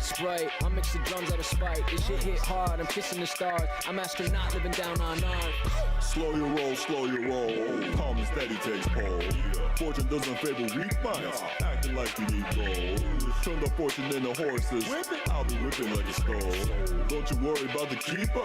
Sprite, I mix the drums out of spite. This shit hit hard, I'm kissing the stars. I'm astronaut living down on Earth. Slow your roll, calm and steady takes hold. Fortune doesn't favor weak minds, acting like you need gold. Turn the fortune into horses, I'll be whipping like a skull. Don't you worry about the keeper,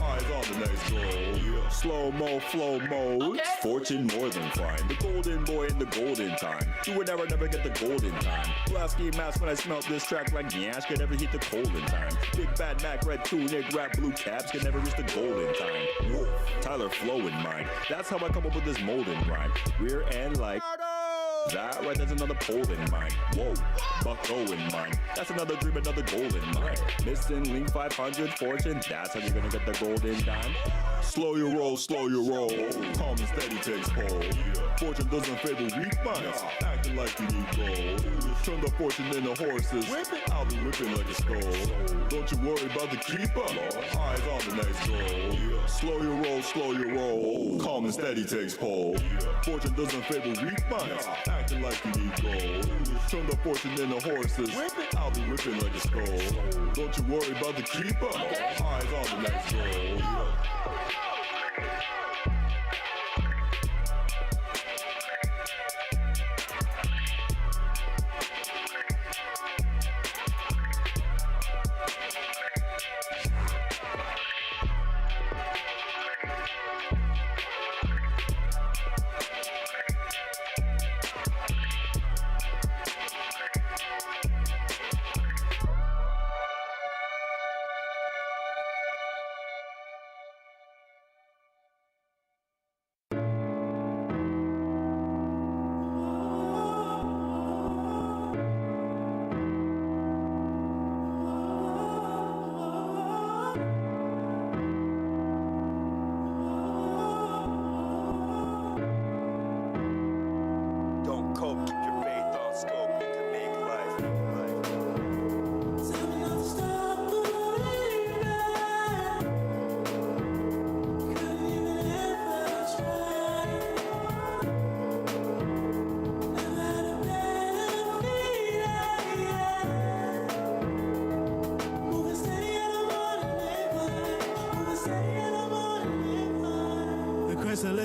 eyes on the next goal. Slow-mo, flow mode, fortune more than fine. The golden boy in the golden time. You would never get the golden time. Lasky mask when I smelt this track like Nyash could never hit the golden time. Big bad Mac, red tunic, rap blue caps can never reach the golden time. Whoa. Tyler Flow in mind, that's how I come up with this molden rhyme. Rear end like that right, there's another pole in mine. Whoa, Bucko in mine, that's another dream, another goal in mine. Missing Lean 500 fortune, that's how you're gonna get the golden dime. Slow your roll, calm and steady takes hold. Fortune doesn't favor weak minds, acting like you need gold. Turn the fortune into horses, I'll be whipping like a skull. Don't you worry about the keeper, eyes on the next goal. Slow your roll, calm and steady takes hold. Fortune doesn't favor weak minds, acting like you need gold. Turn the fortune into horses, I'll be whipping like a skull. Don't you worry about the keeper, eyes on the next goal.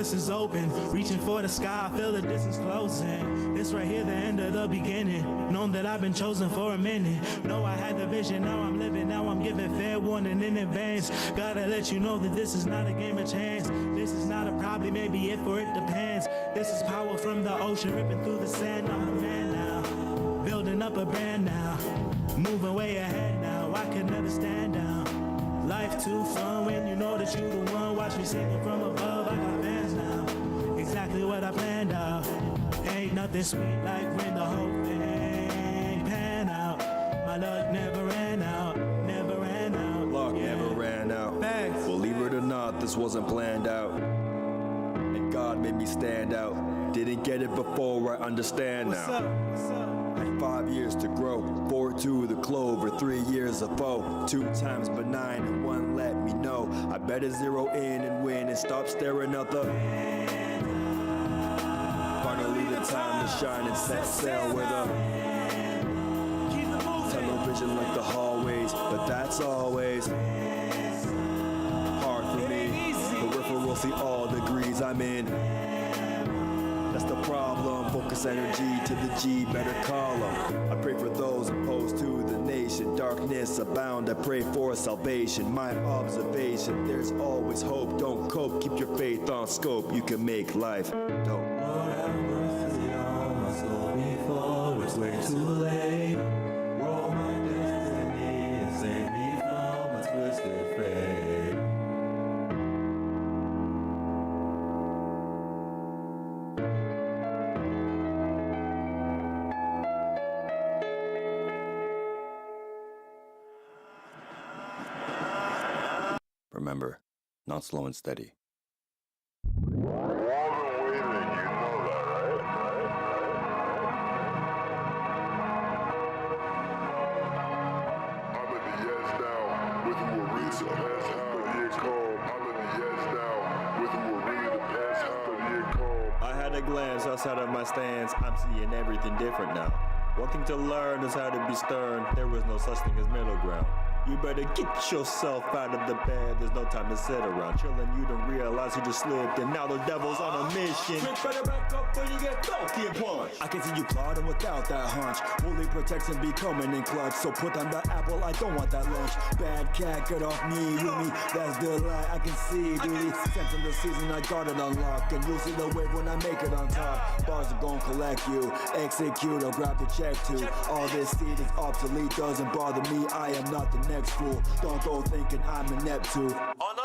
Is open, reaching for the sky, I feel the distance closing. This right here, the end of the beginning. Known that I've been chosen for a minute. Know I had the vision, now I'm living, now I'm giving fair warning in advance. Gotta let you know that this is not a game of chance. This is not a probably, maybe if or it depends. This is power from the ocean, ripping through the sand. I'm a man now, building up a brand now. Moving way ahead now, I can never stand down. Life too fun when you know that you the one. Watch me singing from above, I got fans now. Exactly what I planned out. Ain't nothing sweet like when the whole thing pan out. My luck never ran out, never ran out. Luck never ran out. Facts. Believe it or not, this wasn't planned out. And God made me stand out. Didn't get it before, I understand now. What's up? Had 5 years to grow, 4 to the clover, 3 years of foe, 2 times benign and 1 let me know. I better zero in and win and stop staring out the. Finally the time to shine and set sail with a television like the hallways, but that's always hard for me. Peripheral see all degrees I'm in. That's the problem, focus energy to the G, better call them. I pray for those opposed to the nation, darkness abound, I pray for salvation. My observation, there's always hope, don't cope, keep your faith on scope, you can make life dope. Lord have mercy on my soul before it's way too late. Roll my destiny and save me from a twisted fate. Remember, not slow and steady. I had a glance outside of my stance, I'm seeing everything different now. One thing to learn is how to be stern. There is no such thing as middle ground. You better get yourself out of the bed. There's no time to sit around chilling. You don't realize you just slipped, and now the devil's on a mission. Trick better back up when you get funky and punch. I can see you plotting without that hunch. Fully protection becoming in clutch. So put on the apple, I don't want that lunch. Bad cat, get off me, you me. That's the lie I can see, duty. Sense in the season, I got it unlocked. And you'll see the wave when I make it on top. Bars are gonna collect you, execute, or grab the check too. All this seed is obsolete, doesn't bother me. I am not the next fool. Don't go thinking I'm a Neptune. Oh no.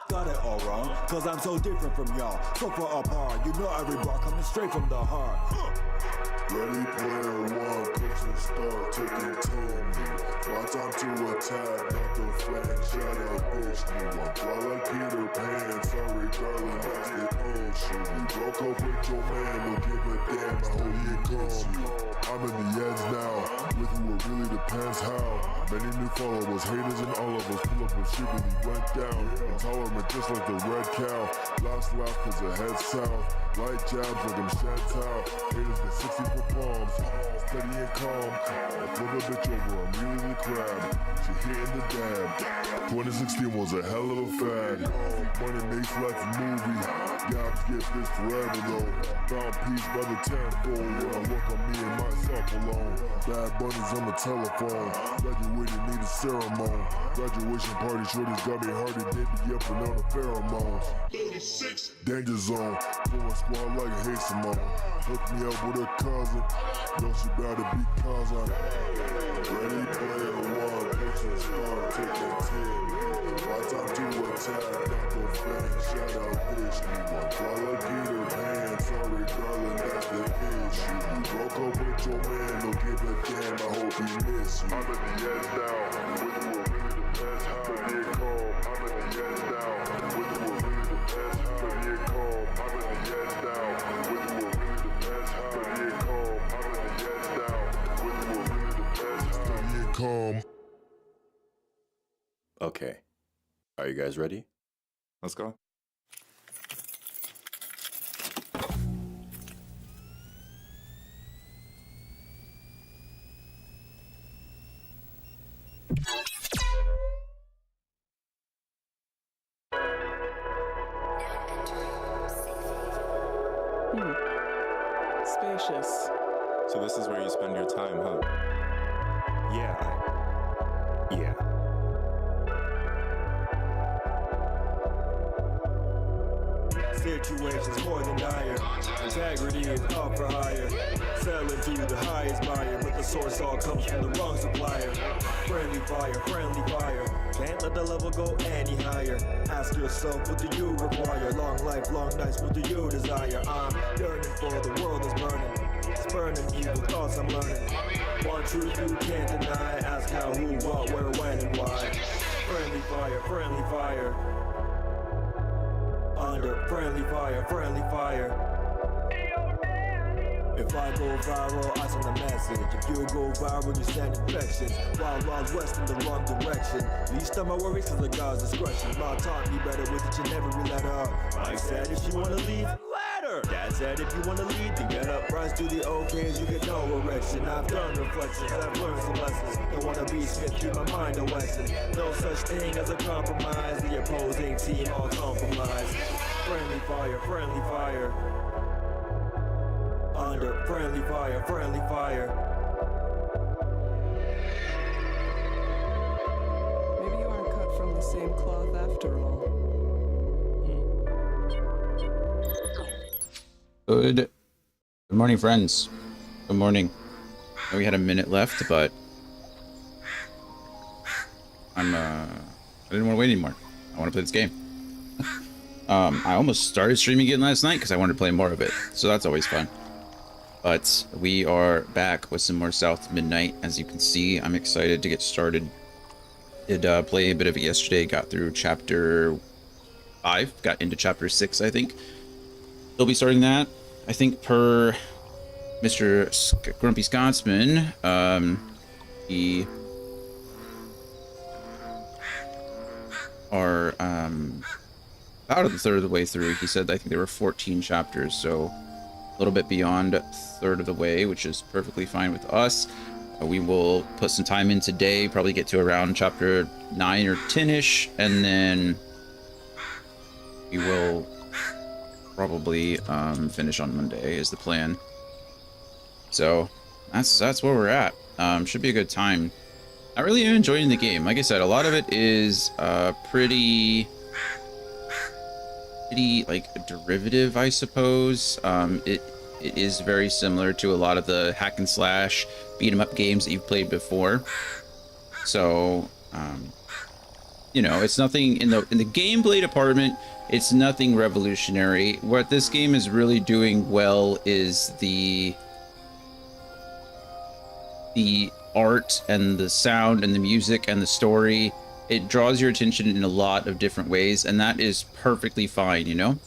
Got it all wrong, cause I'm so different from y'all. So far apart, you know every bar coming straight from the heart. Ready player one, pitch and start taking 10. My time to attack, not the fan. Shout out bitch, new one. Fly like Peter Pan, sorry darling, that's the old shit. You broke up with your man, don't give a damn, I hope you calm. I'm in the ends now, with you it really depends how. Many new followers, haters and all of us pull up and shit when he went down. Intolerant just like the red cow. Last laugh cause it head south. Light jabs like I'm Chantal. Haters get 60 for palms. Steady and calm. I flip a bitch over, I'm really the crab. She hitting the dab. 2016 was a hell of a fad. Money makes life a movie. Jobs get this forever though. Found peace by the tenfold. When I work on me and myself alone. Bad bunnies on the telephone. Graduated need a ceremony. Graduation party shorties got me hard and they be up and on the pheromones. Danger zone. Blowing squad like a Simone. Hook me up with a cousin. Know she bout to be cousin. Ready player one. Pitch and start taking 10. My time to attack. Not the fan. Shout out bitch. New one. Fly like Peter Pan. Sorry darling, that's the issue. You broke up with your man. Don't give a damn. I hope he miss you. I'm at the edge now. With you it really depends how to get calm. I'm at the edge now. With you it really depends how to get calm. I'm at the edge now. With you it really depends how to get calm. I'm at the edge now. With you it really depends how to get calm. Okay. Are you guys ready? Let's go. Spacious. So this is where you spend your time, huh? Yeah. Situations more than dire. Integrity is up for hire. Selling to you the highest buyer, but the source all comes from the wrong supplier. Friendly fire. Can't let the level go any higher. Ask yourself, what do you require? Long life, long nights, what do you desire? I'm yearning for the world is burning. Spurning evil thoughts I'm learning. One truth you can't deny. Ask how, who, what, where, when, and why. Friendly fire. Under friendly fire. If I go viral, I send a message. If you go viral, you send infections. Wild west in the wrong direction. Least of my worries cause of God's discretion. Mom taught me better with each and every letter. Mike said if you wanna leave, let her. Dad said if you wanna lead, then get up, rise to the okays, you get no erection. I've done reflections, I've learned some lessons. Don't wanna be Smith, keep my mind a Wesson. No such thing as a compromise. The opposing team all compromised. Friendly fire. Under friendly fire. Maybe you aren't cut from the same cloth after all. Good morning, friends. Good morning. I know we had a minute left, but I didn't want to wait anymore. I want to play this game. I almost started streaming again last night because I wanted to play more of it, so that's always fun. But we are back with some more South Midnight. As you can see, I'm excited to get started. Did play a bit of it yesterday, got through chapter 5, got into chapter 6, I think. They'll be starting that, I think, per Mr. Grumpy Scotsman. We are about a third of the way through. He said I think there were 14 chapters, so a little bit beyond a third of the way, which is perfectly fine with us. We will put some time in today, probably get to around chapter 9 or 10-ish, and then we will probably finish on Monday is the plan. So that's where we're at. Should be a good time. I really am enjoying the game. Like I said, a lot of it is pretty like derivative, I suppose. It is very similar to a lot of the hack and slash beat 'em up games that you've played before. So you know, it's nothing in the gameplay department. It's nothing revolutionary. What this game is really doing well is the art and the sound and the music and the story. It draws your attention in a lot of different ways, and that is perfectly fine, you know?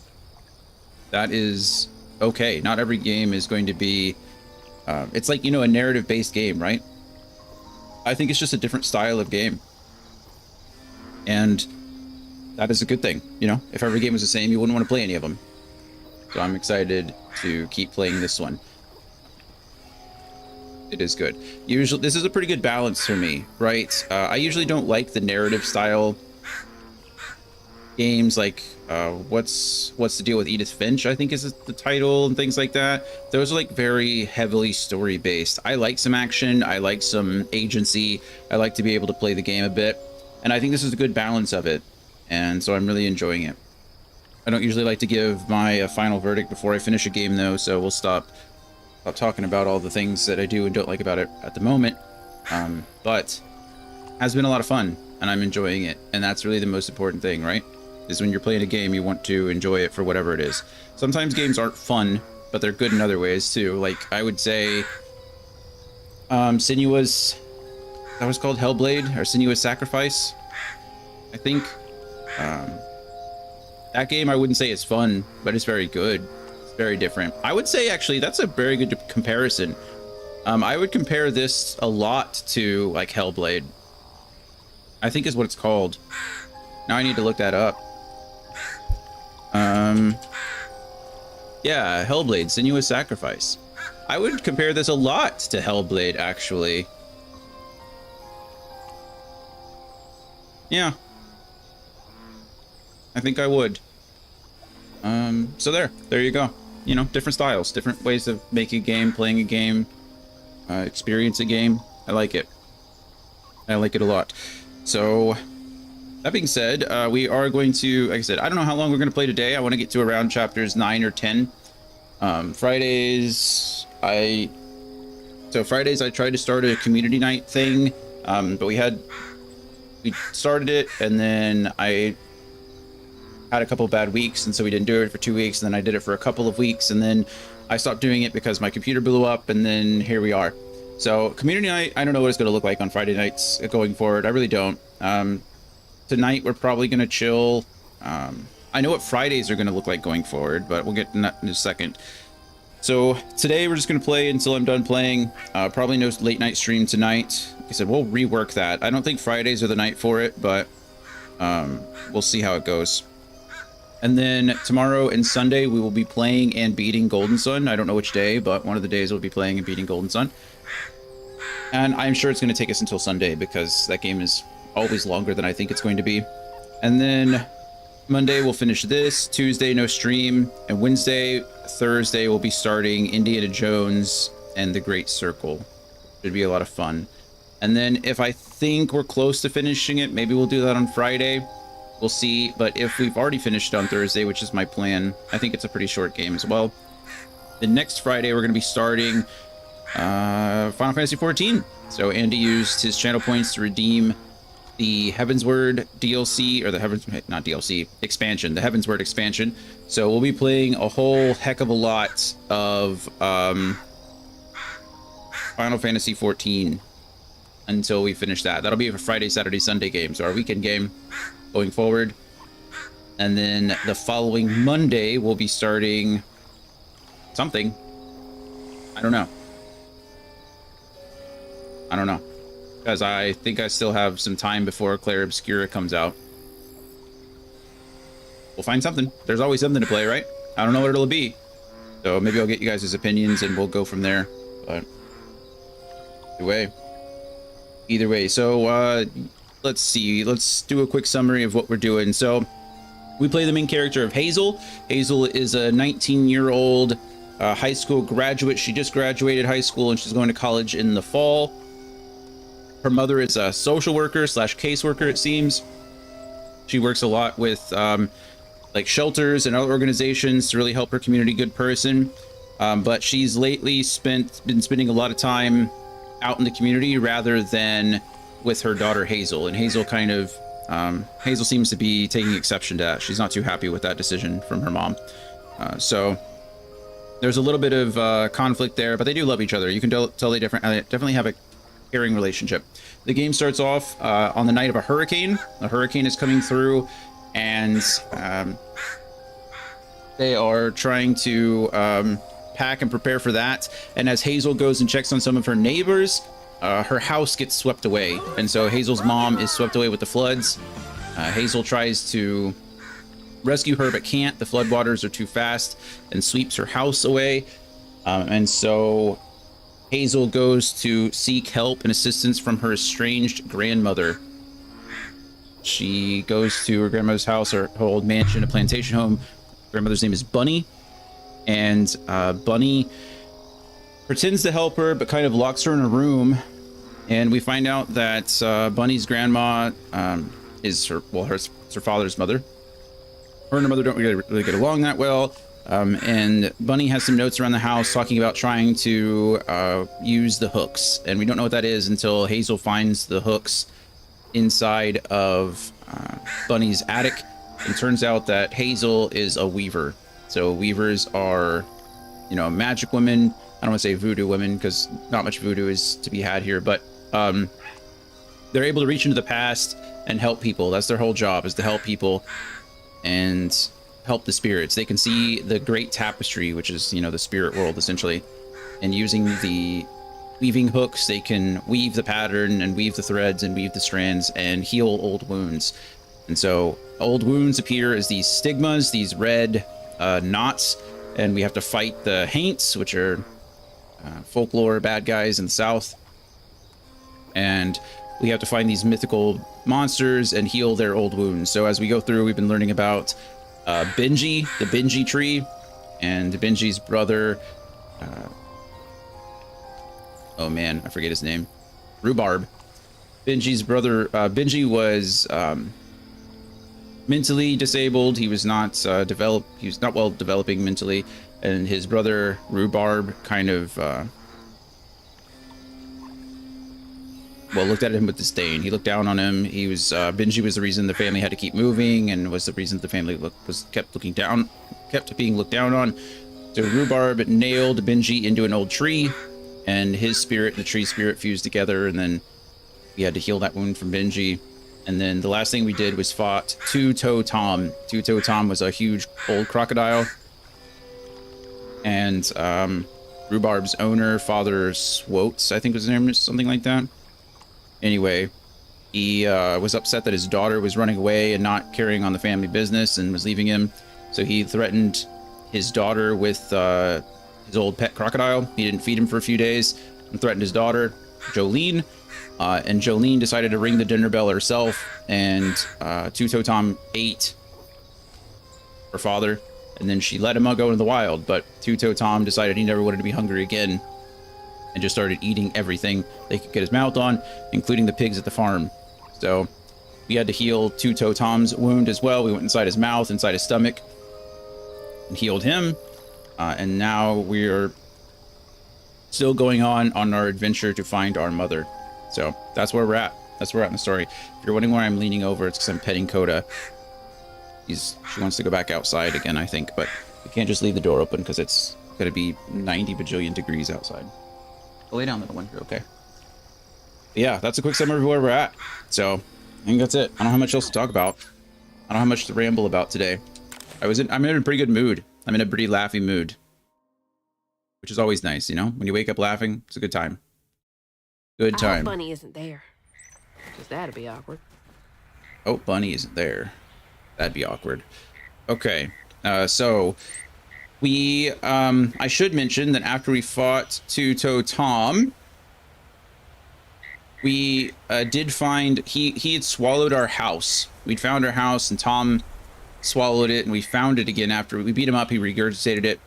That is okay. Not every game is going to be it's like, you know, a narrative-based game, right? I think it's just a different style of game, and that is a good thing. You know, if every game was the same, you wouldn't want to play any of them. So I'm excited to keep playing this one. It is good. Usually, this is a pretty good balance for me, right? I usually don't like the narrative style games, like what's the deal with Edith Finch, I think is the title, and things like that. Those are like very heavily story based. I like some action, I like some agency, I like to be able to play the game a bit, and I think this is a good balance of it, and so I'm really enjoying it. I don't usually like to give my final verdict before I finish a game though, so we'll stop talking about all the things that I do and don't like about it at the moment. But has been a lot of fun, and I'm enjoying it, and that's really the most important thing, right? Is when you're playing a game, you want to enjoy it for whatever it is. Sometimes games aren't fun, but they're good in other ways too. Like, I would say Senua's, that was called Hellblade, or Senua's Sacrifice, I think. That game, I wouldn't say it's fun, but it's very good. It's very different. I would say, actually, that's a very good comparison. I would compare this a lot to, like, Hellblade, I think is what it's called. Now I need to look that up. Yeah, Hellblade, Senua's Sacrifice. I would compare this a lot to Hellblade, actually. Yeah. I think I would. So there you go. You know, different styles, different ways of making a game, playing a game, experience a game. I like it. I like it a lot. So, that being said, we are going to, like I said, I don't know how long we're going to play today. I want to get to around chapters 9 or 10. Fridays, I tried to start a community night thing, but we started it, and then I had a couple bad weeks, and so we didn't do it for 2 weeks, and then I did it for a couple of weeks, and then I stopped doing it because my computer blew up, and then here we are. So community night, I don't know what it's going to look like on Friday nights going forward. I really don't. Tonight we're probably going to chill. I know what Fridays are going to look like going forward, but we'll get to that in a second. So today we're just going to play until I'm done playing. Probably no late night stream tonight. Like I said, we'll rework that. I don't think Fridays are the night for it, but we'll see how it goes. And then tomorrow and Sunday we will be playing and beating Golden Sun. I don't know which day, but one of the days we'll be playing and beating Golden Sun. And I'm sure it's going to take us until Sunday because that game is always longer than I think it's going to be. And then Monday we'll finish this. Tuesday no stream, and Wednesday, Thursday we'll be starting Indiana Jones and the Great Circle. Should be a lot of fun. And then if I think we're close to finishing it, maybe we'll do that on Friday. We'll see. But if we've already finished on Thursday, which is my plan, I think it's a pretty short game as well. The next Friday we're going to be starting Final Fantasy XIV. So Andy used his channel points to redeem the Heavensward DLC, or the not DLC, expansion, the Heavensward expansion. So we'll be playing a whole heck of a lot of Final Fantasy XIV until we finish that. That'll be a Friday, Saturday, Sunday game, so our weekend game going forward. And then the following Monday we'll be starting something. I don't know, because I think I still have some time before Clair Obscura comes out. We'll find something. There's always something to play, right? I don't know what it'll be, So maybe I'll get you guys' opinions and we'll go from there. But either way. So let's see. Let's do a quick summary of what we're doing. So we play the main character of Hazel. Hazel is a 19-year-old high school graduate. She just graduated high school and she's going to college in the fall. Her mother is a social worker slash caseworker, it seems. She works a lot with like shelters and other organizations to really help her community. Good person. But she's lately been spending a lot of time out in the community rather than with her daughter Hazel. And Hazel kind of Hazel seems to be taking exception to that. She's not too happy with that decision from her mom. So there's a little bit of conflict there, but they do love each other. You can tell they definitely have a caring relationship. The game starts off on the night of a hurricane. A hurricane is coming through, and they are trying to pack and prepare for that. And as Hazel goes and checks on some of her neighbors, her house gets swept away. And so Hazel's mom is swept away with the floods. Hazel tries to rescue her, but can't. The floodwaters are too fast and sweeps her house away. And so Hazel goes to seek help and assistance from her estranged grandmother. She goes to her grandmother's house, her old mansion, a plantation home. Grandmother's name is Bunny. And Bunny pretends to help her, but kind of locks her in a room. And we find out that Bunny's grandma is her father's mother. Her and her mother don't really get along that well. And Bunny has some notes around the house talking about trying to use the hooks. And we don't know what that is until Hazel finds the hooks inside of Bunny's attic. And it turns out that Hazel is a weaver. So weavers are, you know, magic women. I don't want to say voodoo women because not much voodoo is to be had here, but they're able to reach into the past and help people. That's their whole job, is to help people and help the spirits. They can see the great tapestry, which is, you know, the spirit world essentially. And using the weaving hooks, they can weave the pattern and weave the threads and weave the strands and heal old wounds. And so old wounds appear as these stigmas, these red knots, and we have to fight the Haints, which are folklore bad guys in the south. And we have to find these mythical monsters and heal their old wounds. So as we go through, we've been learning about Benji, the Benji tree, and Benji's brother. Oh man, I forget his name. Rhubarb. Benji's brother. Benji was mentally disabled. He was not developed. He was not well developing mentally, and his brother Rhubarb kind of looked at him with disdain. He looked down on him. He was Benji was the reason the family had to keep moving, and was the reason the family kept being looked down on. So Rhubarb nailed Benji into an old tree, and his spirit and the tree spirit fused together, and then we had to heal that wound from Benji. And then the last thing we did was fought Two-Toe Tom. Two-Toe Tom was a huge old crocodile, and Rhubarb's owner, Father Swotes, I think was his name, or something like that. Anyway, he was upset that his daughter was running away and not carrying on the family business and was leaving him. So he threatened his daughter with his old pet crocodile. He didn't feed him for a few days and threatened his daughter, Jolene. And Jolene decided to ring the dinner bell herself, and Two-Toe Tom ate her father, and then she let him go into the wild. But Two-Toe Tom decided he never wanted to be hungry again, and just started eating everything they could get his mouth on, including the pigs at the farm. So we had to heal Two-Toe Tom's wound as well. We went inside his mouth, inside his stomach, and healed him. And now we're still going on our adventure to find our mother. So that's where we're at. That's where we're at in the story. If you're wondering why I'm leaning over, it's because I'm petting Coda. She wants to go back outside again, I think, but we can't just leave the door open because it's going to be 90 bajillion degrees outside. I'll lay down in the window, okay? But yeah, that's a quick summary of where we're at. So I think that's it. I don't have much else to talk about. I don't have much to ramble about today. I'm in a pretty good mood. I'm in a pretty laughy mood, which is always nice, you know? When you wake up laughing, it's a good time. Good time. I hope Bunny isn't there, because that'd be awkward. Oh, Bunny isn't there. That'd be awkward. Okay, so We, I should mention that after we fought Two-Toe Tom, we did find, he had swallowed our house. We'd found our house and Tom swallowed it, and we found it again after we beat him up. He regurgitated it.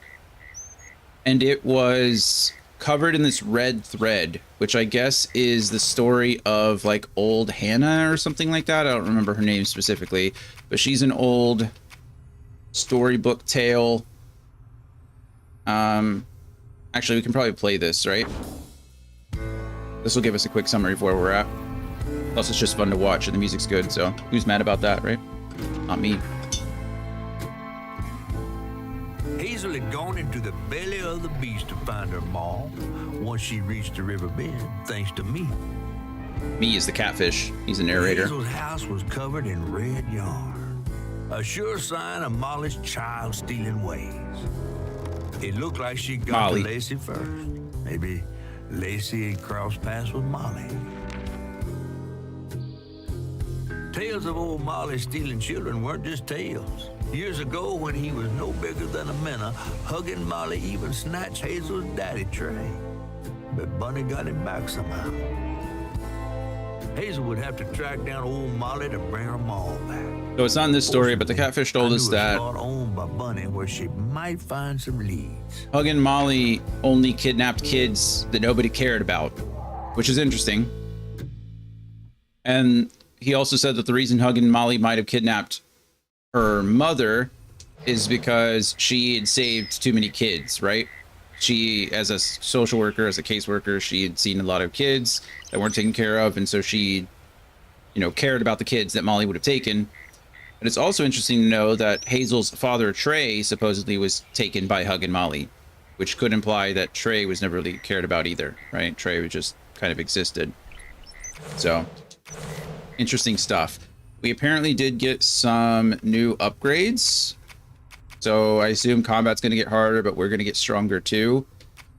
And it was covered in this red thread, which I guess is the story of like old Hannah or something like that. I don't remember her name specifically, but she's an old storybook tale. Actually, we can probably play this, right? This will give us a quick summary of where we're at. Plus, it's just fun to watch, and the music's good, so who's mad about that, right? Not me. Hazel had gone into the belly of the beast to find her maw. Once she reached the river bend, thanks to me. Me is the catfish. He's a narrator. Hazel's house was covered in red yarn, a sure sign of Molly's child-stealing ways. It looked like she got Molly. to Lacey first. Maybe Lacey had crossed paths with Molly. Tales of old Molly stealing children weren't just tales. Years ago, when he was no bigger than a minnow, hugging Molly even snatched Hazel's daddy Trey. But Bunny got him back somehow. Hazel would have to track down old Molly to bring her mom back. So it's not in this story, but the catfish told us that owned by Bunny, where she might find some leads. Hug and Molly only kidnapped kids that nobody cared about, which is interesting. And he also said that the reason Hug and Molly might have kidnapped her mother is because she had saved too many kids, right? She, as a social worker, as a caseworker, she had seen a lot of kids that weren't taken care of, and so she, you know, cared about the kids that Molly would have taken. But it's also interesting to know that Hazel's father, Trey, supposedly was taken by Hug and Molly, which could imply that Trey was never really cared about either, right? Trey was just kind of existed. So, interesting stuff. We apparently did get some new upgrades. So I assume combat's going to get harder, but we're going to get stronger too.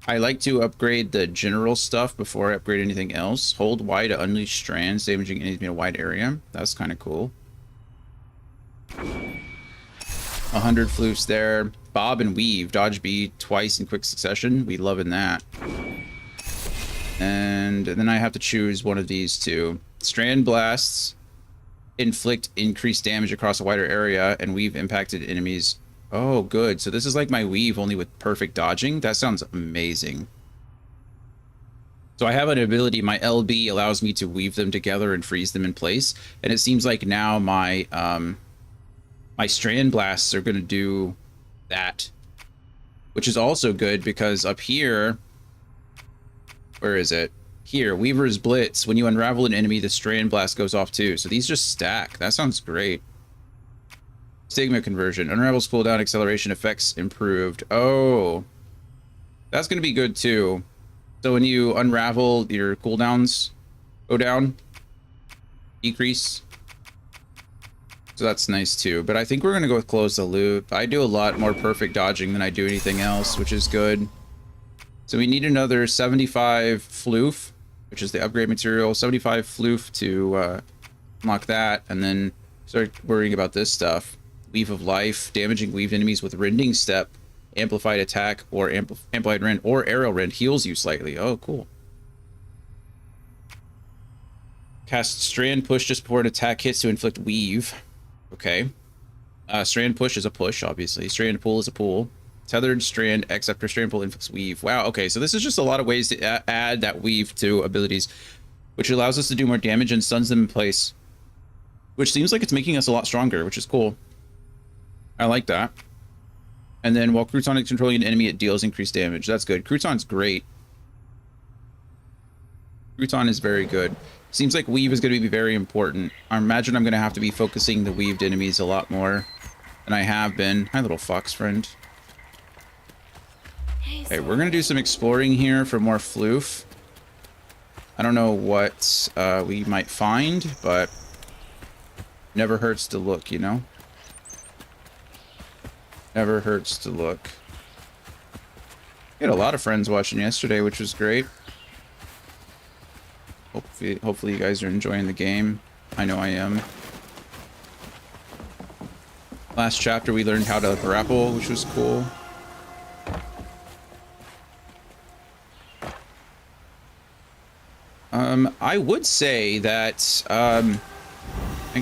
I like to upgrade the general stuff before I upgrade anything else. Hold Y to unleash strands, damaging enemies in a wide area. That's kind of cool. 100 floofs there. Bob and weave. Dodge B twice in quick succession. We loving that. And then I have to choose one of these two. Strand blasts inflict increased damage across a wider area, and weave impacted enemies. Oh, good. So this is like my weave, only with perfect dodging. That sounds amazing. So I have an ability, my LB allows me to weave them together and freeze them in place. And it seems like now my my strand blasts are going to do that, which is also good because up here, where is it? Here, Weaver's Blitz. When you unravel an enemy, the strand blast goes off too. So these just stack. That sounds great. Stigma conversion. Unravel's cooldown acceleration effects improved. Oh, that's going to be good too. So when you unravel, your cooldowns go down, decrease. So that's nice too. But I think we're going to go with close the loop. I do a lot more perfect dodging than I do anything else, which is good. So we need another 75 floof, which is the upgrade material. 75 floof to unlock that, and then start worrying about this stuff. Weave of Life, damaging weaved enemies with Rending Step, amplified attack, or amplified rend, or arrow rend heals you slightly. Oh, cool. Cast Strand Push just before an attack hits to inflict weave. Okay. Strand Push is a push, obviously. Strand Pull is a pull. Tethered Strand X after Strand Pull inflicts weave. Wow, okay, so this is just a lot of ways to add that weave to abilities, which allows us to do more damage and stuns them in place, which seems like it's making us a lot stronger, which is cool. I like that. And then while Crouton is controlling an enemy, it deals increased damage. That's good. Crouton's great. Crouton is very good. Seems like weave is going to be very important. I imagine I'm going to have to be focusing the weaved enemies a lot more than I have been. Hi, little fox friend. Okay, we're going to do some exploring here for more floof. I don't know what we might find, but never hurts to look, you know? Never hurts to look. We had a lot of friends watching yesterday, which was great. Hopefully you guys are enjoying the game. I know I am. Last chapter we learned how to grapple, which was cool. I would say that,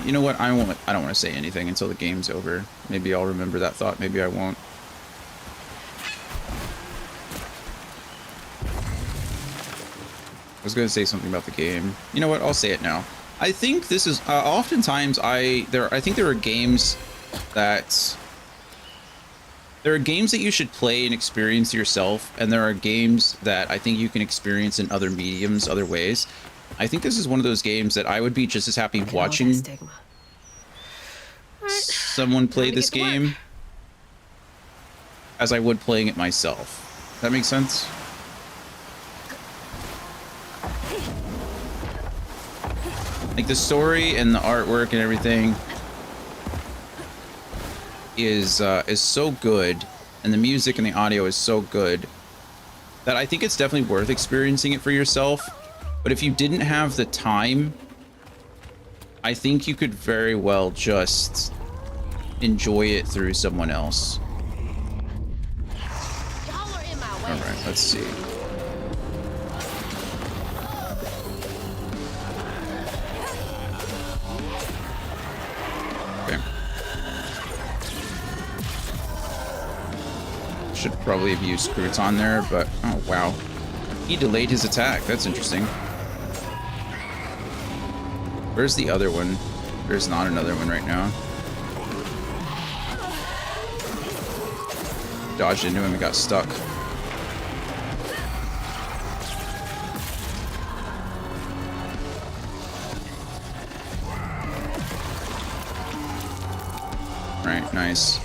you know what? I don't want to say anything until the game's over. Maybe I'll remember that thought. Maybe I won't. I was going to say something about the game. You know what? I'll say it now. I think this is, oftentimes I think there are games that, you should play and experience yourself, and there are games that I think you can experience in other mediums, other ways. I think this is one of those games that I would be just as happy watching someone play this game as I would playing it myself. Does that make sense? Like, the story and the artwork and everything is so good, and the music and the audio is so good that I think it's definitely worth experiencing it for yourself. But if you didn't have the time, I think you could very well just enjoy it through someone else. All right, let's see. Okay. Should probably have used Crouton there, but oh wow. He delayed his attack. That's interesting. Where's the other one? There's not another one right now. Dodged into him and got stuck. Right, nice.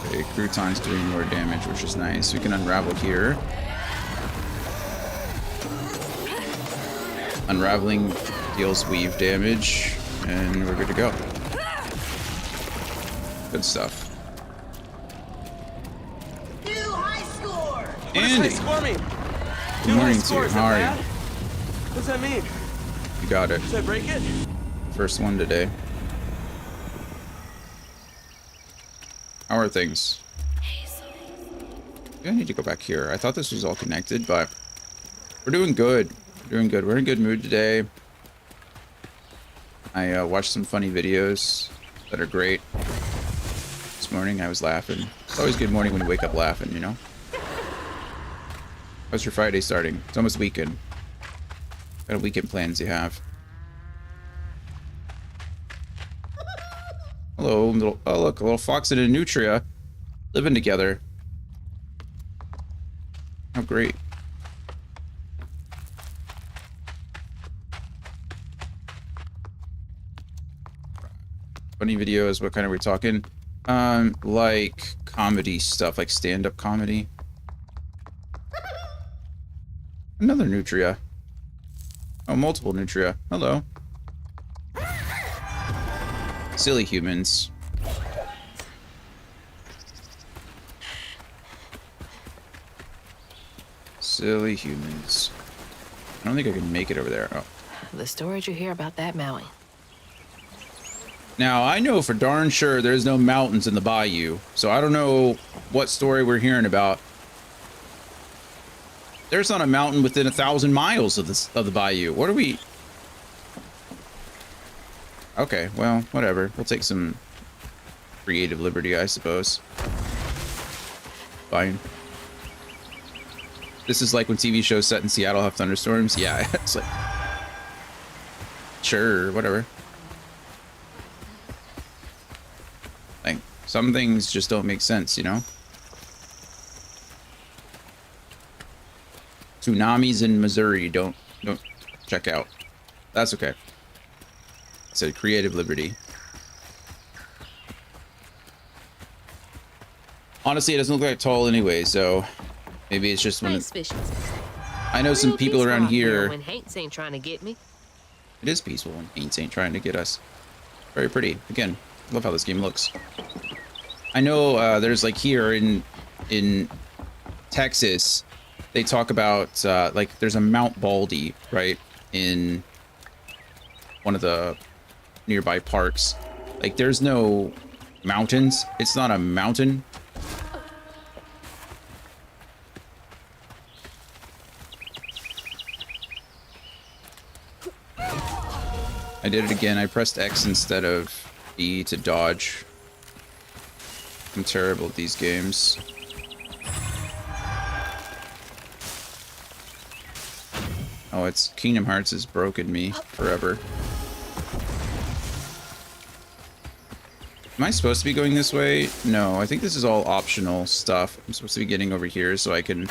Okay, Crouton's doing more damage, which is nice. We can unravel here. Unraveling deals weave damage, and we're good to go. Good stuff. New high score. Andy! Good morning to you. How are you? What's that mean? You got it. Should I break it? First one today. How are things? I need to go back here. I thought this was all connected, but we're doing good. We're doing good. We're in a good mood today. I watched some funny videos that are great. This morning I was laughing. It's always a good morning when you wake up laughing, you know? How's your Friday starting? It's almost weekend. What kind of weekend plans you have? Hello, little, oh look, a little fox and a nutria living together. Oh, great. Funny videos, what kind are we talking? Like comedy stuff, like stand-up comedy. Another nutria. Oh, multiple nutria. Hello. Silly humans. Silly humans. I don't think I can make it over there. Oh. The stories you hear about that mountain. Now, I know for darn sure there's no mountains in the bayou, so I don't know what story we're hearing about. There's not a mountain within 1,000 miles of the bayou. What are we... Okay, well, whatever. We'll take some creative liberty, I suppose. Fine. This is like when TV shows set in Seattle have thunderstorms. Yeah, it's like... Sure, whatever. Like, some things just don't make sense, you know? Tsunamis in Missouri don't check out. That's okay. I said creative liberty. Honestly, it doesn't look that tall anyway, so maybe it's just when I know some people around here. When Haints ain't trying to get me. It is peaceful when Haints ain't trying to get us. Very pretty. Again, I love how this game looks. I know there's like here in Texas, they talk about like there's a Mount Baldy, right, in one of the nearby parks. Like there's no mountains. It's not a mountain. I did it again. I pressed X instead of E to dodge. I'm terrible at these games. Oh, it's Kingdom Hearts has broken me forever. Am I supposed to be going this way? No, I think this is all optional stuff. I'm supposed to be getting over here so I can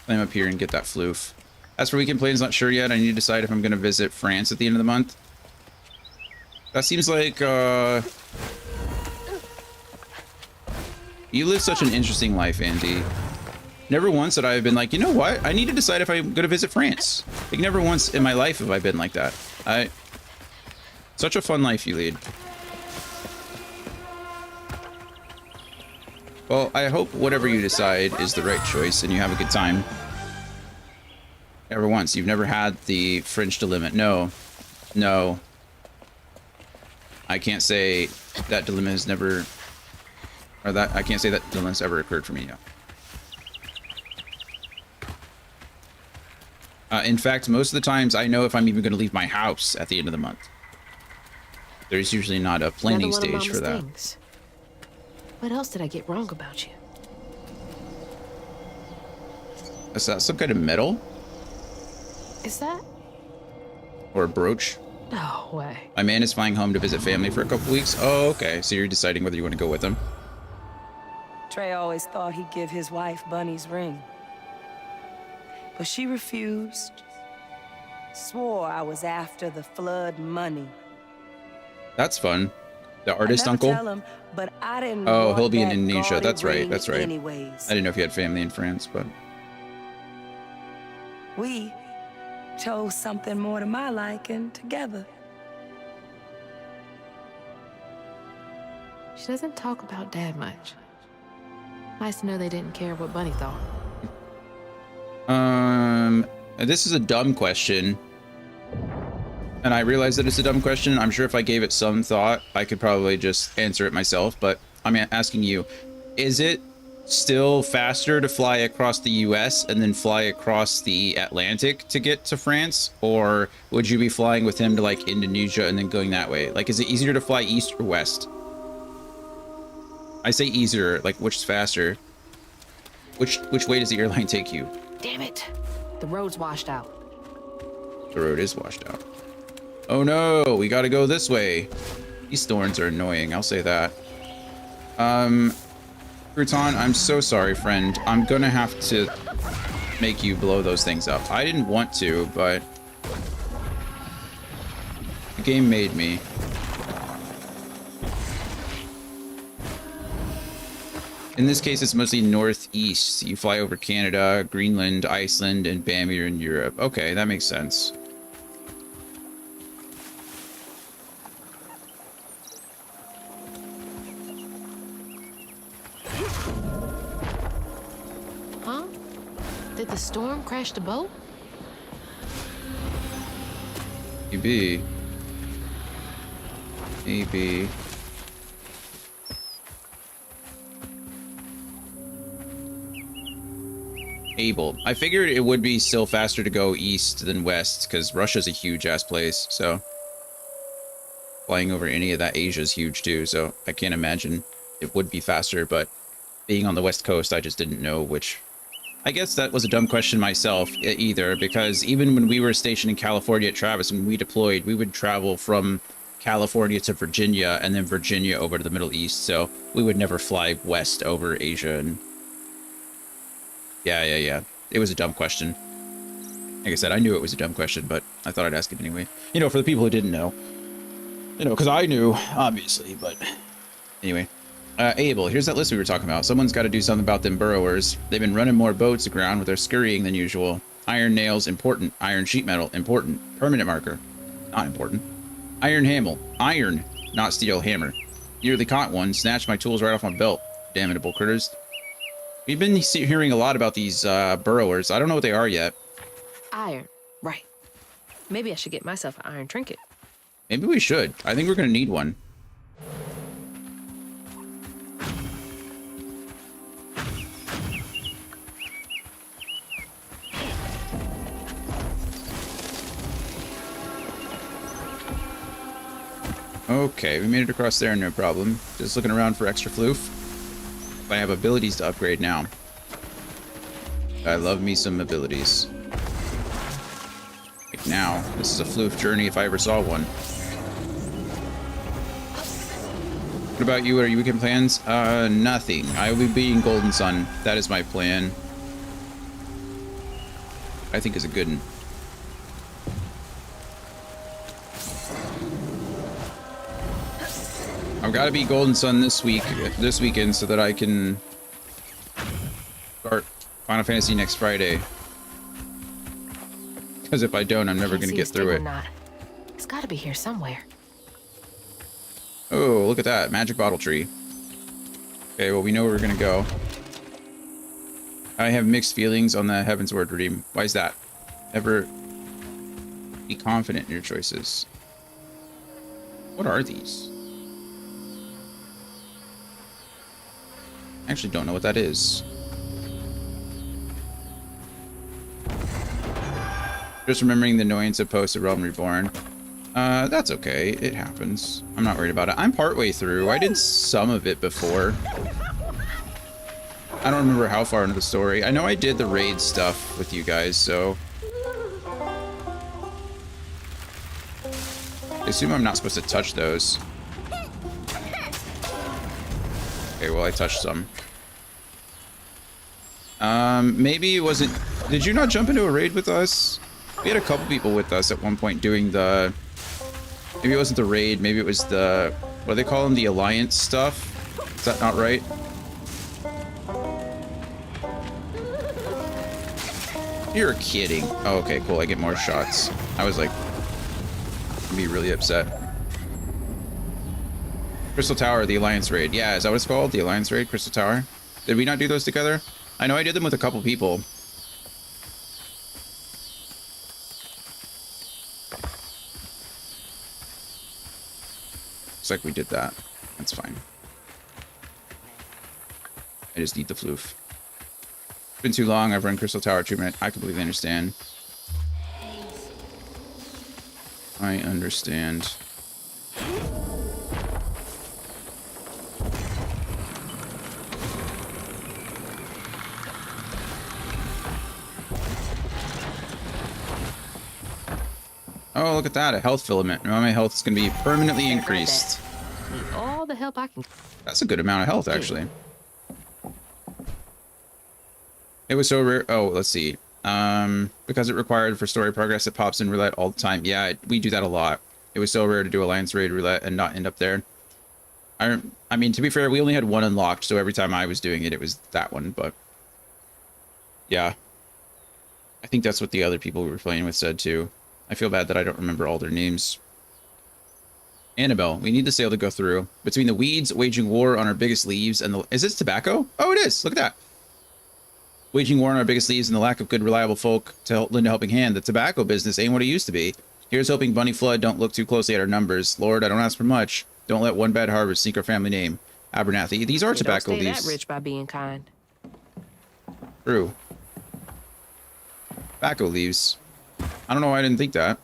climb up here and get that floof. As for weekend plans, not sure yet. I need to decide if I'm going to visit France at the end of the month. That seems like, you live such an interesting life, Andy. Never once that I've been like, you know what? I need to decide if I'm going to visit France. Like, never once in my life have I been like that. Such a fun life you lead. Well, I hope whatever you decide is the right choice and you have a good time. Never once. You've never had the French dilemma. No. No. I can't say that dilemma has never... Or that... I can't say that dilemma's ever occurred for me, yeah. In fact, most of the times I know if I'm even going to leave my house at the end of the month. There's usually not a planning stage for that. Things. What else did I get wrong about you? Is that some kind of medal? Is that? Or a brooch? No way. My man is flying home to visit family for a couple weeks. Oh, okay. So you're deciding whether you want to go with him. Trey always thought he'd give his wife Bunny's ring. But she refused. Swore I was after the flood money. That's fun. The artist uncle? Tell him, but I didn't oh, he'll be in that Indonesia. gaudy That's right. ring That's right. anyways. I didn't know if you had family in France, but... We chose something more to my liking together. She doesn't talk about Dad much. Nice to know they didn't care what Bunny thought. This is a dumb question. And I realize that it's a dumb question. I'm sure if I gave it some thought, I could probably just answer it myself. But I'm asking you, is it still faster to fly across the US and then fly across the Atlantic to get to France? Or would you be flying with him to like Indonesia and then going that way? Like, is it easier to fly east or west? I say easier, like which is faster? Which way does the airline take you? Damn it. The road's washed out. The road is washed out. Oh no, we gotta go this way. These thorns are annoying, I'll say that. Crouton, I'm so sorry, friend. I'm gonna have to make you blow those things up. I didn't want to, but the game made me. In this case, it's mostly northeast. You fly over Canada, Greenland, Iceland, and bam, you're in Europe. Okay, that makes sense. Huh? Did the storm crash the boat? Maybe. Maybe. Able. I figured it would be still faster to go east than west because Russia's a huge ass place, so flying over any of that Asia is huge too, so I can't imagine it would be faster, but being on the west coast, I just didn't know which. I guess that was a dumb question myself either, because even when we were stationed in California at Travis, when we deployed, we would travel from California to Virginia and then Virginia over to the Middle East, so we would never fly west over Asia. And yeah. It was a dumb question. Like I said, I knew it was a dumb question, but I thought I'd ask it anyway. You know, for the people who didn't know. You know, because I knew, obviously, but... Anyway. Abel, here's that list we were talking about. Someone's got to do something about them burrowers. They've been running more boats aground with their scurrying than usual. Iron nails, important. Iron sheet metal, important. Permanent marker, not important. Iron hammer. Iron, not steel hammer. Nearly caught one. Snatched my tools right off my belt. Damnable critters. We've been hearing a lot about these burrowers. I don't know what they are yet. Iron. Right. Maybe I should get myself an iron trinket. Maybe we should. I think we're going to need one. Okay, we made it across there, no problem. Just looking around for extra floof. I have abilities to upgrade now. I love me some abilities. Like now, this is a floof journey if I ever saw one. What about you? What are your weekend plans? Nothing. I will be beating Golden Sun. That is my plan. I think is a good one. I've got to beat Golden Sun this weekend, so that I can start Final Fantasy next Friday. Because if I don't, I'm never going to get through it. It's got to be here somewhere. Oh, look at that. Magic bottle tree. Okay, well, we know where we're going to go. I have mixed feelings on the Heavensward Redeem. Why is that? Never be confident in your choices. What are these? I actually don't know what that is. Just remembering the annoyance of Post of Realm Reborn. That's okay. It happens. I'm not worried about it. I'm partway through. I did some of it before. I don't remember how far into the story. I know I did the raid stuff with you guys, so... I assume I'm not supposed to touch those. Okay, well, I touched some. Maybe it wasn't... Did you not jump into a raid with us? We had a couple people with us at one point doing the... Maybe it wasn't the raid, maybe it was the... What do they call them? The alliance stuff? Is that not right? You're kidding. Oh, okay, cool. I get more shots. I was like... I'd be really upset. Crystal Tower, the Alliance Raid. Yeah, is that what it's called? The Alliance Raid, Crystal Tower? Did we not do those together? I know I did them with a couple people. Looks like we did that. That's fine. I just need the floof. It's been too long. I've run Crystal Tower treatment. I completely understand. I understand. Oh, look at that. A health filament. Now my health is going to be permanently increased. Need all the help I can. That's a good amount of health, actually. It was so rare. Oh, let's see. Because it required for story progress, it pops in roulette all the time. Yeah, we do that a lot. It was so rare to do Alliance Raid roulette and not end up there. I mean, to be fair, we only had one unlocked, so every time I was doing it, it was that one, but... Yeah. I think that's what the other people we were playing with said, too. I feel bad that I don't remember all their names. Annabelle, we need the sale to go through. Between the weeds, waging war on our biggest leaves, and the... Is this tobacco? Oh, it is! Look at that! Waging war on our biggest leaves and the lack of good, reliable folk to lend a helping hand. The tobacco business ain't what it used to be. Here's hoping Bunny Flood don't look too closely at our numbers. Lord, I don't ask for much. Don't let one bad harvest sink our family name. Abernathy. These are tobacco leaves. Don't stay that rich by being kind. True. Tobacco leaves. I don't know why I didn't think that.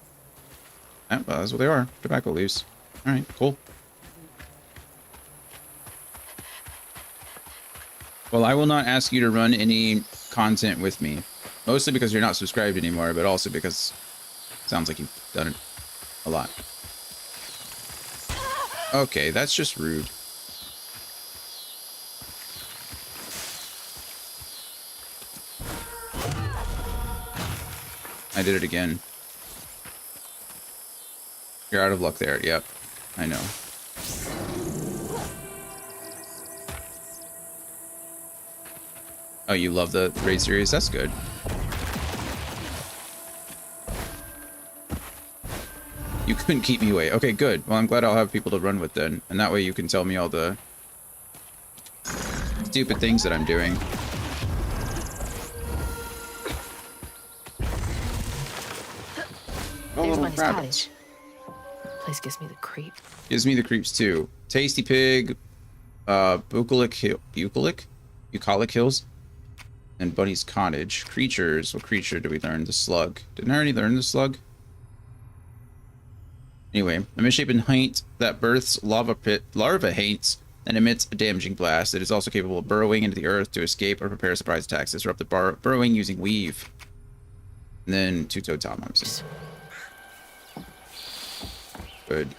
Yeah, well, that's what they are. Tobacco leaves. Alright, cool. Well, I will not ask you to run any content with me. Mostly because you're not subscribed anymore, but also because it sounds like you've done it a lot. Okay, that's just rude. I did it again. You're out of luck there. Yep, I know. Oh, you love the raid series? That's good. You couldn't keep me away. Okay, good. Well, I'm glad I'll have people to run with then. And that way you can tell me all the stupid things that I'm doing. There's Bunny's cottage. Place gives me the creep. Gives me the creeps too. Tasty Pig, Bucolic Hills, and Bunny's Cottage. Creatures. What creature do we learn? The slug. Didn't I already learn the slug? Anyway, a misshapen height that births larva hates and emits a damaging blast. It is also capable of burrowing into the earth to escape or prepare surprise attacks. Disrupt the burrowing using weave. And then two-toed Tom, I'm saying. Good.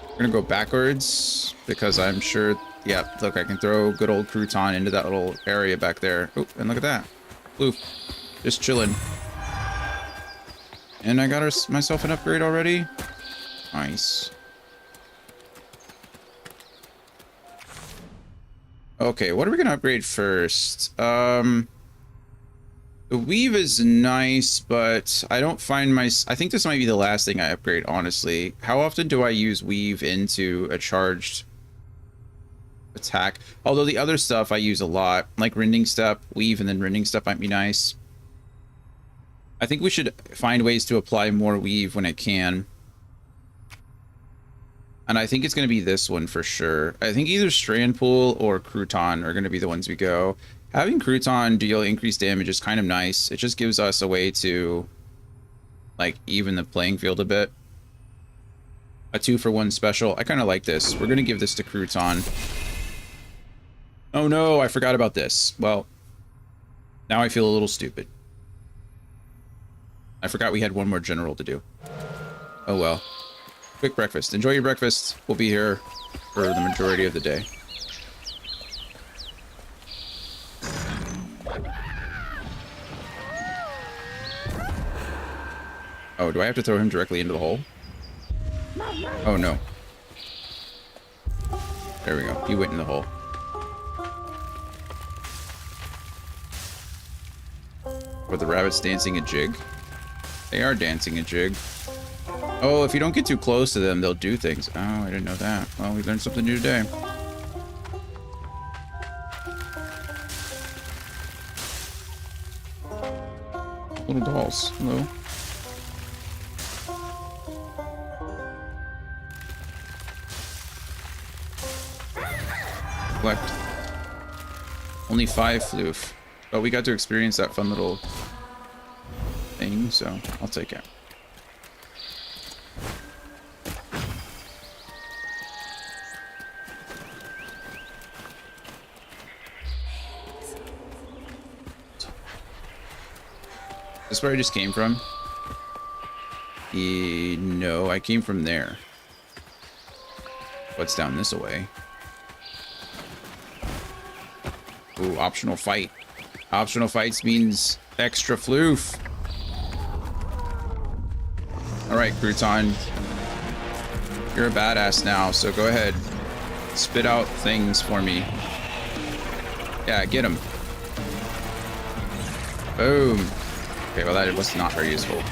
We're gonna go backwards because I'm sure. Yeah, look, I can throw good old Crouton into that little area back there. Oh, and look at that. Blue. Just chilling. And I got myself an upgrade already. Nice. Okay, what are we gonna upgrade first? The weave is nice, but I don't find I think this might be the last thing I upgrade, honestly. How often do I use weave into a charged attack? Although the other stuff I use a lot, like Rending Step, weave, and then Rending Step might be nice. I think we should find ways to apply more weave when it can. And I think it's going to be this one for sure. I think either Strand Pool or Crouton are going to be the ones we go. Having Crouton deal increased damage is kind of nice. It just gives us a way to, like, even the playing field a bit. A 2-for-1 special. I kind of like this. We're going to give this to Crouton. Oh no, I forgot about this. Well, now I feel a little stupid. I forgot we had one more general to do. Oh well. Quick breakfast. Enjoy your breakfast. We'll be here for the majority of the day. Oh, do I have to throw him directly into the hole? Oh no. There we go. He went in the hole. Were the rabbits dancing a jig? They are dancing a jig. Oh, if you don't get too close to them, they'll do things. Oh, I didn't know that. Well, we learned something new today. Little dolls. Hello. Collect. Only 5 floof. But we got to experience that fun little thing, so I'll take it. Is this where I just came from? No, I came from there. What's down this way? Ooh, optional fight. Optional fights means extra floof. Alright, Crouton. You're a badass now, so go ahead. Spit out things for me. Yeah, get him. Boom. Okay, well that was not very useful.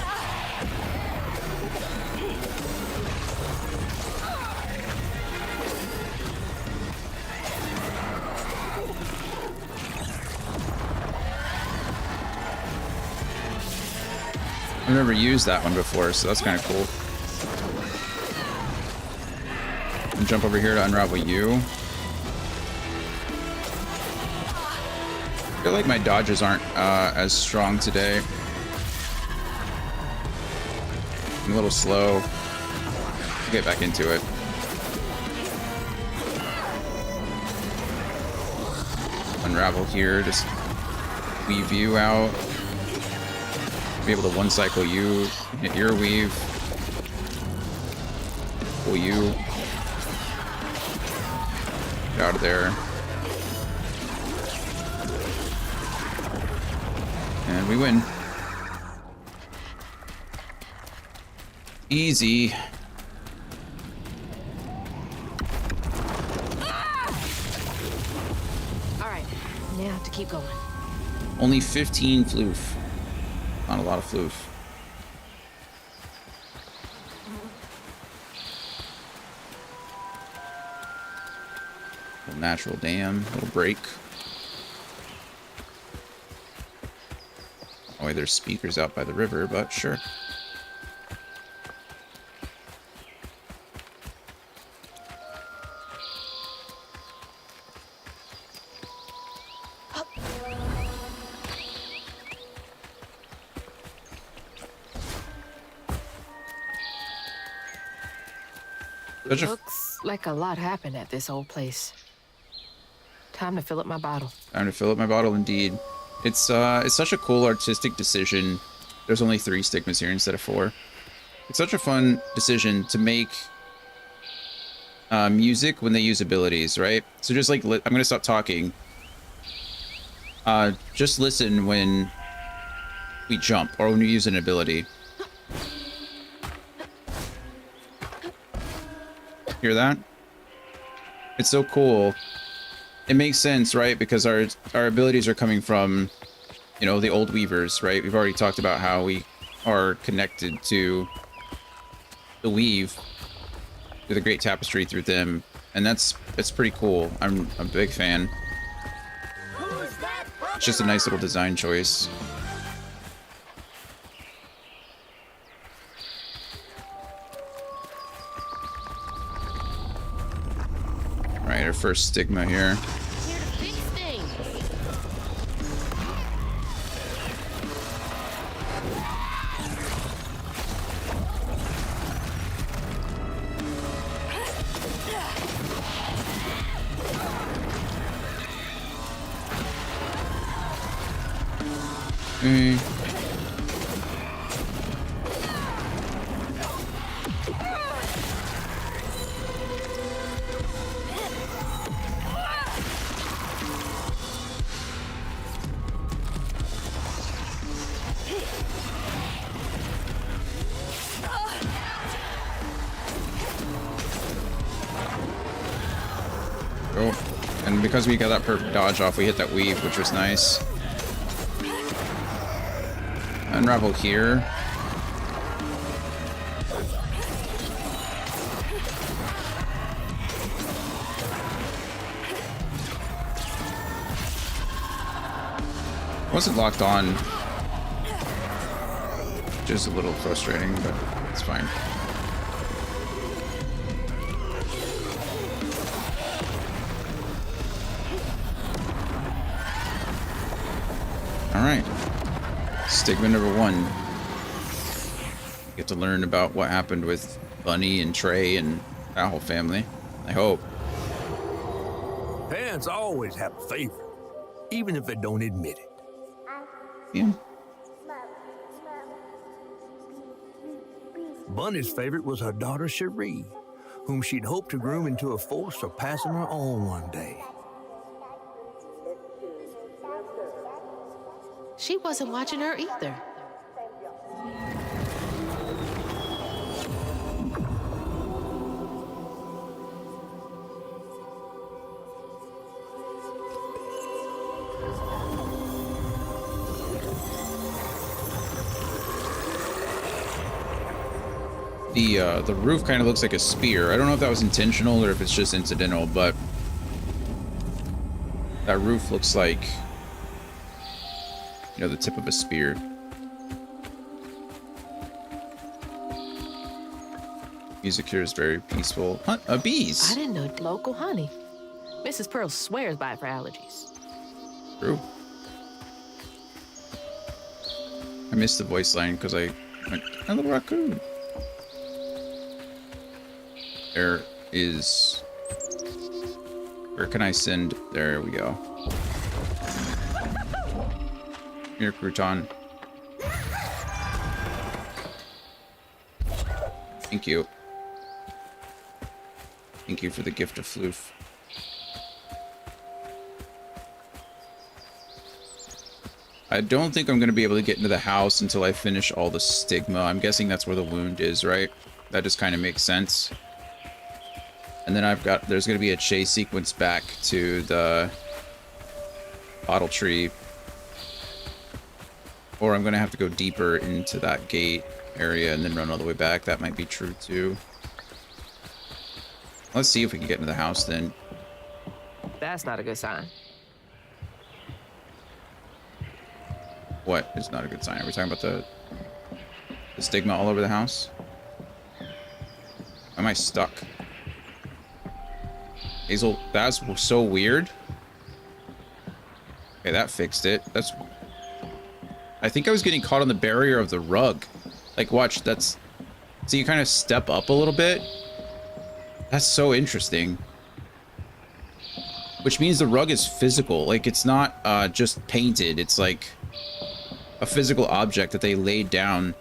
I've never used that one before, so that's kind of cool. And jump over here to unravel you. I feel like my dodges aren't as strong today. I'm a little slow. I'll get back into it. Unravel here, just weave you out. Be able to one cycle you, hit your weave, pull you get out of there, and we win. Easy. All right, now to keep going. Only 15 floof. Not a lot of floof. Little natural dam, little break. Oh wait, there's speakers out by the river, but sure. Such a Looks like a lot happened at this old place. Time to fill up my bottle. Time to fill up my bottle, indeed. It's such a cool artistic decision. There's only 3 stigmas here instead of 4. It's such a fun decision to make music when they use abilities, right? So just like, I'm gonna stop talking. Just listen when we jump or when we use an ability. Hear that? It's so cool. It makes sense, right? Because our abilities are coming from, you know, the old weavers, right? We've already talked about how we are connected to the weave, to the great tapestry through them, and that's pretty cool. I'm a big fan. It's just a nice little design choice. All right, our first stigma here. Oh, and because we got that perfect dodge off, we hit that weave, which was nice. Unravel here. Wasn't locked on. Just a little frustrating, but it's fine. All right. Stigma number 1. Get to learn about what happened with Bunny and Trey and that whole family. I hope. Parents always have a favorite, even if they don't admit it. Yeah. Bunny's favorite was her daughter Cherie, whom she'd hoped to groom into a force surpassing her own one day. She wasn't watching her either. The roof kind of looks like a spear. I don't know if that was intentional or if it's just incidental, but that roof looks like, you know, the tip of a spear. Music here is very peaceful. Hunt bees. I didn't know local honey. Mrs. Pearl swears by it for allergies. True. I missed the voice line because I went, hello raccoon. There is... Where can I send? There we go. Here, crouton. Thank you. Thank you for the gift of floof. I don't think I'm going to be able to get into the house until I finish all the stigma. I'm guessing that's where the wound is, right? That just kind of makes sense. And then there's going to be a chase sequence back to the bottle tree. Or I'm going to have to go deeper into that gate area and then run all the way back. That might be true too. Let's see if we can get into the house then. That's not a good sign. What is not a good sign? Are we talking about the stigma all over the house? Am I stuck? Hazel, that's so weird. Okay, that fixed it. I think I was getting caught on the barrier of the rug. Like, watch, so you kind of step up a little bit. That's so interesting. Which means the rug is physical. Like, it's not just painted. It's like a physical object that they laid down.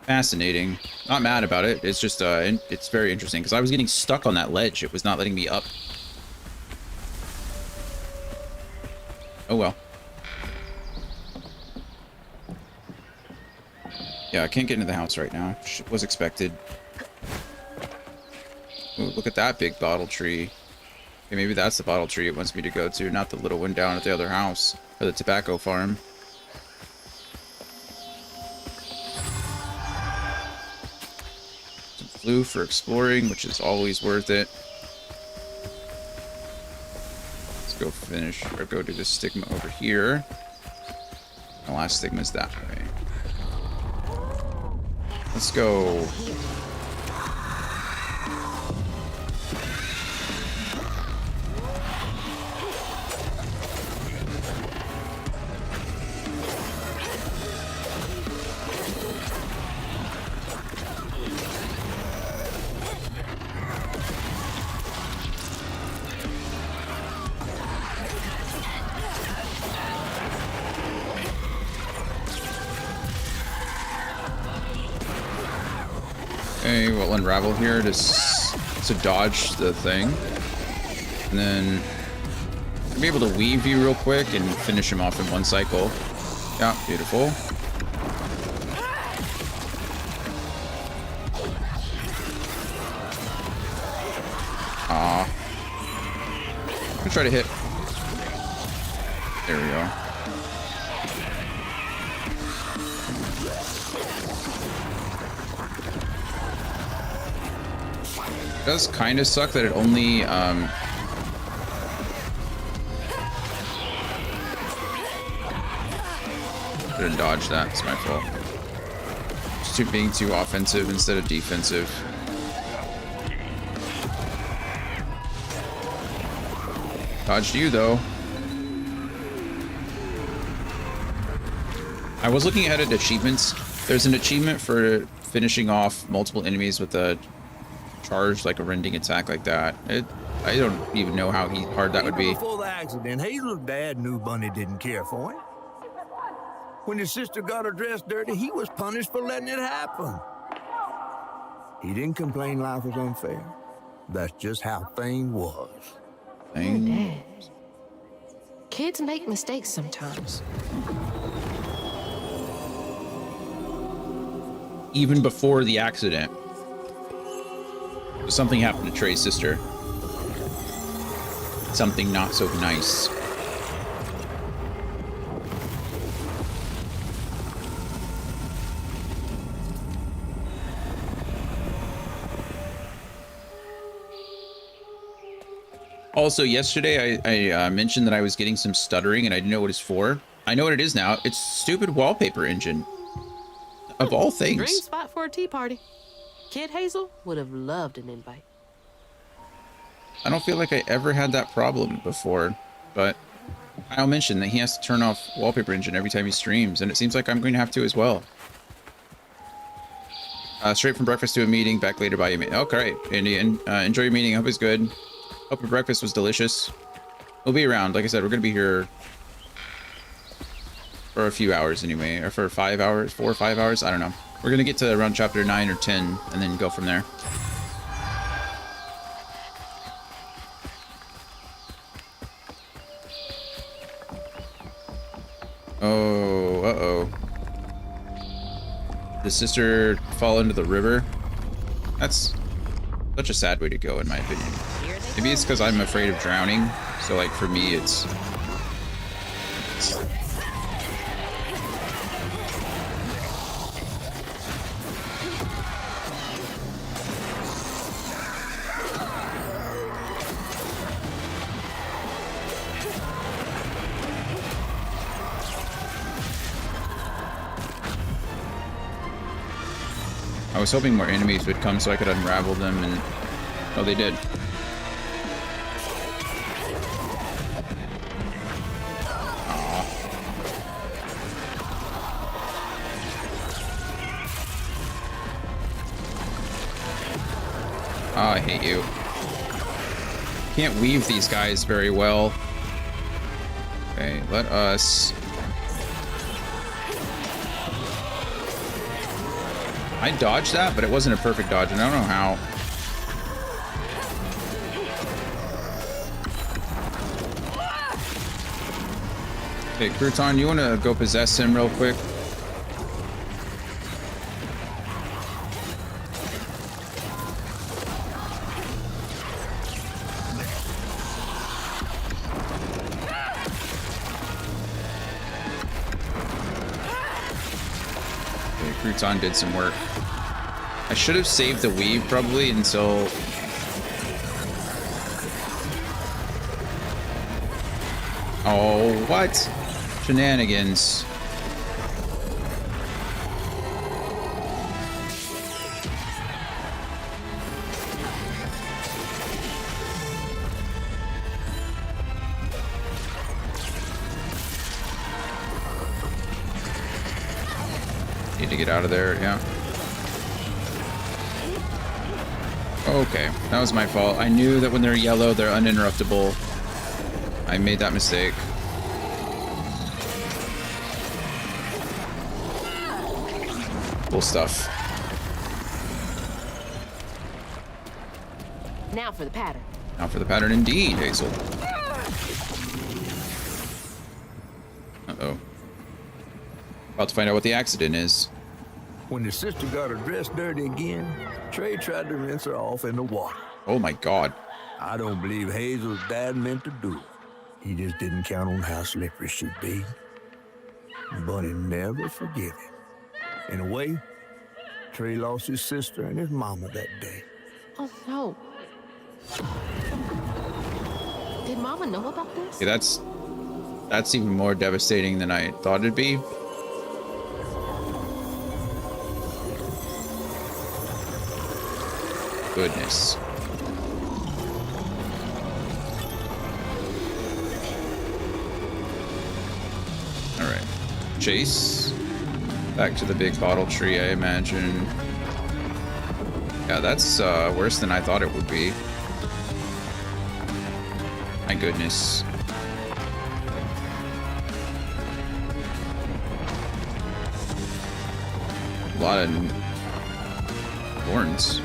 Fascinating. Not mad about it. It's just, it's very interesting. Because I was getting stuck on that ledge. It was not letting me up. Oh, well. Yeah, I can't get into the house right now. Was expected. Ooh, look at that big bottle tree. Okay, maybe that's the bottle tree it wants me to go to, not the little one down at the other house, or the tobacco farm. Some flue for exploring, which is always worth it. Let's go finish, or go do this stigma over here. The last stigma is that way. Let's go. Okay, we'll unravel here to dodge the thing. And then I'll be able to weave you real quick and finish him off in one cycle. Yeah, beautiful. Aw. I'm gonna try to hit. There we go. It does kind of suck that it only didn't dodge that. It's my fault. Just being too offensive instead of defensive. Dodged you though. I was looking ahead at achievements. There's an achievement for finishing off multiple enemies with a charge, like a rending attack like that. I don't even know how hard that would be. Before the accident, Hazel's dad knew Bunny didn't care for him. When his sister got her dress dirty, he was punished for letting it happen. He didn't complain life was unfair. That's just how things was. Dad. Kids make mistakes sometimes. Even before the accident, something happened to Trey's sister. Something not so nice. Also, yesterday I mentioned that I was getting some stuttering and I didn't know what it's for. I know what it is now. It's stupid wallpaper engine. Of all things. Dream spot for a tea party. Kid Hazel would have loved an invite. I don't feel like I ever had that problem before, but I'll mention that he has to turn off wallpaper engine every time he streams, and it seems like I'm going to have to as well. Straight from breakfast to a meeting, back later by your meeting. Oh, great, Andy, and enjoy your meeting. I hope it's good. Hope your breakfast was delicious. We'll be around. Like I said, we're going to be here for a few hours anyway, or for 5 hours, 4 or 5 hours. I don't know. We're going to get to around chapter 9 or 10 and then go from there. Oh, uh-oh. Did sister fall into the river? That's such a sad way to go, in my opinion. Maybe it's because I'm afraid of drowning. So, like, for me, it's I was hoping more enemies would come so I could unravel them, and oh, they did. Aww. I hate you. Can't weave these guys very well. Okay, let us... I dodged that, but it wasn't a perfect dodge, and I don't know how. Okay, Crouton, you want to go possess him real quick? Crouton did some work. I should have saved the weave probably until... Oh, what? Shenanigans. Need to get out of there, yeah. Okay, that was my fault. I knew that when they're yellow, they're uninterruptible. I made that mistake. Cool stuff. Now for the pattern. Now for the pattern indeed, Hazel. Uh-oh. About to find out what the accident is. When the sister got her dress dirty again, Trey tried to rinse her off in the water. Oh my God. I don't believe Hazel's dad meant to do it. He just didn't count on how slippery she'd be. Bunny never forgave him. In a way, Trey lost his sister and his mama that day. Oh no. Did Mama know about this? Okay, that's even more devastating than I thought it'd be. Goodness. All right, Chase. Back to the big bottle tree, I imagine. Yeah, that's worse than I thought it would be. My goodness. A lot of thorns.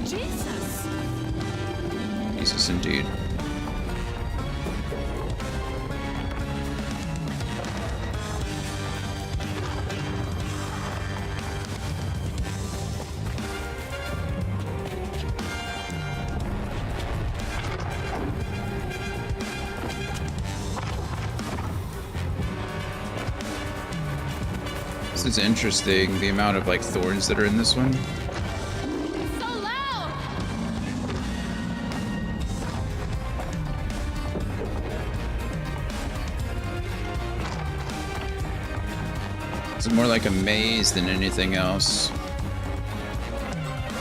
Jesus. Jesus, indeed. This is interesting, the amount of like thorns that are in this one. So loud. It's more like a maze than anything else.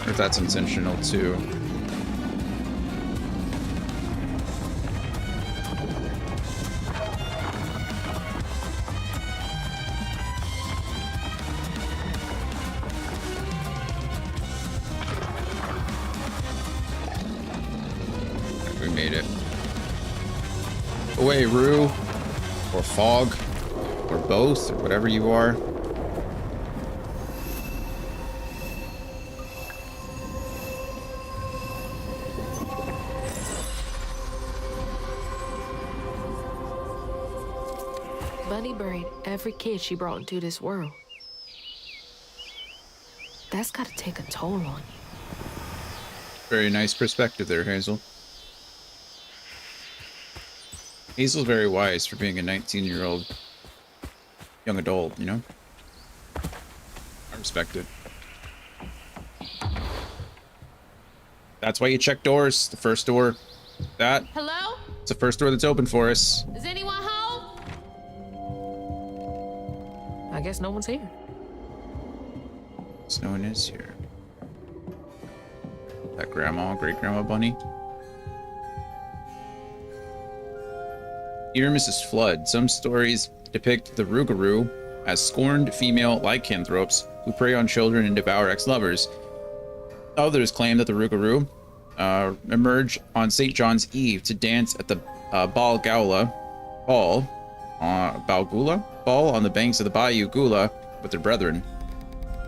If that's intentional too. We made it. Away, Rue. Or Fog. Or both, or whatever you are. Bunny buried every kid she brought into this world. That's gotta take a toll on you. Very nice perspective there, Hazel. Hazel's very wise for being a 19-year-old young adult, you know? I respect it. That's why you check doors. The first door. That. Hello? It's the first door that's open for us. Is anyone home? I guess no one's here. No one is here. That grandma, great-grandma Bunny. Dear Mrs. Flood, some stories depict the Rougarou as scorned female lycanthropes who prey on children and devour ex-lovers. Others claim that the Rougarou emerge on St. John's Eve to dance at the Balgula Ball on the banks of the Bayou Gula with their brethren.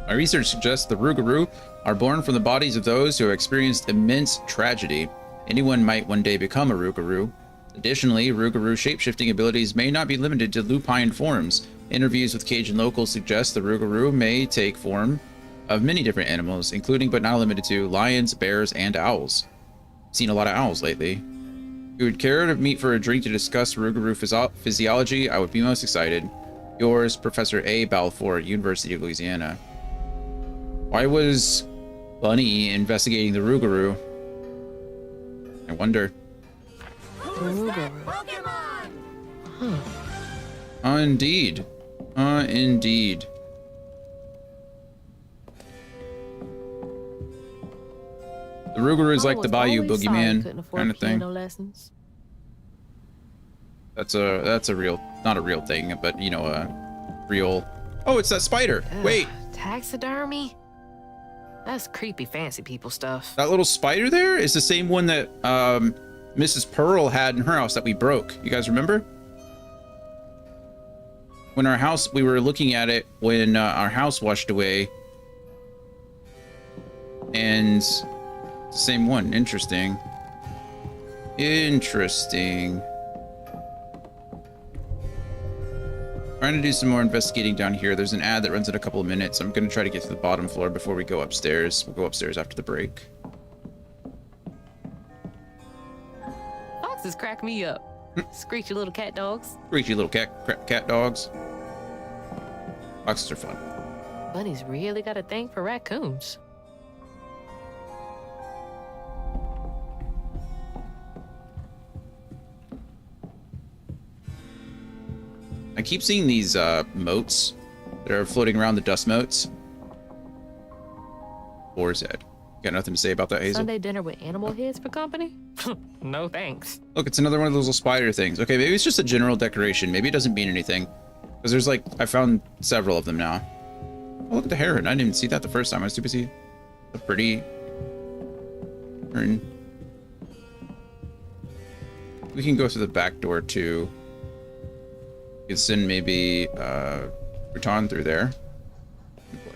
My research suggests the Rougarou are born from the bodies of those who have experienced immense tragedy. Anyone might one day become a Rougarou. Additionally, Rougarou shapeshifting abilities may not be limited to lupine forms. Interviews with Cajun locals suggest the Rougarou may take form of many different animals, including but not limited to lions, bears, and owls. Seen a lot of owls lately. If you would care to meet for a drink to discuss Rougarou physiology, I would be most excited. Yours, Professor A. Balfour, University of Louisiana. Why was Bunny investigating the Rougarou? I wonder. Huh. Indeed. Indeed. The Rougarou is like the Bayou Boogeyman kind of thing. Lessons. That's a real, not a real thing, but you know, a real. Oh, it's that spider. Wait. Taxidermy? That's creepy fancy people stuff. That little spider there is the same one that Mrs. Pearl had in her house that we broke. You guys remember? When our house, we were looking at it when our house washed away. And it's the same one. Interesting. Interesting. Trying to do some more investigating down here. There's an ad that runs in a couple of minutes. I'm going to try to get to the bottom floor before we go upstairs. We'll go upstairs after the break. Foxes crack me up. Screechy little cat dogs. Screechy little cat dogs. Foxes are fun. Bunny's really got a thing for raccoons. I keep seeing these moats that are floating around, the dust moats. Boar's Head. Got nothing to say about that, Hazel? Sunday dinner with animal heads for company? No thanks. Look, it's another one of those little spider things. Okay, maybe it's just a general decoration. Maybe it doesn't mean anything. Because there's like, I found several of them now. Oh, look at the heron. I didn't even see that the first time. I was too busy. A pretty heron. We can go through the back door too. You could send maybe Rutan through there.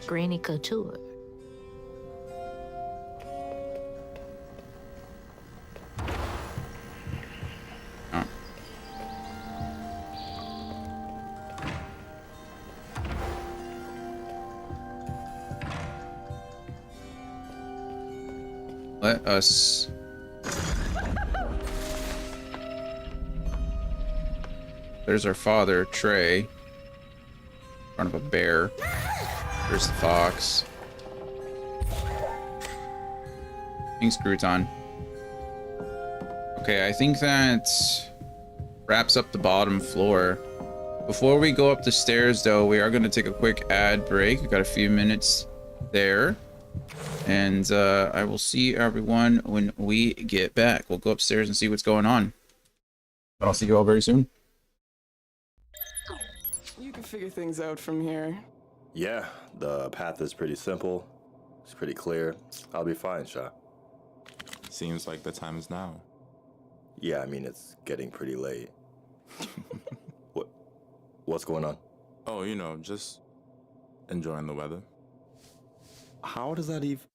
Granny Couture. Oh. Let us There's our father, Trey. In front of a bear. There's the fox. Thanks, Crouton. Okay, I think that wraps up the bottom floor. Before we go up the stairs, though, we are going to take a quick ad break. We've got a few minutes there. And I will see everyone when we get back. We'll go upstairs and see what's going on. But I'll see you all very soon. You can figure things out from here. Yeah, the path is pretty simple. It's pretty clear. I'll be fine, Sha. Seems like the time is now. Yeah, I mean, it's getting pretty late. What's going on? Oh, you know, just enjoying the weather. How does that even...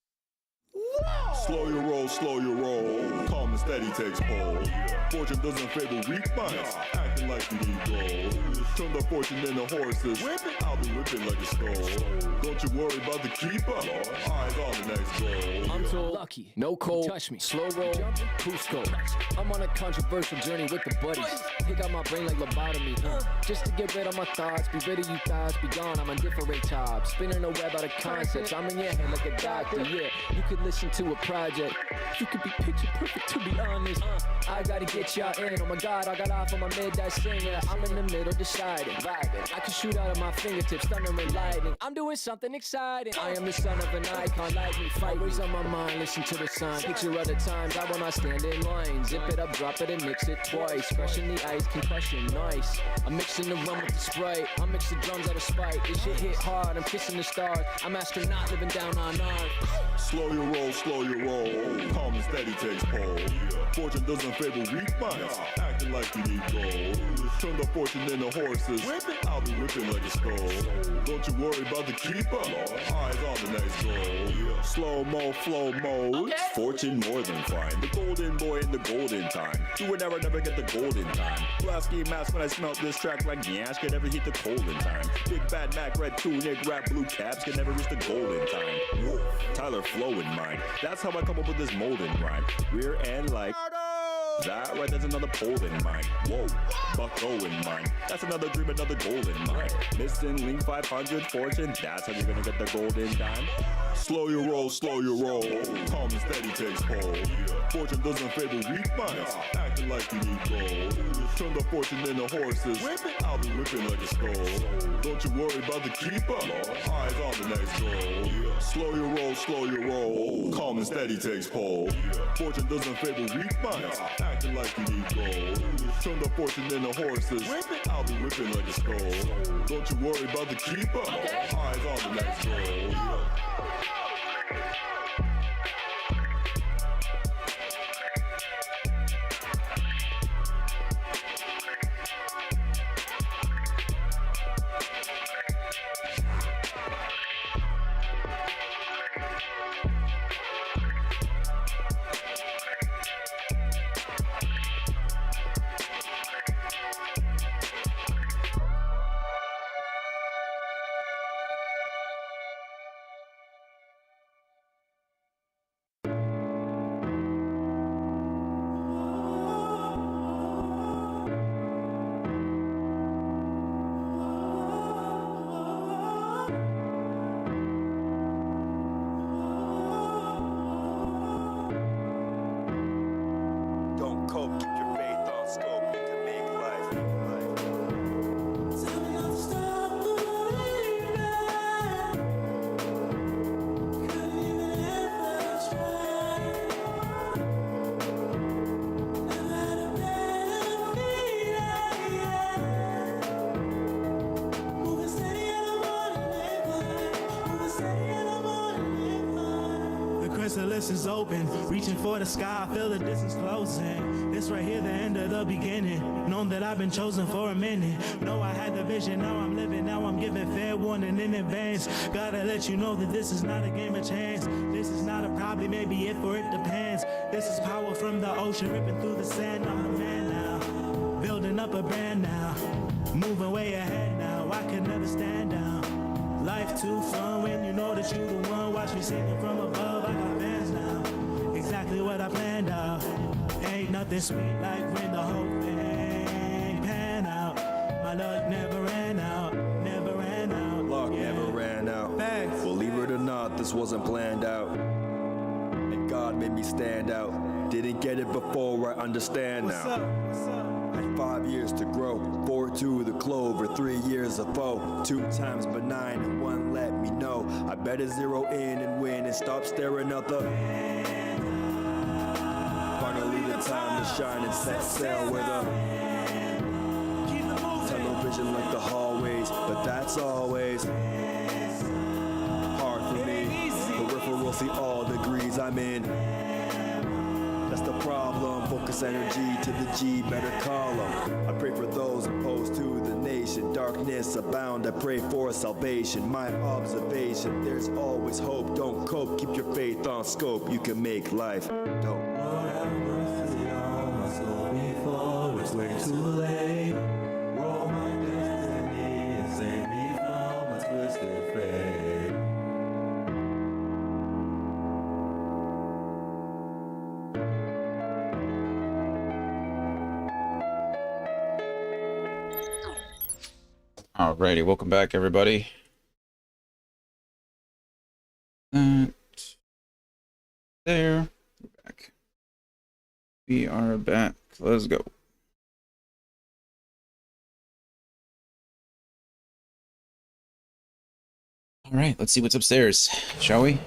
Slow your roll, slow your roll. Calm and steady takes hold. Fortune doesn't favor weak minds. Acting like you need gold. Turn the fortune into horses. I'll be whipping like a skull. Don't you worry about the keeper. Eyes on the next goal. I'm too lucky, no cold, touch me, slow roll, Cusco. I'm on a controversial journey with the buddies. Pick out my brain like lobotomy, just to get rid of my thoughts. Be rid of you thoughts, be gone. I'm on different top. Spinning a web out of concepts. I'm in your head like a doctor, yeah. You could listen listen to a project. You could be picture perfect, to be honest. I gotta get y'all in. Oh my God, I got off on my midday singer. I'm in the middle deciding, vibing. I can shoot out of my fingertips, thunder and lightning. I'm doing something exciting. I am the son of an icon, like me. Fight ways on my mind, listen to the sign. Picture other times, I will not stand in line. Zip it up, drop it, and mix it twice. Crushing the ice, concussion, nice. I'm mixing the rum with the Sprite. I mix the drums out of spite. This shit hit hard, I'm kissing the stars. I'm astronaut living down on Earth. Slow your roll, slow your roll. Calm and steady takes hold. Fortune doesn't favor weak minds. Acting like you need gold. Turn the fortune into horses. I'll be whipping like a skull. Don't you worry about the keeper. Eyes on the next goal. Slow-mo, flow mode. Fortune more than fine. The golden boy in the golden time. You would never get the golden time. Lasky mask when I smelt this track like Nyash can never hit the golden time. Big bad Mac, red tunic, rap blue caps can never reach the golden time. Whoa. Tyler flow in mind. That's how I come up with this molden rhyme. Rear end like that right, that's another pole in mine. Whoa, Bucko in mine. That's another dream, another gold in mine. Missing link 500 fortune. That's how you're gonna get the golden dime. Slow your roll, slow your roll. Calm and steady takes hold. Fortune doesn't favor weak minds. Acting like you need gold. Turn the fortune into horses. I'll be whipping like a skull. Don't you worry about the keeper. Eyes on the next goal. Slow your roll, slow your roll. Calm and steady takes hold. Fortune doesn't favor weak minds. Acting like you need gold. Turn the fortune into horses. I'll be whipping like a skull. Don't you worry about the keeper. Eyes on the next goal. The list is open, reaching for the sky, I feel the distance closing. This right here, the end of the beginning. Known that I've been chosen for a minute. Know I had the vision, now I'm living, now I'm giving fair warning in advance. Gotta let you know that this is not a game of chance. This is not a probably, maybe if or it depends. This is power from the ocean, ripping through the sand. I'm a man now, building up a brand now. Moving way ahead now, I can never stand down. Life too fun when you know that you the one. Watch me singing from above, I got fans now. Exactly what I planned out. Ain't nothing sweet like when the whole thing pan out. My luck never ran out, never ran out. Luck never ran out. Facts. Believe it or not, this wasn't planned out. And God made me stand out. Didn't get it before, I understand now. What's up? I had 5 years to grow, 4 to the clover, 3 years of foe, 2 times benign and 1 let me know. I better zero in and win and stop staring out the. Finally the time to shine and set sail with a television like the hallways, but that's always hard for me. Peripheral see all degrees I'm in. That's the problem, focus energy to the G, better call them. I pray for those opposed to the nation, darkness abound, I pray for salvation. My observation, there's always hope, don't cope, keep your faith on scope, you can make life dope. Lord have mercy on my soul before it's way too late. Roll my destiny and save me from a twisted fate. Alrighty, welcome back, everybody. We are back. Let's go. All right, let's see what's upstairs, shall we?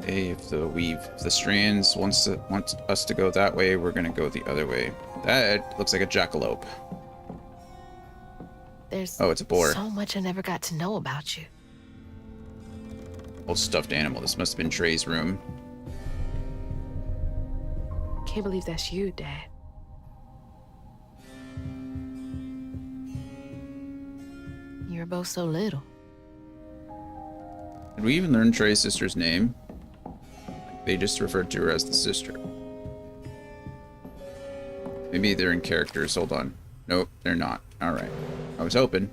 Okay, if the strands wants us to go that way, we're gonna go the other way. That looks like a jackalope. There's it's a boar. so much I never got to know about you. Old stuffed animal. This must have been Trey's room. Can't believe that's you, Dad. You were both so little. Did we even learn Trey's sister's name? They just referred to her as the sister. Maybe they're in characters. Hold on. Nope, they're not. Alright. I was hoping.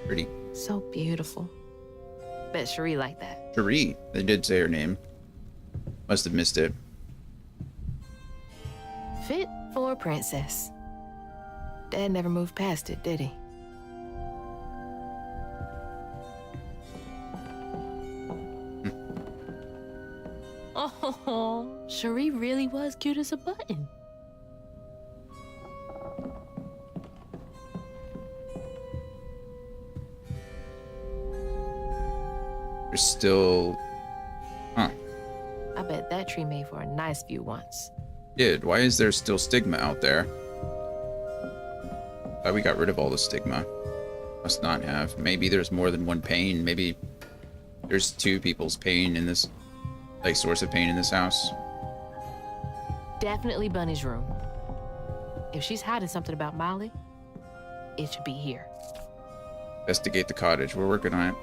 Pretty. So beautiful. Bet Cherie liked that. Cherie. They did say her name. Must have missed it. Fit for a princess. Dad never moved past it, did he? Oh, Cherie really was cute as a button. There's still... Huh. I bet that tree made for a nice view once. Did. Why is there still stigma out there? Thought we got rid of all the stigma. Must not have. Maybe there's more than one pain. Maybe there's two people's pain in this, like, source of pain in this house. Definitely Bunny's room. If she's hiding something about Molly, it should be here. Investigate the cottage. We're working on it.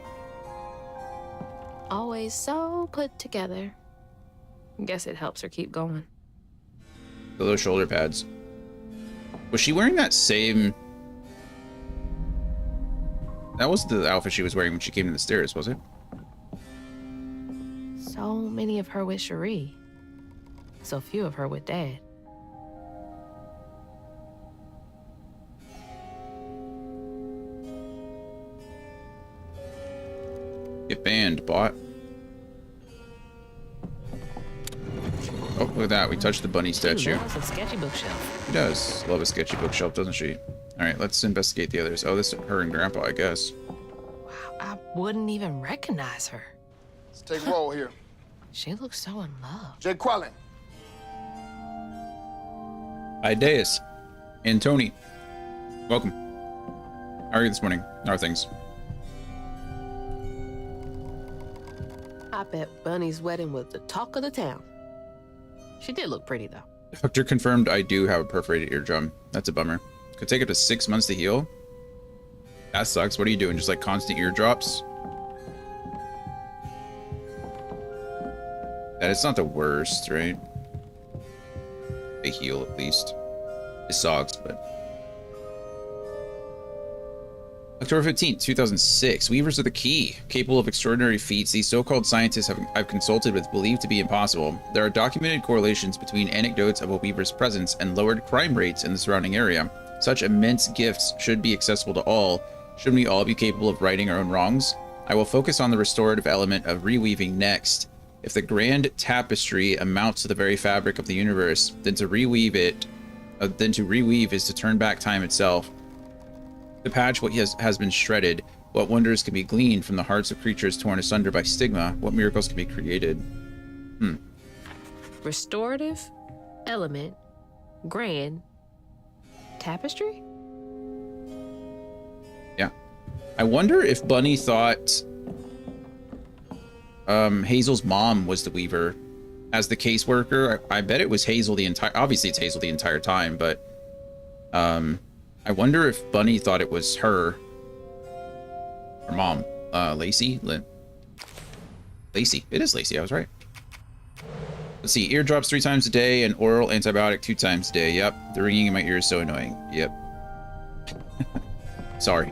Always so put together. Guess it helps her keep going. The little shoulder pads. Was she wearing that same... That was the outfit she was wearing when she came to the stairs, was it? So many of her with Cherie. So few of her with Dad. Get banned, bot. Oh, look at that. We touched the bunny statue. She loves a sketchy bookshelf. She does love a sketchy bookshelf, doesn't she? Alright, let's investigate the others. Oh, this is her and Grandpa, I guess. Wow, I wouldn't even recognize her. Let's take a roll here. She looks so in love. Jake Quellen. Ideas. And Tony. Welcome. How are you this morning? How are things? I bet Bunny's wedding was the talk of the town. She did look pretty, though. Doctor confirmed I do have a perforated eardrum. That's a bummer. Could take up to 6 months to heal. That sucks. What are you doing? Just like constant eardrops? That it's not the worst, right? They heal at least. It sucks, but... October 15th, 2006. Weavers are the key. Capable of extraordinary feats, these so-called scientists I've consulted with believe to be impossible. There are documented correlations between anecdotes of a weaver's presence and lowered crime rates in the surrounding area. Such immense gifts should be accessible to all. Shouldn't we all be capable of righting our own wrongs? I will focus on the restorative element of reweaving next. If the grand tapestry amounts to the very fabric of the universe, then to reweave is to turn back time itself. To patch what has been shredded, what wonders can be gleaned from the hearts of creatures torn asunder by stigma, what miracles can be created. Restorative, element, grand, tapestry? Yeah. I wonder if Bunny thought Hazel's mom was the weaver as the caseworker. I bet it was Hazel obviously it's Hazel the entire time, but I wonder if Bunny thought it was her mom. Lacey? Lacey. It is Lacey, I was right. Let's see, eardrops 3 times a day and oral antibiotic 2 times a day. Yep, the ringing in my ear is so annoying. Yep. Sorry.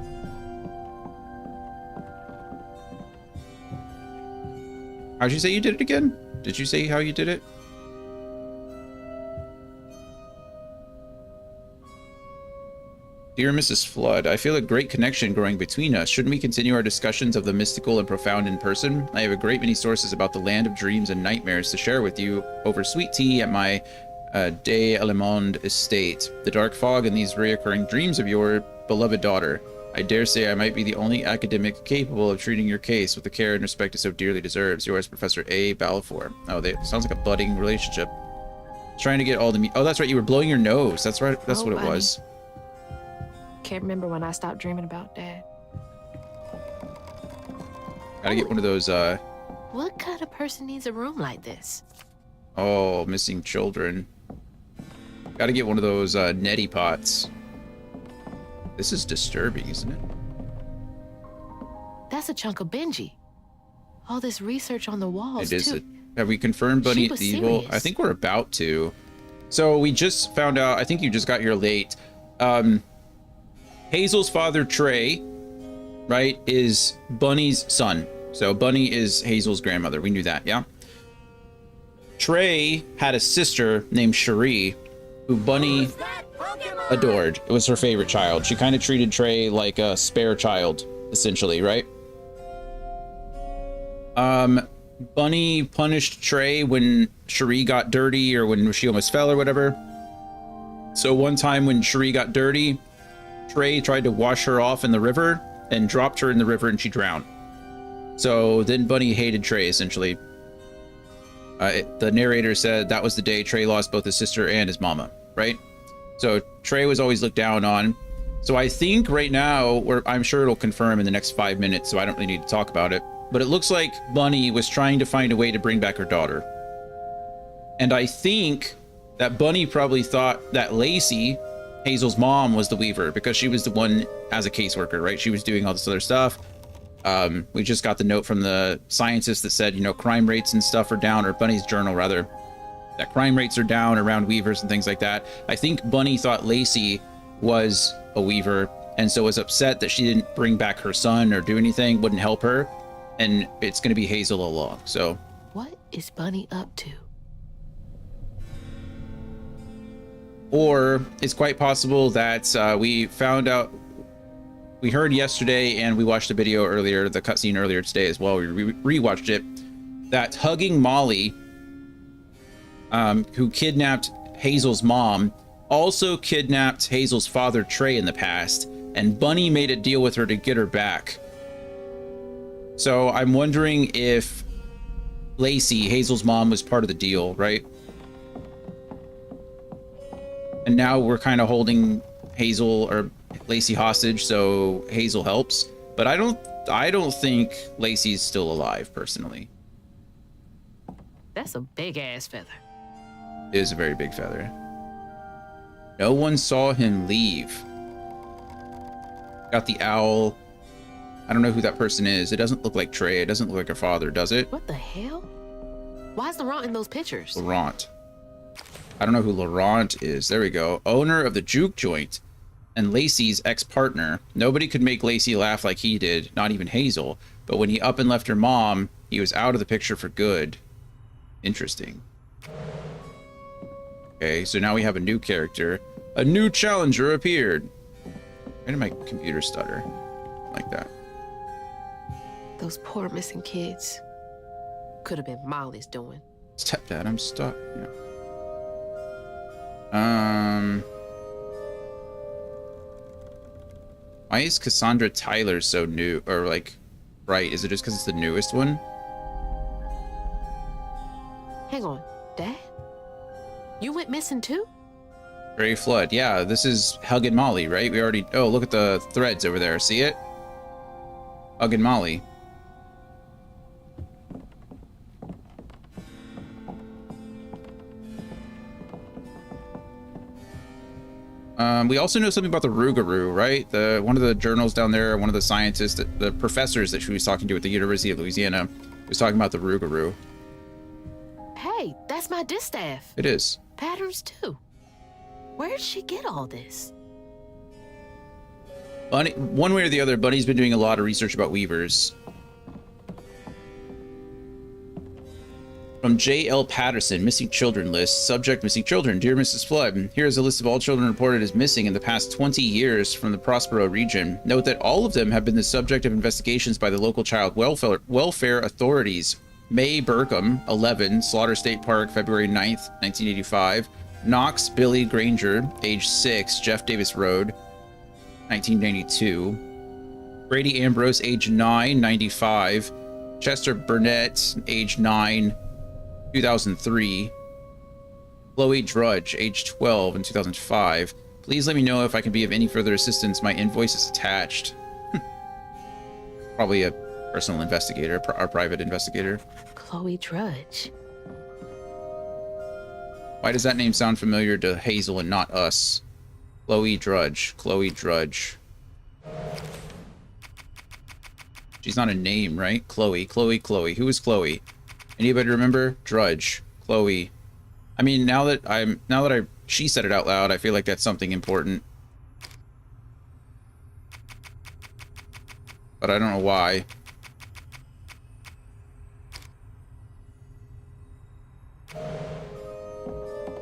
How'd you say you did it again? Did you say how you did it? Dear Mrs. Flood, I feel a great connection growing between us. Shouldn't we continue our discussions of the mystical and profound in person? I have a great many sources about the land of dreams and nightmares to share with you over sweet tea at my Des Allemands estate. The dark fog and these reoccurring dreams of your beloved daughter. I dare say I might be the only academic capable of treating your case with the care and respect it so dearly deserves. Yours, Professor A. Balfour. Oh, sounds like a budding relationship. Trying to get all the... Oh, that's right. You were blowing your nose. That's right. That's what it was. Can't remember when I stopped dreaming about Dad. Gotta get one of those, What kind of person needs a room like this? Oh, missing children. Gotta get one of those, neti pots. This is disturbing, isn't it? That's a chunk of Benji. All this research on the walls, It is. too. Have we confirmed Bunny was evil? serious. I think we're about to. So we just found out, I think you just got here late. Hazel's father, Trey, right, is Bunny's son. So Bunny is Hazel's grandmother. We knew that, yeah? Trey had a sister named Cherie, who Bunny adored. It was her favorite child. She kind of treated Trey like a spare child, essentially, right? Bunny punished Trey when Cherie got dirty or when she almost fell or whatever. So one time when Cherie got dirty, Trey tried to wash her off in the river and dropped her in the river and she drowned. So then Bunny hated Trey, essentially. The narrator said that was the day Trey lost both his sister and his mama, right? So Trey was always looked down on. So I think right now, I'm sure it'll confirm in the next 5 minutes, so I don't really need to talk about it. But it looks like Bunny was trying to find a way to bring back her daughter. And I think that Bunny probably thought that Lacey, Hazel's mom, was the Weaver because she was the one as a caseworker, right? She was doing all this other stuff. We just got the note from the scientist that said, you know, crime rates and stuff are down, or Bunny's journal rather, that crime rates are down around Weavers and things like that. I think Bunny thought Lacey was a Weaver and so was upset that she didn't bring back her son or do anything, wouldn't help her. And it's going to be Hazel all along. So What is Bunny up to? Or it's quite possible that we found out, we heard yesterday and we watched the video earlier, the cutscene earlier today as well, we rewatched it, that Hugging Molly, who kidnapped Hazel's mom, also kidnapped Hazel's father, Trey, in the past, and Bunny made a deal with her to get her back. So I'm wondering if Lacey, Hazel's mom, was part of the deal, right? And now we're kind of holding Hazel or Lacey hostage, so Hazel helps. But I don't think Lacey's still alive, personally. That's a big ass feather. It is a very big feather. No one saw him leave. Got the owl. I don't know who that person is. It doesn't look like Trey. It doesn't look like her father, does it? What the hell? Why is Laurent in those pictures? Laurent. I don't know who Laurent is. There we go. Owner of the juke joint and Lacey's ex-partner. Nobody could make Lacey laugh like he did, not even Hazel. But when he up and left her mom, he was out of the picture for good. Interesting. Okay, so now we have a new character. A new challenger appeared. Why did my computer stutter like that? Those poor missing kids. Could have been Molly's doing. Stepdad, I'm stuck. Yeah. Why is Cassandra Tyler so new, or like, right? Is it just because it's the newest one? Hang on, Dad? You went missing too? Trey Flood. Yeah, this is Huggin' Molly, right? We already. Oh, look at the threads over there. See it? Huggin' Molly. We also know something about the Rougarou, right? One of the journals down there, one of the scientists, the professors that she was talking to at the University of Louisiana, was talking about the Rougarou. Hey, that's my distaff. It is. Patterns too. Where'd she get all this? Bunny, one way or the other, Bunny's been doing a lot of research about Weavers. From J.L. Patterson, missing children list. Subject, missing children. Dear Mrs. Flood, here is a list of all children reported as missing in the past 20 years from the Prospero region. Note that all of them have been the subject of investigations by the local child welfare authorities. May Burkham, 11, Slaughter State Park, February 9th, 1985. Knox Billy Granger, age 6, Jeff Davis Road, 1992. Brady Ambrose, age 9, 95. Chester Burnett, age 9, 2003. Chloe Drudge, age 12 in 2005. Please let me know if I can be of any further assistance. My invoice is attached. Probably a personal investigator, or private investigator. Chloe Drudge. Why does that name sound familiar to Hazel and not us? Chloe Drudge. Chloe Drudge. She's not a name, right? Chloe. Who is Chloe? Anybody remember? Drudge. Chloe. I mean, now that she said it out loud, I feel like that's something important. But I don't know why.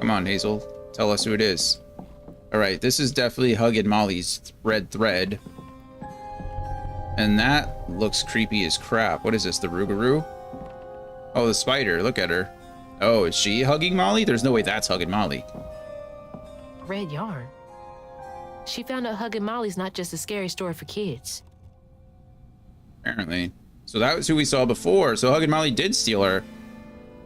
Come on, Hazel. Tell us who it is. Alright, this is definitely Huggin' Molly's red thread. And that looks creepy as crap. What is this, the Rougarou? Oh, the spider. Look at her. Oh, is she hugging Molly? There's no way that's hugging Molly. Red yarn. She found out Huggin' Molly's not just a scary story for kids. Apparently. So that was who we saw before. So Huggin' Molly did steal her.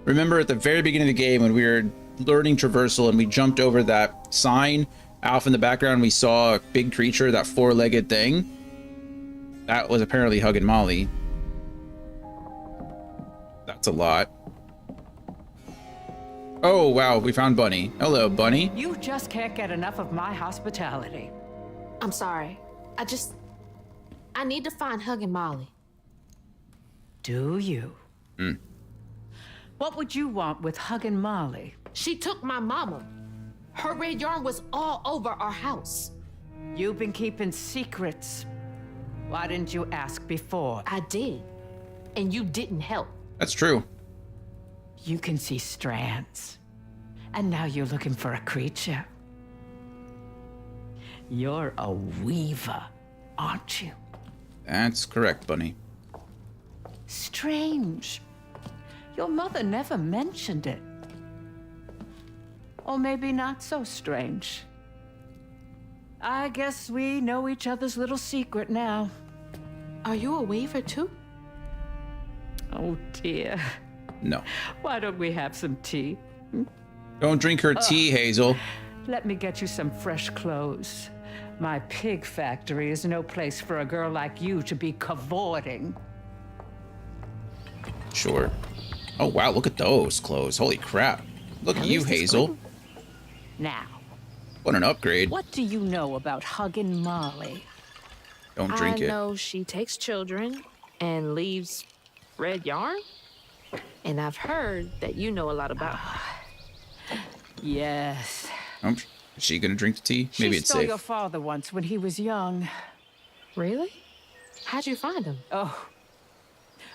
Remember at the very beginning of the game when we were learning traversal and we jumped over that sign off in the background, we saw a big creature, that four-legged thing. That was apparently Huggin' Molly. That's a lot. Oh, wow, we found Bunny. Hello, Bunny. You just can't get enough of my hospitality. I'm sorry. I need to find Huggin' Molly. Do you? What would you want with Huggin' Molly? She took my mama. Her red yarn was all over our house. You've been keeping secrets. Why didn't you ask before? I did. And you didn't help. That's true. You can see strands. And now you're looking for a creature. You're a weaver, aren't you? That's correct, Bunny. Strange. Your mother never mentioned it. Or maybe not so strange. I guess we know each other's little secret now. Are you a weaver too? Oh dear. No. Why don't we have some tea? Don't drink her tea, Hazel. Let me get you some fresh clothes. My pig factory is no place for a girl like you to be cavorting. Sure. Oh, wow, look at those clothes. Holy crap. Look at you, Hazel. Now. What an upgrade. What do you know about Huggin' Molly? Don't drink it. I know she takes children and leaves red yarn. And I've heard that you know a lot about her. Yes. Is she gonna drink the tea? Maybe it's She stole safe. your father once when he was young. Really? How'd you find him? Oh,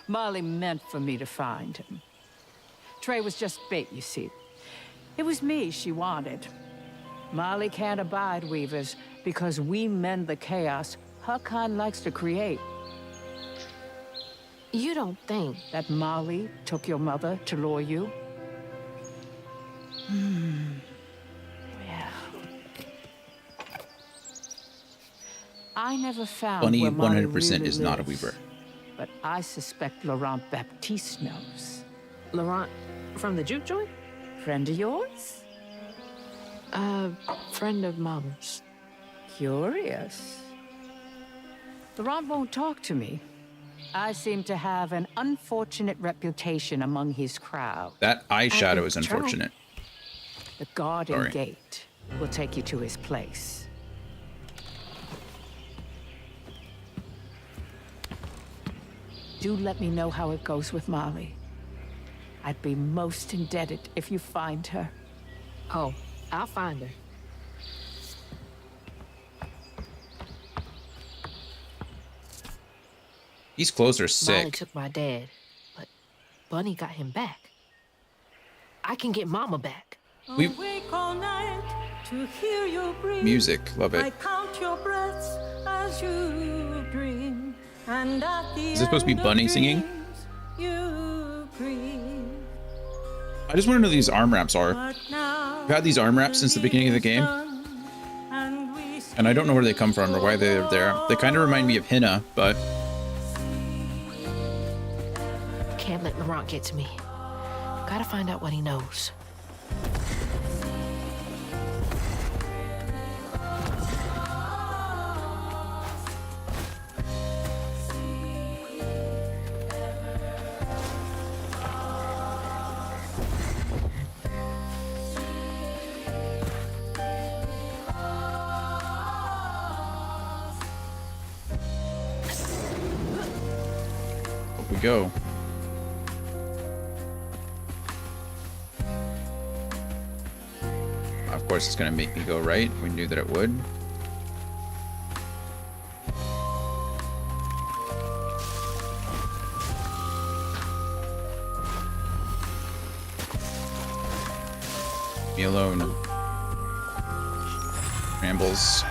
Molly meant for me to find him. Trey was just bait, you see. It was me she wanted. Molly can't abide weavers because we mend the chaos her kind likes to create. You don't think that Molly took your mother to lure you? Yeah. I never found Bunny where Molly 100% really is not a lives, weaver. but I suspect Laurent Baptiste knows. Laurent from the juke joint? Friend of yours? Friend of Mama's. Curious. Laurent won't talk to me. I seem to have an unfortunate reputation among his crowd. That eyeshadow is unfortunate. The garden Sorry. gate will take you to his place. Do let me know how it goes with Molly. I'd be most indebted if you find her. Oh, I'll find her. These clothes are Molly sick. took my dad, but Bunny got him back. I can get Mama back. Music, love it. Is this supposed to be Bunny singing? I just want to know who these arm wraps are. I've had these arm wraps since the beginning of the game, and I don't know where they come from or why they're there. They kind of remind me of henna, but Can't let Laurent get to me. Gotta find out what he knows. up we go. Of course, it's gonna make me go right. We knew that it would. Me alone. Rambles.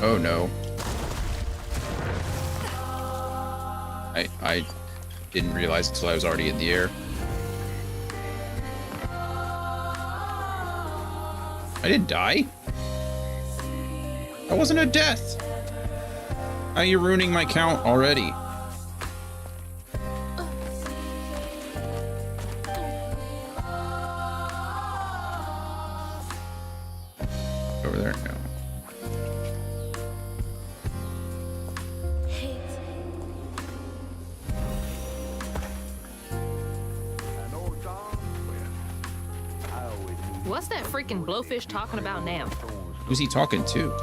Oh no. I didn't realize until I was already in the air. I didn't die. That wasn't a death. How are you ruining my count already? Over there? No. What's that freaking blowfish talking about now? Who's he talking to?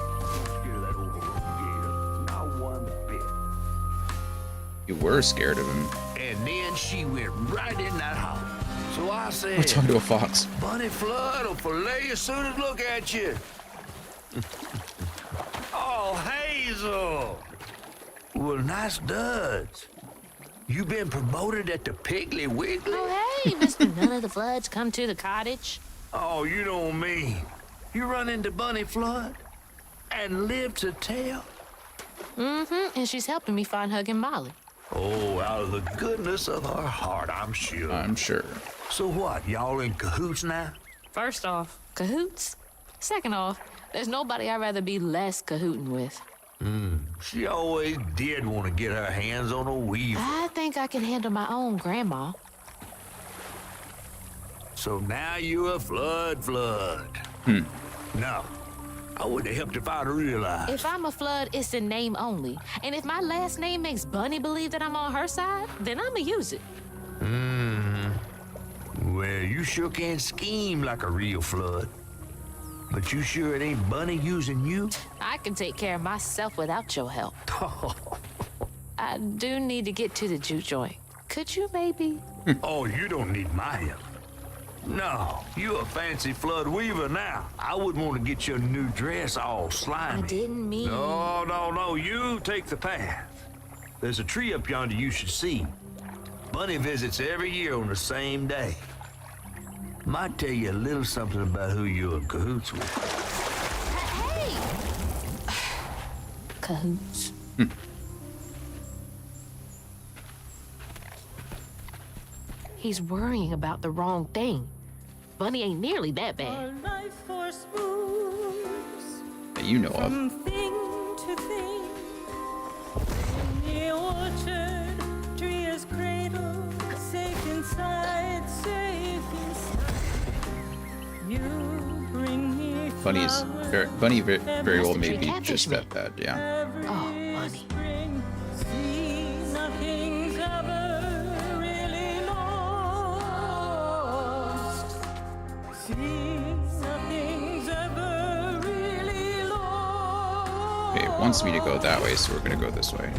You were scared of him. And then she went right in that house. So I said, We're talking to a fox. Bunny Flood will fillet you as soon as look at you. Oh, Hazel. Well, nice duds. You been promoted at the Piggly Wiggly? Oh, hey, Mr. None of the Floods, come to the cottage. Oh, you know me. You run into Bunny Flood and live to tell? Mm-hmm, and she's helping me find Huggin' Molly. Oh, out of the goodness of her heart, I'm sure. I'm sure. So what, y'all in cahoots now? First off, cahoots. Second off, there's nobody I'd rather be less cahooting with. She always did want to get her hands on a weaver. I think I can handle my own grandma. So now you're a Flood. No, I wouldn't have helped if I'd realized. If I'm a Flood, it's in name only. And if my last name makes Bunny believe that I'm on her side, then I'ma use it. Well, you sure can scheme like a real Flood. But you sure it ain't Bunny using you? I can take care of myself without your help. I do need to get to the juke joint. Could you maybe? Oh, you don't need my help. No, you a fancy Flood weaver now. I wouldn't want to get your new dress all slimy. I didn't mean... No, you take the path. There's a tree up yonder you should see. Bunny visits every year on the same day. Might tell you a little something about who you're in cahoots with. Hey! Cahoots. He's worrying about the wrong thing. Bunny ain't nearly that bad. That you know of. Bunny very well may be just that bad, yeah. Oh, Bunny. Okay, it wants me to go that way, so we're gonna go this way.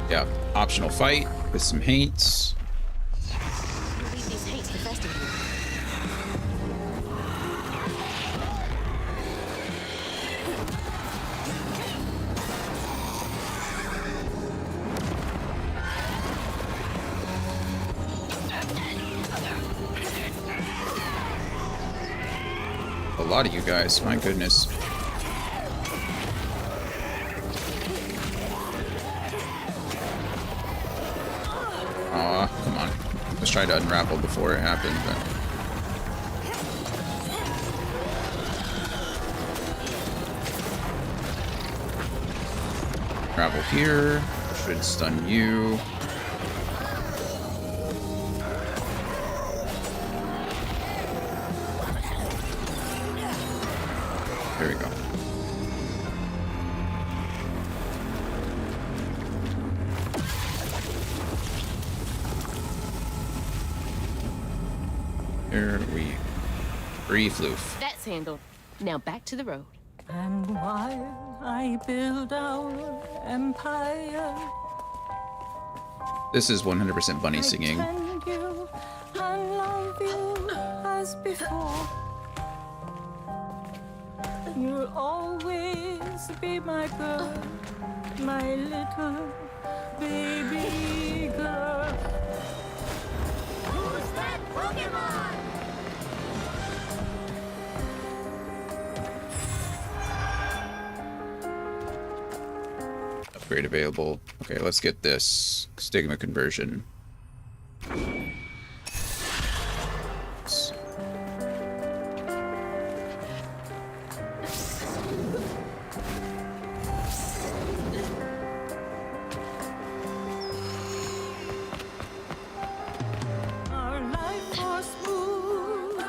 Yeah, optional fight with some haints. Leave these haints to fester here. lot of you guys. My goodness. Aw, come on. Let's try to unravel before it happened, but... Unravel here. Should stun you. There we go. Here we floof. That's handled. Now back to the road. And while I build our empire, This is 100% Bunny singing. tend you and love you as before. You'll always be my girl, my little baby girl. Who's that Pokemon? Upgrade available. Okay, let's get this stigma conversion. Our life was smooth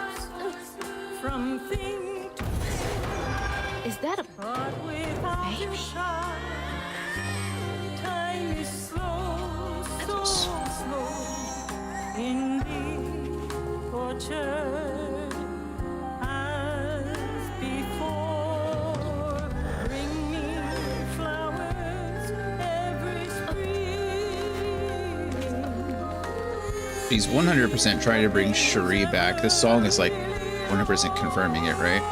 from thing to Is that a but without you shine. Time is slow, so slow. In the orchard as before. Bring me flowers every spring. She's 100% trying to bring Cherie back. This song is like 100% confirming it, right?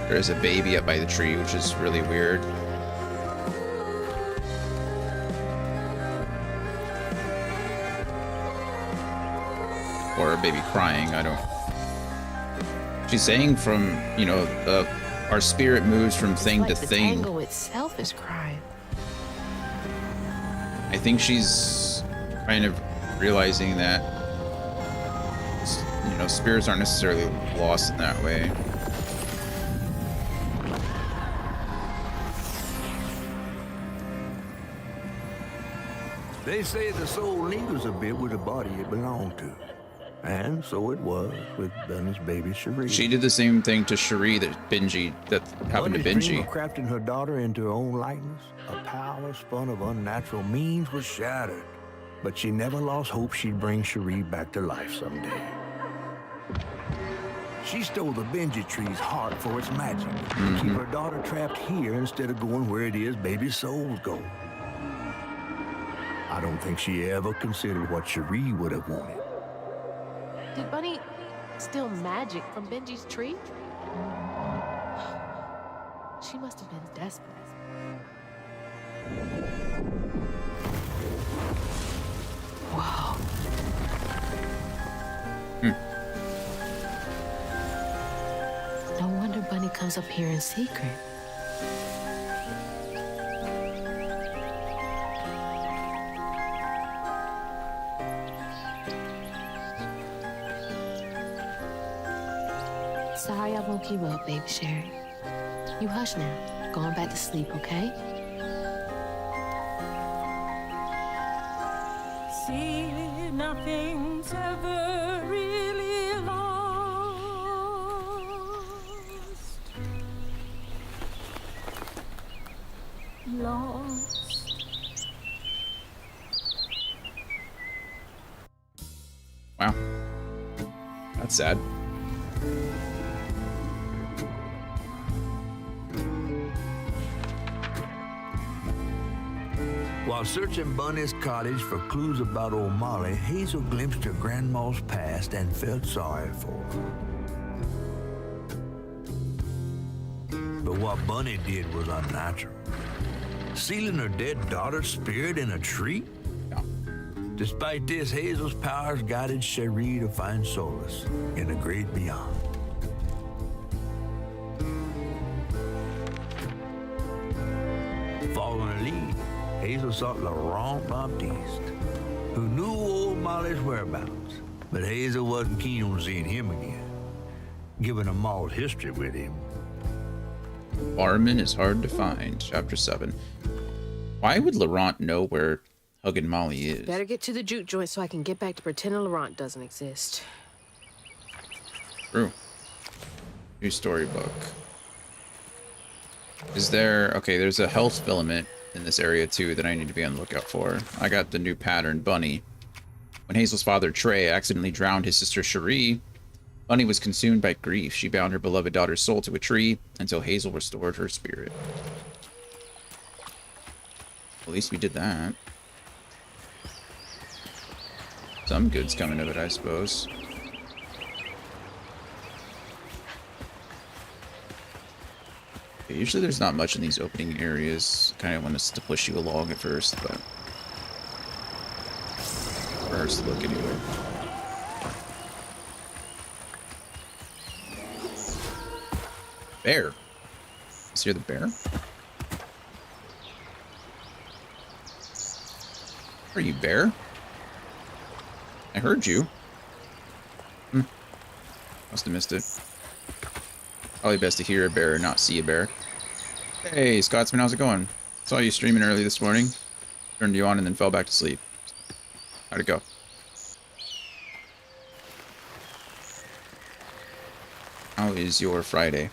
There's a baby up by the tree, which is really weird. Or a baby crying, I don't... She's saying from, you know, our spirit moves from thing like to the thing. tango itself is crying. I think she's kind of realizing that, you know, spirits aren't necessarily lost in that way. They say the soul lingers a bit with the body it belonged to. And so it was with Bunny's baby Cherie. She did the same thing to Cherie that happened to Bunny's dream Benji. of crafting her daughter into her own likeness, a power spun of unnatural means, was shattered. But she never lost hope she'd bring Cherie back to life someday. She stole the Benji tree's heart for its magic. To keep her daughter trapped here instead of going where it is baby souls go. I don't think she ever considered what Cherie would have wanted. Did Bunny steal magic from Benji's tree? She must have been desperate. Wow. No wonder Bunny comes up here in secret. Sorry I woke you up, baby Sherry. You hush now. Going back to sleep, okay? See, nothing's ever really lost. Wow. That's sad. While searching Bunny's cottage for clues about old Molly, Hazel glimpsed her grandma's past and felt sorry for her. But what Bunny did was unnatural. Sealing her dead daughter's spirit in a tree? Despite this, Hazel's powers guided Cherie to find solace in the great beyond. Following a lead, Hazel sought Laurent Baptiste, who knew old Molly's whereabouts, but Hazel wasn't keen on seeing him again, given a mauled history with him. Barman is hard to find. Chapter 7. Why would Laurent know where Huggin' Molly is? Better get to the juke joint so I can get back to pretending Laurent doesn't exist. True. New storybook. Is there... Okay, there's a health filament in this area too that I need to be on the lookout for. I got the new pattern, Bunny. When Hazel's father, Trey, accidentally drowned his sister, Cherie, Bunny was consumed by grief. She bound her beloved daughter's soul to a tree until Hazel restored her spirit. At least we did that. Some good's coming of it, I suppose. Okay, usually there's not much in these opening areas. Kind of want us to push you along at first, but... First look anyway. Bear. Is here the bear? Are you, bear? I heard you. Must have missed it. Probably best to hear a bear, not see a bear. Hey, Scotsman, how's it going? Saw you streaming early this morning. Turned you on and then fell back to sleep. How'd it go? How is your Friday?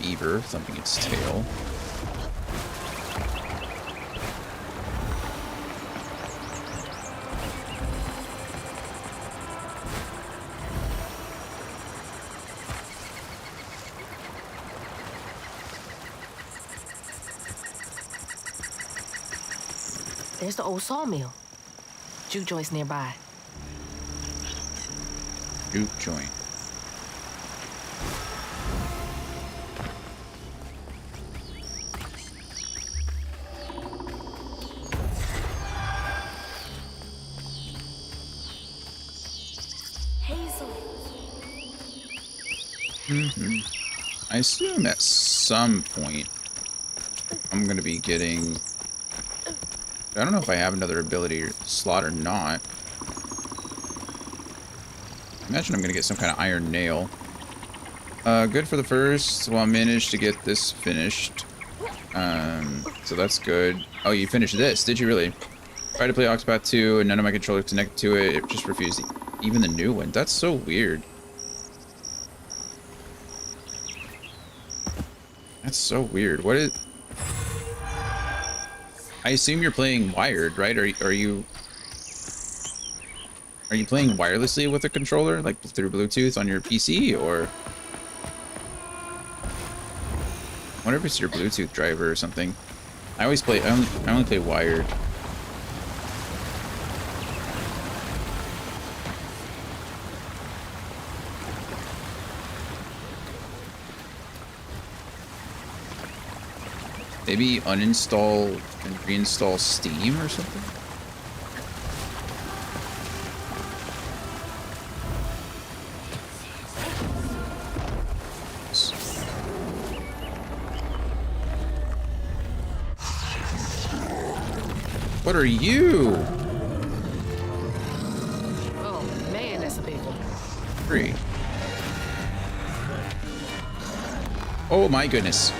Beaver thumping its tail. There's the old sawmill. Juke joint's nearby. Juke joint. I assume at some point I'm going to be getting... I don't know if I have another ability slot or not. Imagine I'm going to get some kind of iron nail. Good for the first. Well, I managed to get this finished. So that's good. Oh, you finished this, did you really? Tried to play Octopath 2 and none of my controllers connected to it. It just refused. Even the new one. That's so weird. That's so weird. What is... I assume you're playing wired, right? Are you playing wirelessly with a controller, like through Bluetooth on your PC, or... I wonder if it's your Bluetooth driver or something. I only play wired. Maybe uninstall and reinstall Steam or something? What are you? Oh man, that's a big one. 3. Oh my goodness.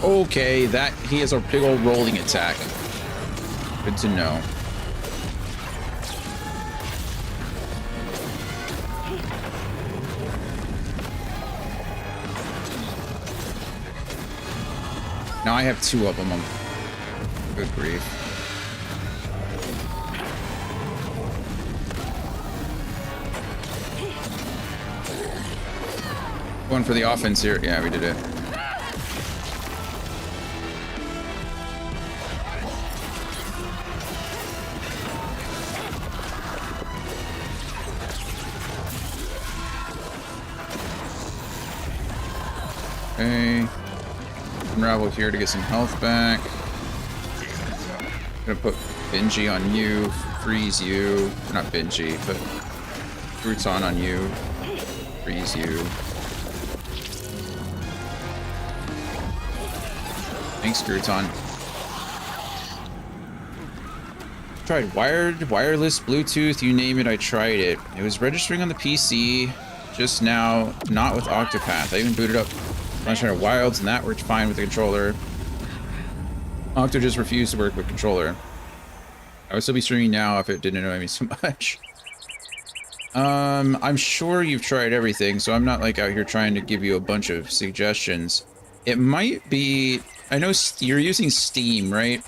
Okay, that he has a big old rolling attack. Good to know. Now I have 2 of them. Good grief. Going for the offense here. Yeah, we did it. Okay. Unravel here to get some health back. Gonna put Benji on you, freeze you. Not Benji, but Crouton on you, freeze you. Thanks, Crouton. Tried wired, wireless, Bluetooth, you name it, I tried it. It was registering on the PC just now, not with Octopath. I even booted up a bunch of Wilds and that worked fine with the controller. Octo just refused to work with controller. I would still be streaming now if it didn't annoy me so much. I'm sure you've tried everything, so I'm not like out here trying to give you a bunch of suggestions. It might be, I know you're using Steam, right?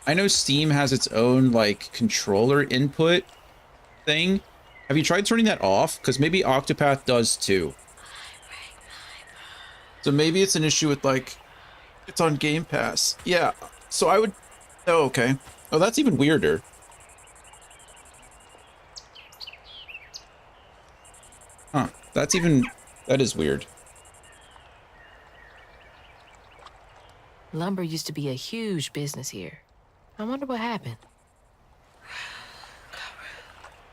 I know Steam has its own like controller input thing. Have you tried turning that off? Because maybe Octopath does too. So maybe it's an issue with like, it's on Game Pass. Yeah, so I would, oh, okay. Oh, that's even weirder. Huh, that's even, that is weird. Lumber used to be a huge business here. I wonder what happened.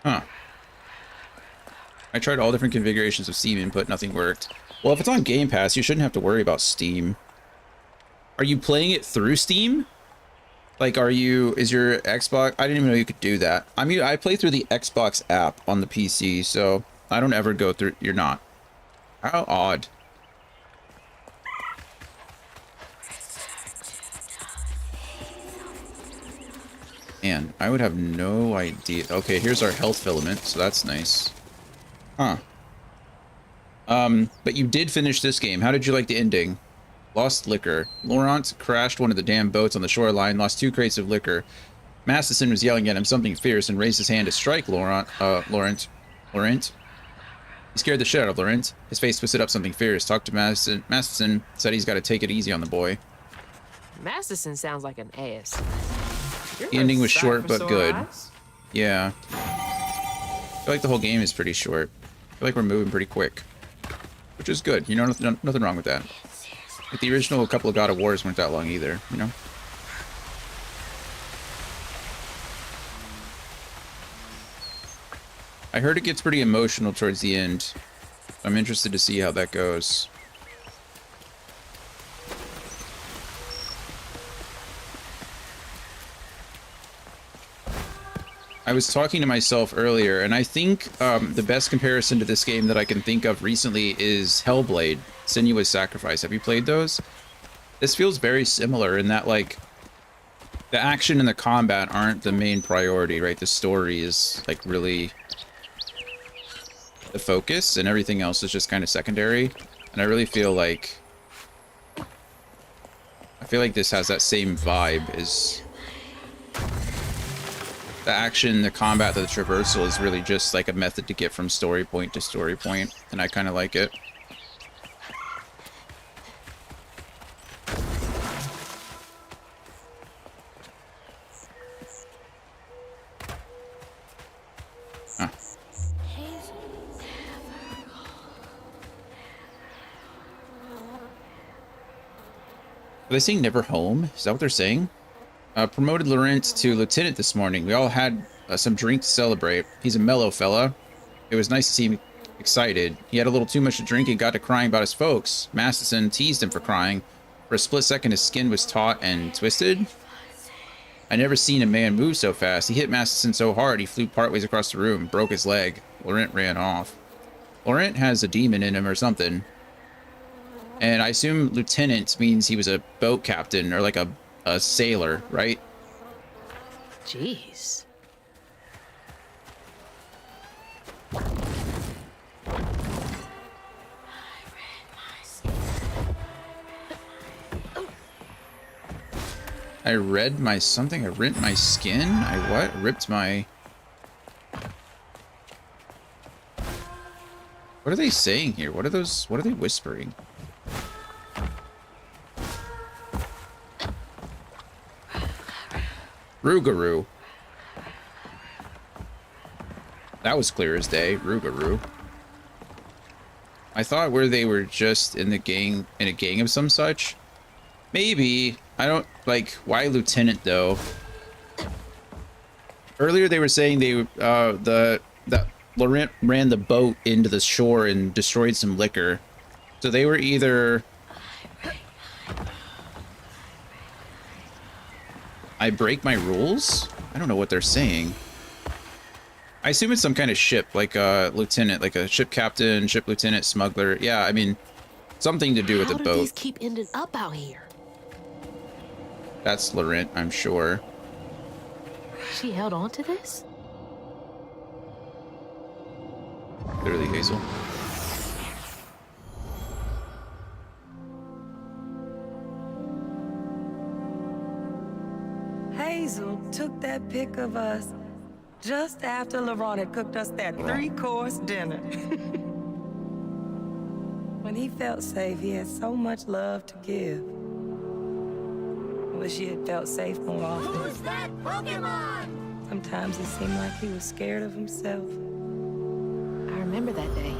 Huh. I tried all different configurations of Steam input, nothing worked. Well, if it's on Game Pass, you shouldn't have to worry about Steam. Are you playing it through Steam? Like, is your Xbox... I didn't even know you could do that. I mean, I play through the Xbox app on the PC, so I don't ever go through... You're not. How odd. Man, I would have no idea. Okay, here's our health filament, so that's nice. Huh. But you did finish this game. How did you like the ending? Lost liquor. Laurent crashed one of the damn boats on the shoreline, lost 2 crates of liquor. Masterson was yelling at him something fierce and raised his hand to strike Laurent. He scared the shit out of Laurent. His face twisted up something fierce. Talked to Masterson. Masterson said he's got to take it easy on the boy. Masterson sounds like an ass. The ending was short but good. Yeah. I feel like the whole game is pretty short. I feel like we're moving pretty quick. Which is good, you know, nothing wrong with that. Like the original couple of God of Wars weren't that long either, you know? I heard it gets pretty emotional towards the end. I'm interested to see how that goes. I was talking to myself earlier, and I think the best comparison to this game that I can think of recently is Hellblade: Senua's Sacrifice. Have you played those? This feels very similar in that, like, the action and the combat aren't the main priority, right? The story is, like, really the focus, and everything else is just kind of secondary. And I really feel like... this has that same vibe as... The action, the combat, the traversal is really just like a method to get from story point to story point, and I kind of like it. Huh. Are they saying never home? Is that what they're saying? Promoted Laurent to lieutenant this morning. We all had some drink to celebrate. He's a mellow fella. It was nice to see him excited. He had a little too much to drink and got to crying about his folks. Masterson teased him for crying. For a split second, his skin was taut and twisted. I never seen a man move so fast. He hit Masterson so hard, he flew partways across the room, broke his leg. Laurent ran off. Laurent has a demon in him or something. And I assume lieutenant means he was a boat captain or like a sailor, right? Jeez. I read my something. I rent my skin. I what? Ripped my... What are they saying here? What are those? What are they whispering? Rougarou. That was clear as day. Rougarou. I thought where they were just in a gang of some such. Maybe. I don't like why lieutenant though. Earlier they were saying they that Laurent ran the boat into the shore and destroyed some liquor. So they were either I break my rules? I don't know what they're saying. I assume it's some kind of ship, like a lieutenant, like a ship captain, ship lieutenant, smuggler. Yeah, I mean, something to do with the boat. How do these keep ending up out here? That's Laurent, I'm sure. She held on to this? Literally, Hazel. Hazel took that pic of us just after Laurent had cooked us that 3-course dinner. When he felt safe, he had so much love to give. I wish he had felt safe more often. Who's that Pokemon? Sometimes it seemed like he was scared of himself. I remember that day.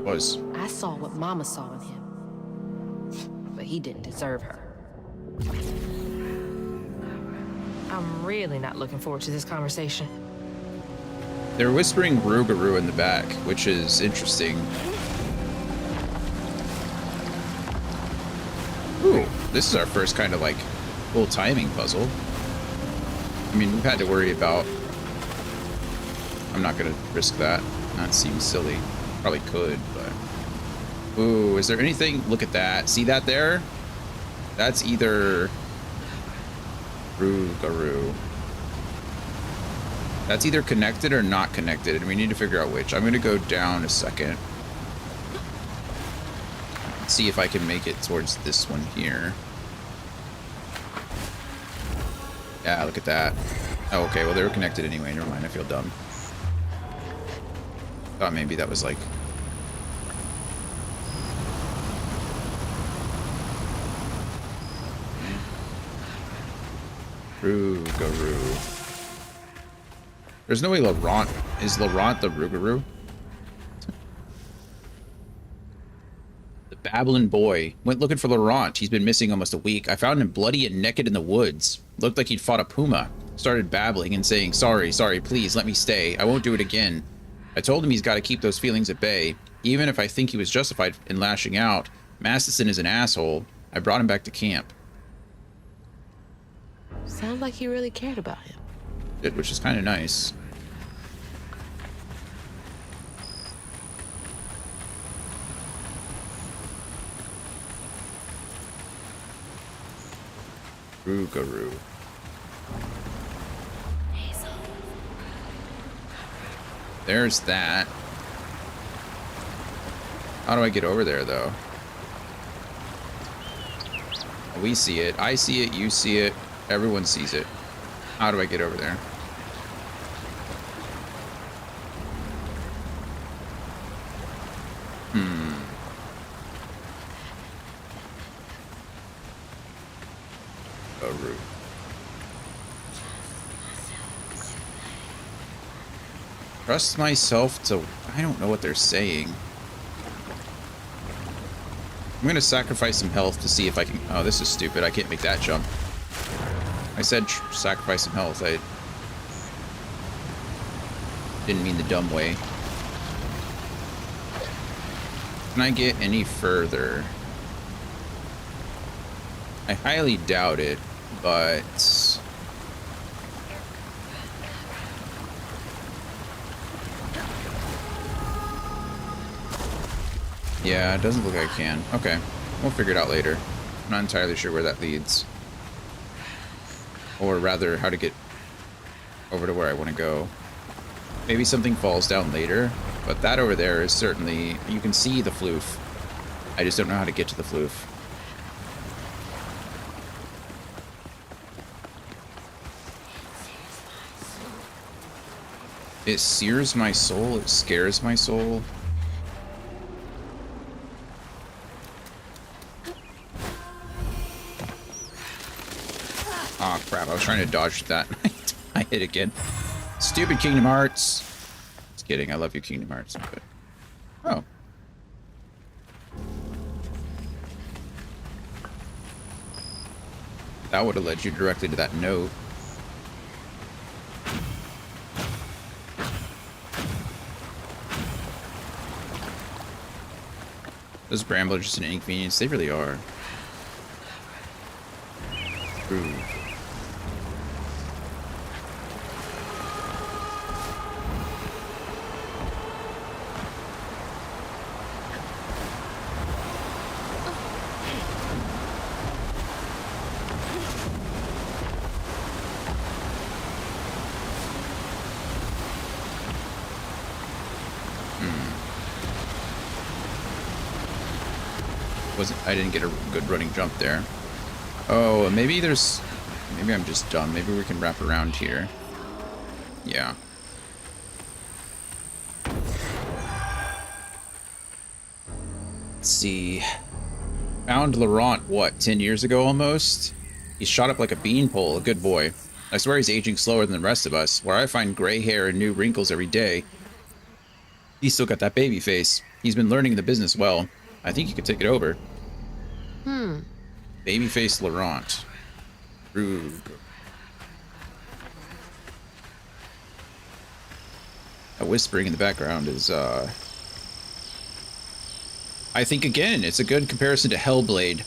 Was. I saw what Mama saw in him. But he didn't deserve her. I'm really not looking forward to this conversation. They're whispering Rougarou in the back, which is interesting. Ooh, this is our first kind of like full timing puzzle. I mean, we've had to worry about... I'm not gonna risk that. That seems silly. Probably could, but... Ooh, is there anything? Look at that. See that there? That's either... Rougarou. That's either connected or not connected, and we need to figure out which. I'm gonna go down a second. See if I can make it towards this one here. Yeah, look at that. Oh, okay, well they were connected anyway. Never mind, I feel dumb. Thought maybe that was like... Rougarou. There's no way Laurent... Is Laurent the Rougarou? The babbling boy. Went looking for Laurent. He's been missing almost a week. I found him bloody and naked in the woods. Looked like he'd fought a puma. Started babbling and saying, sorry, please, let me stay. I won't do it again. I told him he's got to keep those feelings at bay. Even if I think he was justified in lashing out, Masterson is an asshole. I brought him back to camp. Sounds like he really cared about him. Which is kind of nice. Rougarou. There's that. How do I get over there, though? We see it. I see it. You see it. Everyone sees it. How do I get over there? Rougarou. Trust myself to... I don't know what they're saying. I'm gonna sacrifice some health to see if I can... Oh, this is stupid. I can't make that jump. I said sacrifice some health. I didn't mean the dumb way. Can I get any further? I highly doubt it, but... Yeah, it doesn't look like I can. Okay, we'll figure it out later. I'm not entirely sure where that leads. Or rather, how to get over to where I want to go. Maybe something falls down later, but that over there is certainly... You can see the floof. I just don't know how to get to the floof. It sears my soul, it scares my soul. Oh crap, I was trying to dodge that. I hit again. Stupid Kingdom Hearts. Just kidding, I love you, Kingdom Hearts. But... Oh. That would have led you directly to that note. Those brambles are just an inconvenience. They really are. Ooh. I didn't get a good running jump there. Oh, maybe there's... Maybe I'm just dumb. Maybe we can wrap around here. Yeah. Let's see. Found Laurent, what, 10 years ago almost? He's shot up like a beanpole, a good boy. I swear he's aging slower than the rest of us, where I find gray hair and new wrinkles every day. He's still got that baby face. He's been learning the business well. I think he could take it over. Babyface Laurent. Rude. That whispering in the background is, I think, again, it's a good comparison to Hellblade.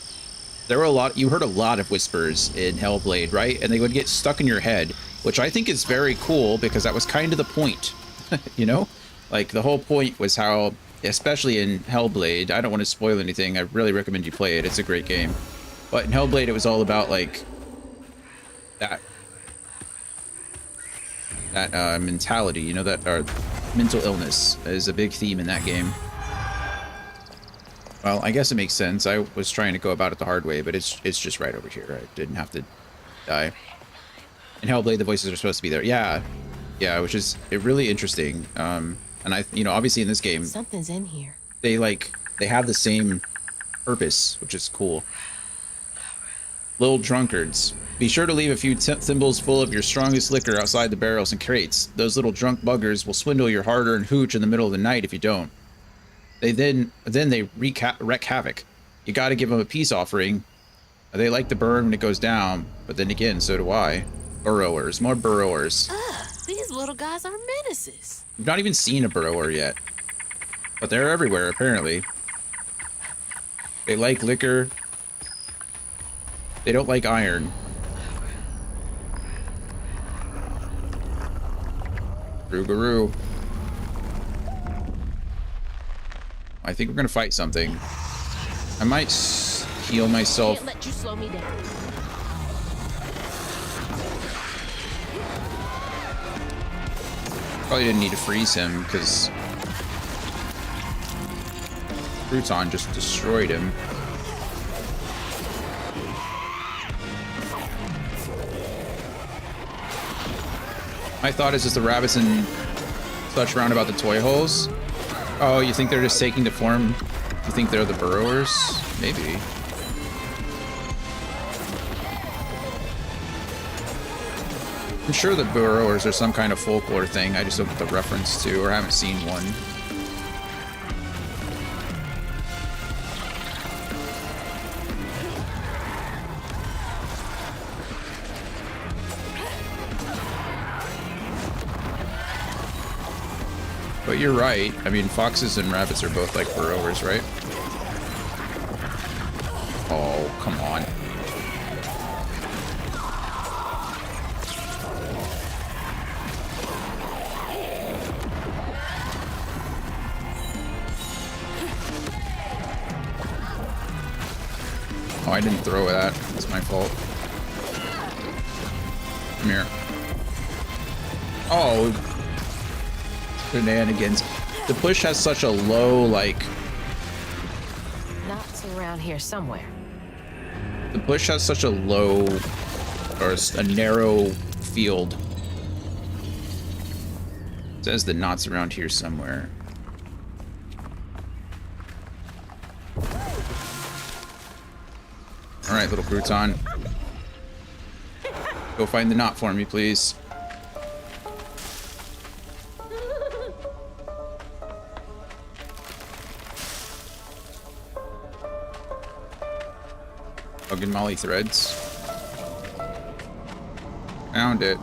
There were you heard a lot of whispers in Hellblade, right? And they would get stuck in your head, which I think is very cool because that was kind of the point, you know? Like, the whole point was how, especially in Hellblade, I don't want to spoil anything, I really recommend you play it, it's a great game. But in Hellblade, it was all about, like, that mentality, you know, that mental illness is a big theme in that game. Well, I guess it makes sense. I was trying to go about it the hard way, but it's just right over here. I didn't have to die. In Hellblade, the voices are supposed to be there. Yeah, which is really interesting. And obviously in this game, something's in here. They have the same purpose, which is cool. Little drunkards. Be sure to leave a few thimbles full of your strongest liquor outside the barrels and crates. Those little drunk buggers will swindle your hard-earned hooch in the middle of the night if you don't. They then they wreak havoc. You gotta give them a peace offering. They like to burn when it goes down, but then again, so do I. Burrowers, more burrowers. These little guys are menaces. We've not even seen a burrower yet. But they're everywhere, apparently. They like liquor. They don't like iron. Rougarou. I think we're gonna fight something. I might heal myself. Can't let you slow me down. Probably didn't need to freeze him because Crouton just destroyed him. My thought is just the rabbits and such round about the toy holes. Oh, you think they're just taking the form? You think they're the burrowers? Maybe. I'm sure the burrowers are some kind of folklore thing. I just don't get the reference to, or haven't seen one. But you're right. I mean, foxes and rabbits are both like burrowers, right? Oh, come on. Oh, I didn't throw that. It's my fault. Come here. Oh. Shenanigans. The push has such a low, like... Knots around here somewhere. The push has such a low, or a narrow field. It says the knots around here somewhere. Alright, little Crouton. Go find the knot for me, please. Hugging Molly threads. Found it.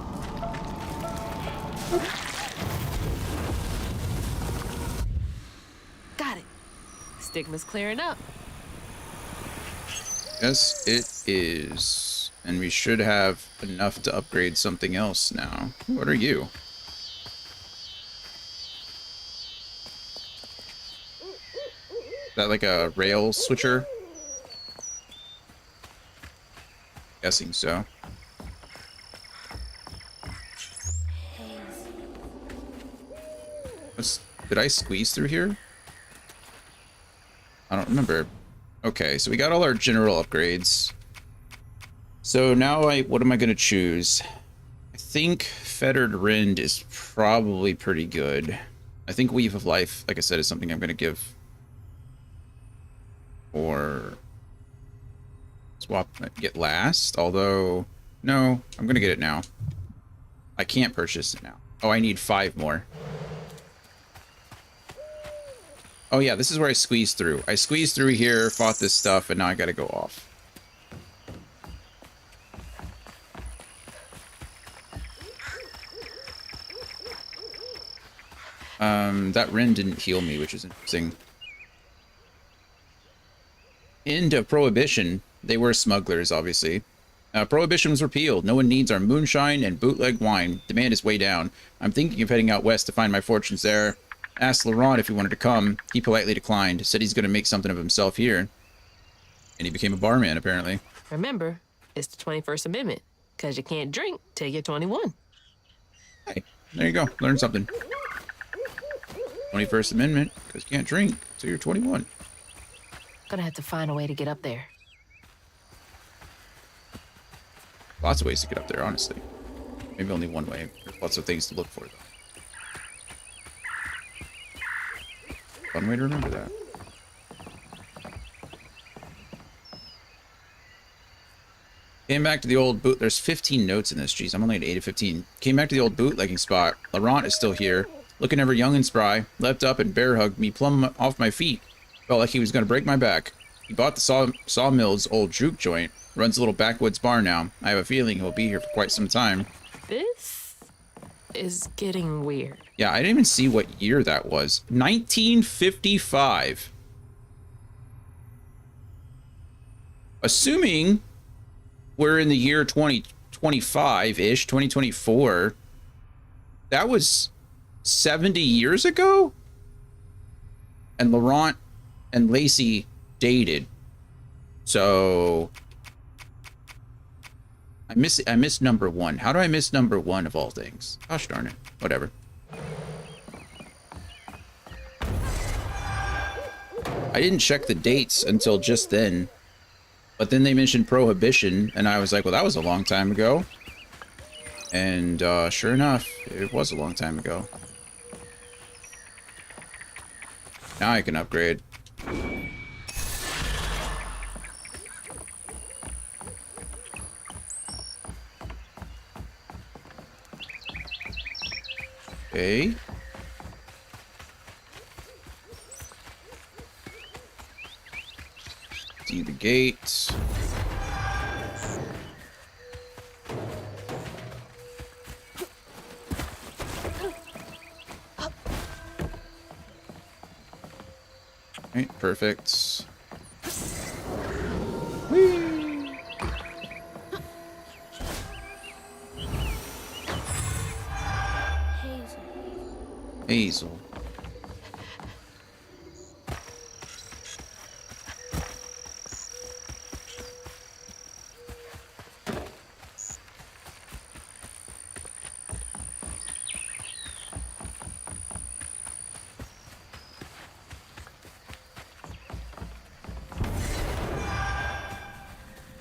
Got it. Stigma's clearing up. Yes, it is. And we should have enough to upgrade something else now. What are you? Is that like a rail switcher? Guessing so. Did I squeeze through here? I don't remember. Okay, so we got all our general upgrades. So now what am I going to choose? I think Fettered Rend is probably pretty good. I think Weave of Life, like I said, is something I'm going to give. Or swap, get last. Although, no, I'm going to get it now. I can't purchase it now. Oh, I need 5 more. Oh yeah, this is where I squeezed through. I squeezed through here, fought this stuff, and now I gotta go off. That Ren didn't heal me, which is interesting. End of Prohibition. They were smugglers, obviously. Prohibition was repealed. No one needs our moonshine and bootleg wine. Demand is way down. I'm thinking of heading out west to find my fortunes there. Asked Laurent if he wanted to come. He politely declined. Said he's going to make something of himself here. And he became a barman, apparently. Remember, it's the 21st Amendment, because you can't drink till you're 21. Hey, there you go. Learn something. 21st Amendment, because you can't drink till you're 21. Gonna have to find a way to get up there. Lots of ways to get up there, honestly. Maybe only one way. There's lots of things to look for, though. Fun way to remember that. Came back to the old boot. There's 15 notes in this. Jeez, I'm only at 8 of 15. Came back to the old bootlegging spot. Laurent is still here. Looking ever young and spry. Leapt up and bear hugged me plumb off my feet. Felt like he was going to break my back. He bought the Sawmill's old juke joint. Runs a little backwoods bar now. I have a feeling he'll be here for quite some time. This is getting weird. Yeah, I didn't even see what year that was. 1955. Assuming we're in the year 2025-ish, 2024. That was 70 years ago? And Laurent and Lacey dated. So I miss number 1. How do I miss number 1 of all things? Gosh darn it. Whatever. I didn't check the dates until just then. But then they mentioned Prohibition, and I was like, well, that was a long time ago. And sure enough, it was a long time ago. Now I can upgrade. Okay. See the gate. Right, perfect. Whee! Hazel.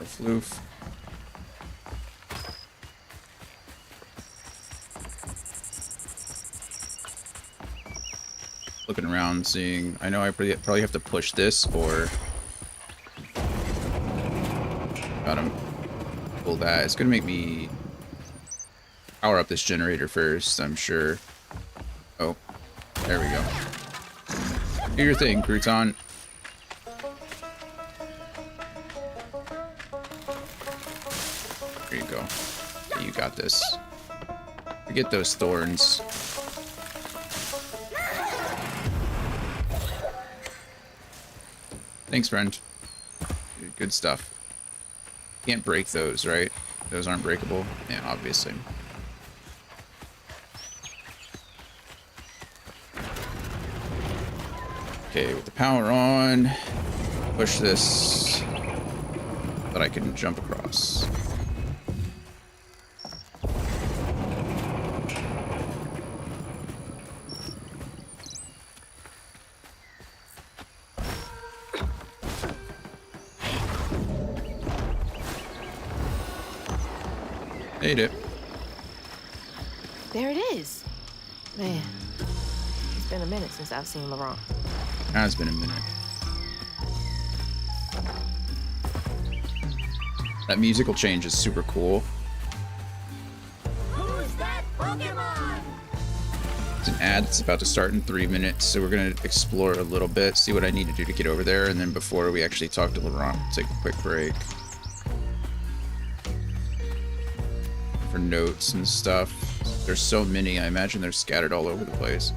Floof. Looking around, seeing. I know I probably have to push this or. Gotta pull that. It's gonna make me power up this generator first, I'm sure. Oh, there we go. Do your thing, Crouton. There you go. You got this. Forget those thorns. Thanks, friend. Good stuff. Can't break those, right? Those aren't breakable. Yeah, obviously. Okay, with the power on, push this so that I can jump across. Ate it. There it is. Man, it's been a minute since I've seen Laurent. Has been a minute. That musical change is super cool. Who's that Pokemon? It's an ad that's about to start in 3 minutes, so we're gonna explore a little bit, see what I need to do to get over there, and then before we actually talk to Laurent, take a quick break. For notes and stuff. There's so many, I imagine they're scattered all over the place.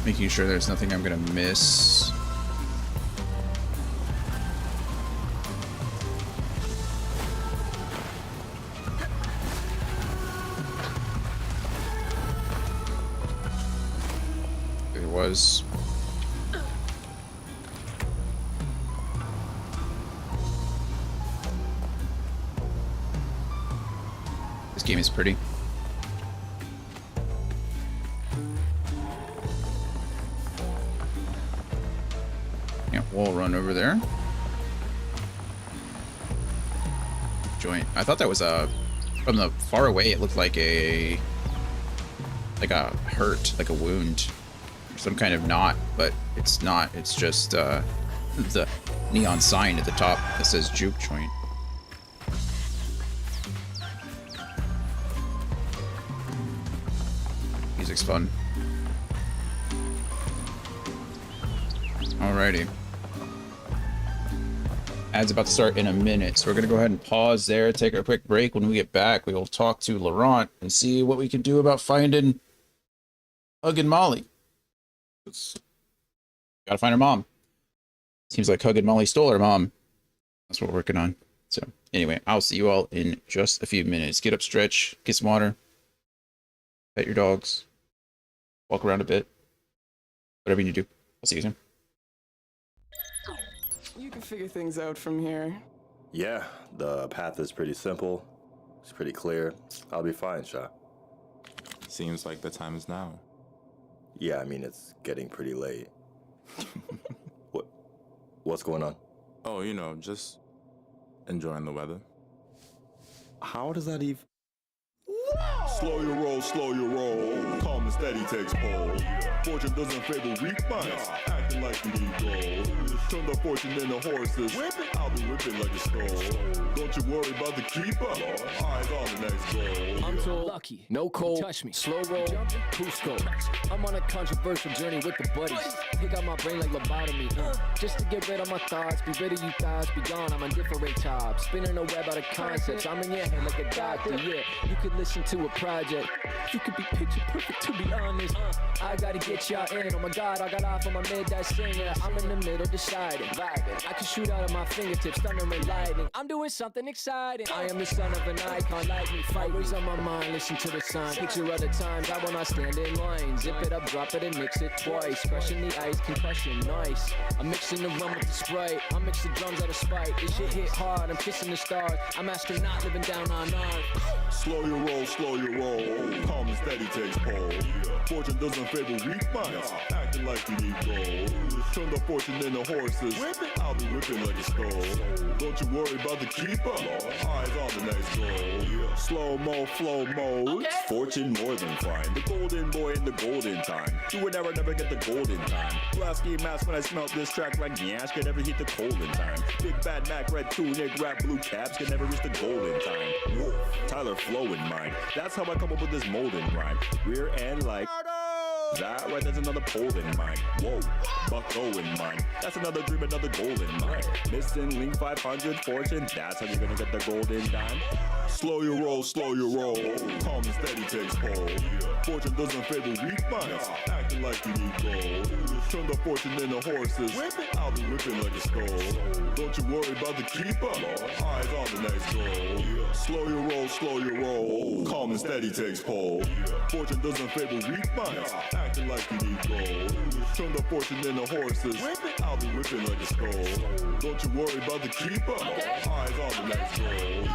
Making sure there's nothing I'm gonna miss. There was. This game is pretty. We'll run over there. Joint. I thought that was from the far away. It looked like a hurt, like a wound, or some kind of knot, but it's not. It's just the neon sign at the top that says juke joint. Music's fun. Alrighty. Ad's about to start in a minute, so we're going to go ahead and pause there, take a quick break. When we get back, we will talk to Laurent and see what we can do about finding Hug and Molly. Gotta find her mom. Seems like Hug and Molly stole her mom. That's what we're working on. So, anyway, I'll see you all in just a few minutes. Get up, stretch, get some water, pet your dogs, walk around a bit, whatever you need to do. I'll see you soon. You can figure things out from here. Yeah, the path is pretty simple. It's pretty clear. I'll be fine, Sha. Seems like the time is now. Yeah, I mean, it's getting pretty late. What's going on? Oh, you know, just enjoying the weather. How does that even... Slow your roll, calm and steady takes hold. Fortune doesn't favor weak minds, acting like you need gold. Turn the fortune into horses, I'll be whipping like a skull. Don't you worry about the keeper, eyes on the next goal. I'm so lucky, no cold, touch me, slow roll, Cusco. I'm on a controversial journey with the buddies. Take out my brain like lobotomy, just to get rid of my thoughts, be rid of you thoughts, be gone, I'm on different tops. Spinning a web out of concepts, I'm in your head like a doctor, yeah. You could listen to a project, you could be picture perfect to be honest. I gotta get y'all in, oh my god, I got off on my midnight singer. I'm in the middle deciding, vibing. I can shoot out of my fingertips, thunder and lightning. I'm doing something exciting. I am the son of an icon, like me, fight always on my mind, listen to the sign. Picture of the times I will not stand in line. Zip it up, drop it and mix it twice. Crushing the ice, concussion, nice. I'm mixing the rum with the Sprite, I mix the drums out of spite. This shit hit hard, I'm kissing the stars. I'm astronaut living down on Earth. Slow your roll, calm and steady takes hold. Fortune doesn't favor weak minds, acting like you need gold. Turn the fortune into horses, I'll be whipping like a skull. Don't you worry about the keeper, eyes on the next goal. Slow-mo, flow mode. Fortune more than fine. The golden boy in the golden time. Do it never get the golden time. Lasky mask when I smelt this track like Nyash can never hit the golden time. Big bad Mac, red tunic, rap blue caps can never reach the golden time. Whoa, Tyler flow in mind. That's how I come up with this molden rhyme. Rear end like that right, there's another pole in mine. Whoa, Bucko in mine. That's another dream, another goal in mine. Missing link 500 fortune. That's how you're gonna get the golden dime. Slow your roll, calm and steady takes hold. Fortune doesn't favor weak minds, acting like you need gold. Turn the fortune into horses, I'll be whipping like a skull. Don't you worry about the keeper, eyes on the next goal. Slow your roll, calm and steady takes hold. Fortune doesn't favor weak minds, acting like you need gold. Turn the fortune into horses, I'll be whipping like a skull. Don't you worry about the keeper, eyes on the next goal.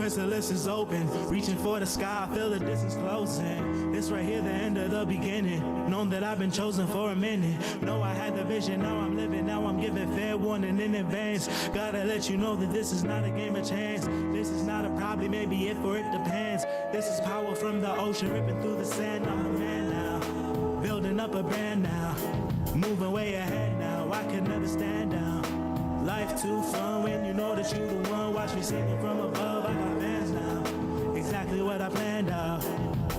chrysalis is open, reaching for the sky, I feel the distance closing. This right here, the end of the beginning. Known that I've been chosen for a minute. Know I had the vision, now I'm living, now I'm giving fair warning in advance. Gotta let you know that this is not a game of chance. This is not a probably, maybe if or it depends. This is power from the ocean, ripping through the sand. I'm a man now, building up a brand now. Moving way ahead now, I could never stand down. Life too fun when you know that you the one. Watch me singing from above, I got fans now. Exactly what I planned out.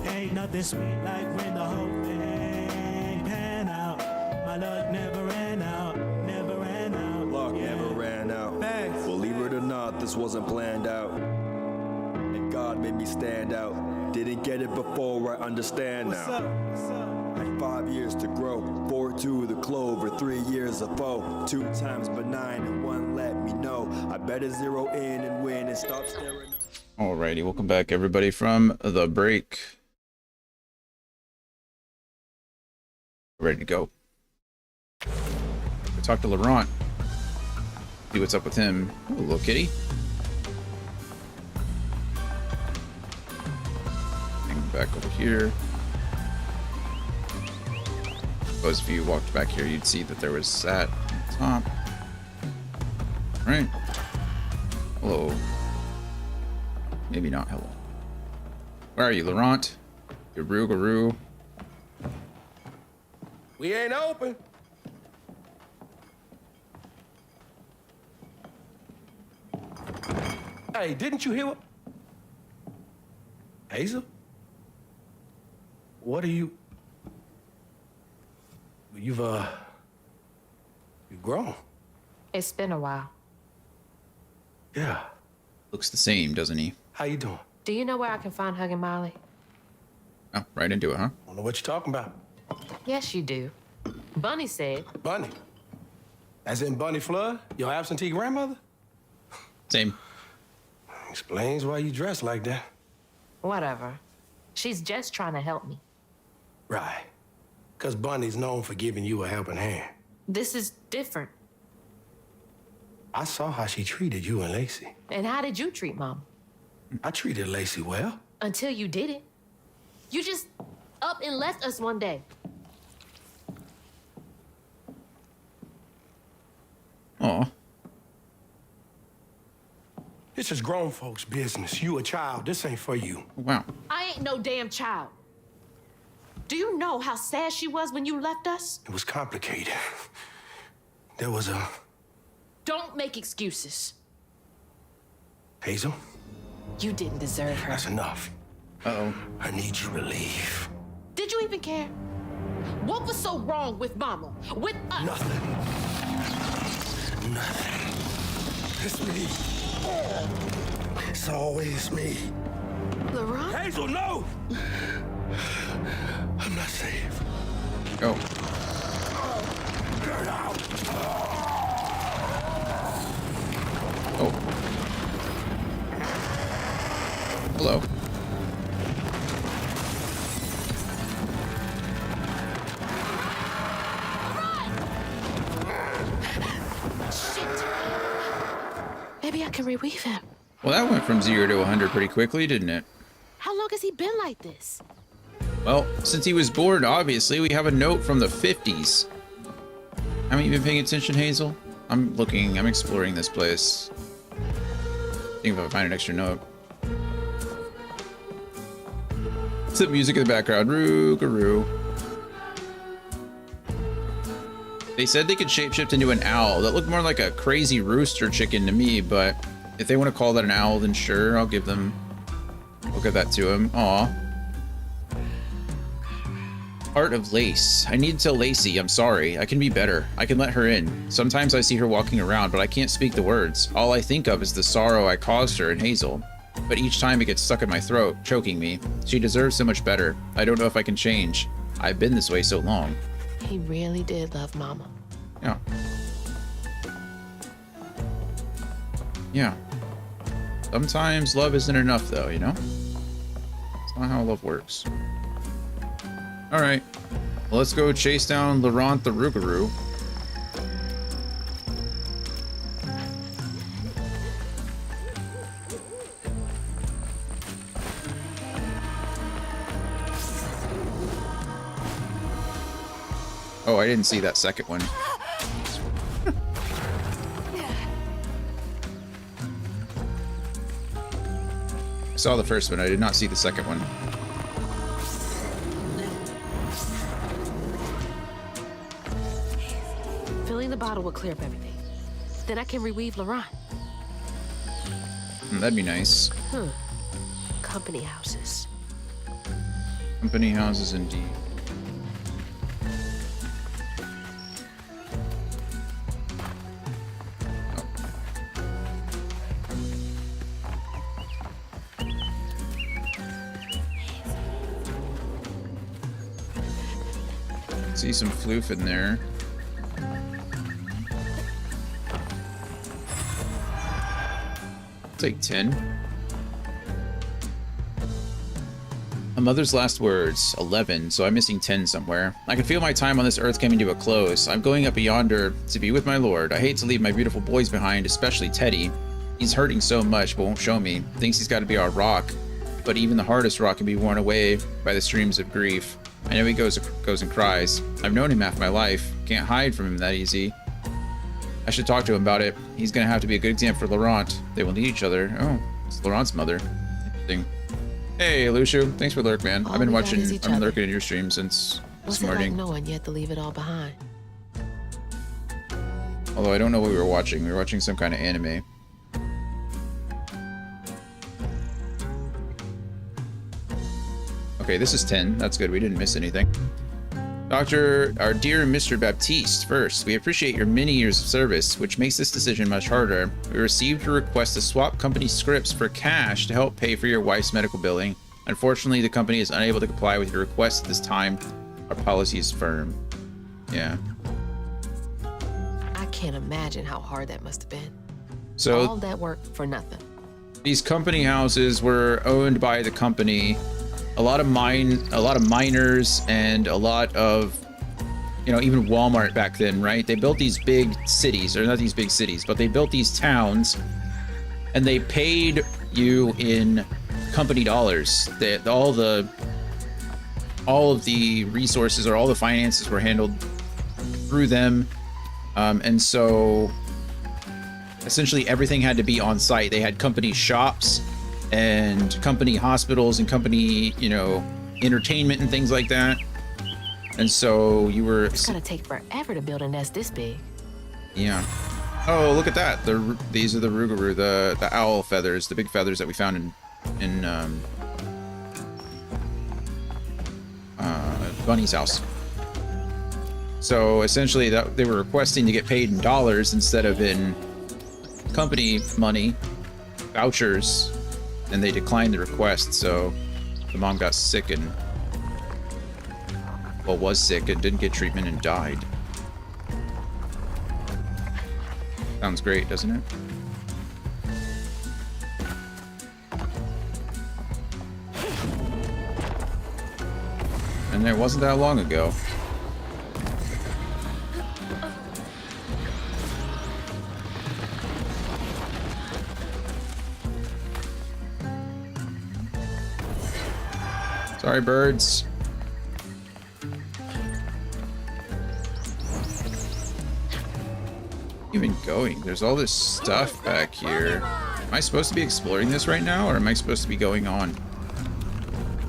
Ain't nothing sweet like when the whole thing pan out. My luck never ran out, never ran out. Luck never ran out. Thanks. Believe it or not, this wasn't planned out. And God made me stand out. Didn't get it before, I understand now. What's up? Had 5 years to grow, 4 to the clover, 3 years of foe, 2 times benign and 1 let me know. I better zero in and win and stop staring. Alrighty, welcome back everybody from the break. Ready to go. We talk to Laurent. See what's up with him. Oh, little kitty. Hang back over here. Suppose if you walked back here, you'd see that there was that on top. Right. Hello. Maybe not hello. Where are you, Laurent? Garoo. We ain't open. Hey, didn't you hear what? Hazel? What are you? You've grown. It's been a while. Yeah. Looks the same, doesn't he? How you doing? Do you know where I can find Huggin' Molly? Oh, right into it, huh? I don't know what you're talking about. Yes, you do. Bunny said. Bunny? As in Bunny Flood? Your absentee grandmother? Same. Explains why you dress like that. Whatever. She's just trying to help me. Right. Because Bunny's known for giving you a helping hand. This is different. I saw how she treated you and Lacey. And how did you treat Mom? I treated Lacey well. Until you did it. You just up and left us one day. Aw. This is grown folks' business. You a child. This ain't for you. Wow. I ain't no damn child. Do you know how sad she was when you left us? It was complicated. There was a... Don't make excuses. Hazel? You didn't deserve her. That's enough. Uh-oh. I need you to leave. Did you even care? What was so wrong with Mama? With us? Nothing. It's me. It's always me. Laurent? Hazel, no! I'm not safe. Go. Get out! Oh. Hello. Maybe I can reweave him. Well, that went from 0 to 100 pretty quickly, didn't it? How long has he been like this? Well, since he was born, obviously, we have a note from the 50s. Haven't you been paying attention, Hazel? I'm exploring this place. Think if I find an extra note. It's the music in the background. Roo-garoo. They said they could shapeshift into an owl. That looked more like a crazy rooster chicken to me, but if they want to call that an owl, then sure, I'll give that to him. Aw. Heart of Lace. I need to tell Lacey, I'm sorry. I can be better. I can let her in. Sometimes I see her walking around, but I can't speak the words. All I think of is the sorrow I caused her and Hazel. But each time it gets stuck in my throat, choking me. She deserves so much better. I don't know if I can change. I've been this way so long. He really did love Mama. Yeah. Yeah. Sometimes love isn't enough, though, you know? That's not how love works. Alright. Well, let's go chase down Laurent the Rougarou. Oh, I didn't see that second one. I saw the first one, I did not see the second one. Filling the bottle will clear up everything. Then I can reweave Laurent. That'd be nice. Company houses. Company houses indeed. See some floof in there. Take 10. A mother's last words, 11, so I'm missing 10 somewhere. I can feel my time on this earth coming to a close. I'm going up yonder to be with my lord. I hate to leave my beautiful boys behind, especially Teddy. He's hurting so much, but won't show me. Thinks he's got to be our rock. But even the hardest rock can be worn away by the streams of grief. I know he goes and cries. I've known him half my life. Can't hide from him that easy. I should talk to him about it. He's gonna have to be a good example for Laurent. They will need each other. Oh, it's Laurent's mother. Interesting. Hey, Lucio. Thanks for lurk, man. I've been lurking in your stream since this morning. What's it like knowing you have to leave it all behind? Although I don't know what we were watching. We were watching some kind of anime. Okay, this is 10. That's good. We didn't miss anything. Doctor, our dear Mr. Baptiste, first, we appreciate your many years of service, which makes this decision much harder. We received your request to swap company scripts for cash to help pay for your wife's medical billing. Unfortunately, the company is unable to comply with your request at this time. Our policy is firm. Yeah. I can't imagine how hard that must have been. So all that work for nothing. These company houses were owned by the company. A lot of miners and a lot of, you know, even Walmart back then, right? They built these big cities, or not these big cities, but they built these towns, and they paid you in company dollars. All the all of the resources or all the finances were handled through them. And so essentially everything had to be on site. They had company shops and company hospitals and company, you know, entertainment and things like that. And so you were... It's gonna take forever to build a nest this big. Yeah. Oh, look at that. These are the Rougarou, the owl feathers, the big feathers that we found in Bunny's house. So essentially that they were requesting to get paid in dollars instead of in company money, vouchers, and they declined the request. So the mom got sick and, well, was sick and didn't get treatment and died. Sounds great, doesn't it? And it wasn't that long ago. Sorry, birds. Even going? There's all this stuff back here. Am I supposed to be exploring this right now, or am I supposed to be going on?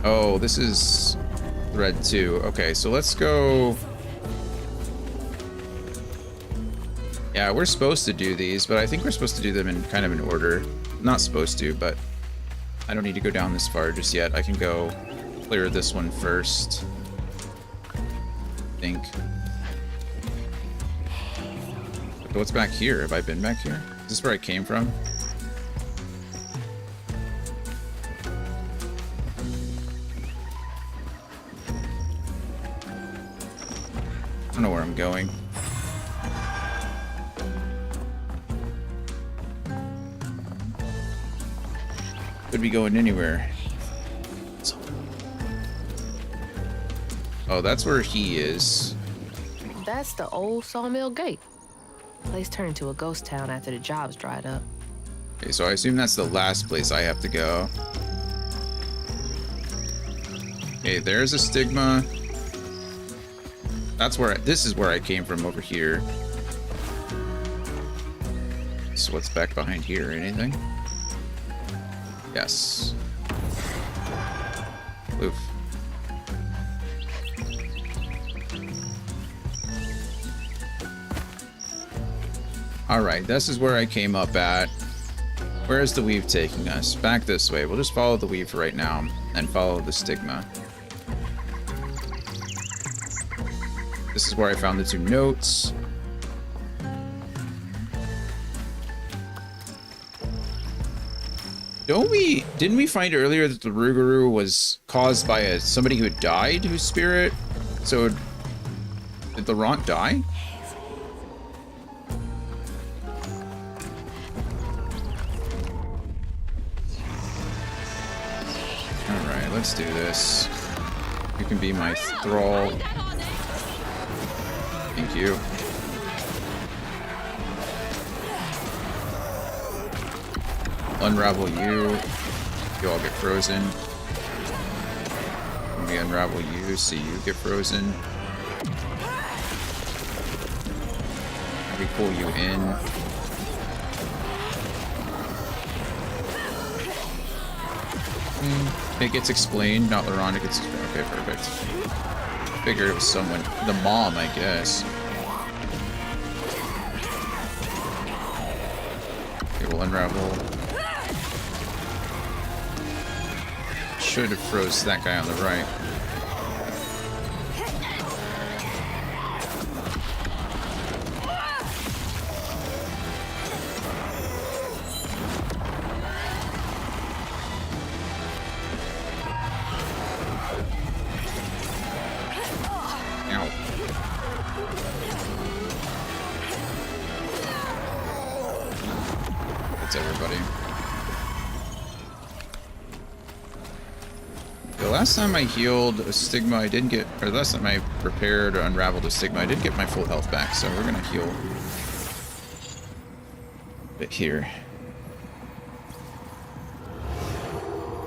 Oh, this is thread 2. Okay, so let's go. Yeah, we're supposed to do these, but I think we're supposed to do them in kind of an order. Not supposed to, but I don't need to go down this far just yet. I can go clear this one first, I think. But what's back here? Have I been back here? Is this where I came from? I don't know where I'm going. Could be going anywhere. Oh, that's where he is. That's the old Sawmill Gate. Place turned into a ghost town after the jobs dried up. Okay, so I assume that's the last place I have to go. Okay, there's a stigma. That's where this is where I came from over here. So what's back behind here? Anything? Yes. Oof. Alright, this is where I came up at. Where is the weave taking us? Back this way. We'll just follow the weave for right now and follow the stigma. This is where I found the 2 notes. Didn't we find earlier that the Rougarou was caused by somebody who had died, whose spirit? So did Laurent die? Alright, let's do this. You can be my thrall. Thank you. Unravel you. You all get frozen. Let me unravel you so you get frozen. Let me pull you in. It gets explained, not Laurent. It gets okay, perfect. Figured it was someone, the mom, I guess. Okay, we'll unravel. Should have froze that guy on the right. Ow. That's everybody. The last time I healed a stigma, I didn't get, or the last time I repaired or unraveled a stigma, I didn't get my full health back, so we're gonna heal a bit here.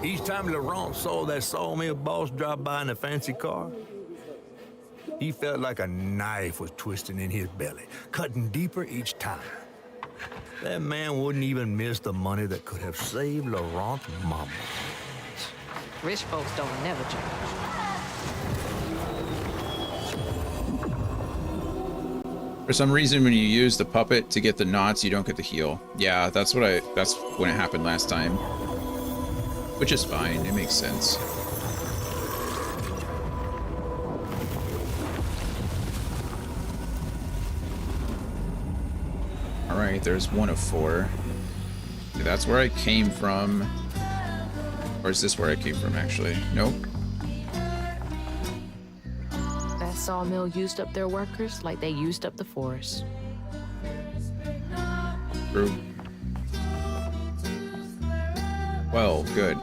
Each time Laurent saw that sawmill boss drive by in a fancy car, he felt like a knife was twisting in his belly, cutting deeper each time. That man wouldn't even miss the money that could have saved Laurent's mama. Rich folks don't never change. For some reason, when you use the puppet to get the knots, you don't get the heal. Yeah, that's when it happened last time. Which is fine, it makes sense. Alright, there's 1 of 4. Okay, that's where I came from. Or is this where I came from, actually? Nope. That sawmill used up their workers like they used up the forest. True. Well, good.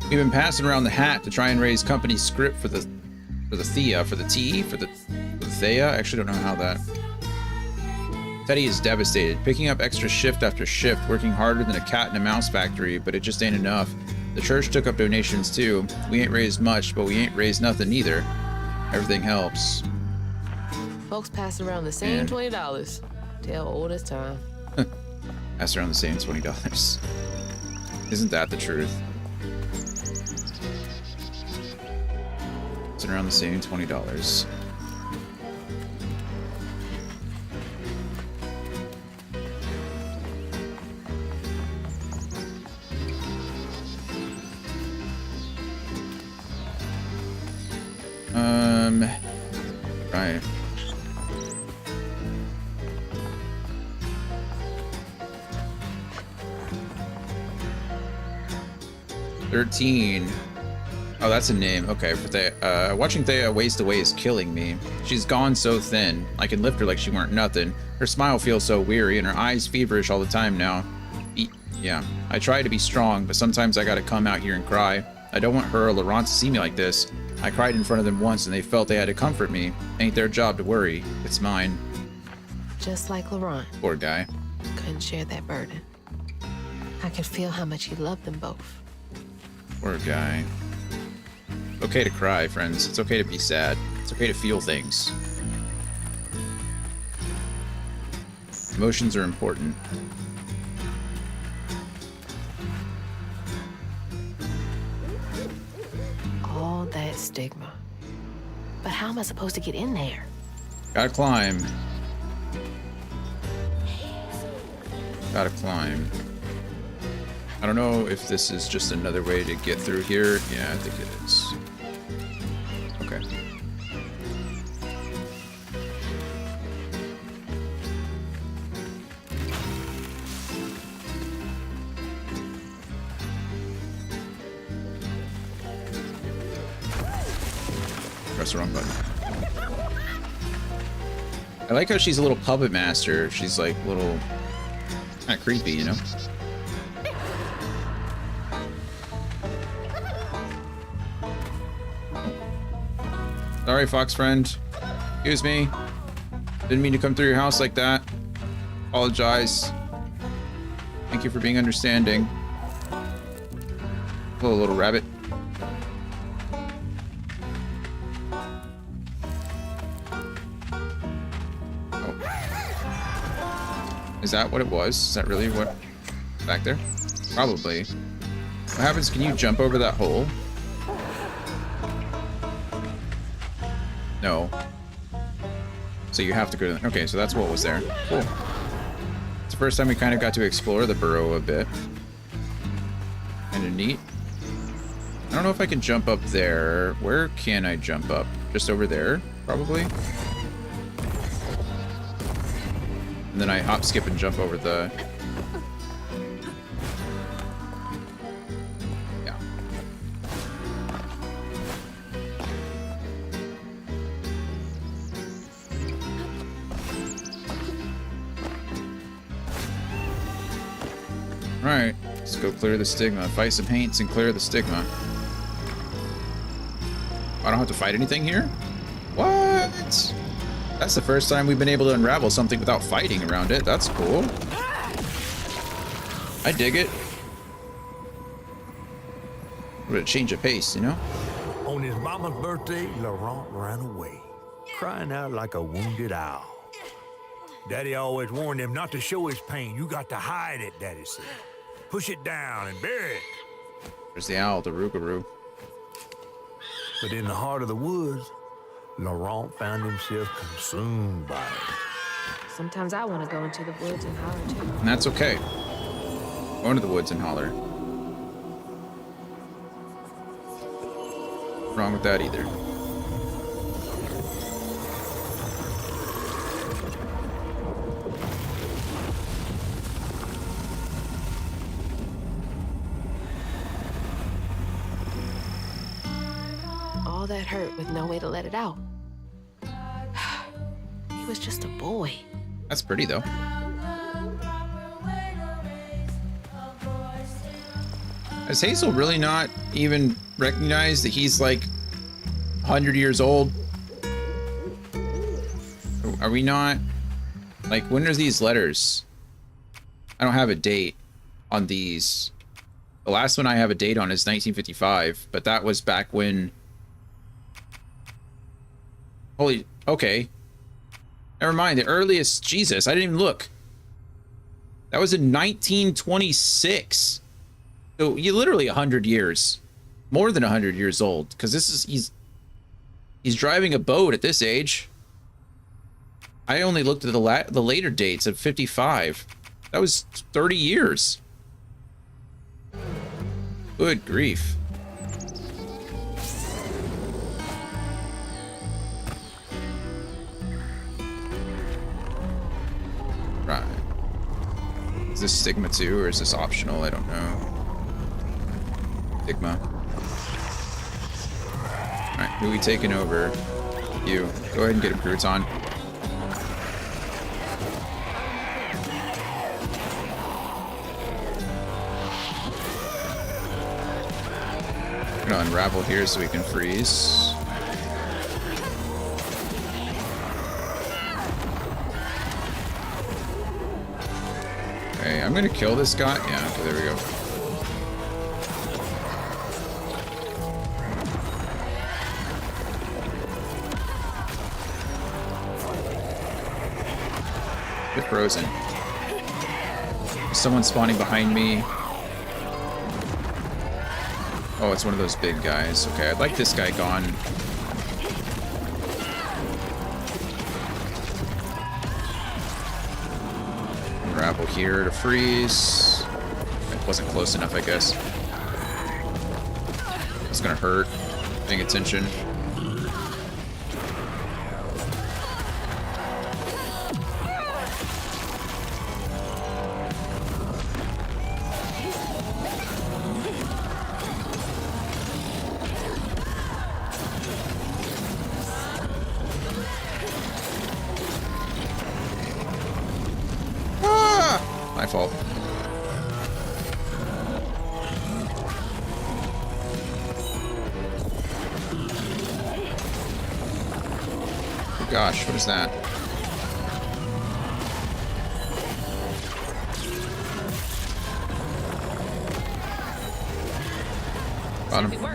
We've been passing around the hat to try and raise company script for the Thea, for the Thea. I actually don't know how that. Teddy is devastated, picking up extra shift after shift, working harder than a cat in a mouse factory, but it just ain't enough. The church took up donations too. We ain't raised much, but we ain't raised nothing either. Everything helps. Folks pass around the same $20. Tale old as time. Pass around the same $20. Isn't that the truth? Passing around the same $20. Right. $13. Oh, that's a name. Okay, for Thea. Watching Thea waste away is killing me. She's gone so thin. I can lift her like she weren't nothing. Her smile feels so weary, and her eyes feverish all the time now. Yeah, I try to be strong, but sometimes I gotta come out here and cry. I don't want her or Laurent to see me like this. I cried in front of them once, and they felt they had to comfort me. Ain't their job to worry. It's mine. Just like Laurent. Poor guy. Couldn't share that burden. I could feel how much he loved them both. Poor guy. It's okay to cry, friends. It's okay to be sad. It's okay to feel things. Emotions are important. All that stigma. But how am I supposed to get in there? Gotta climb. Gotta climb. I don't know if this is just another way to get through here. Yeah, I think it is. Okay. Press the wrong button. I like how she's a little puppet master. She's like a little kind of creepy, you know? Sorry, fox friend. Excuse me. Didn't mean to come through your house like that. Apologize. Thank you for being understanding. Hello, little rabbit. Oh. Is that what it was? Is that really what? Back there? Probably. What happens? Can you jump over that hole? No. So you have to go to the... Okay, so that's what was there. Cool. It's the first time we kind of got to explore the burrow a bit. Kind of neat. I don't know if I can jump up there. Where can I jump up? Just over there, probably. And then I hop, skip, and jump over the... Alright, let's go clear the stigma. Fight some haints and clear the stigma. I don't have to fight anything here? What? That's the first time we've been able to unravel something without fighting around it. That's cool. I dig it. What a change of pace, you know? On his mama's birthday, Laurent ran away, crying out like a wounded owl. Daddy always warned him not to show his pain. You got to hide it, Daddy said. Push it down and bury it. There's the owl, the Rougarou. But in the heart of the woods, Laurent found himself consumed by it. Sometimes I want to go into the woods and holler too. And that's okay. Go into the woods and holler. What's wrong with that either? All that hurt with no way to let it out. He was just a boy. That's pretty though. Has Hazel really not even recognized that he's like 100 years old? Are we not? Like, when are these letters? I don't have a date on these. The last one I have a date on is 1955, but that was back when... Holy... Okay. Never mind, the earliest... Jesus, I didn't even look. That was in 1926. So, you literally 100 years. More than 100 years old. Because this is... He's driving a boat at this age. I only looked at the later dates of 55. That was 30 years. Good grief. Right. Is this Stigma 2 or is this optional? I don't know. Stigma. Alright, who are we taking over? You. Go ahead and get a crouton. I'm gonna unravel here so we can freeze. Okay, I'm gonna kill this guy. Yeah, okay, there we go. Get frozen. There's someone spawning behind me. Oh, it's one of those big guys. Okay, I'd like this guy gone. Unravel here to freeze. It wasn't close enough, I guess. It's gonna hurt. Paying attention. My fault. Oh gosh, what is that? Got him.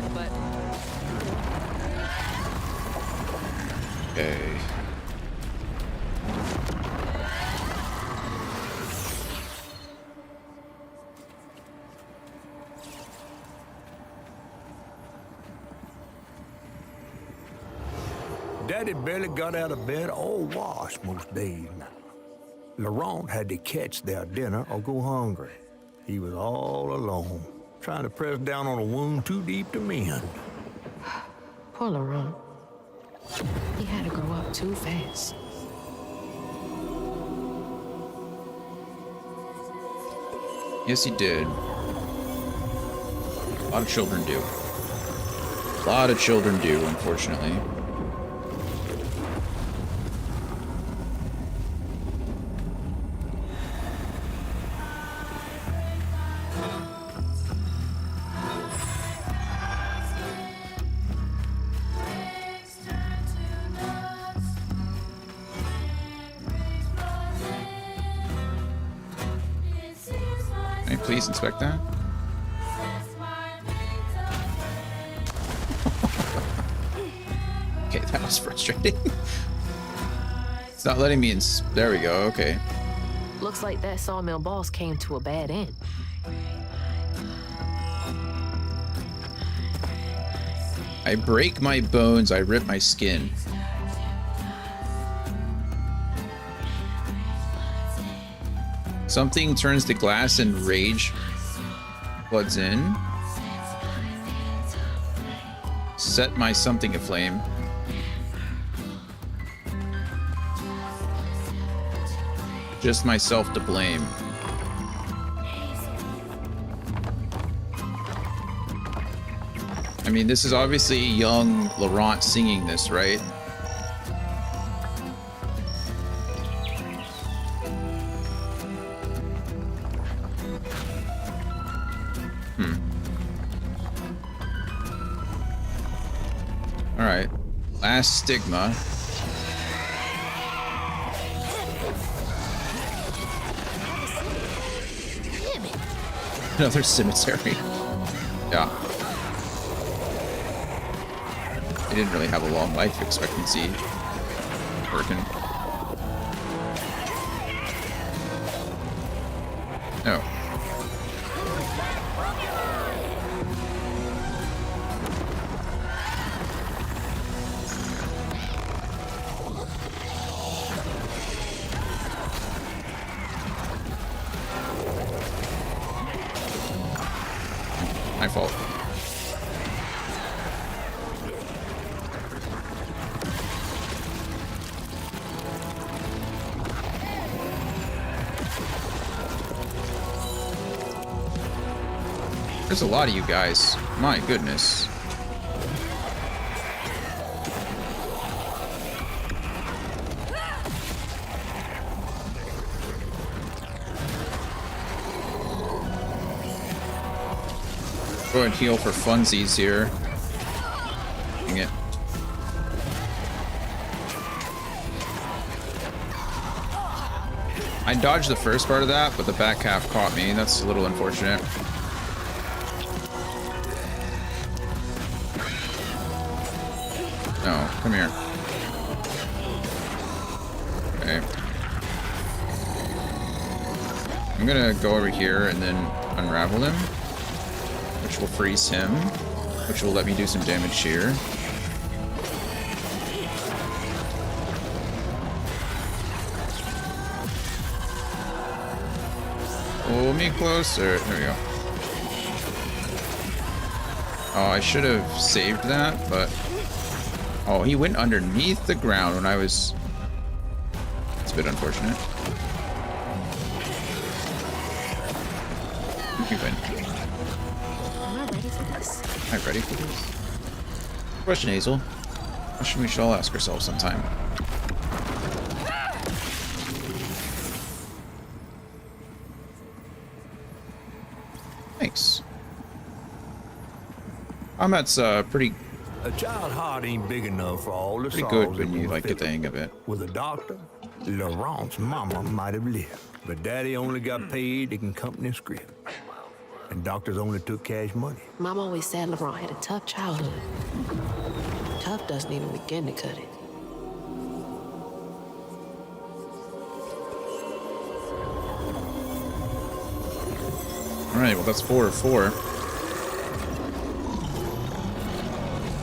Okay. Daddy barely got out of bed or washed most days. Laurent had to catch their dinner or go hungry. He was all alone, trying to press down on a wound too deep to mend. Poor Laurent. He had to grow up too fast. Yes, he did. A lot of children do. A lot of children do, unfortunately. Can I please inspect that? Okay, that was frustrating. It's not letting me in. There we go. Okay. Looks like that sawmill boss came to a bad end. I break my bones, I rip my skin. Something turns to glass and rage floods in. Set my something aflame. Just myself to blame. I mean, this is obviously young Laurent singing this, right? All right, last stigma. Another cemetery. Yeah. They didn't really have a long life expectancy working. No. My fault. There's a lot of you guys. My goodness. Go ahead and heal for funsies here. Dang it. I dodged the first part of that, but the back half caught me. That's a little unfortunate. No, come here. Okay. I'm gonna go over here and then unravel him, which will freeze him, which will let me do some damage here. Pull me closer. There we go. Oh, I should have saved that, but... Oh, he went underneath the ground when I was... It's a bit unfortunate. You win. Am I ready for this? Am I ready for this? Question, Hazel. Question we should all ask ourselves sometime. Thanks. Combat's pretty... A child heart ain't big enough for all the pretty sorrows good when that you we like get feel. the hang of it. With a doctor, Laurent's mama might have lived, but daddy only got paid to company script. And doctors only took cash money. Mom always said Laurent had a tough childhood. Tough doesn't even begin to cut it. Alright, well that's 4 of 4.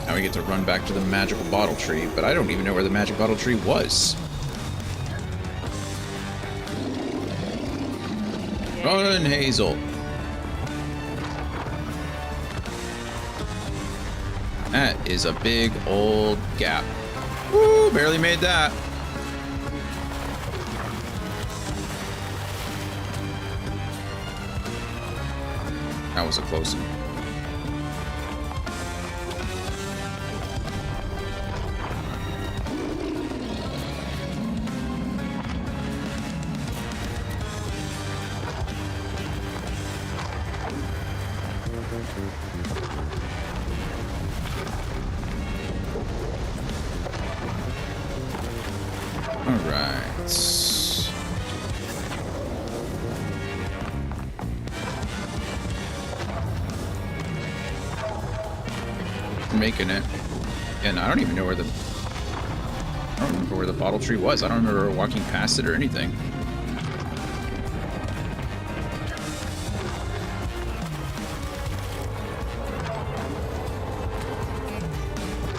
Now we get to run back to the magical bottle tree, but I don't even know where the magic bottle tree was. Run, Hazel. That is a big old gap. Woo, barely made that. That was a close one. All right. Making it. And I don't even know where the I don't remember where the bottle tree was. I don't remember walking past it or anything.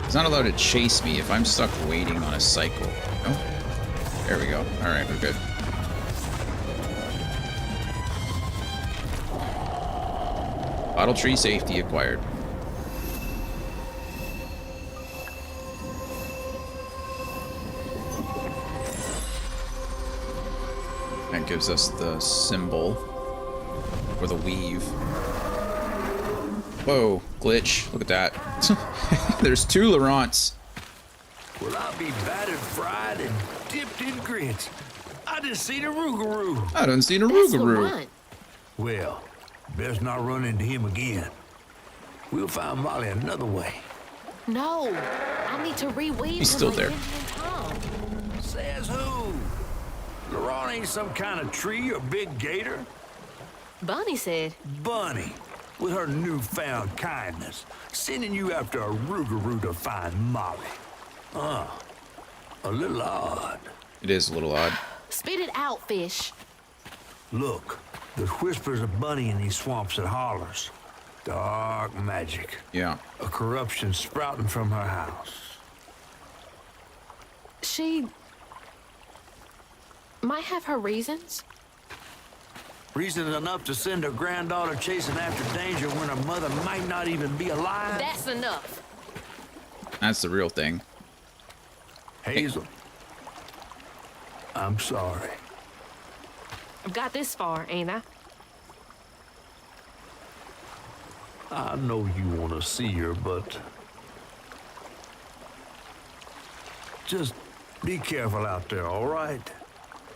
It's not allowed to chase me if I'm stuck waiting on a cycle. Oh, there we go. All right, we're good. Bottle tree safety acquired. That gives us the symbol or the weave. Whoa, glitch. Look at that. There's 2 Laurents. Well, I'll be battered, fried, and dipped in grits. I just seen a Rougarou. I done seen a Rougarou. Well, best not run into him again. We'll find Molly another way. No, I need to reweave. He's still there. Says who? Laurent ain't some kind of tree or big gator. Bunny said. Bunny, with her newfound kindness, sending you after a Rougarou to find Molly. A little odd. It is a little odd. Spit it out, fish. Look, there's whispers of Bunny in these swamps and hollers. Dark magic. Yeah. A corruption sprouting from her house. She might have her reasons. Reasons enough to send her granddaughter chasing after danger when her mother might not even be alive? That's enough. That's the real thing. Hazel, I'm sorry. I've got this far, ain't I? I know you want to see her, but just be careful out there, all right?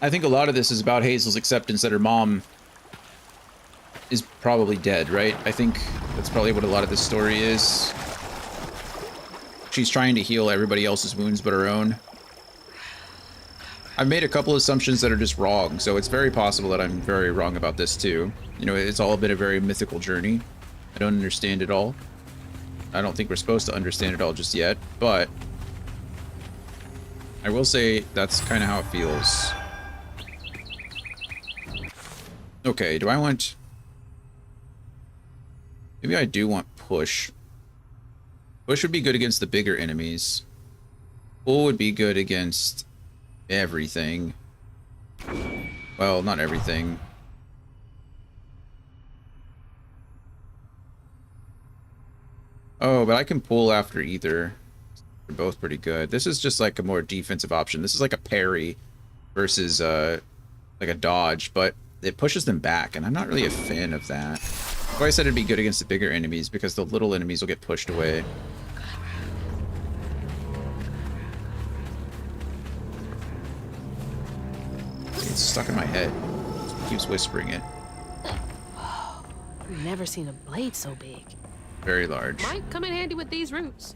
I think a lot of this is about Hazel's acceptance that her mom is probably dead, right? I think that's probably what a lot of this story is. She's trying to heal everybody else's wounds but her own. I've made a couple assumptions that are just wrong, so it's very possible that I'm very wrong about this too. You know, it's all been a very mythical journey. I don't understand it all. I don't think we're supposed to understand it all just yet, but I will say that's kind of how it feels. Okay, do I want... Maybe I do want push. Push would be good against the bigger enemies. Pull would be good against everything. Well, not everything. Oh, but I can pull after either. They're both pretty good. This is just like a more defensive option. This is like a parry versus like a dodge, but it pushes them back, and I'm not really a fan of that. That's why I said it'd be good against the bigger enemies, because the little enemies will get pushed away. It's stuck in my head. It keeps whispering it. I've never seen a blade so big. Very large. Might come in handy with these roots.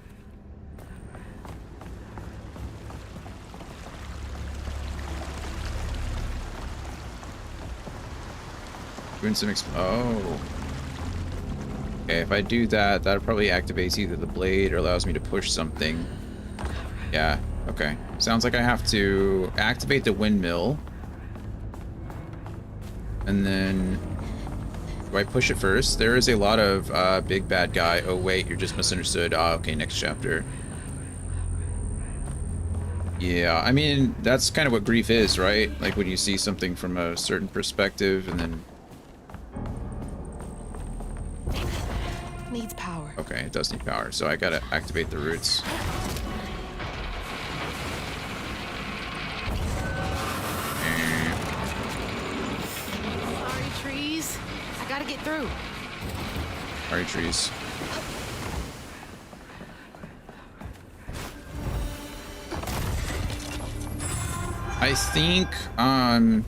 Doing some oh. Okay, if I do that, that probably activates either the blade or allows me to push something. Yeah, okay. Sounds like I have to activate the windmill. And then... do I push it first? There is a lot of big bad guy. Oh wait, you're just misunderstood. Ah, okay, next chapter. Yeah, I mean, that's kind of what grief is, right? Like when you see something from a certain perspective and then... Needs power. Okay, it does need power, so I gotta activate the roots. Sorry, trees. I gotta get through. Sorry, trees. I think, I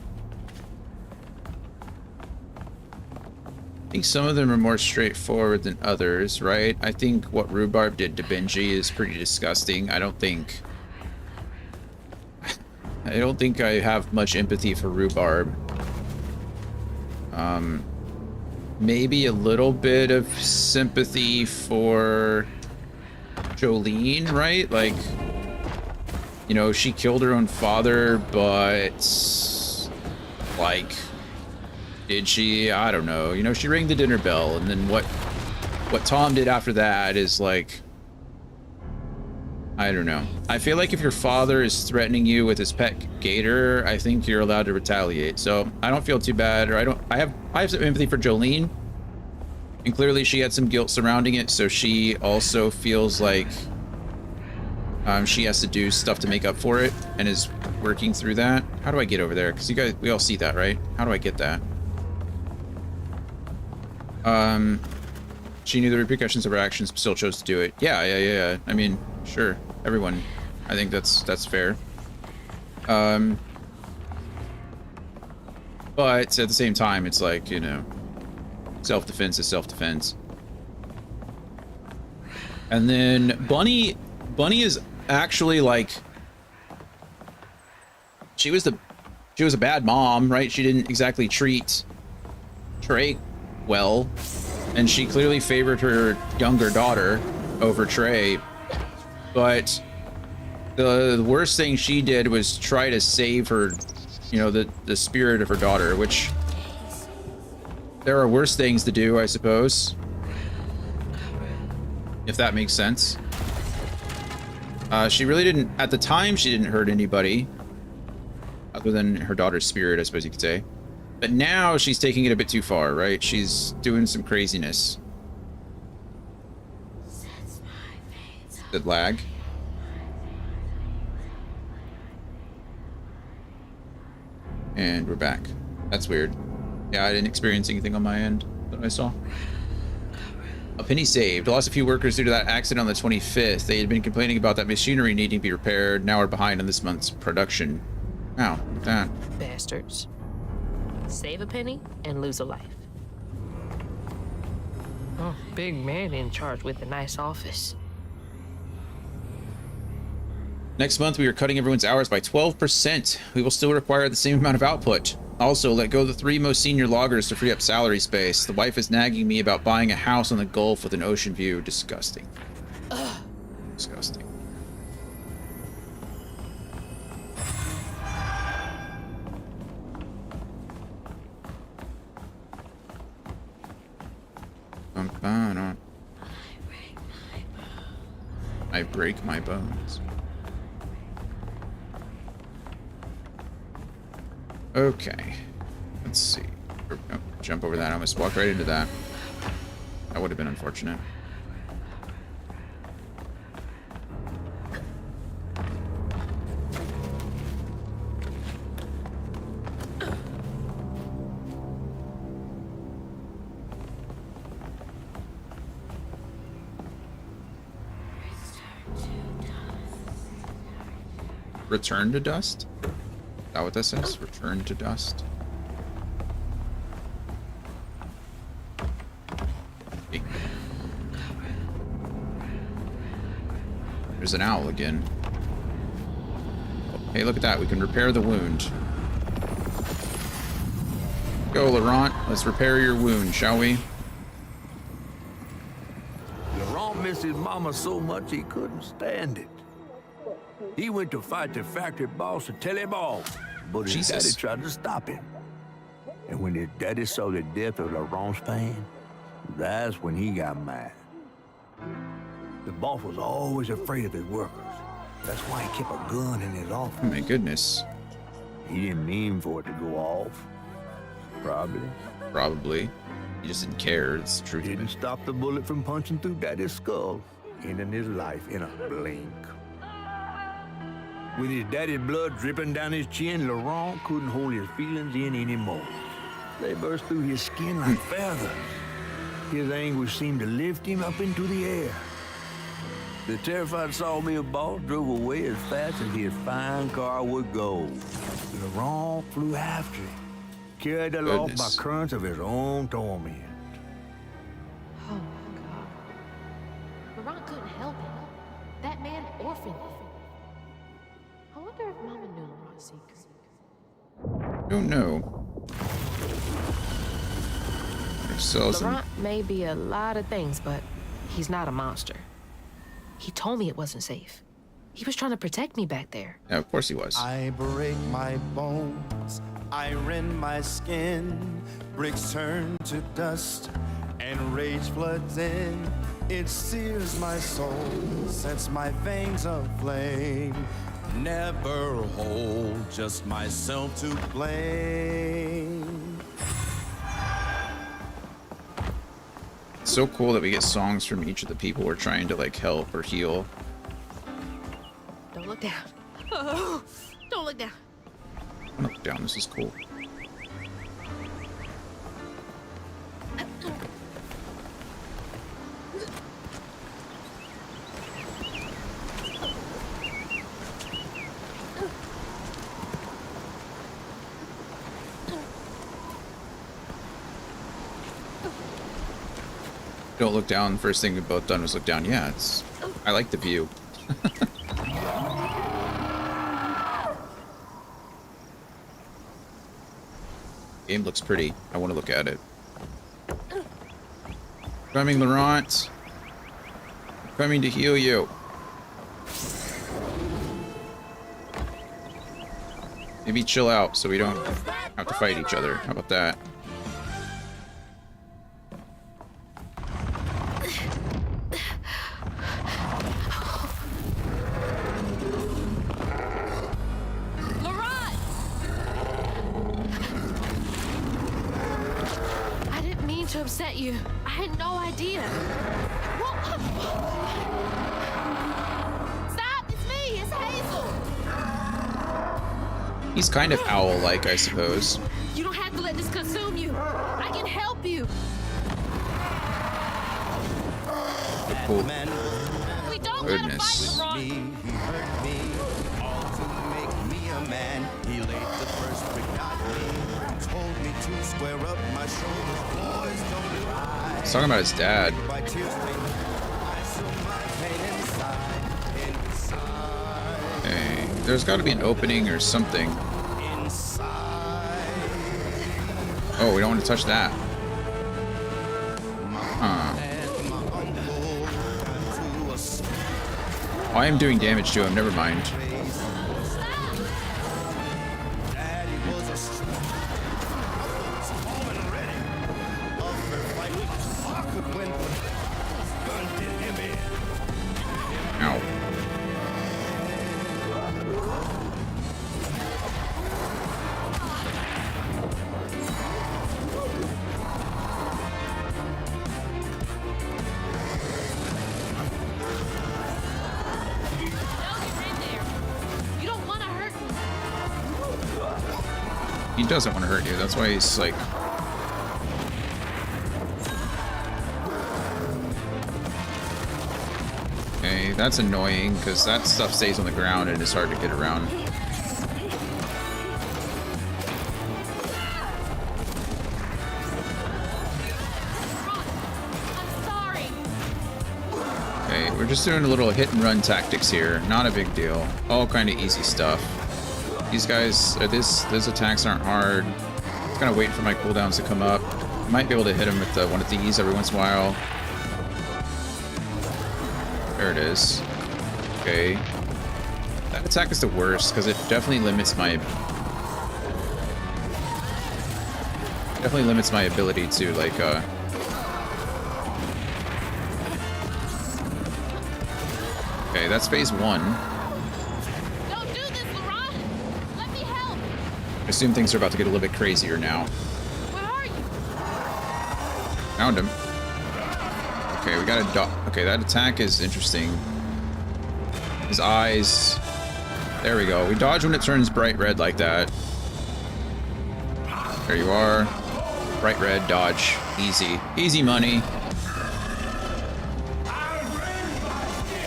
think some of them are more straightforward than others, right? I think what Rhubarb did to Benji is pretty disgusting. I don't think I have much empathy for Rhubarb. Maybe a little bit of sympathy for Jolene, right? Like, you know, she killed her own father, but like, did she? I don't know. You know, she rang the dinner bell, and then what Tom did after that is like, I don't know. I feel like if your father is threatening you with his pet gator, I think you're allowed to retaliate. So I don't feel too bad, or I have some empathy for Jolene, and clearly she had some guilt surrounding it, so she also feels like she has to do stuff to make up for it, and is working through that. How do I get over there? Because you guys, we all see that, right? How do I get that? She knew the repercussions of her actions, but still chose to do it. Yeah. I mean, sure, everyone. I think that's fair. But at the same time, it's like, you know, self-defense is self-defense. And then Bunny is actually like, she was a bad mom, right? She didn't exactly treat Trey well, and she clearly favored her younger daughter over Trey. But the worst thing she did was try to save her, you know, the spirit of her daughter, which there are worse things to do, I suppose, if that makes sense. She really didn't, at the time, she didn't hurt anybody other than her daughter's spirit, I suppose you could say. But now she's taking it a bit too far, right? She's doing some craziness. Did lag? And we're back. That's weird. Yeah, I didn't experience anything on my end that I saw. A penny saved. Lost a few workers due to that accident on the 25th. They had been complaining about that machinery needing to be repaired. Now we're behind on this month's production. Wow, look at that. Bastards. Save a penny and lose a life. Oh, big man in charge with a nice office. Next month, we are cutting everyone's hours by 12%. We will still require the same amount of output. Also, let go of the 3 most senior loggers to free up salary space. The wife is nagging me about buying a house on the Gulf with an ocean view. Disgusting. Ugh. Disgusting. I break my bones. Okay, let's see. Oh, jump over that. I almost walked right into that. That would have been unfortunate. Return to dust? Is that what this is? Return to dust. Hey. There's an owl again. Oh, hey, look at that. We can repair the wound. Go, Laurent. Let's repair your wound, shall we? Laurent missed his mama so much he couldn't stand it. He went to fight the factory boss to tell him off, but his daddy tried to stop him. And when his daddy saw the death of Laurent's fan, that's when he got mad. The boss was always afraid of his workers. That's why he kept a gun in his office. Oh my goodness. He didn't mean for it to go off. Probably. He just didn't care. It's the truth. Didn't stop the bullet from punching through Daddy's skull, ending his life in a blink. With his daddy's blood dripping down his chin, Laurent couldn't hold his feelings in anymore. They burst through his skin like feathers. His anguish seemed to lift him up into the air. The terrified sawmill boss drove away as fast as his fine car would go. Laurent flew after him, carried aloft by currents of his own torment. Oh my God. Laurent couldn't help it. That man orphaned him. I wonder if Mama knew Laurent's secret. Don't know. Laurent may be a lot of things, but he's not a monster. He told me it wasn't safe. He was trying to protect me back there. Yeah, of course he was. I break my bones, I rend my skin, bricks turn to dust, and rage floods in. It sears my soul, sets my veins aflame. Never hold, just myself to blame. It's so cool that we get songs from each of the people we're trying to like help or heal. Don't look down. Oh, don't look down. I'm gonna look down, this is cool. Don't look down. First thing we both done was look down. Yeah, it's. I like the view. Game looks pretty. I want to look at it. Coming, Laurent. Coming to heal you. Maybe chill out so we don't have to fight each other. How about that? To upset you. I had no idea. Stop! It's me! It's Hazel! He's kind of owl-like, I suppose. You don't have to let this consume you. I can help you. Cool. We don't Goodness. gotta fight with Ron. He hurt me, all to make me a man. He laid the first brick on me, told me to square up my shoulders. Boys don't lie. He's talking about his dad. By tears, I saw my pain inside. Hey, there's got to be an opening or something. Oh, we don't want to touch that. Huh. Oh, I am doing damage to him. Never mind. Ow. You don't want to hurt me. He doesn't want to hurt you. That's why he's like... Okay, that's annoying because that stuff stays on the ground and it's hard to get around. Okay, we're just doing a little hit and run tactics here. Not a big deal. All kind of easy stuff. These guys, those attacks aren't hard. Just kind of waiting for my cooldowns to come up. Might be able to hit him with one of these every once in a while. There it is. Okay. That attack is the worst because it definitely limits my ability to like Okay, that's phase 1. Don't do this, Laurent. Let me help. I assume things are about to get a little bit crazier now. Where are you? Found him. Okay, we got a dodge. Okay, that attack is interesting. His eyes. There we go. We dodge when it turns bright red like that. There you are. Bright red, dodge. Easy. Easy money.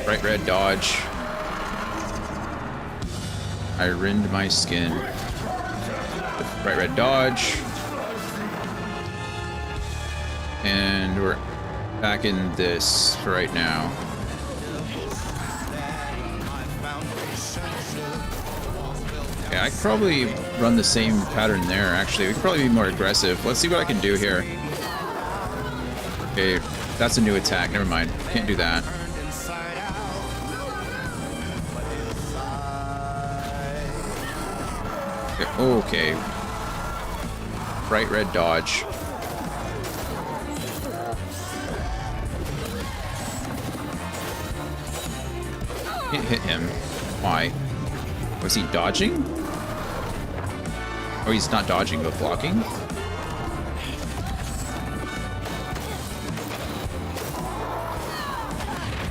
Bright red, dodge. I rend my skin. Bright red, dodge. And we're back in this for right now. Yeah, I could probably run the same pattern there, actually. We could probably be more aggressive. Let's see what I can do here. Okay, that's a new attack. Never mind. Can't do that. Okay. Bright red dodge. Can't hit him. Why? Was he dodging? Oh, he's not dodging, but blocking?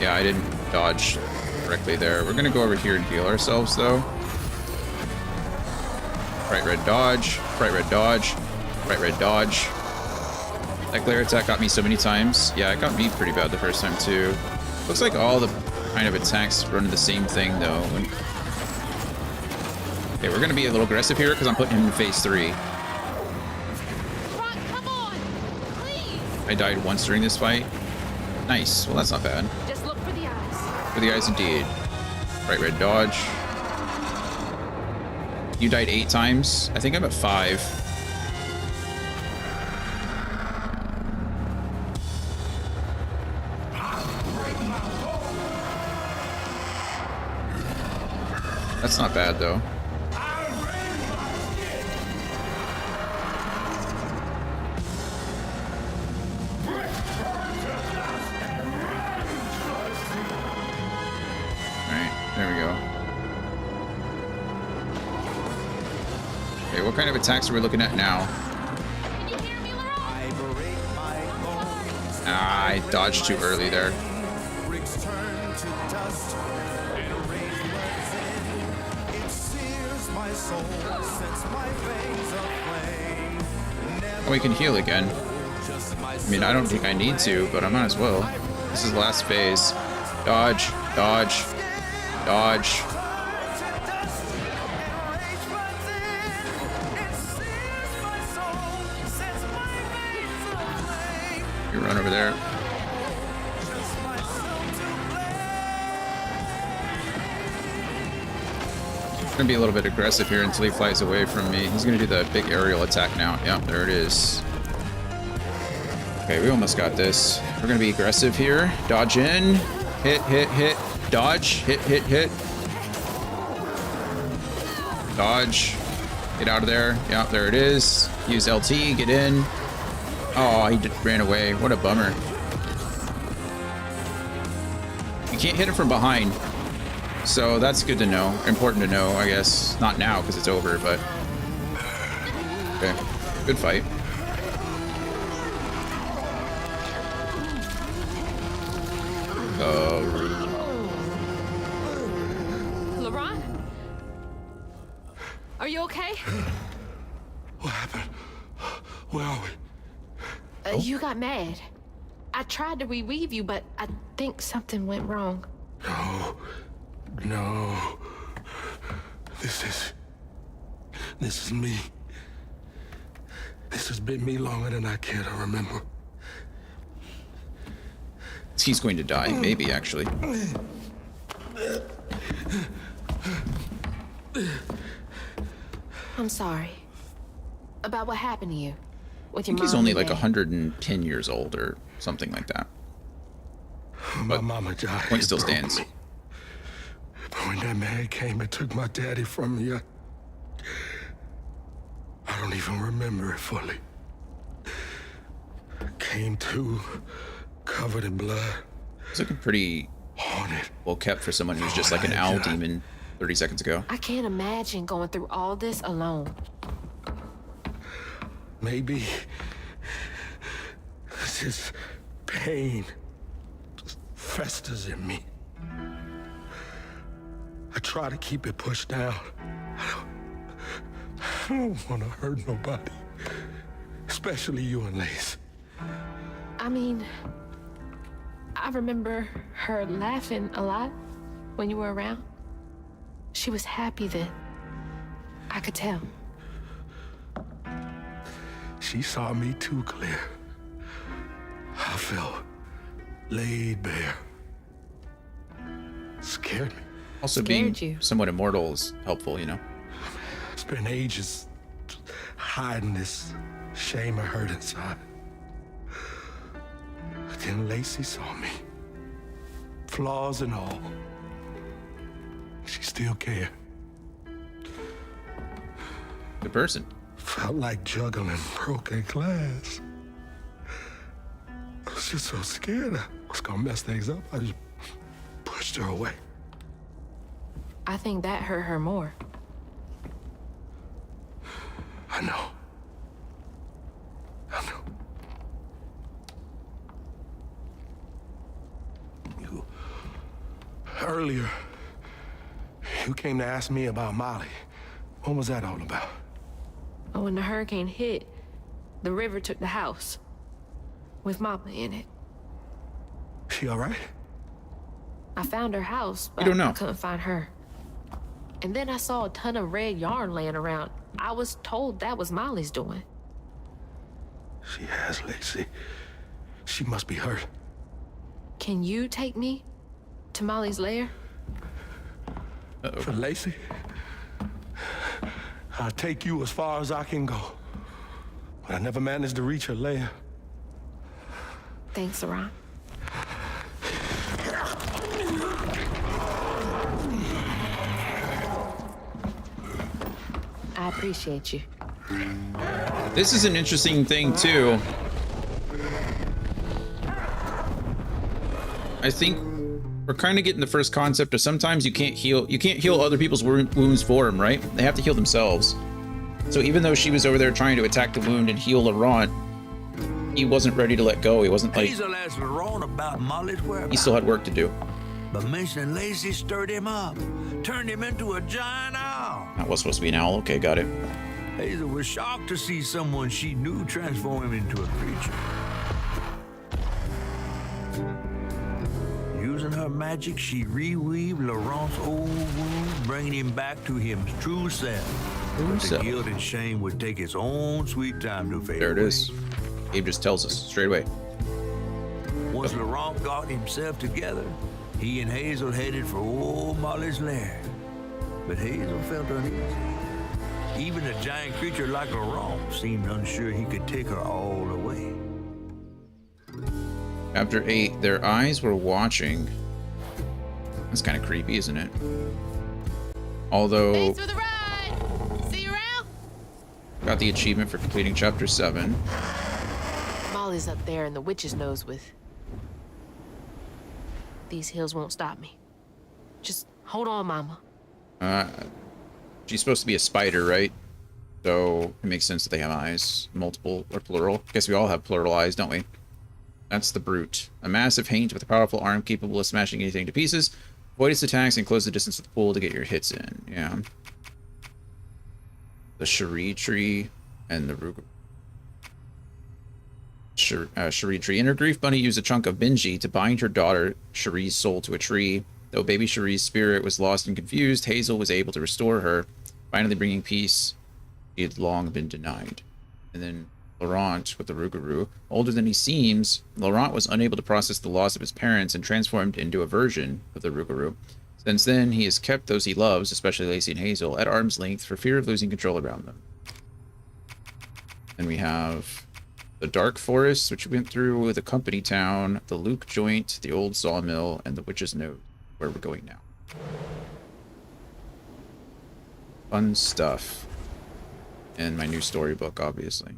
Yeah, I didn't dodge correctly there. We're gonna go over here and heal ourselves, though. Bright red dodge, bright red dodge, bright red dodge. That glare attack got me so many times. Yeah, it got me pretty bad the first time, too. Looks like all the kind of attacks run the same thing, though. Okay, we're gonna be a little aggressive here because I'm putting him in phase 3. Come on, please. I died once during this fight. Nice. Well, that's not bad. Just look for the eyes. For the eyes, indeed. Bright red dodge. You died 8 times. I think I'm at 5. That's not bad, though. Alright, there we go. Okay, what kind of attacks are we looking at now? Ah, I dodged too early there. Oh, we can heal again. I mean, I don't think I need to, but I might as well. This is the last phase. Dodge, dodge, dodge. You run over there. Gonna be a little bit aggressive here until he flies away from me. He's gonna do the big aerial attack now. Yep, there it is. Okay, we almost got this. We're gonna be aggressive here. Dodge in. Hit, hit, hit. Dodge. Hit, hit, hit. Dodge. Get out of there. Yep, there it is. Use LT. Get in. Oh, he ran away. What a bummer. You can't hit him from behind. So that's good to know. Important to know, I guess. Not now, because it's over, but... Okay. Good fight. Laurent? Are you okay? What happened? Where are we? You got mad. I tried to reweave you, but I think something went wrong. No. This is me. This has been me longer than I care to remember. He's going to die, maybe, actually. I'm sorry. About what happened to you. With your I think he's mom only and like dad. 110 years old or something like that. My But mama died. point still It broke stands. me. But when that man came and took my daddy from me, I don't even remember it fully. Came to, covered in blood. He's looking pretty well kept for someone who's just like an owl demon 30 seconds ago. I can't imagine going through all this alone. Maybe this pain just festers in me. I try to keep it pushed down. I don't want to hurt nobody, especially you and Lace. I mean, I remember her laughing a lot when you were around. She was happy then. I could tell. She saw me too clear. I felt laid bare. Scared me. Also, being somewhat immortal is helpful, you know? Spent ages hiding this shame I hurt inside. But then Lacey saw me. Flaws and all. She still cared. Good person. Felt like juggling broken glass. I was just so scared I was gonna mess things up. I just pushed her away. I think that hurt her more. I know. I know. Earlier, you came to ask me about Molly. What was that all about? Oh, when the hurricane hit, the river took the house. With Mama in it. She all right? I found her house, but don't know. I couldn't find her. And then I saw a ton of red yarn laying around. I was told that was Molly's doing. She has, Lacey. She must be hurt. Can you take me to Molly's lair? For Lacey? I'll take you as far as I can go. But I never managed to reach her lair. Thanks, Laurent. I appreciate you. This is an interesting thing too. I think we're kind of getting the first concept of sometimes you can't heal other people's wounds for them, right? They have to heal themselves. So even though she was over there trying to attack the wound and heal Laurent, he wasn't ready to let go. He wasn't like... Hazel asked Laurent about Molly's whereabouts. He still had work to do. But mentioning Lacey stirred him up, turned him into a giant owl. That was supposed to be an owl. Okay, got it. Hazel was shocked to see someone she knew transform him into a creature. Using her magic, she reweaved Laurent's old wound, bringing him back to his true self. But the guilt and shame would take its own sweet time to fade There it away. is. Gabe just tells us straight away. Once Laurent got himself together, he and Hazel headed for old Molly's lair. But Hazel felt uneasy. Even a giant creature like Laurent seemed unsure he could take her all away. Chapter 8, their eyes were watching. That's kind of creepy, isn't it? Although... Thanks for the ride! See you around? Got the achievement for completing Chapter 7. Molly's up there in the witch's nose with... These hills won't stop me. Just hold on, Mama. She's supposed to be a spider, right? So it makes sense that they have eyes. Multiple or plural. Guess we all have plural eyes, don't we? That's the Brute. A massive haint with a powerful arm capable of smashing anything to pieces. Avoid its attacks and close the distance of the pool to get your hits in. Yeah. The Cherie tree and the Ruga. Cherie tree. In her grief, Bunny used a chunk of Benji to bind her daughter Cherie's soul to a tree. Though baby Cherie's spirit was lost and confused, Hazel was able to restore her, finally bringing peace she had long been denied. And then Laurent with the Rougarou. Older than he seems, Laurent was unable to process the loss of his parents and transformed into a version of the Rougarou. Since then, he has kept those he loves, especially Lacey and Hazel, at arm's length for fear of losing control around them. Then we have the Dark Forest, which we went through, the Company Town, the Luke Joint, the Old Sawmill, and the Witch's Note, where we're going now. Fun stuff. And my new storybook, obviously.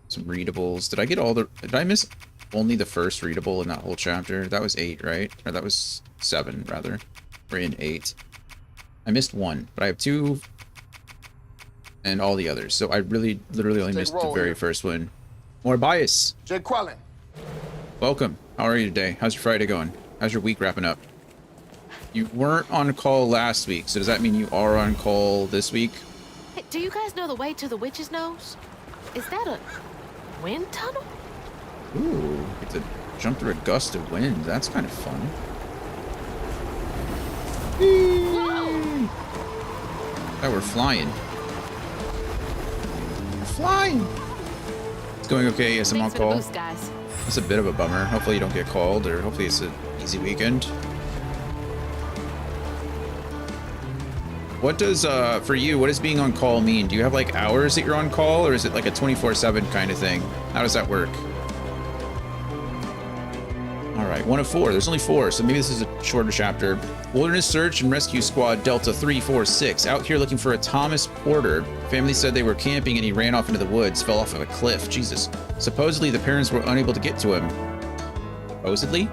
Some readables. Did I get all the... Did I miss only the first readable in that whole chapter? That was 8, right? Or that was 7, rather. We're in 8. I missed 1, but I have 2 and all the others. So I really, literally only missed the very first one. More bias. Jay Quellen. Welcome. How are you today? How's your Friday going? How's your week wrapping up? You weren't on call last week, so does that mean you are on call this week? Hey, do you guys know the way to the witch's nose? Is that a wind tunnel? Ooh, get to jump through a gust of wind. That's kind of fun. Whoa! Oh, we're flying. We're flying! It's going okay, yes, I'm on Thanks for the call. boost, guys. That's a bit of a bummer. Hopefully you don't get called, or hopefully it's an easy weekend. What does, for you, what does being on call mean? Do you have, like, hours that you're on call, or is it like a 24/7 kind of thing? How does that work? Alright, 1 of 4. There's only 4, so maybe this is a shorter chapter. Wilderness Search and Rescue Squad Delta 346 out here looking for a Thomas Porter. Family said they were camping and he ran off into the woods, fell off of a cliff. Jesus. Supposedly the parents were unable to get to him. Supposedly?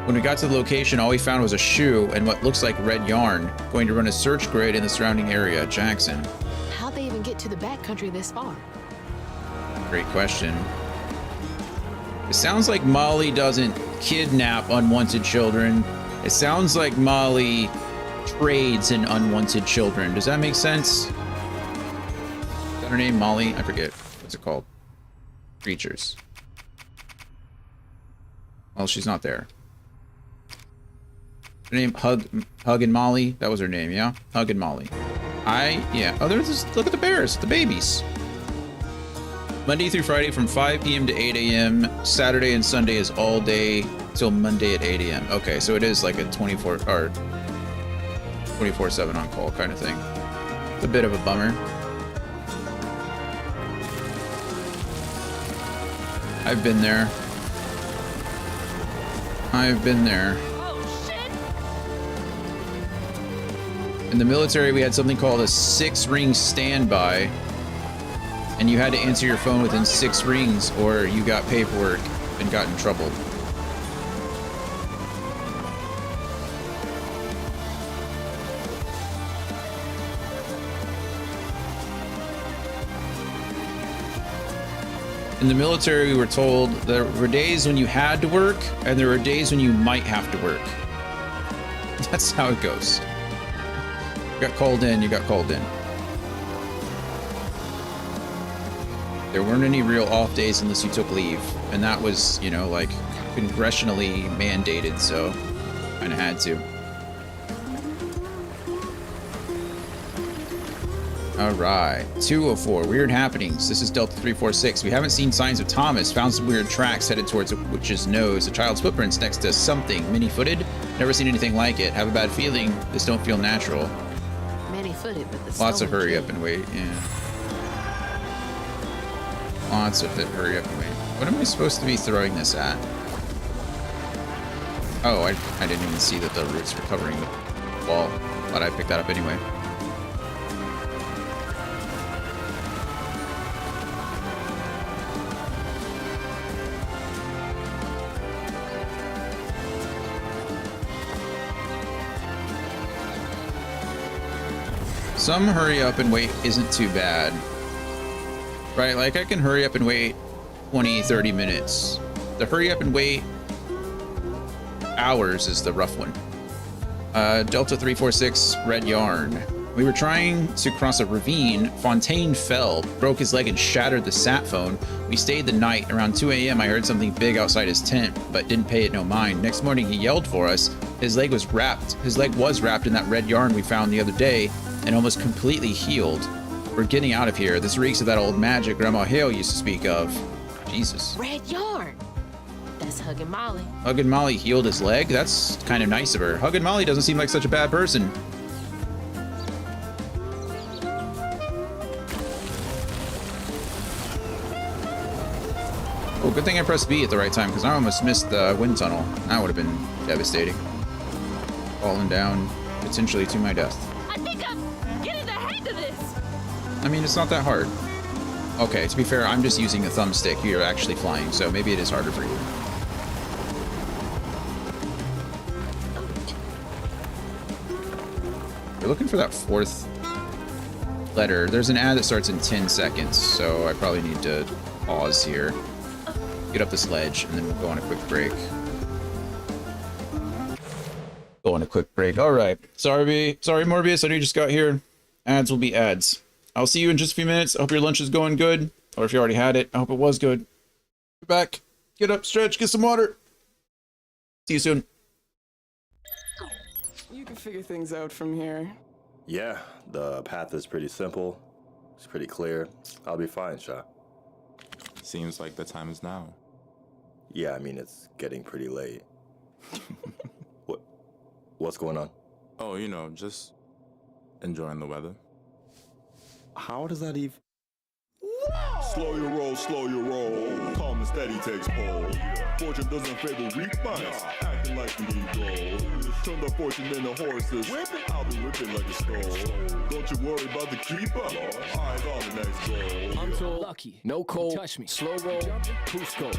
When we got to the location, all we found was a shoe and what looks like red yarn. Going to run a search grid in the surrounding area. Jackson. How'd they even get to the backcountry this far? Great question. It sounds like Molly doesn't kidnap unwanted children. It sounds like Molly trades in unwanted children. Does that make sense? Is that her name, Molly? I forget. What's it called? Creatures. Well, she's not there. Her name, Hug and Molly? That was her name, yeah? Hug and Molly. Yeah. Oh, there's this, look at the bears, the babies. Monday through Friday from 5 p.m. to 8 a.m. Saturday and Sunday is all day till Monday at 8 a.m. Okay, so it is like a 24/7 on call kind of thing. It's a bit of a bummer. I've been there. I've been there. In the military, we had something called a 6-ring standby. And you had to answer your phone within 6 rings or you got paperwork and got in trouble. In the military, we were told there were days when you had to work and there were days when you might have to work. That's how it goes. You got called in, you got called in. There weren't any real off days unless you took leave, and that was, you know, like congressionally mandated, so kind of had to. All right, 204, weird happenings. This is Delta 346. We haven't seen signs of Thomas. Found some weird tracks headed towards a witch's nose. A child's footprints next to something many-footed. Never seen anything like it. Have a bad feeling. This don't feel natural. Many-footed, but the Lots of stolen hurry kid. up and wait. Yeah. Lots of it. Hurry up and wait. What am I supposed to be throwing this at? Oh, I didn't even see that the roots were covering the wall, but I picked that up anyway. Some hurry up and wait isn't too bad. Right, like I can hurry up and wait 20, 30 minutes. The hurry up and wait hours is the rough one. Delta 346, red yarn. We were trying to cross a ravine. Fontaine fell, broke his leg and shattered the sat phone. We stayed the night. Around 2 a.m. I heard something big outside his tent, but didn't pay it no mind. Next morning he yelled for us. His leg was wrapped in that red yarn we found the other day and almost completely healed. We're getting out of here. This reeks of that old magic Grandma Hale used to speak of. Jesus. Red yarn. That's Hug and Molly. Hug and Molly healed his leg? That's kind of nice of her. Hug and Molly doesn't seem like such a bad person. Oh, good thing I pressed B at the right time because I almost missed the wind tunnel. That would have been devastating. Falling down, potentially to my death. I think I'm getting the hang of this. I mean, it's not that hard. Okay, to be fair, I'm just using a thumbstick. You're actually flying, so maybe it is harder for you. We're looking for that 4th letter. There's an ad that starts in 10 seconds, so I probably need to pause here. Get up this ledge, and then we'll go on a quick break. Go on a quick break. All right. Sorry, Morbius. I know you just got here. Ads will be ads. I'll see you in just a few minutes. I hope your lunch is going good. Or if you already had it, I hope it was good. Get back. Get up, stretch, get some water. See you soon. You can figure things out from here. Yeah, the path is pretty simple. It's pretty clear. I'll be fine, Sha. Seems like the time is now. Yeah, I mean, it's getting pretty late. What's going on? Oh, you know, just enjoying the weather. How does that even... Slow your roll, calm and steady takes hold. Fortune doesn't favor weak minds, acting like you need gold. Turn the fortune into horses, I'll be whipping like a skull. Don't you worry about the keeper, eyes on the next goal. I'm too lucky, no cold, touch me, slow roll, Cusco.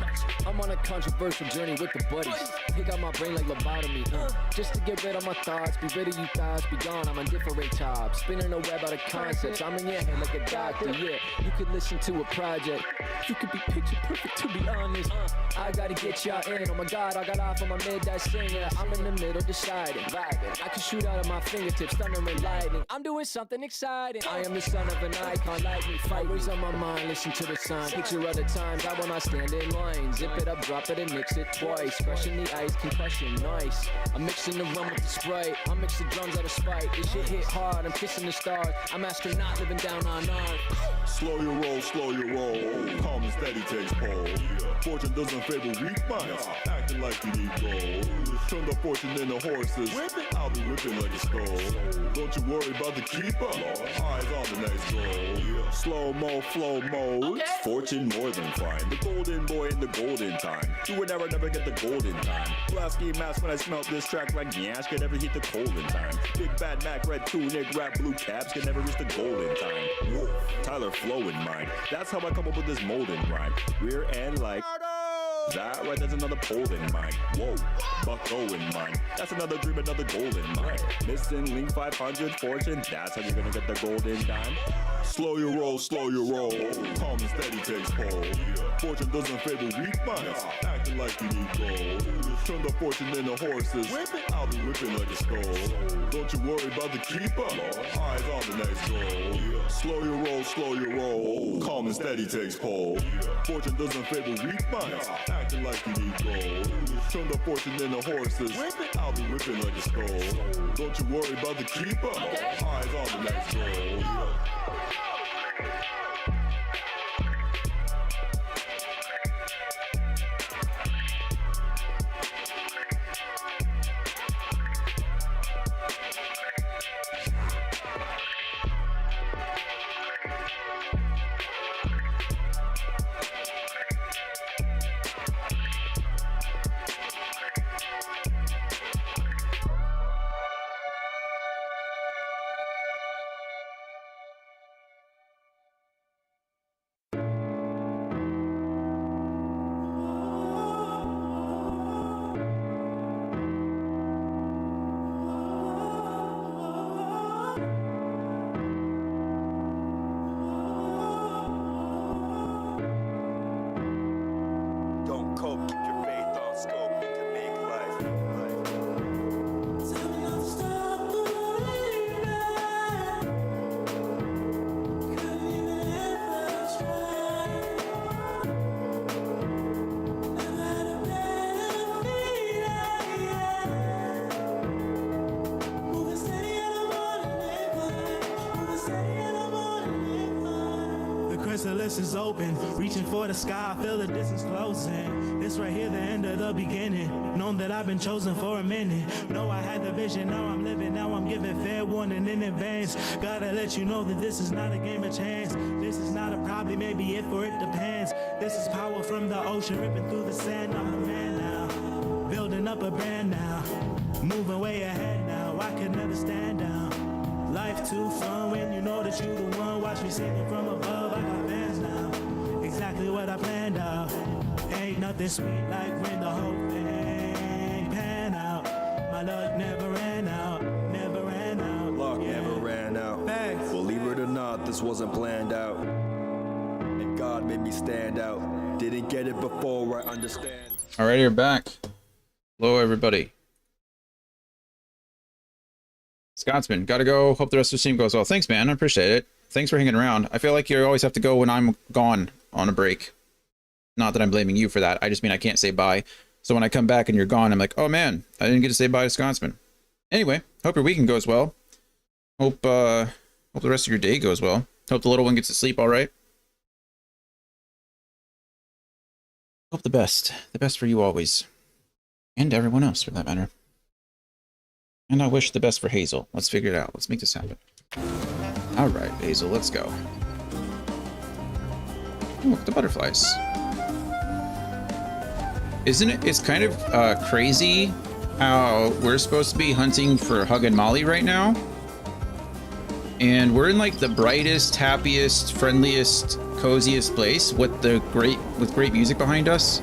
I'm on a controversial journey with the buddies. Pick out my brain like lobotomy, just to get rid of my thoughts, be rid of you thoughts, be gone. I'm on different top, spinning a web out of concepts. I'm in your head like a doctor, yeah. You could listen to a project, you could be picture perfect to be honest. I gotta get y'all in, oh my god, I got off on my midday singer. I'm in the middle deciding, vibing. I can shoot out of my fingertips, thunder and lightning. I'm doing something exciting. I am the son of an icon, like me, fight. Always on my mind, listen to the sign. Picture other times, I will not stand in line. Zip it up, drop it, and mix it twice. Fresh in the ice, concussion, nice. I'm mixing the rum with the Sprite. I mix the drums out of spite. This shit hit hard, I'm kissing the stars. I'm astronaut living down on Earth. Slow your roll, slow your roll. Calm and steady takes hold. Fortune doesn't favor weak minds, acting like you need gold. Turn the fortune into horses, I'll be whipping like a skull. Don't you worry about the keeper, eyes on the next goal. Slow-mo, flow mode. Fortune more than fine. The golden boy in the golden time. You would never get the golden time. Lasky mask when I smelt this track like Yash could never hit the golden time. Big bad Mac, red tunic, rap blue caps could never reach the golden time. Whoa. Tyler flow in mind. That's how I come up with this molden rhyme. Rear end like that right, that's another pole in mine. Whoa, Bucko in mine. That's another dream, another gold in mine. Missing link 500 fortune. That's how you're gonna get the golden dime. Slow your roll, slow your roll. Calm and steady takes hold. Fortune doesn't favor weak minds, acting like you need gold. Turn the fortune into horses, I'll be whipping like a skull. Don't you worry about the keeper, eyes on the next goal. Slow your roll, slow your roll. Calm and steady takes hold. Fortune doesn't favor weak minds, acting like you need gold. Turn the fortune into horses, I'll be whipping like a skull. Don't you worry about the keeper, eyes on the next goal. chrysalis is open, reaching for the sky, feel the distance closing. This right here, the end of the beginning. Known that I've been chosen for a minute. Know I had the vision, now I'm living, now I'm giving fair warning in advance. Gotta let you know that this is not a game of chance. This is not a probably, maybe if, or it depends. This is power from the ocean, ripping through the sand. I'm the man now, building up a brand now. Moving way ahead now, I could never stand down. Life too fun when you know that you the one. Watch me singing from above, I got fans now. Exactly what I planned out. Ain't nothing sweet like when the whole thing pan out. My luck never ran out, never ran out. Luck never ran out. Thanks. Believe it or not, this wasn't planned out. And God made me stand out. Didn't get it before, I understand. Alright, you're back. Hello, everybody. Scotsman, gotta go. Hope the rest of the stream goes well. Thanks, man. I appreciate it. Thanks for hanging around. I feel like you always have to go when I'm gone on a break. Not that I'm blaming you for that. I just mean I can't say bye. So when I come back and you're gone, I'm like, oh man, I didn't get to say bye to Scotsman. Anyway, hope your weekend goes well. Hope the rest of your day goes well. Hope the little one gets to sleep all right. Hope the best. The best for you always. And everyone else, for that matter. And I wish the best for Hazel. Let's figure it out. Let's make this happen. Alright, Hazel, let's go. Oh, look, the butterflies. Isn't it? It's kind of crazy how we're supposed to be hunting for Hug and Molly right now. And we're in like the brightest, happiest, friendliest, coziest place with great music behind us.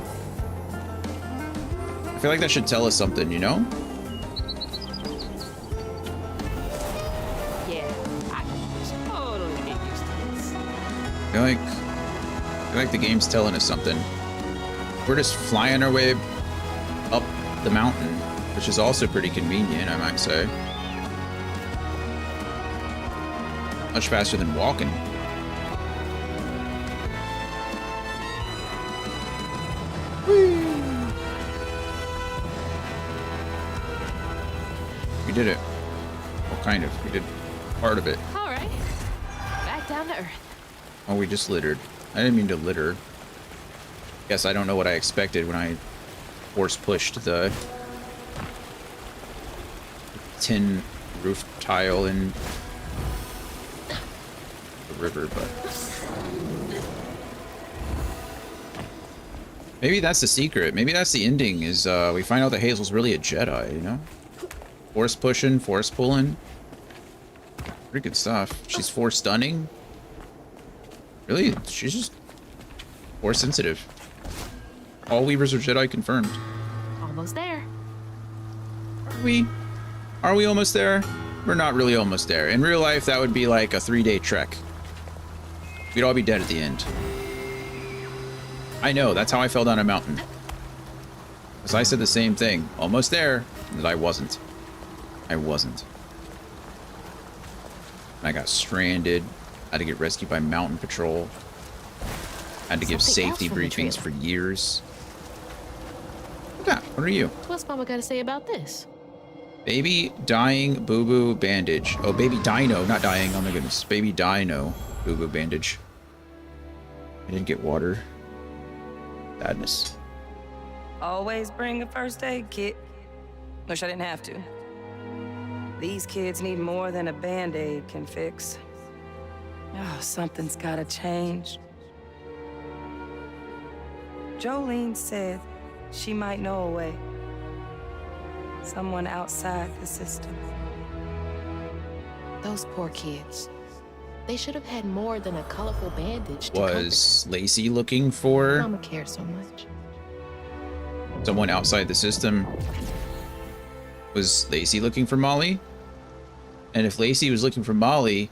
I feel like that should tell us something, you know? Yeah, I can totally get used to this. I feel like the game's telling us something. We're just flying our way up the mountain, which is also pretty convenient, I might say. Much faster than walking. We did it. Well, kind of. We did part of it. All right, back down to earth. Oh, we just littered. I didn't mean to litter. Guess I don't know what I expected when I force pushed the tin roof tile in the river, but maybe that's the secret. Maybe that's the ending, is we find out that Hazel's really a Jedi, you know? Force pushing, force pulling. Pretty good stuff. She's force stunning. Really, she's just force sensitive. All Weavers are Jedi confirmed. Almost there. Are we almost there? We're not really almost there. In real life, that would be like a 3-day trek. We'd all be dead at the end. I know, that's how I fell down a mountain. Because I said the same thing. Almost there. That I wasn't. I wasn't. I got stranded. Had to get rescued by mountain patrol. Had to give safety briefings for years. Yeah, what are you? What's Mama got to say about this? Baby dying boo-boo bandage. Oh, baby dino, not dying. Oh my goodness. Baby dino boo-boo bandage. I didn't get water. Sadness. Always bring a first aid kit. Wish I didn't have to. These kids need more than a band-aid can fix. Oh, something's gotta change. Jolene said she might know a way. Someone outside the system. Those poor kids. They should have had more than a colorful bandage to Was Lacey looking for Mama cared so much. someone outside the system? Was Lacey looking for Molly? And if Lacey was looking for Molly,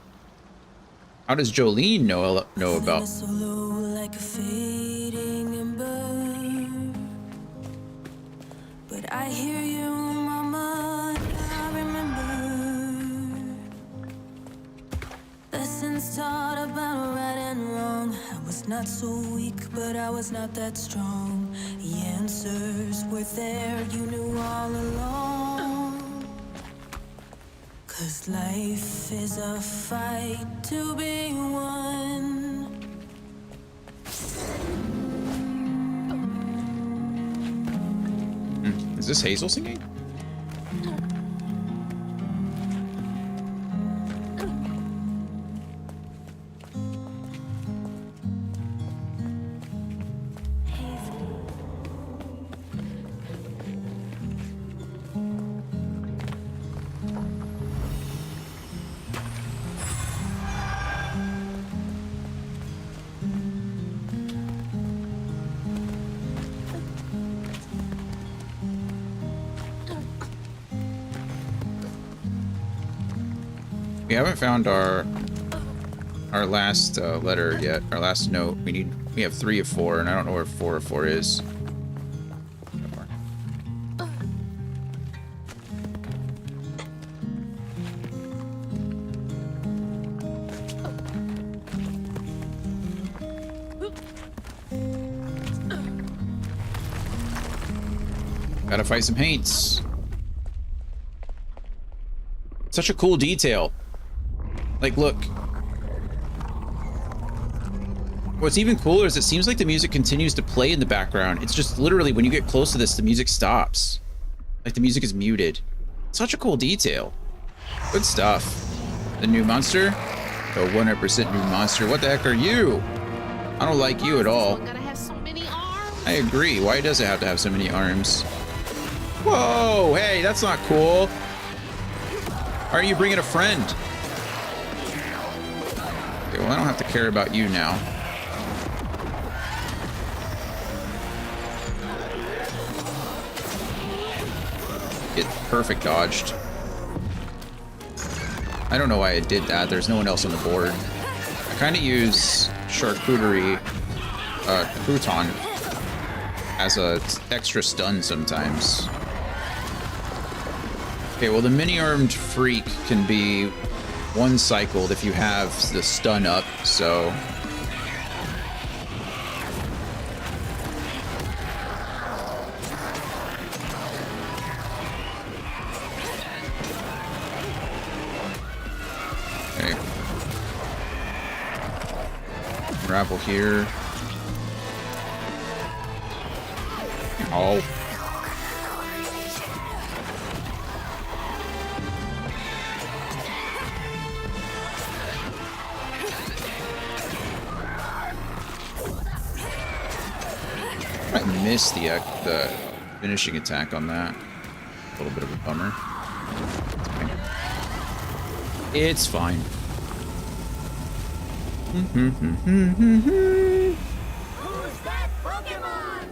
how does Jolene know about? Like a fading ember. But I hear you, Mama, I remember lessons taught about right and wrong. I was not so weak, but I was not that strong. The answers were there, you knew all along. 'Cause life is a fight to be won. Is this Hazel singing? We haven't found our last letter yet. Our last note. We have 3 of 4, and I don't know where 4 of 4 is. Gotta fight some Haints. Such a cool detail. Like, look. What's even cooler is it seems like the music continues to play in the background. It's just literally when you get close to this, the music stops. Like the music is muted. Such a cool detail. Good stuff. The new monster? The 100% new monster. What the heck are you? I don't like you at all. Gotta have so many arms. I agree. Why does it have to have so many arms? Whoa! Hey, that's not cool. Why are you bringing a friend? Okay, well, I don't have to care about you now. Get perfect dodged. I don't know why I did that. There's no one else on the board. I kind of use charcuterie crouton as a extra stun sometimes. Okay, well, the mini-armed freak can be one-cycled if you have the stun up, so... Okay. Grapple here. Oh. I missed the finishing attack on that. A little bit of a bummer. It's fine. Who's that Pokemon?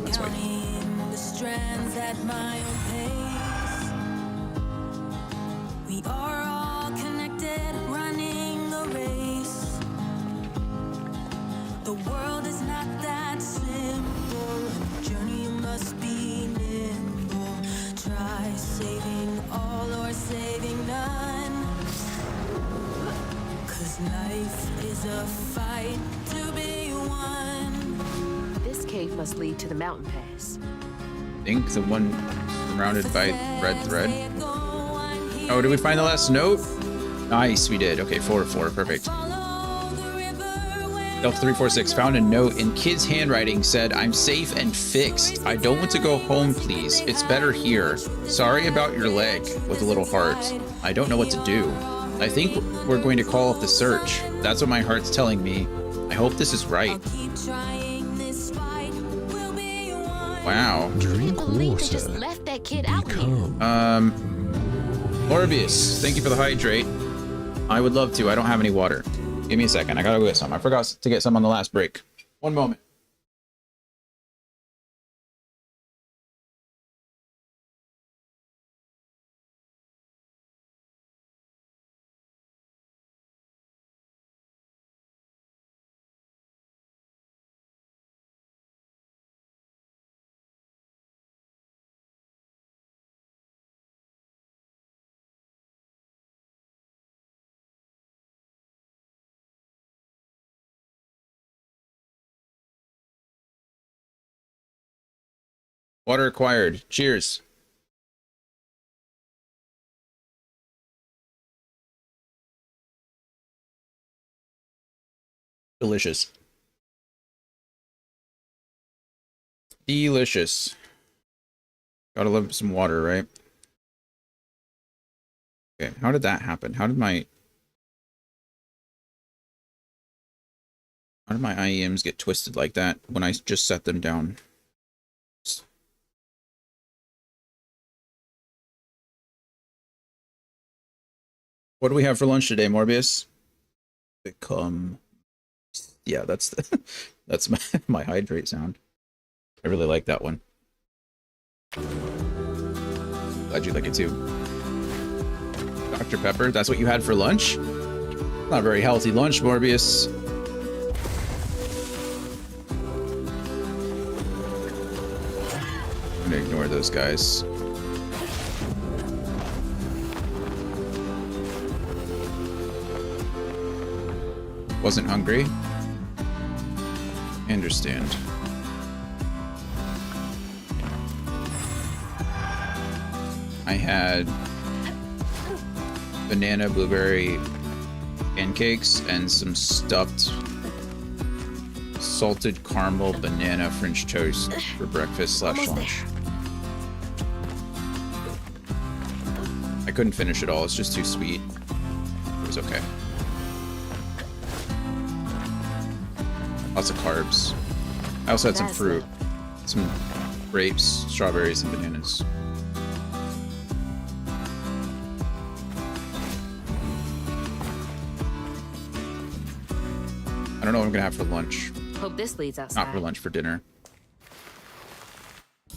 That's why. Counting the strands at my own pace. We are all connected, running a race. The world is not that simple. The journey must be nimble. Try saving all or saving none. 'Cause life is a fight to be won. This cave must lead to the mountain pass. I think the one surrounded by red thread. Oh, did we find the last note? Nice, we did. Okay, 4 of 4, perfect. Delta 346 found a note in kid's handwriting, said, "I'm safe and fixed. I don't want to go home, please. It's better here. Sorry about your leg," with a little heart. I don't know what to do. I think we're going to call off the search. That's what my heart's telling me. I hope this is right. Wow. Drink water. Just left that kid out here. Morbius, thank you for the hydrate. I would love to. I don't have any water. Give me a second. I gotta go get some. I forgot to get some on the last break. One moment. Water acquired. Cheers. Delicious. Delicious. Gotta love some water, right? Okay, how did that happen? How did my IEMs get twisted like that when I just set them down? What do we have for lunch today, Morbius? Become... Yeah, that's the, that's my hydrate sound. I really like that one. Glad you like it too. Dr. Pepper, that's what you had for lunch? Not a very healthy lunch, Morbius. I'm gonna ignore those guys. Wasn't hungry. I understand. I had banana blueberry pancakes and some stuffed salted caramel banana French toast for breakfast / lunch. I couldn't finish it all, it's just too sweet. It was okay. Lots of carbs. I also had some fruit. Some grapes, strawberries, and bananas. I don't know what I'm gonna have for lunch. Hope this leads outside. Not for lunch, for dinner. You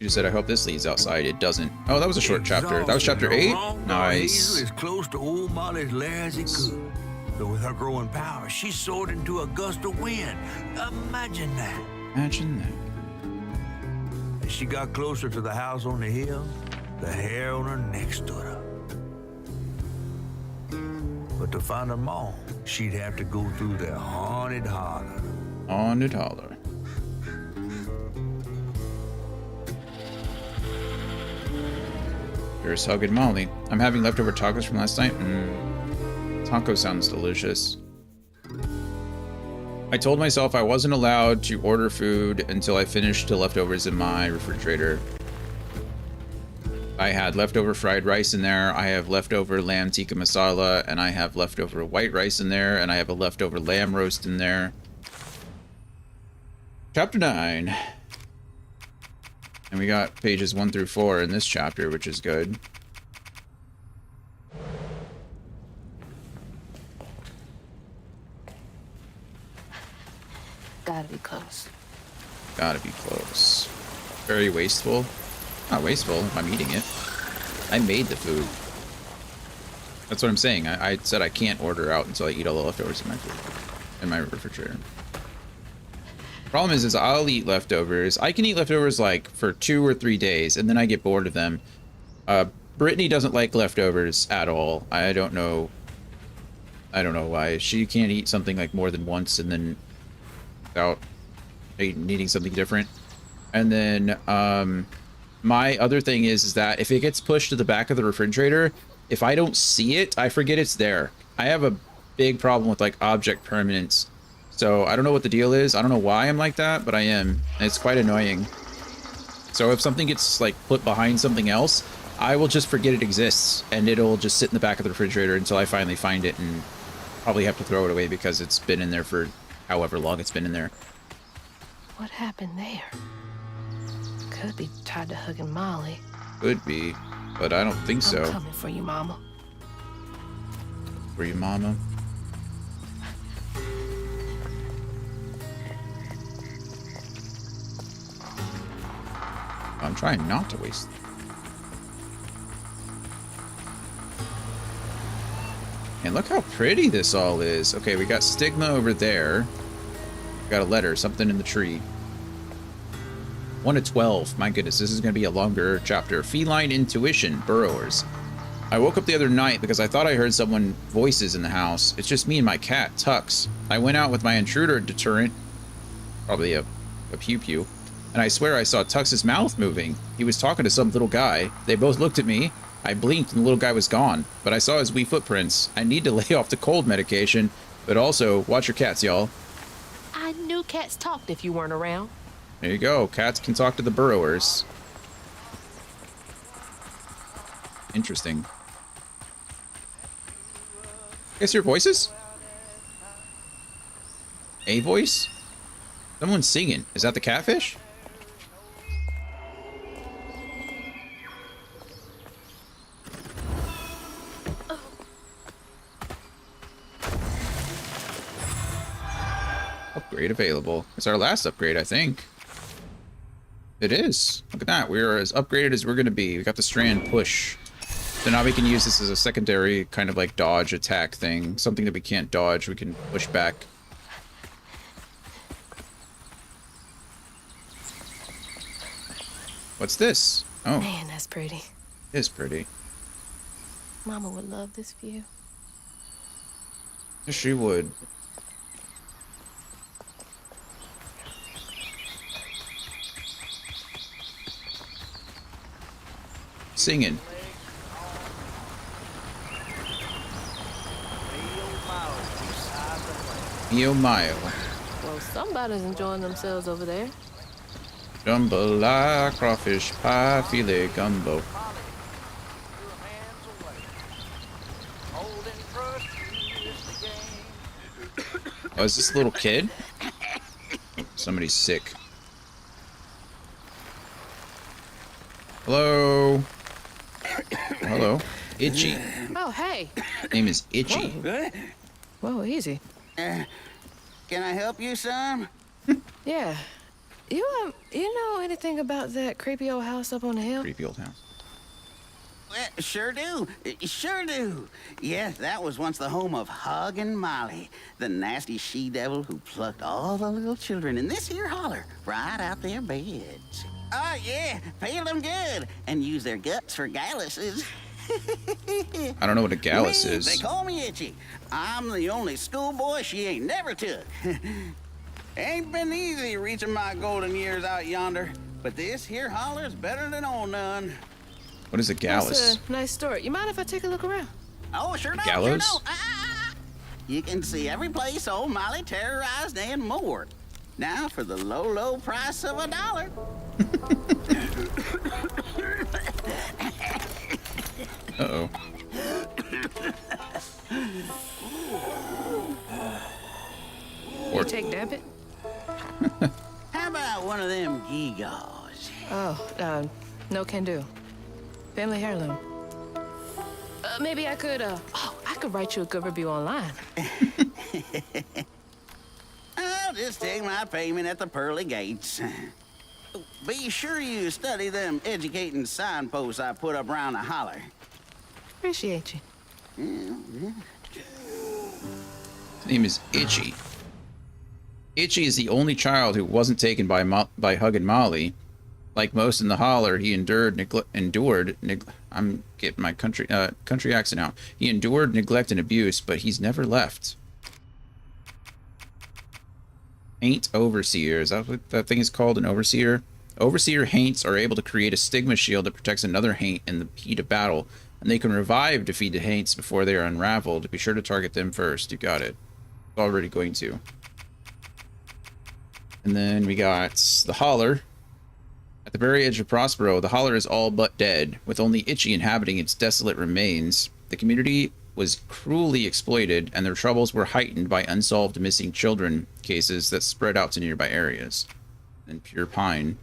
just said, I hope this leads outside. It doesn't. Oh, that was a short chapter. That was chapter 8? Nice. As close to old Molly's lair as he could. But with her growing power, she soared into a gust of wind. Imagine that. Imagine that. As she got closer to the house on the hill, the hair on her neck stood up. But to find her mom, she'd have to go through the haunted holler. Haunted holler. Here's hugging Molly. I'm having leftover tacos from last night. Taco sounds delicious. I told myself I wasn't allowed to order food until I finished the leftovers in my refrigerator. I had leftover fried rice in there, I have leftover lamb tikka masala, and I have leftover white rice in there, and I have a leftover lamb roast in there. Chapter 9. And we got pages 1 through 4 in this chapter, which is good. Gotta be close. Gotta be close. Very wasteful. Not wasteful if I'm eating it. I made the food. That's what I'm saying. I said I can't order out until I eat all the leftovers in my food, in my refrigerator. Problem is I'll eat leftovers. I can eat leftovers like for 2 or 3 days, and then I get bored of them. Brittany doesn't like leftovers at all. I don't know why. She can't eat something like more than once and then without needing something different. And then my other thing is that if it gets pushed to the back of the refrigerator, if I don't see it, I forget it's there. I have a big problem with like object permanence. So I don't know what the deal is. I don't know why I'm like that, but I am. And it's quite annoying. So if something gets like put behind something else, I will just forget it exists, and it'll just sit in the back of the refrigerator until I finally find it, and probably have to throw it away because it's been in there for however long it's been in there. What happened there? Could be tied to hugging Molly. Could be, but I don't think so. I'm coming for you, Mama. For you, Mama? I'm trying not to waste. And look how pretty this all is. Okay, we got stigma over there. We got a letter, something in the tree. 1 to 12. My goodness, this is going to be a longer chapter. Feline intuition, burrowers. I woke up the other night because I thought I heard someone voices in the house. It's just me and my cat, Tux. I went out with my intruder deterrent, probably a pew-pew, and I swear I saw Tux's mouth moving. He was talking to some little guy. They both looked at me. I blinked and the little guy was gone, but I saw his wee footprints. I need to lay off the cold medication, but also watch your cats, y'all. I knew cats talked if you weren't around. There you go. Cats can talk to the burrowers. Interesting. Guess your voices? A voice? Someone's singing. Is that the catfish? Upgrade available. It's our last upgrade, I think. It is. Look at that. We're as upgraded as we're going to be. We got the strand push. So now we can use this as a secondary kind of like dodge attack thing. Something that we can't dodge, we can push back. What's this? Oh. Man, that's pretty. It is pretty. Mama would love this view. Yes, she would. Singing. Mio Mile. Well, somebody's enjoying themselves over there. Jambalaya, crawfish pie, filet gumbo. Oh, is this a little kid? Somebody's sick. Hello? Hello? Itchy. Oh, hey. Name is Itchy. Whoa, easy. Can I help you, son? Yeah. You know anything about that creepy old house up on the hill? Creepy old house. Well, sure do. Sure do. Yes, that was once the home of Huggin' Molly, the nasty she-devil who plucked all the little children in this here holler right out their beds. Oh, yeah, peeled them good and used their guts for galluses. I don't know what a gallus Me, is. They call me Itchy. I'm the only schoolboy she ain't never took. Ain't been easy reaching my golden years out yonder, but this here holler's better than old none. What is a gallus? That's a nice story. You mind if I take a look around? Oh, sure don't. Gallows? Sure don't. You can see every place old Molly terrorized and more. Now for the low, low price of $1. Uh-oh. You take debit? How about one of them gewgaws? Oh, no can do. Family heirloom. Maybe I could, I could write you a good review online. I'll just take my payment at the pearly gates. Be sure you study them educating signposts I put up around the holler. Appreciate you. His name is Itchy. Itchy is the only child who wasn't taken by Huggin' Molly. Like most in the holler, he I'm getting my country accent out. He endured neglect and abuse, but he's never left. Haint Overseer. Is that what that thing is called? An Overseer? Overseer Haints are able to create a stigma shield that protects another Haint in the heat of battle, and they can revive defeated Haints before they are unraveled. Be sure to target them first. You got it. Already going to. And then we got the holler. At the very edge of Prospero, the holler is all but dead, with only Itchy inhabiting its desolate remains. The community was cruelly exploited, and their troubles were heightened by unsolved missing children cases that spread out to nearby areas. And Pure Pine.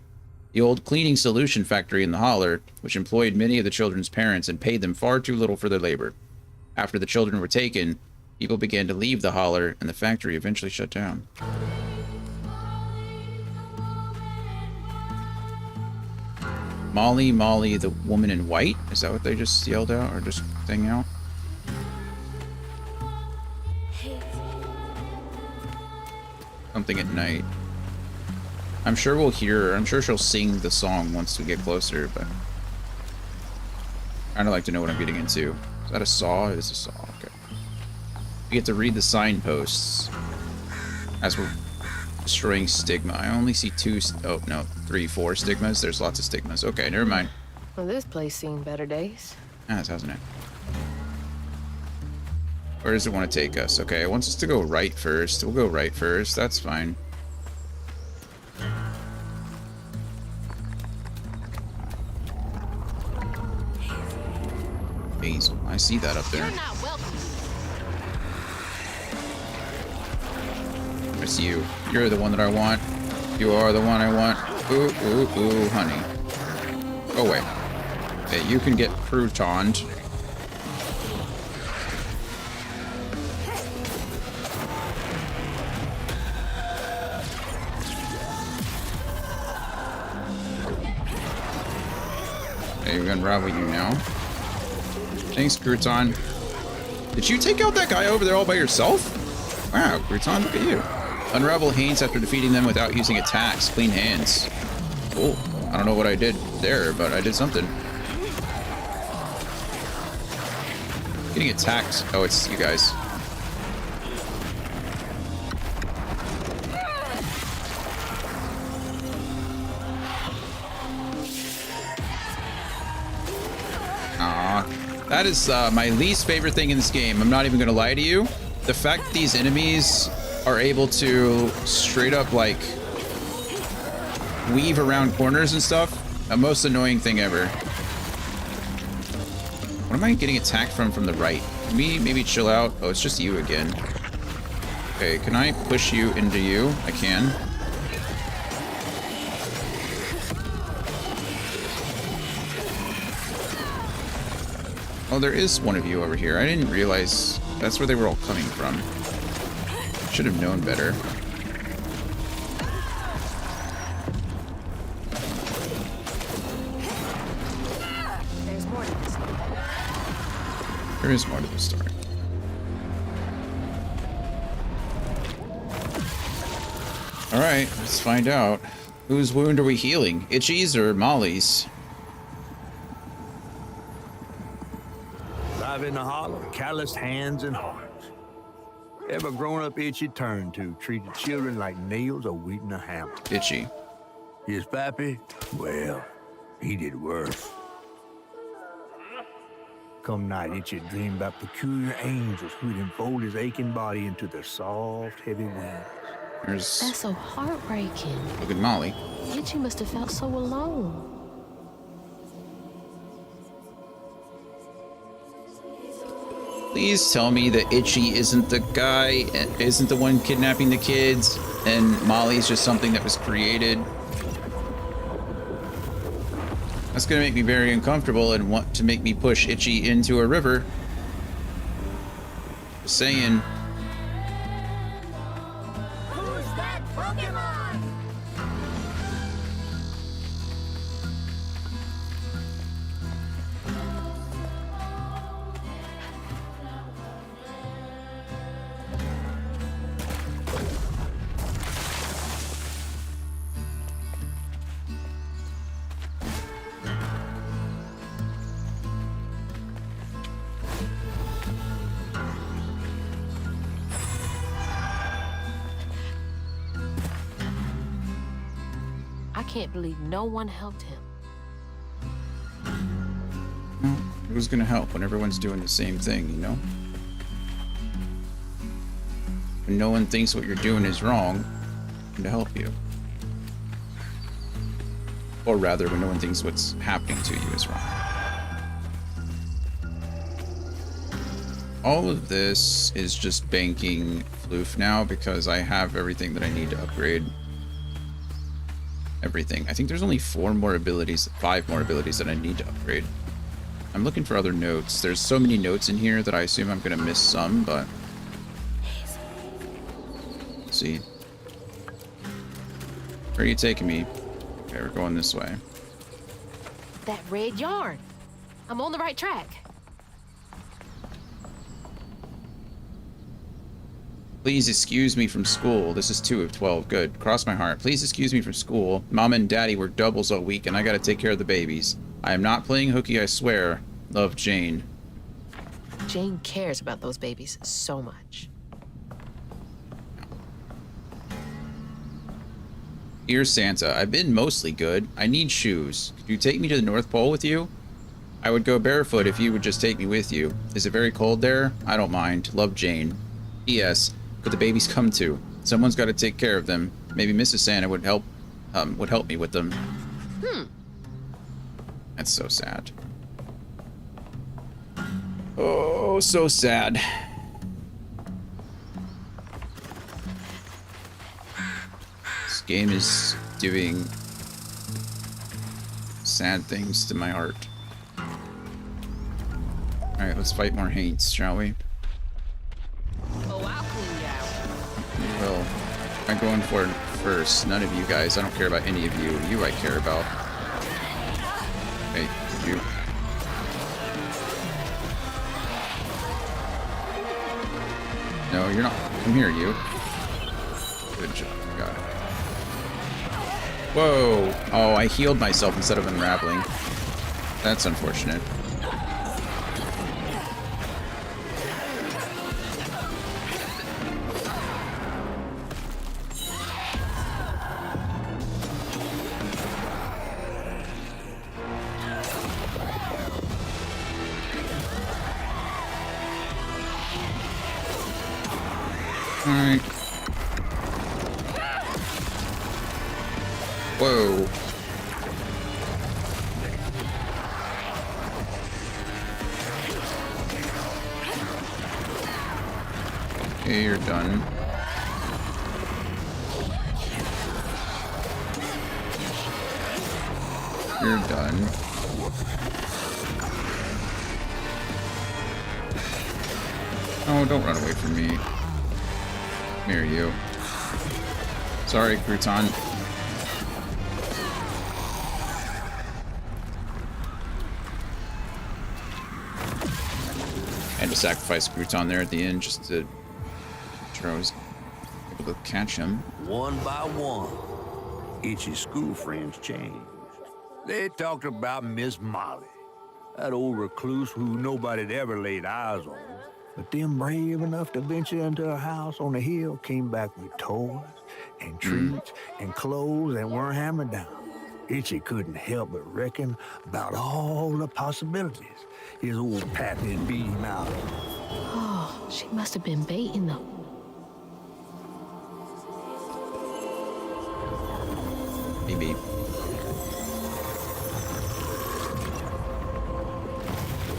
The old cleaning solution factory in the holler, which employed many of the children's parents and paid them far too little for their labor. After the children were taken, people began to leave the holler, and the factory eventually shut down. Molly, Molly, the woman in white? Is that what they just yelled out or just sang out? Something at night. I'm sure we'll hear her. I'm sure she'll sing the song once we get closer, but I'd like to know what I'm getting into. Is that a saw? It is a saw. Okay. We get to read the signposts as we're destroying stigma. I only see 2. Oh no, 3, 4 stigmas. There's lots of stigmas. Okay, never mind. Well, this place seen better days. Hasn't it? Where does it want to take us? Okay, it wants us to go right first. We'll go right first. That's fine. Hazel. I see that up there. It's you. You're the one that I want. You are the one I want. Ooh, ooh, ooh, honey. Go away. Okay, you can get croutoned. Okay, we're gonna unravel you now. Thanks, Crouton. Did you take out that guy over there all by yourself? Wow, Crouton, look at you. Unravel Haints after defeating them without using attacks. Clean hands. Cool. I don't know what I did there, but I did something. Getting attacked. Oh, it's you guys. That is my least favorite thing in this game. I'm not even going to lie to you. The fact that these enemies are able to straight up, like, weave around corners and stuff. The most annoying thing ever. What am I getting attacked from the right? Maybe chill out. Oh, it's just you again. Okay, can I push you into you? I can. Oh, there is one of you over here. I didn't realize that's where they were all coming from. Should have known better. There's more to this story. There is more to the story. Alright, let's find out. Whose wound are we healing? Itchy's or Molly's? Live in the hollow, calloused hands and hearts. Ever grown-up Itchy turned to, treated children like nails or wheat in a hammer. Itchy. His pappy? Well, he did worse. Come night, Itchy dreamed about peculiar angels who'd enfold his aching body into their soft, heavy wings. That's so heartbreaking. Look at Molly. Itchy must have felt so alone. Please tell me that Itchy isn't the guy, isn't the one kidnapping the kids, and Molly's just something that was created. That's gonna make me very uncomfortable and want to make me push Itchy into a river. Just saying. Who's that Pokemon? I can't believe no one helped him. Who's gonna help when everyone's doing the same thing, you know? When no one thinks what you're doing is wrong, I'm to help you. Or rather, when no one thinks what's happening to you is wrong. All of this is just banking Floof now because I have everything that I need to upgrade. Everything. I think there's only 5 more abilities that I need to upgrade. I'm looking for other notes. There's so many notes in here that I assume I'm gonna miss some, but let's see. Where are you taking me? Okay, we're going this way. That red yarn. I'm on the right track. Please excuse me from school. This is 2 of 12. Good. Cross my heart. Please excuse me from school. Mom and Daddy work doubles all week, and I gotta take care of the babies. I am not playing hooky, I swear. Love, Jane. Jane cares about those babies so much. Dear Santa, I've been mostly good. I need shoes. Could you take me to the North Pole with you? I would go barefoot if you would just take me with you. Is it very cold there? I don't mind. Love, Jane. P.S. Could the babies come too? Someone's got to take care of them. Maybe Mrs. Santa would help me with them. That's so sad. Oh, so sad. This game is doing sad things to my heart. Alright, let's fight more Haints, shall we? Oh, I'll clean you out. We will. I'm going for it first. None of you guys. I don't care about any of you. You I care about. Hey, you. No, you're not. Come here, you. Good job. Got it. Whoa. Oh, I healed myself instead of unraveling. That's unfortunate. Alright. Whoa. Okay, you're done. You're done. Oh, don't run away from me. Come here, you. Sorry, Crouton. I had to sacrifice Crouton there at the end just to make sure I was able to catch him. One by one, Itchy's school friends changed. They talked about Miss Molly, that old recluse who nobody'd ever laid eyes on. But them brave enough to venture into her house on the hill came back with toys and treats and clothes that weren't hammered down. Itchy couldn't help but reckon about all the possibilities his old pappy'd beat him out of. Oh, she must have been baiting them. Maybe.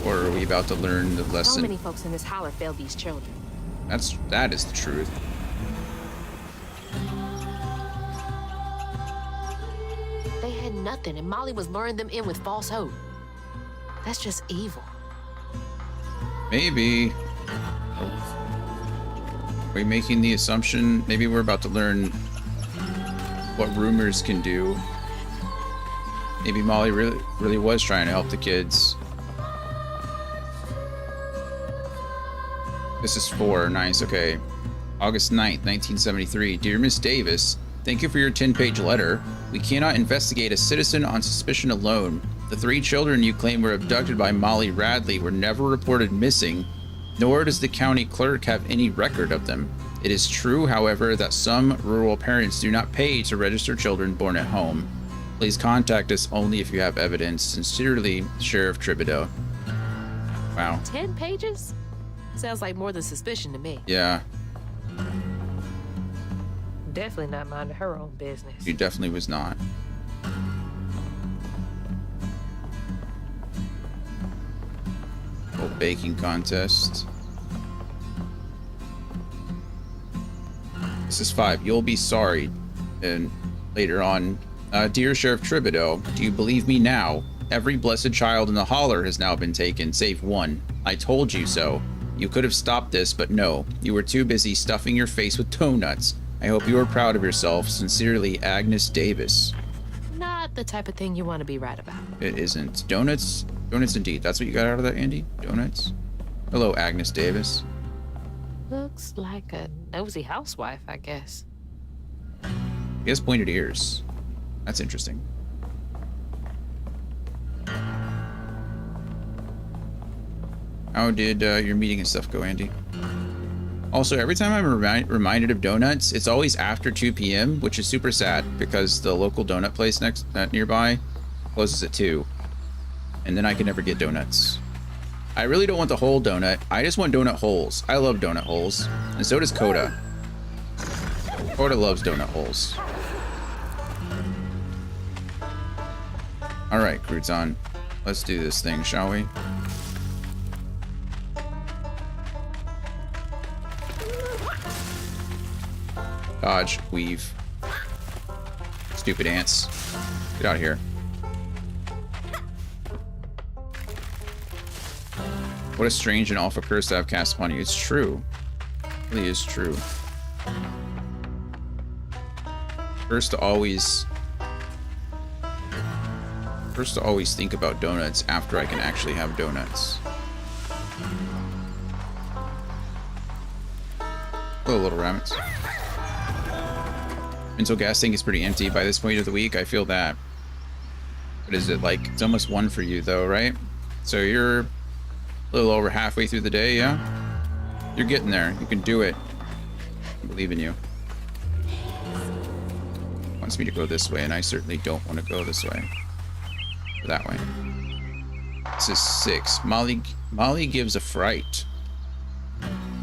Or are we about to learn the lesson? So many folks in this holler failed these children. That is the truth. They had nothing, and Molly was luring them in with false hope. That's just evil. Maybe. Are we making the assumption? Maybe we're about to learn what rumors can do. Maybe Molly really was trying to help the kids. This is 4. Nice. Okay. August 9th, 1973. Dear Miss Davis, thank you for your 10-page letter. We cannot investigate a citizen on suspicion alone. The 3 children you claim were abducted by Molly Radley were never reported missing, nor does the county clerk have any record of them. It is true, however, that some rural parents do not pay to register children born at home. Please contact us only if you have evidence. Sincerely, Sheriff Thibodeau. Wow. 10 pages? Sounds like more than suspicion to me. Yeah. Definitely not minding her own business. She definitely was not. Little baking contest. This is 5. You'll be sorry. And later on, dear Sheriff Thibodeau, do you believe me now? Every blessed child in the holler has now been taken, save one. I told you so. You could have stopped this, but no. You were too busy stuffing your face with donuts. I hope you are proud of yourself. Sincerely, Agnes Davis. Not the type of thing you want to be right about. It isn't. Donuts? Donuts indeed. That's what you got out of that, Andy? Donuts? Hello, Agnes Davis. Looks like a nosy housewife, I guess. He has pointed ears. That's interesting. How did your meeting and stuff go, Andy? Also, every time I'm reminded of donuts, it's always after 2 p.m., which is super sad because the local donut place nearby closes at 2. And then I can never get donuts. I really don't want the whole donut. I just want donut holes. I love donut holes. And so does Coda. Coda loves donut holes. Alright, Crouton. Let's do this thing, shall we? Dodge, weave. Stupid ants. Get out of here. What a strange and awful curse to have cast upon you. It's true. It really is true. First to always think about donuts after I can actually have donuts. Hello, little rabbits. Mental gas tank is pretty empty by this point of the week. I feel that. What is it like? It's almost 1 for you though, right? So you're a little over halfway through the day, yeah? You're getting there. You can do it. I believe in you. Wants me to go this way, and I certainly don't want to go this way. Or that way. This is 6. Molly gives a fright.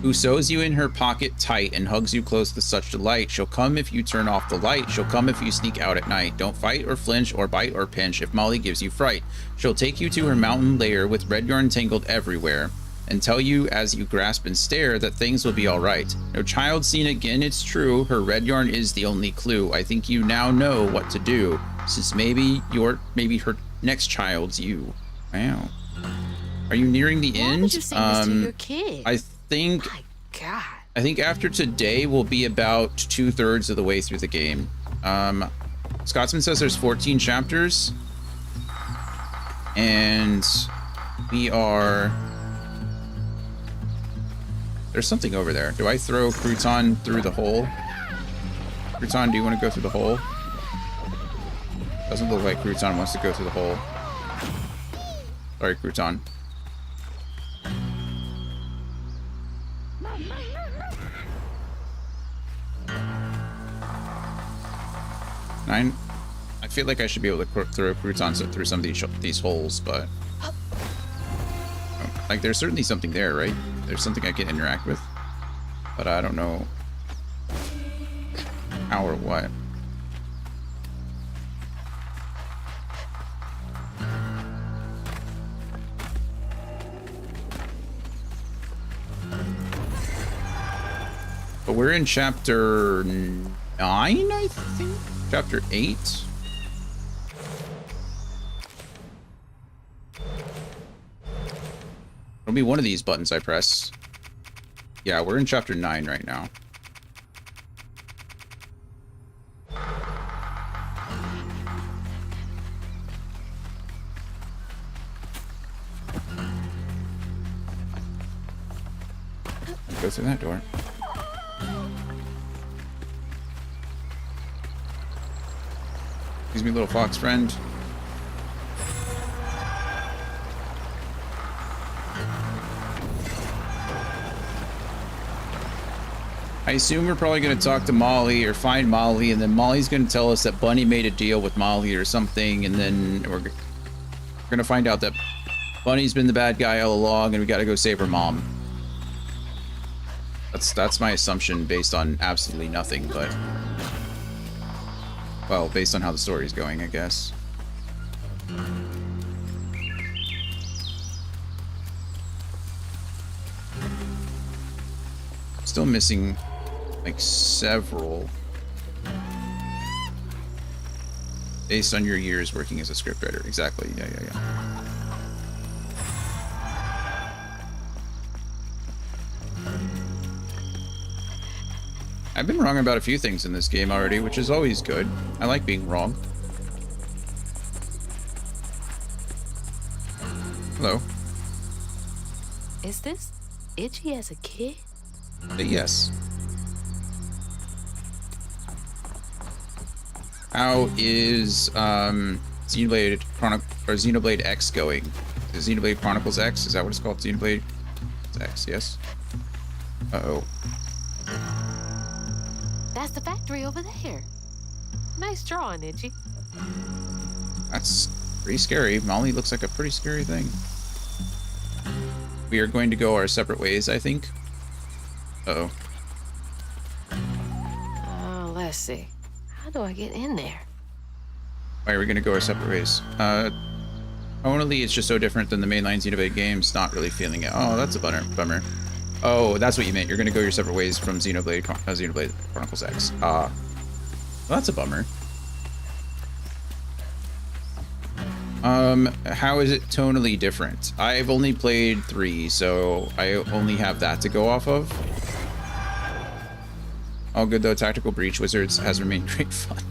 Who sews you in her pocket tight and hugs you close with such delight. She'll come if you turn off the light. She'll come if you sneak out at night. Don't fight or flinch or bite or pinch if Molly gives you fright. She'll take you to her mountain lair with red yarn tangled everywhere and tell you as you grasp and stare that things will be all right. No child seen again, it's true. Her red yarn is the only clue. I think you now know what to do, since maybe her next child's you. Wow. Are you nearing the end? Why would you say this to your kid? think... God. I think after today, we'll be about 2/3 of the way through the game. Scotsman says there's 14 chapters. And we are... There's something over there. Do I throw Crouton through the hole? Crouton, do you want to go through the hole? Doesn't look like Crouton wants to go through the hole. Sorry, Crouton. I feel like I should be able to throw croutons through some of these holes, but like there's certainly something there, right? There's something I can interact with, but I don't know how or what. But we're in chapter 9, I think? Chapter 8? It'll be one of these buttons I press. Yeah, we're in chapter 9 right now. Go through that door. Excuse me, little fox friend. I assume we're probably going to talk to Molly or find Molly, and then Molly's going to tell us that Bunny made a deal with Molly or something, and then we're going to find out that Bunny's been the bad guy all along, and we got to go save her mom. That's my assumption based on absolutely nothing, but... Well, based on how the story's going, I guess. Still missing, like, several. Based on your years working as a scriptwriter. Exactly, yeah. I've been wrong about a few things in this game already, which is always good. I like being wrong. Hello. Is this Itchy as a kid? Yes. How is Xenoblade X going? Is Xenoblade Chronicles X? Is that what it's called? Xenoblade X, yes. Uh-oh. That's the factory over there. Nice drawing, Itchy. That's pretty scary. Molly looks like a pretty scary thing. We are going to go our separate ways, I think. Uh-oh. Oh, let's see. How do I get in there? Why are we going to go our separate ways? Only it's just so different than the mainline Xenoblade games. Not really feeling it. Oh, that's a bummer. Oh, that's what you meant. You're going to go your separate ways from Xenoblade Chronicles X. Well, that's a bummer. How is it tonally different? I've only played 3, so I only have that to go off of. All good though. Tactical Breach Wizards has remained great fun.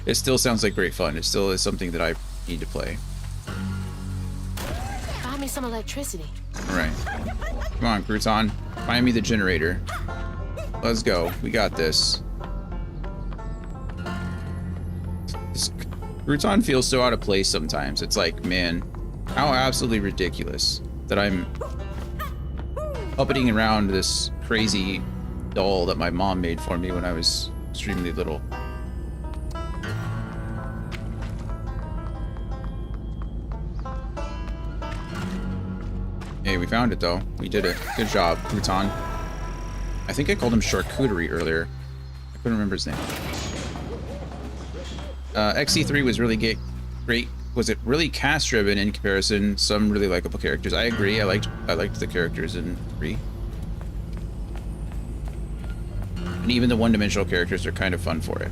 It still sounds like great fun. It still is something that I need to play. Find me some electricity. All right. Come on, Crouton. Find me the generator. Let's go. We got this. Crouton feels so out of place sometimes. It's like, man, how absolutely ridiculous that I'm puppeting around this crazy doll that my mom made for me when I was extremely little. Hey, we found it though. We did it. Good job, Crouton. I think I called him Charcuterie earlier. I couldn't remember his name. XC3 was really great. Was it really cast-driven in comparison? Some really likable characters. I agree. I liked the characters in 3. And even the one-dimensional characters are kind of fun for it.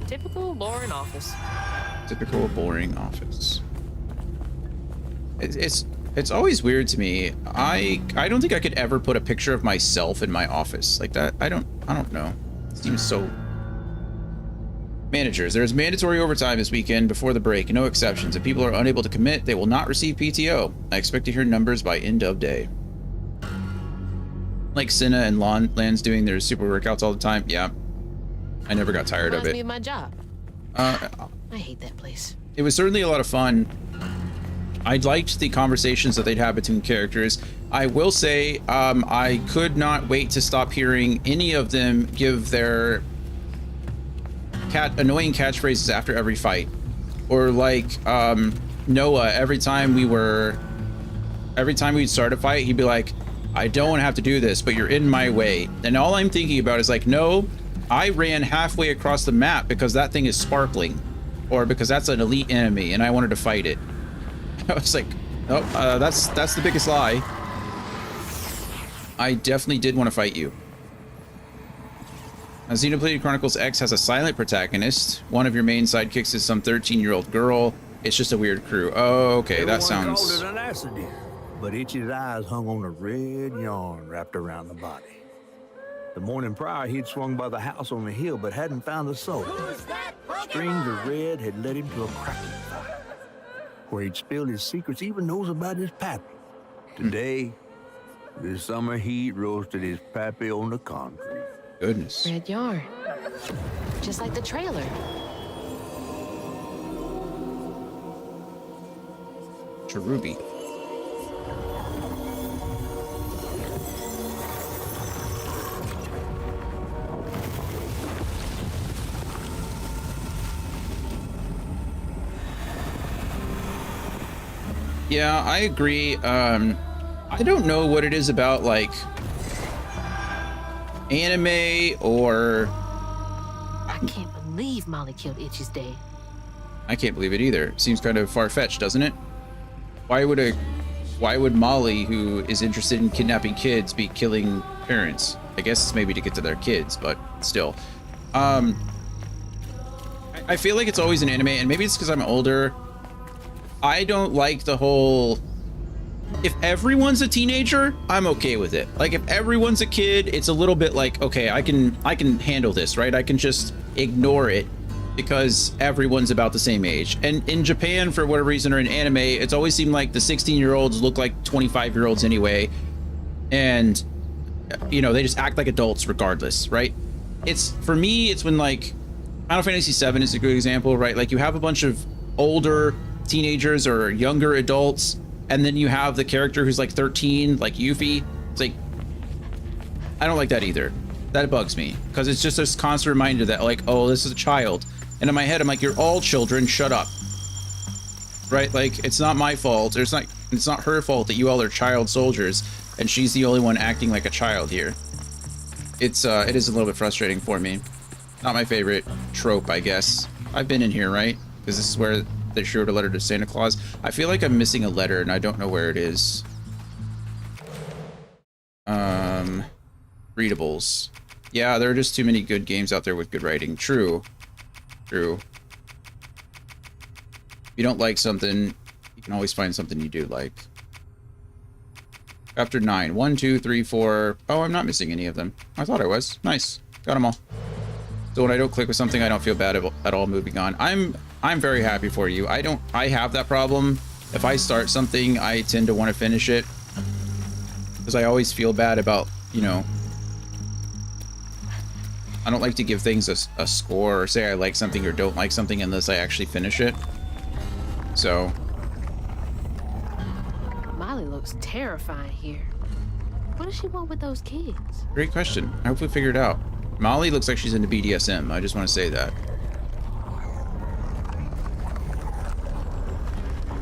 Typical boring office. Typical boring office. It's It's always weird to me. I don't think I could ever put a picture of myself in my office like that. I don't know. It seems so. Managers, there is mandatory overtime this weekend before the break, no exceptions. If people are unable to commit, they will not receive PTO. I expect to hear numbers by end of day. Like Cinna and Lan's doing their super workouts all the time. Yeah, I never got tired of it. Reminds me of my job. I hate that place. It was certainly a lot of fun. I liked the conversations that they'd have between characters. I will say, I could not wait to stop hearing any of them give their annoying catchphrases after every fight. Or like Noah, every time we'd start a fight, he'd be like, I don't want to have to do this, but you're in my way. And all I'm thinking about is like, no, I ran halfway across the map because that thing is sparkling, or because that's an elite enemy and I wanted to fight it. I was like, oh, that's the biggest lie. I definitely did want to fight you. Xenoblade Chronicles X has a silent protagonist. One of your main sidekicks is some 13-year-old girl. It's just a weird crew. Oh, okay, that sounds... Called it an accident, but Itchy's eyes hung on a red yarn wrapped around the body. The morning prior, he'd swung by the house on the hill, but hadn't found the soul. Strings of red had led him to a cracking fire, where he'd spilled his secrets, even knows about his pappy. Today, the summer heat roasted his pappy on the concrete. Goodness. Red yarn. Just like the trailer. Cherubi. Yeah, I agree. I don't know what it is about like anime or... I can't believe Molly killed Itchy's dad. I can't believe it either. Seems kind of far-fetched, doesn't it? Why would Molly, who is interested in kidnapping kids, be killing parents? I guess it's maybe to get to their kids, but still. I feel like it's always an anime, and maybe it's because I'm older. I don't like the whole... If everyone's a teenager, I'm okay with it. Like, if everyone's a kid, it's a little bit like, okay, I can handle this, right? I can just ignore it because everyone's about the same age. And in Japan, for whatever reason, or in anime, it's always seemed like the 16-year-olds look like 25-year-olds anyway. And, you know, they just act like adults regardless, right? For me, it's when, like, Final Fantasy VII is a good example, right? Like, you have a bunch of older teenagers or younger adults, and then you have the character who's like 13, like Yuffie. It's like, I don't like that either. That bugs me, because it's just this constant reminder that like, oh, this is a child. And in my head, I'm like, you're all children, shut up. Right? Like, it's not my fault. It's not her fault that you all are child soldiers, and she's the only one acting like a child here. It is a little bit frustrating for me. Not my favorite trope, I guess. I've been in here, right? Because this is where they wrote a letter to Santa Claus. I feel like I'm missing a letter and I don't know where it is. Readables. Yeah, there are just too many good games out there with good writing. True. True. If you don't like something, you can always find something you do like. Chapter 9. 1, 2, 3, 4. Oh, I'm not missing any of them. I thought I was. Nice. Got them all. So when I don't click with something, I don't feel bad at all moving on. I'm very happy for you. I have that problem. If I start something, I tend to want to finish it. Because I always feel bad about, you know, I don't like to give things a score or say I like something or don't like something unless I actually finish it. So. Molly looks terrifying here. What does she want with those kids? Great question. I hope we figured it out. Molly looks like she's into BDSM. I just want to say that.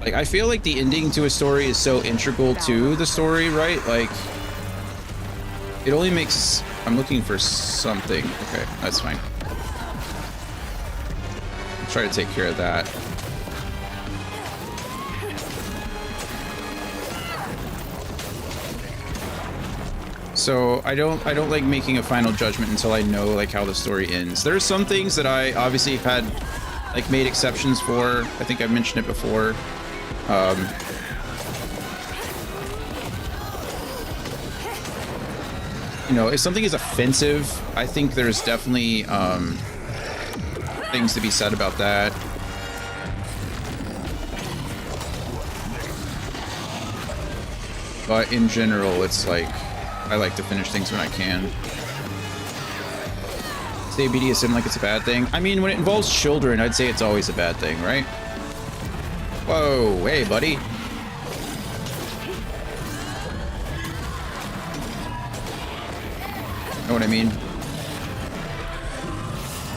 Like, I feel like the ending to a story is so integral to the story, right? Like, it only makes... I'm looking for something. Okay, that's fine. I'll try to take care of that. So I don't like making a final judgment until I know like how the story ends. There are some things that I obviously have had like made exceptions for. I think I've mentioned it before. you know, if something is offensive, I think there's definitely things to be said about that. But in general, it's like, I like to finish things when I can. Say BDSM like it's a bad thing. I mean, when it involves children, I'd say it's always a bad thing, right? Whoa, hey, buddy. Know what I mean?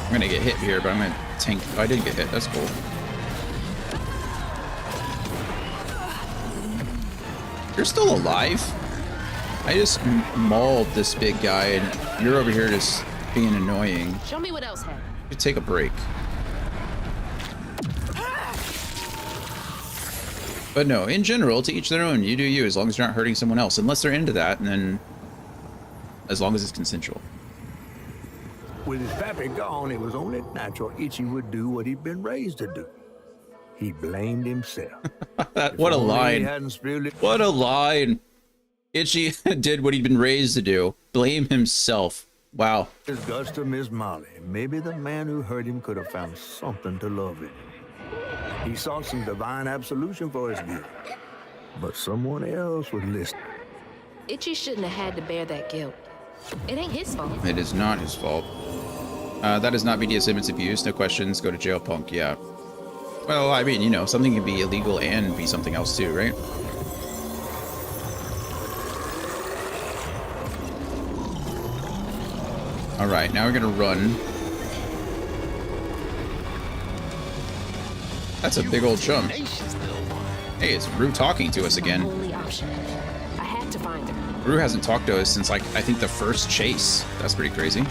I'm gonna get hit here, but I'm gonna tank. Oh, I didn't get hit. That's cool. You're still alive? I just mauled this big guy, and you're over here just being annoying. Show me what else happened. You take a break. But no, in general, to each their own. You do you, as long as you're not hurting someone else. Unless they're into that, and then as long as it's consensual. With his pappy gone, it was only natural Itchy would do what he'd been raised to do. He blamed himself. What a line. What a line. Itchy did what he'd been raised to do. Blame himself. Wow. His guts to Miss Molly. Maybe the man who hurt him could have found something to love in him. He sought some divine absolution for his guilt. But someone else would listen. Itchy shouldn't have had to bear that guilt. It ain't his fault. It is not his fault. That is not BDSM, it's abuse. No questions. Go to jail, punk. Yeah. Well, I mean, you know, something can be illegal and be something else too, right? Alright, now we're gonna run. That's a big old jump. Hey, it's Rue talking to us again. Only option. I had to find her. Rue hasn't talked to us since, like, I think the first chase. That's pretty crazy.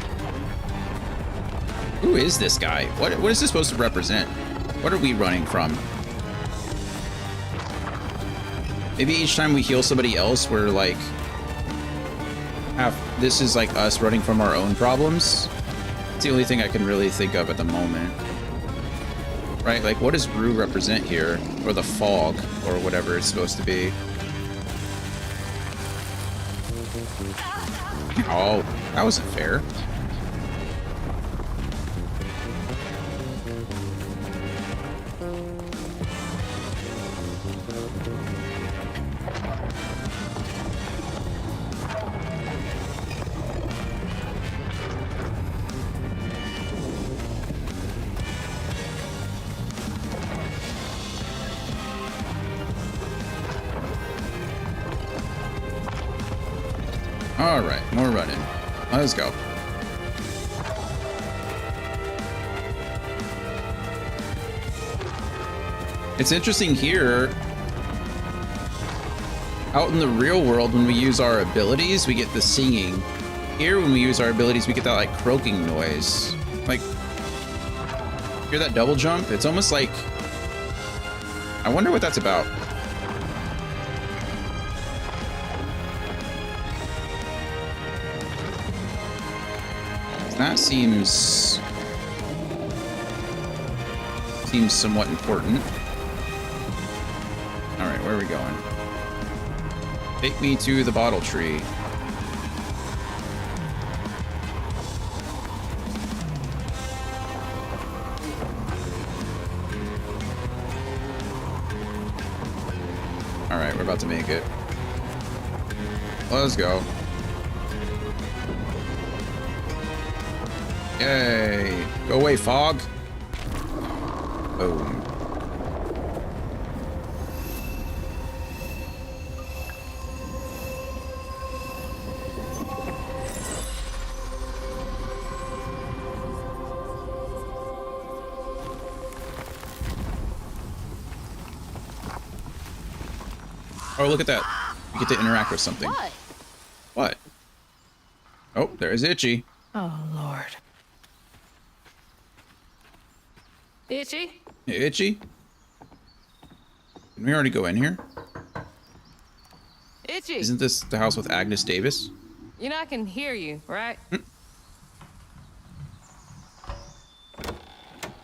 Who is this guy? What is this supposed to represent? What are we running from? Maybe each time we heal somebody else, we're like... this is like us running from our own problems. It's the only thing I can really think of at the moment. Right? Like, what does Rue represent here? Or the fog, or whatever it's supposed to be. Oh, that wasn't fair. Alright, more running. Let's go. It's interesting here. Out in the real world, when we use our abilities, we get the singing. Here, when we use our abilities, we get that, like, croaking noise. Like, hear that double jump? It's almost like... I wonder what that's about. That seems somewhat important. All right, where are we going? Take me to the bottle tree. All right, we're about to make it. Let's go. Yay! Go away, fog! Boom. Oh, look at that. You get to interact with something. What? What? Oh, there's Itchy. Oh, Lord. Itchy? Hey, Itchy? Didn't we already go in here? Itchy! Isn't this the house with Agnes Davis? You know I can hear you, right?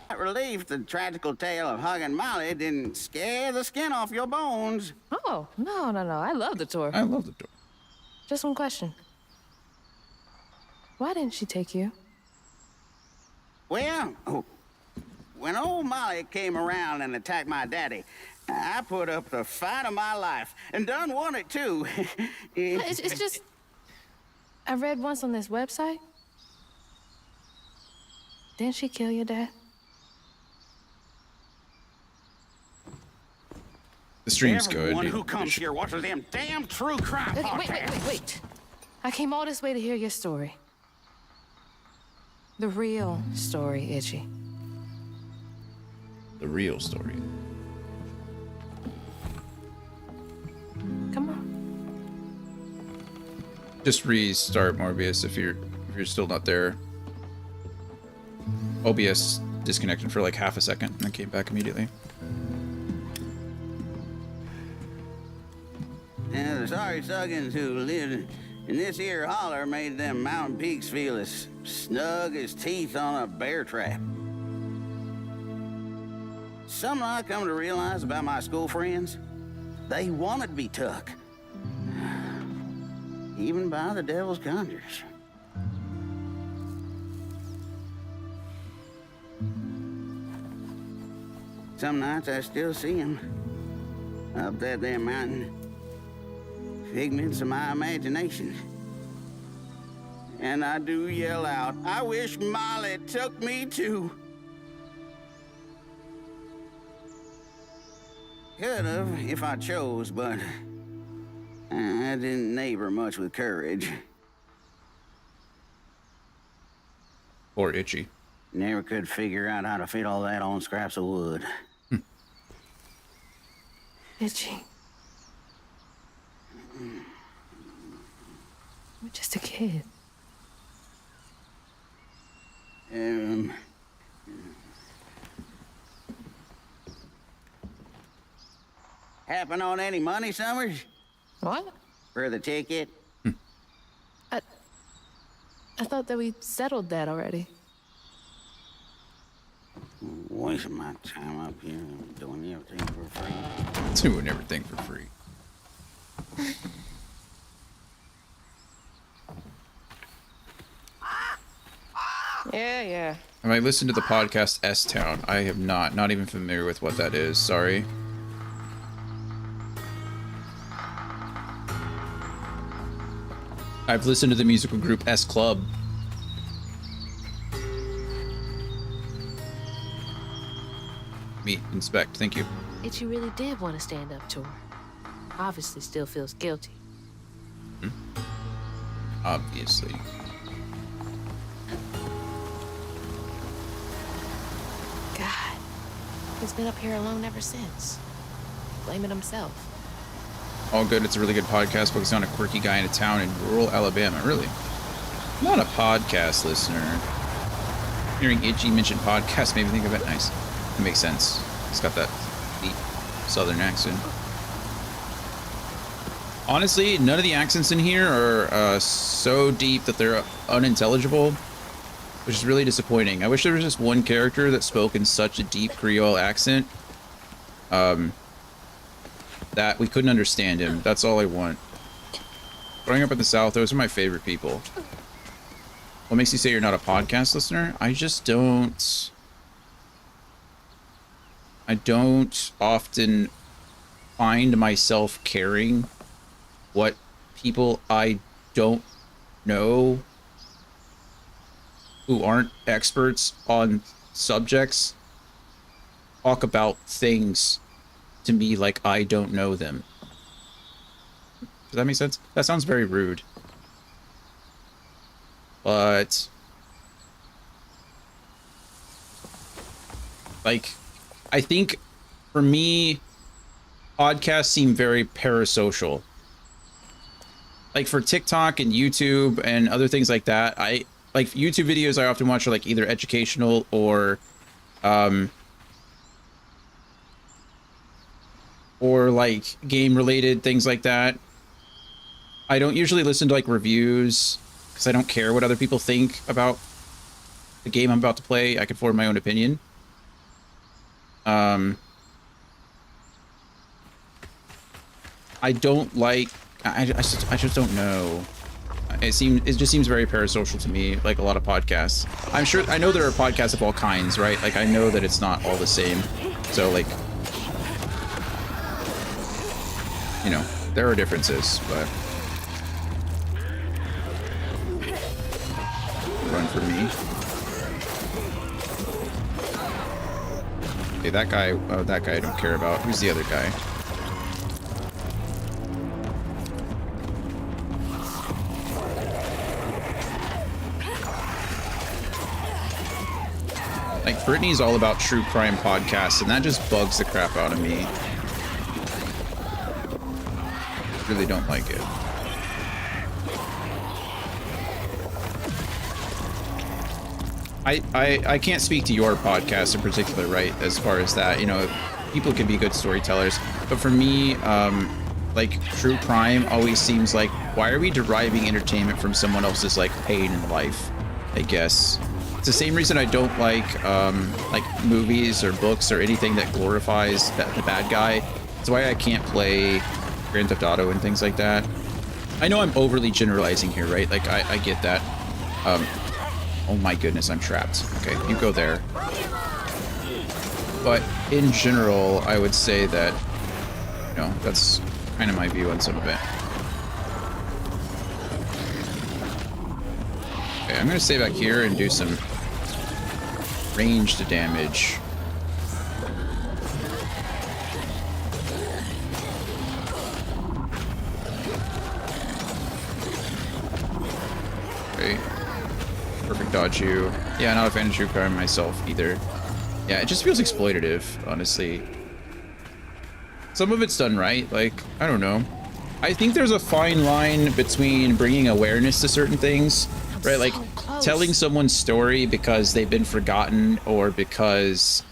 Not relieved the tragical tale of Hug and Molly didn't scare the skin off your bones. Oh, no. I love the tour. I love the tour. Just one question. Why didn't she take you? Well, when old Molly came around and attacked my daddy, I put up the fight of my life and done won it too. It's just I read once on this website. Didn't she kill your dad? The stream's good. Everyone who comes here watches them damn true crime podcasts. Wait. I came all this way to hear your story. The real story, Itchy. The real story. Come on. Just restart Morbius if you're still not there. OBS disconnected for like half a second and then came back immediately. And the sorry suggins who lived in this here holler made them mountain peaks feel as snug as teeth on a bear trap. Something I come to realize about my school friends, they wanted to be took. Even by the devil's conjures. Some nights I still see them up that there mountain. Figments of my imagination. And I do yell out, I wish Molly took me too. Could have if I chose, but I didn't neighbor much with courage. Or Itchy. Never could figure out how to fit all that on scraps of wood. Itchy. You're just a kid. Happen on any money, Summers? What? For the ticket? I thought that we settled that already. Wasting my time up here doing everything for free. Doing everything for free. Yeah. Have I listened to the podcast S-Town? I have not. Not even familiar with what that is. Sorry. I've listened to the musical group S Club. Meet, inspect. Thank you. Itchy really did want to stand up to her. Obviously still feels guilty. Obviously. God, he's been up here alone ever since. Blaming himself. All good. It's a really good podcast focused on a quirky guy in a town in rural Alabama. Really? I'm not a podcast listener. Hearing Itchy mention podcast made me think of it. Nice. It makes sense. It's got that deep southern accent. Honestly, none of the accents in here are so deep that they're unintelligible, which is really disappointing. I wish there was just one character that spoke in such a deep Creole accent that we couldn't understand him. That's all I want. Growing up in the South, those are my favorite people. What makes you say you're not a podcast listener? I just don't... I don't often find myself caring what people I don't know who aren't experts on subjects talk about things to me like I don't know them. Does that make sense? That sounds very rude. But like, I think for me, podcasts seem very parasocial. Like for TikTok and YouTube and other things like that, I like YouTube videos I often watch are like either educational or like game related things like that. I don't usually listen to like reviews because I don't care what other people think about the game I'm about to play. I can form my own opinion. I don't like... I just don't know. it just seems very parasocial to me, like a lot of podcasts. I know there are podcasts of all kinds, right? Like I know that it's not all the same. So like, you know, there are differences, but run for me. Okay, that guy I don't care about. Who's the other guy? Like, Brittany's all about true crime podcasts, and that just bugs the crap out of me. Really don't like it. I can't speak to your podcast in particular, right? As far as that, you know, people can be good storytellers, but for me, like true crime always seems like, why are we deriving entertainment from someone else's like pain in life? I guess it's the same reason I don't like movies or books or anything that glorifies the bad guy. That's why I can't play Grand Theft Auto and things like that. I know I'm overly generalizing here, right? Like I get that. Oh my goodness, I'm trapped. Okay, you go there. But in general, I would say that, you know, that's kind of my view on some of it. Okay, I'm gonna stay back here and do some ranged damage. Okay. Perfect dodge you. Yeah, not a fan of true crime myself either. Yeah, it just feels exploitative, honestly. Some of it's done right, like, I don't know. I think there's a fine line between bringing awareness to certain things, right? Like, telling someone's story because they've been forgotten or because,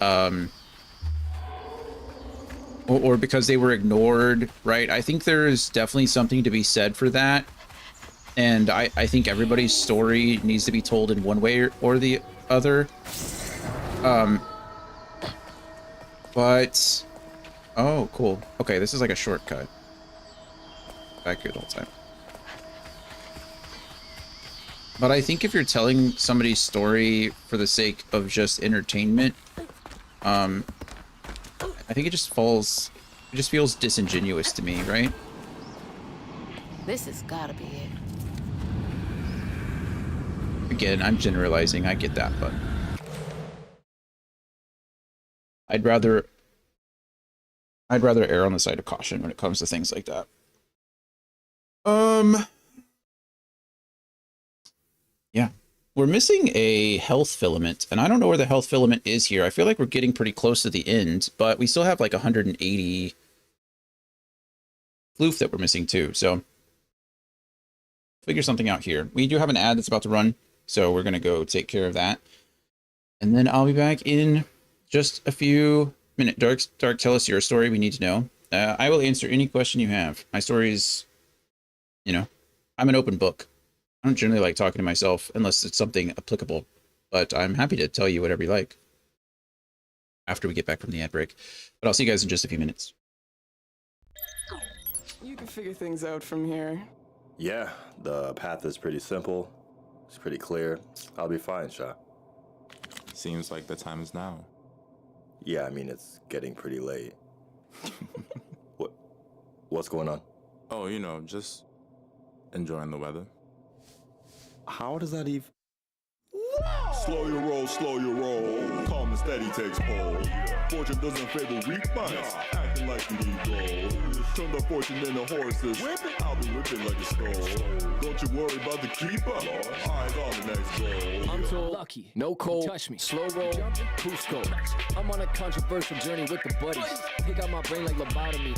or because they were ignored, right? I think there's definitely something to be said for that. And I think everybody's story needs to be told in one way or the other. But... Oh, cool. Okay, this is like a shortcut. Back here the whole time. But I think if you're telling somebody's story for the sake of just entertainment, I think it just feels disingenuous to me, right? This has gotta be it. Again, I'm generalizing, I get that, but I'd rather err on the side of caution when it comes to things like that. Yeah. We're missing a health filament, and I don't know where the health filament is here. I feel like we're getting pretty close to the end, but we still have like 180 floof that we're missing too, so figure something out here. We do have an ad that's about to run, so we're gonna go take care of that. And then I'll be back in just a few minutes. Dark, tell us your story we need to know. I will answer any question you have. My story is, you know, I'm an open book. I don't generally like talking to myself unless it's something applicable, but I'm happy to tell you whatever you like after we get back from the ad break. But I'll see you guys in just a few minutes. You can figure things out from here. Yeah, the path is pretty simple. It's pretty clear. I'll be fine, Sha. Seems like the time is now. Yeah, I mean, it's getting pretty late. What's going on? Oh, you know, just enjoying the weather. How does that even... Slow your roll, slow your roll. Calm and steady takes hold. Fortune doesn't favor weak minds, acting like you need gold. Turn the fortune into horses. I'll be whipping like a skull. Don't you worry about the keeper. Eyes on the next goal. I'm so lucky. No cold. Touch me. Slow roll. Cusco. I'm on a controversial journey with the buddies. Take out my brain like lobotomy.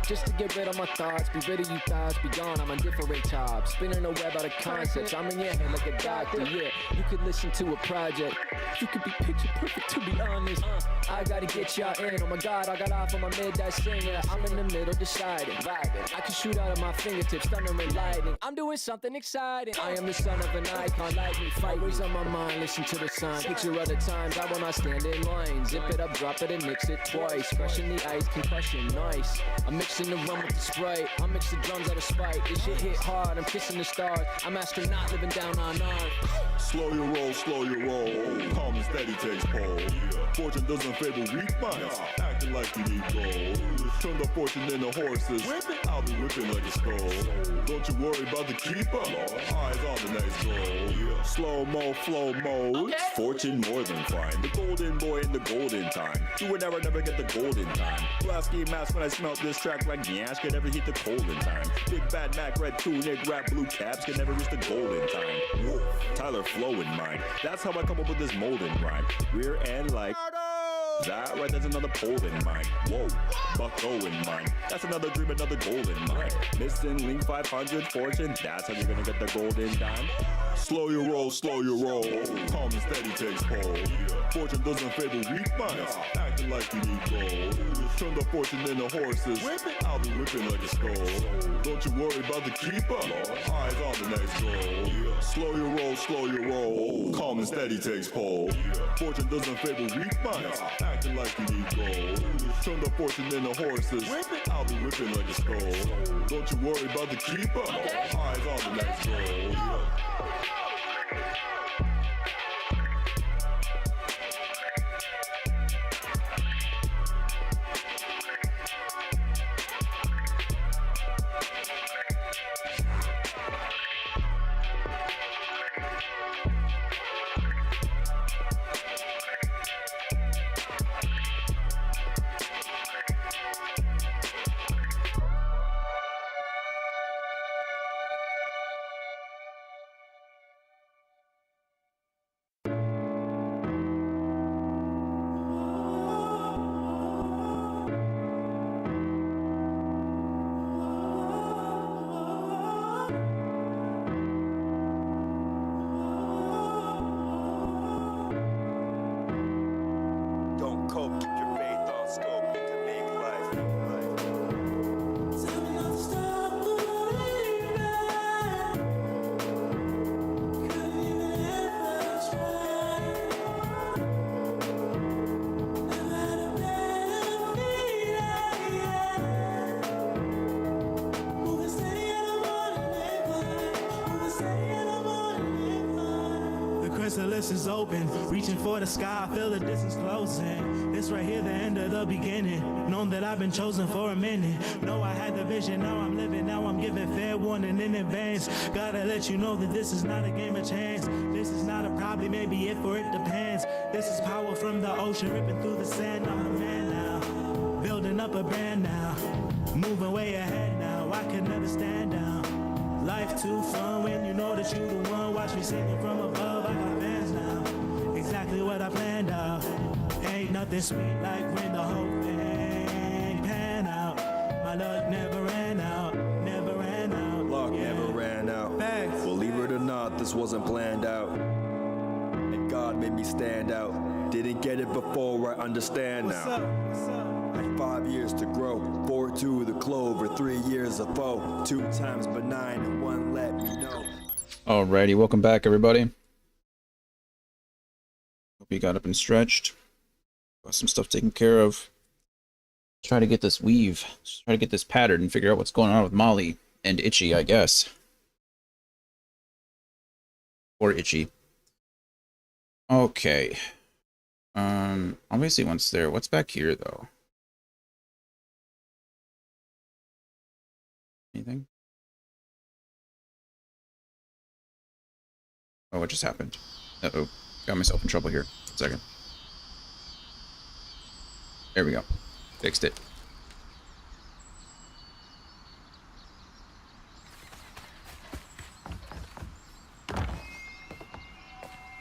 Just to get rid of my thoughts. Be rid of you thoughts. Be gone. I'm on different tops. Spinning a web out of concepts. I'm in your head like a doctor. Yeah. You could listen to a project. You could be picture perfect to be honest. I gotta get y'all in. Oh my god, I got off on my midnight singer. I'm in the middle deciding, vibing. I can shoot out of my fingertips, thunder and lightning. I'm doing something something exciting. I am the son of an icon, like me, fight. Always on my mind, listen to the sign. Picture of the times I will not stand in line. Zip it up, drop it, and mix it twice. Fresh in the ice, concussion, nice. I'm mixing the rum with the Sprite. I mix the drums out of spite. This shit hit hard, I'm kissing the stars. I'm astronaut living down on Earth. Slow your roll. Calm and steady takes hold. Fortune doesn't favor weak minds, acting like you need gold. Turn the fortune into horses, I'll be whipping like a skull. Don't you worry about the keeper, eyes on the next goal. Slow-mo, flow mode, Fortune more than fine. The golden boy in the golden time. Do it never get the golden time. Blasky mask when I smell this track like Nyash can never hit the golden time. Big bad Mac, red tunic, rap blue caps can never reach the golden time. Whoa, Tyler flow in mind. That's how I come up with this molden rhyme. Rear end like that right, that's another pole in mine. Whoa, Bucko in mine. That's another dream, another gold in mine. Missing Link 500 fortune, that's how you're gonna get the golden dime. Slow your roll. Calm and steady takes hold. Fortune doesn't favor weak minds, acting like you need gold. Turn the fortune into horses, I'll be whipping like a skull. Don't you worry about the keeper, eyes on the next goal. Slow your roll. Calm and steady takes hold. Fortune doesn't favor weak minds, acting like you need gold. Turn the fortune into horses, I'll be whipping like a skull. Don't you worry about the keeper, eyes on the next goal. chrysalis is open, reaching for the sky, I feel the distance closing. This right here, the end of the beginning. Known that I've been chosen for a minute. Know I had the vision, now I'm living, now I'm giving fair warning in advance. Gotta let you know that this is not a game of chance. This is not a probably, maybe if, or it depends. This is power from the ocean, ripping through the sand. I'm a man now, building up a brand now. Moving way ahead now, I can never stand down. Life too fun when you know that you the one. Watch me singing from above, I got fans now. Exactly what I planned out. Ain't nothing sweet like when the whole thing pan out. My luck never ran out, never ran out. Luck never ran out. Thanks. Believe it or not, this wasn't planned out. And God made me stand out. Didn't get it before, I understand now. What's up? Had 5 years to grow, 4-2 the clover, 3 years of foe, 2 times benign and 1 let me know. Alrighty, welcome back everybody. Hope you got up and stretched. Got some stuff taken care of. Try to get this weave, try to get this pattern and figure out what's going on with Molly and Itchy, I guess. Or Itchy. Okay. Obviously once there, what's back here though? Anything? Oh, what just happened? Uh-oh. Got myself in trouble here. 1 second. There we go. Fixed it.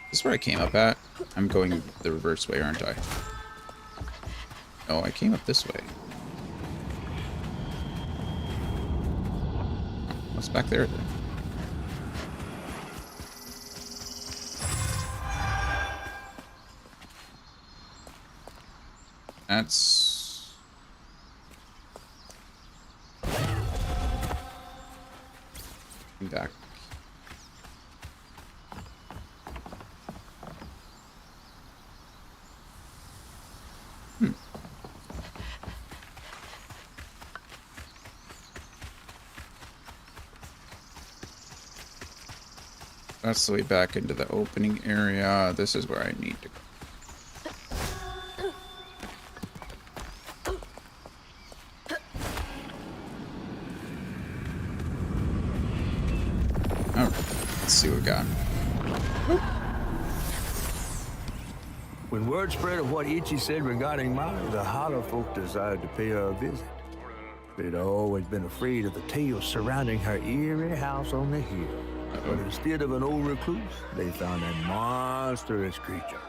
This is where I came up at. I'm going the reverse way, aren't I? No, I came up this way. What's back there then? That's... back That's the way back into the opening area. This is where I need to go. Alright, let's see what we got. When word spread of what Itchy said regarding Molly, the Holler folk decided to pay her a visit. They'd always been afraid of the tales surrounding her eerie house on the hill. But instead of an old recluse, they found a monstrous creature.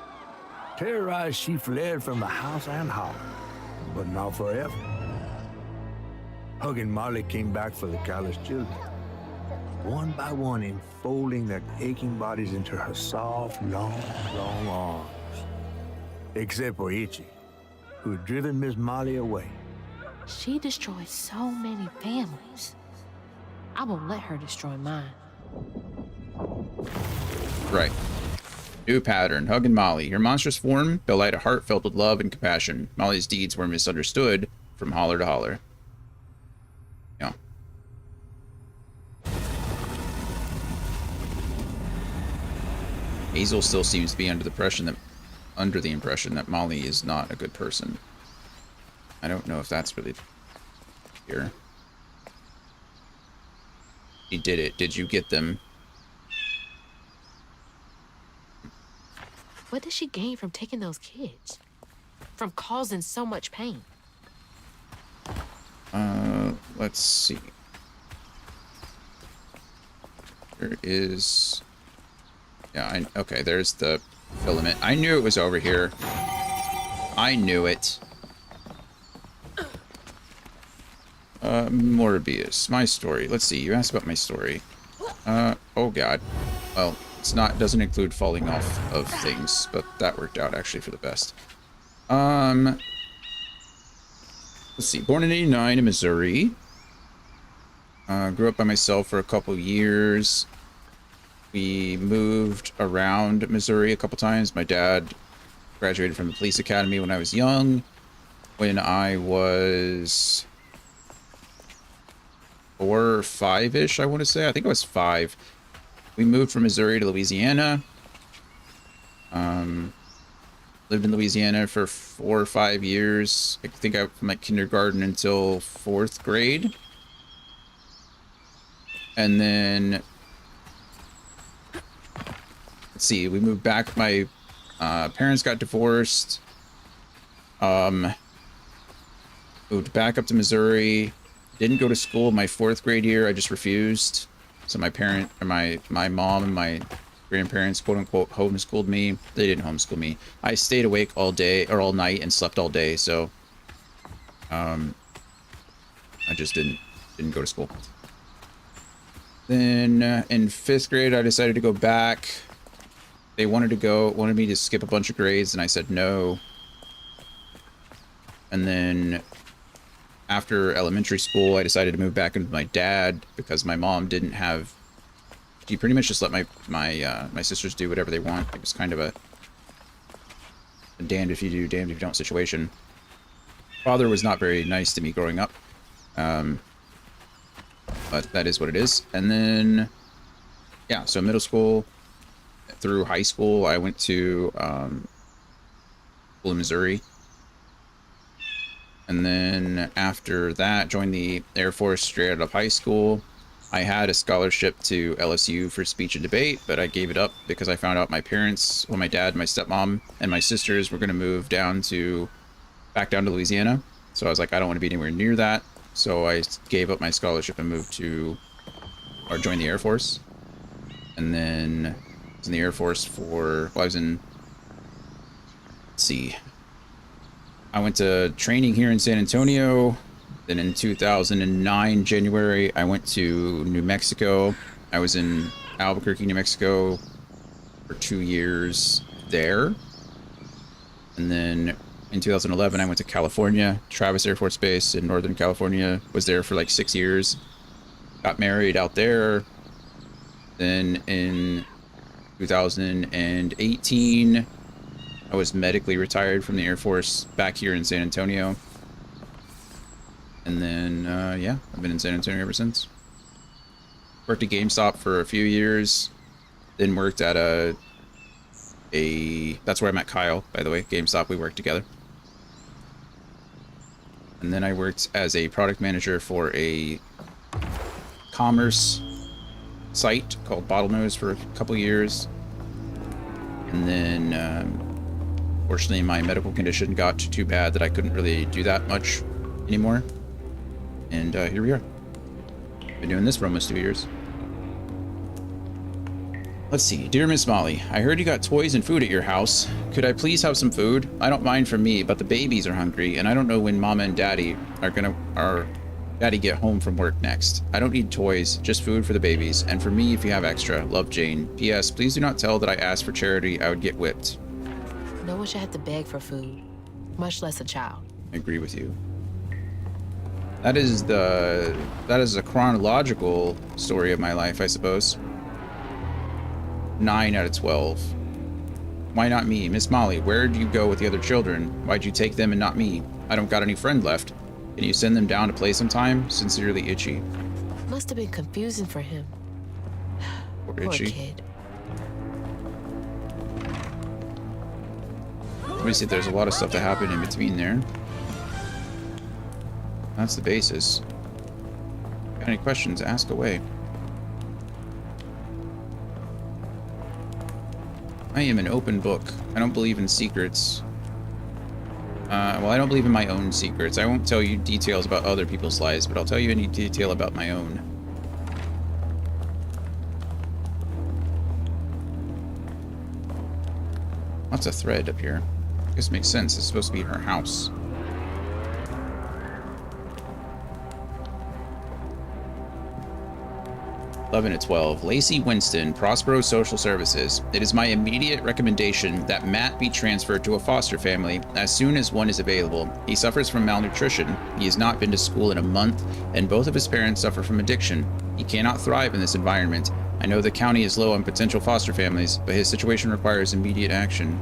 Terrorized, she fled from the house and Holler, but not forever. Hugging Molly came back for the callous children, one by one enfolding their aching bodies into her soft, long arms. Except for Itchy, who had driven Miss Molly away. She destroyed so many families. I won't let her destroy mine. Right. New pattern. Hugging Molly. Her monstrous form belied a heart filled with love and compassion. Molly's deeds were misunderstood from holler to holler. Yeah. Hazel still seems to be under the impression that Molly is not a good person. I don't know if that's really here. He did it. Did you get them? What did she gain from taking those kids? From causing so much pain? Let's see. There is... Yeah, okay, there's the filament. I knew it was over here. I knew it. Morbius. My story. Let's see, you asked about my story. Oh god. Well, it's not, doesn't include falling off of things, but that worked out actually for the best. Let's see, born in '89 in Missouri. Grew up by myself for a couple years. We moved around Missouri a couple times. My dad graduated from the police academy when I was young. When I was 4 or 5-ish, I want to say. I think I was 5. We moved from Missouri to Louisiana. Lived in Louisiana for 4 or 5 years. I think from my kindergarten until 4th grade. And then, let's see, we moved back. My parents got divorced. Moved back up to Missouri. Didn't go to school my 4th grade year. I just refused. So my mom and my grandparents, quote unquote, homeschooled me. They didn't homeschool me. I stayed awake all day or all night and slept all day. So, I just didn't go to school. Then in 5th grade, I decided to go back. They wanted me to skip a bunch of grades, and I said no. And then after elementary school, I decided to move back in with my dad because my mom didn't have. She pretty much just let my sisters do whatever they want. It was kind of a damned if you do, damned if you don't situation. Father was not very nice to me growing up. But that is what it is. And then, yeah, so middle school through high school, I went to school in Missouri. And then after that, joined the Air Force straight out of high school. I had a scholarship to LSU for speech and debate, but I gave it up because I found out my parents, well, my dad, my stepmom, and my sisters were going to move back down to Louisiana. So I was like, I don't want to be anywhere near that. So I gave up my scholarship and joined the Air Force. And then I was in the Air Force let's see. I went to training here in San Antonio. Then in 2009, January, I went to New Mexico. I was in Albuquerque, New Mexico for 2 years there. And then in 2011, I went to California, Travis Air Force Base in Northern California. Was there for like 6 years. Got married out there. Then in 2018, I was medically retired from the Air Force back here in San Antonio. And then, yeah, I've been in San Antonio ever since. Worked at GameStop for a few years. Then worked at that's where I met Kyle, by the way. GameStop, we worked together. And then I worked as a product manager for a commerce site called Bottlenose for a couple years. And then, fortunately, my medical condition got too bad that I couldn't really do that much anymore. And here we are. Been doing this for almost 2 years. Let's see. Dear Miss Molly, I heard you got toys and food at your house. Could I please have some food? I don't mind for me, but the babies are hungry, and I don't know when Mama and Daddy Daddy get home from work next. I don't need toys, just food for the babies, and for me if you have extra. Love, Jane. P.S. Please do not tell that I asked for charity. I would get whipped. No one should have to beg for food, much less a child. I agree with you. That is a chronological story of my life, I suppose. 9 out of 12. Why not me? Miss Molly, where do you go with the other children? Why'd you take them and not me? I don't got any friend left. Can you send them down to play sometime? Sincerely, Itchy. Must have been confusing for him. Poor Itchy. Kid. Let me see if there's a lot of stuff that happened in between there. That's the basis. Got any questions? Ask away. I am an open book. I don't believe in secrets. Well, I don't believe in my own secrets. I won't tell you details about other people's lives, but I'll tell you any detail about my own. Lots of thread up here. I guess it makes sense. It's supposed to be her house. Eleven to 12. Lacey Winston, Prospero Social Services. It is my immediate recommendation that Matt be transferred to a foster family as soon as one is available. He suffers from malnutrition. He has not been to school in a month, and both of his parents suffer from addiction. He cannot thrive in this environment. I know the county is low on potential foster families, but his situation requires immediate action.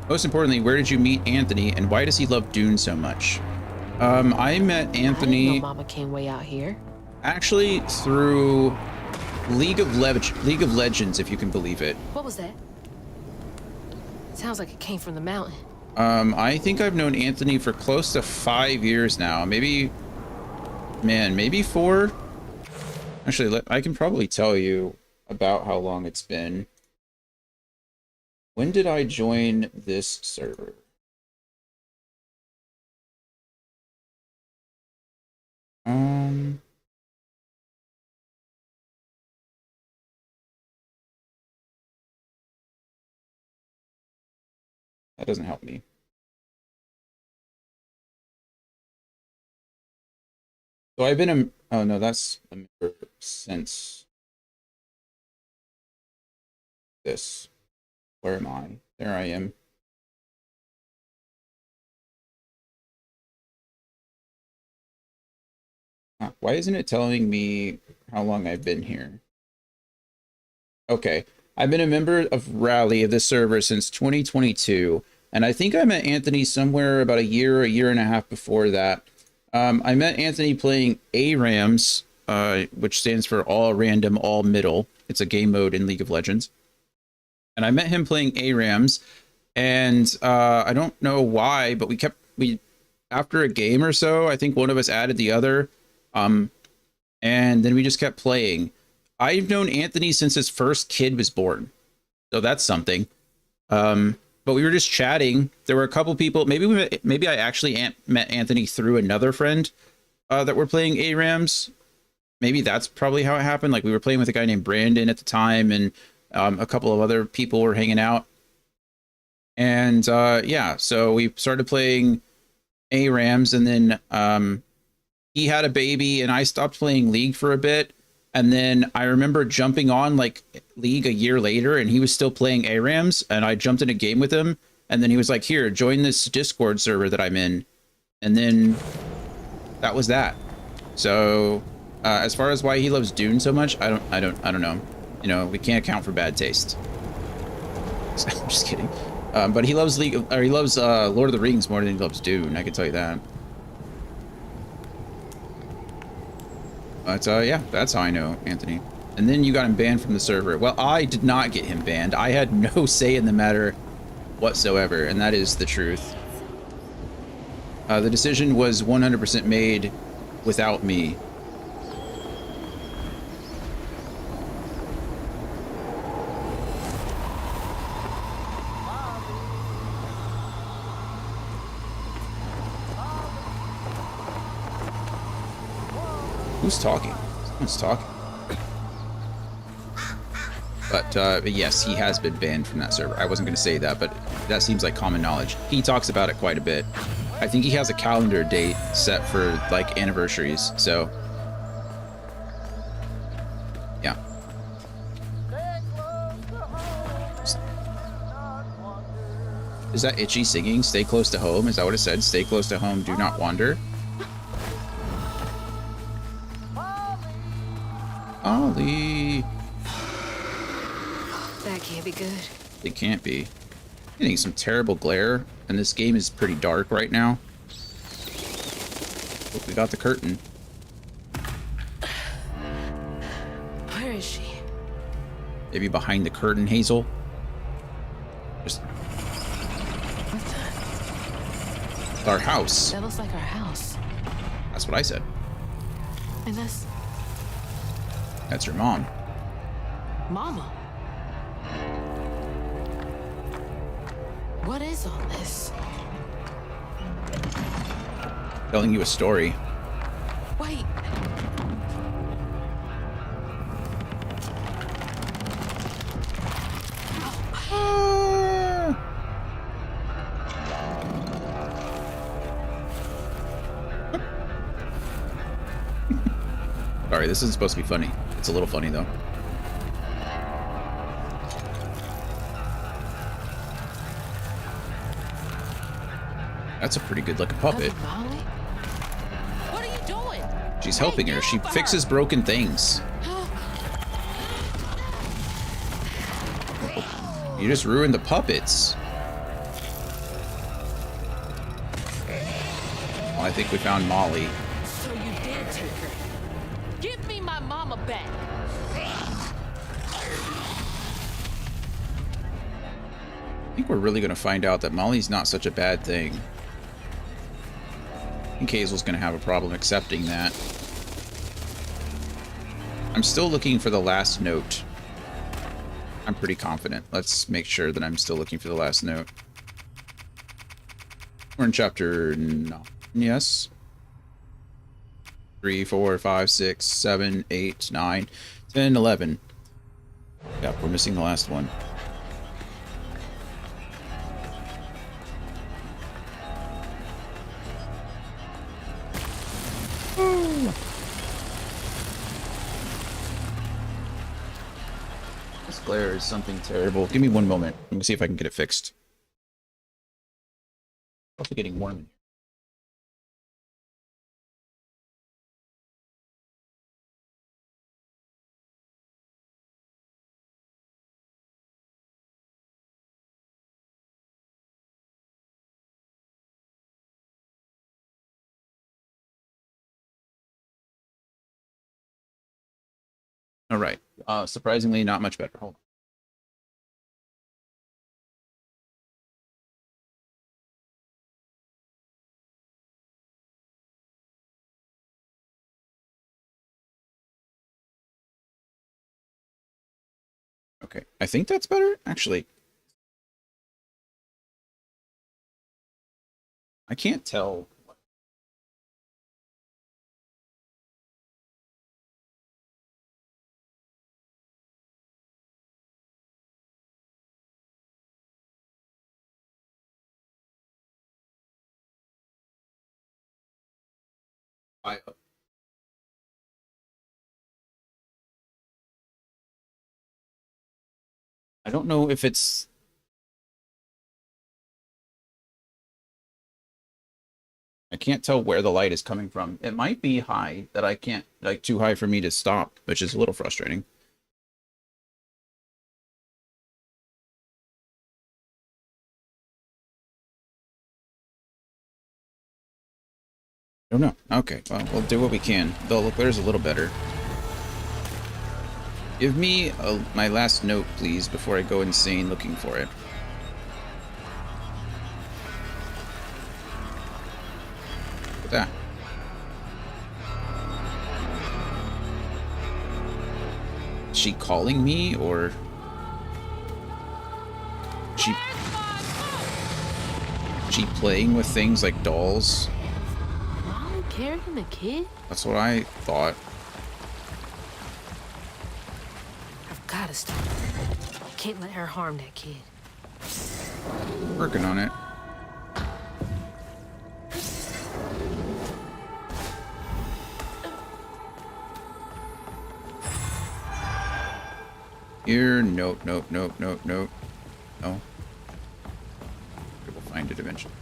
Most importantly, where did you meet Anthony, and why does he love Dune so much? I met Anthony. I didn't know Mama came way out here. Actually, through League of Legends, if you can believe it. What was that? Sounds like it came from the mountain. I think I've known Anthony for close to 5 years now. Maybe 4. Actually, I can probably tell you about how long it's been. When did I join this server? That doesn't help me. So I've been oh no, that's a member since this. Where am I? There I am. Why isn't it telling me how long I've been here? Okay. I've been a member of Rally of this server since 2022, and I think I met Anthony somewhere about a year and a half before that. I met Anthony playing ARAMS, which stands for All Random, All Middle. It's a game mode in League of Legends. And I met him playing ARAMS, and I don't know why, but after a game or so, I think one of us added the other, and then we just kept playing. I've known Anthony since his first kid was born, so that's something. But we were just chatting. There were a couple people. Maybe I actually met Anthony through another friend that were playing ARAMS. Maybe that's probably how it happened. Like, we were playing with a guy named Brandon at the time, and a couple of other people were hanging out. And yeah, so we started playing ARAMS, and then he had a baby, and I stopped playing League for a bit. And then I remember jumping on like League a year later, and he was still playing ARAMS, and I jumped in a game with him. And then he was like, "Here, join this Discord server that I'm in." And then that was that. So as far as why he loves Dune so much, I don't know. You know, we can't account for bad taste. I'm just kidding. But he loves Lord of the Rings more than he loves Dune. I can tell you that. But yeah, that's how I know Anthony. And And then you got him banned from the server. Well, I did not get him banned. I had no say in the matter whatsoever, and that is the truth. The decision was 100% made without me. Who's talking? Someone's talking. But yes, he has been banned from that server. I wasn't going to say that, but that seems like common knowledge. He talks about it quite a bit. I think he has a calendar date set for, like, anniversaries, so... yeah. Is that Itchy singing? Stay close to home? Is that what it said? Stay close to home, do not wander? Ollie! That can't be good. It can't be. Getting some terrible glare, and this game is pretty dark right now. Hope we got the curtain. Where is she? Maybe behind the curtain, Hazel? Just... what's that? Our house. That looks like our house. That's what I said. And that's... that's your mom. Mama. What is all this? Telling you a story. Wait. Sorry, this isn't supposed to be funny. It's a little funny, though. That's a pretty good looking puppet. Molly? What are you doing? She's helping her. She fixes broken things. You just ruined the puppets. Well, I think we found Molly. So you did take her. Give me my mama back. I think we're really going to find out that Molly's not such a bad thing. I think Hazel's going to have a problem accepting that. I'm still looking for the last note. I'm pretty confident. Let's make sure that I'm still looking for the last note. We're in chapter 9. Yes. 3, 4, 5, 6, 7, 8, 9, 10, 11. Yep, we're missing the last one. This glare is something terrible. Give me one moment. Let me see if I can get it fixed. Also getting warm in here. All right. Surprisingly, not much better. Hold on. Okay, I think that's better. Actually, I can't tell. I don't know if it's... I can't tell where the light is coming from. It might be high, that I can't, like, too high for me to stop, which is a little frustrating. I don't know. Okay, well, we'll do what we can. The glare is a little better. Give me my last note, please, before I go insane looking for it. Look at that. Is she calling me, or... She playing with things like dolls? Molly carrying a kid? That's what I thought. I've gotta stop. Can't let her harm that kid. Working on it. Here, nope. No. We'll find it eventually.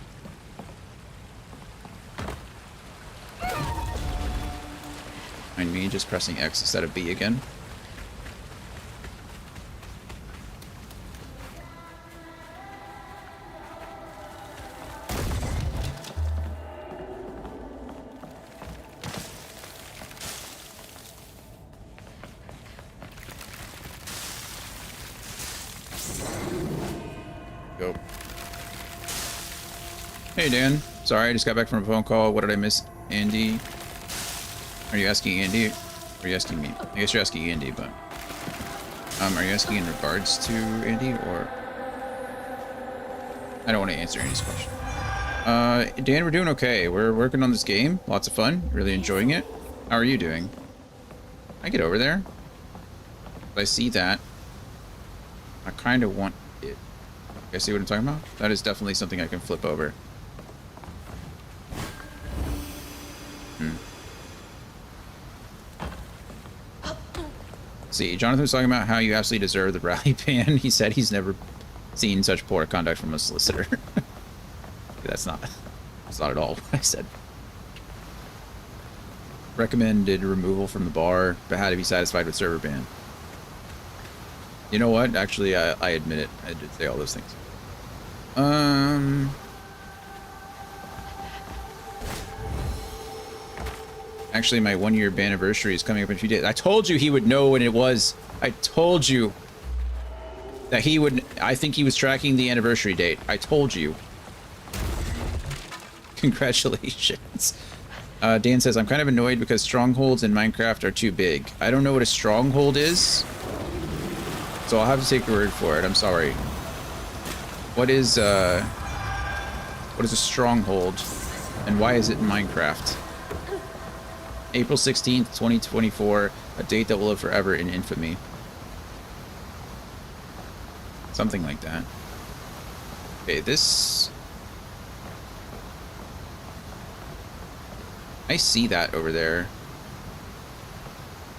Find me just pressing X instead of B again. Go. Hey Dan, sorry I just got back from a phone call. What did I miss? Andy? Are you asking Andy? Or are you asking me? I guess you're asking Andy, but are you asking in regards to Andy, or I don't want to answer Andy's question. Dan, we're doing okay. We're working on this game. Lots of fun. Really enjoying it. How are you doing? I get over there. I see that. I kind of want it. You guys see what I'm talking about? That is definitely something I can flip over. See, Jonathan was talking about how you absolutely deserve the rally ban. He said he's never seen such poor conduct from a solicitor. That's not at all what I said. Recommended removal from the bar, but had to be satisfied with server ban. You know what? Actually, I admit it. I did say all those things. Actually, my 1-year anniversary is coming up in a few days. I told you he would know when it was. I told you that he would. I think he was tracking the anniversary date. I told you. Congratulations. Dan says, I'm kind of annoyed because strongholds in Minecraft are too big. I don't know what a stronghold is, so I'll have to take your word for it. I'm sorry. What is a stronghold, and why is it in Minecraft? April 16th, 2024, a date that will live forever in infamy. Something like that. Okay, this... I see that over there.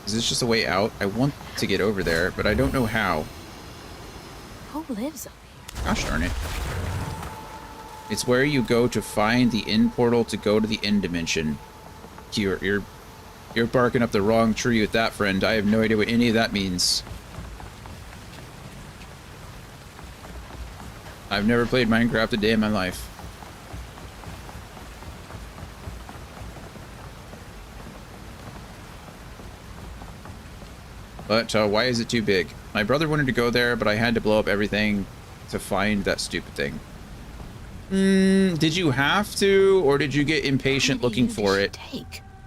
Is this just a way out? I want to get over there, but I don't know how. Who lives up here? Gosh darn it. It's where you go to find the end portal to go to the end dimension. You're barking up the wrong tree with that, friend. I have no idea what any of that means. I've never played Minecraft a day in my life. But why is it too big? My brother wanted to go there, but I had to blow up everything to find that stupid thing. Did you have to, or did you get impatient looking for it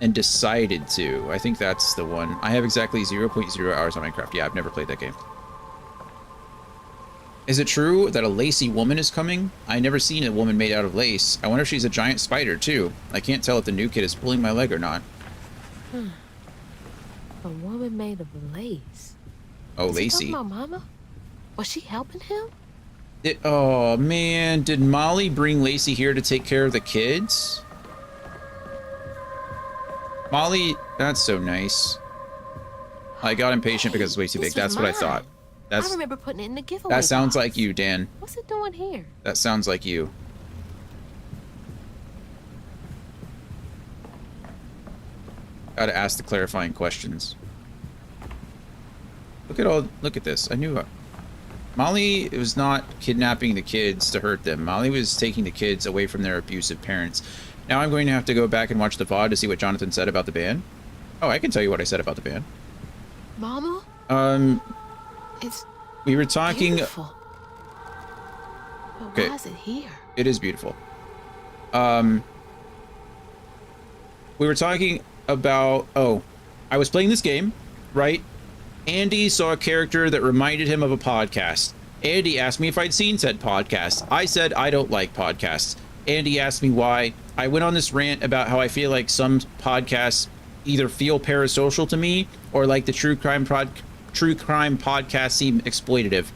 and decided to? I think that's the one. I have exactly 0.0 hours on Minecraft. Yeah, I've never played that game. Is it true that a lacy woman is coming? I never seen a woman made out of lace. I wonder if she's a giant spider too. I can't tell if the new kid is pulling my leg or not. A woman made of lace. Oh, Is he lacy. talking about Mama? Was she helping him? Oh man, did Molly bring Lacey here to take care of the kids? Molly, that's so nice. I got impatient because it's way too big. That's what I thought. I remember putting it in the giveaway. That sounds like you, Dan. What's it doing here? That sounds like you. Gotta ask the clarifying questions. Look at this. I knew it. Molly was not kidnapping the kids to hurt them. Molly was taking the kids away from their abusive parents. Now I'm going to have to go back and watch the VOD to see what Jonathan said about the ban. Oh, I can tell you what I said about the ban. Mama? It's we were talking. beautiful. But Okay. why is it here? It is beautiful. We were talking about, I was playing this game, right? Andy saw a character that reminded him of a podcast. Andy asked me if I'd seen said podcast. I said I don't like podcasts. Andy asked me why. I went on this rant about how I feel like some podcasts either feel parasocial to me or like the true crime podcast seem exploitative.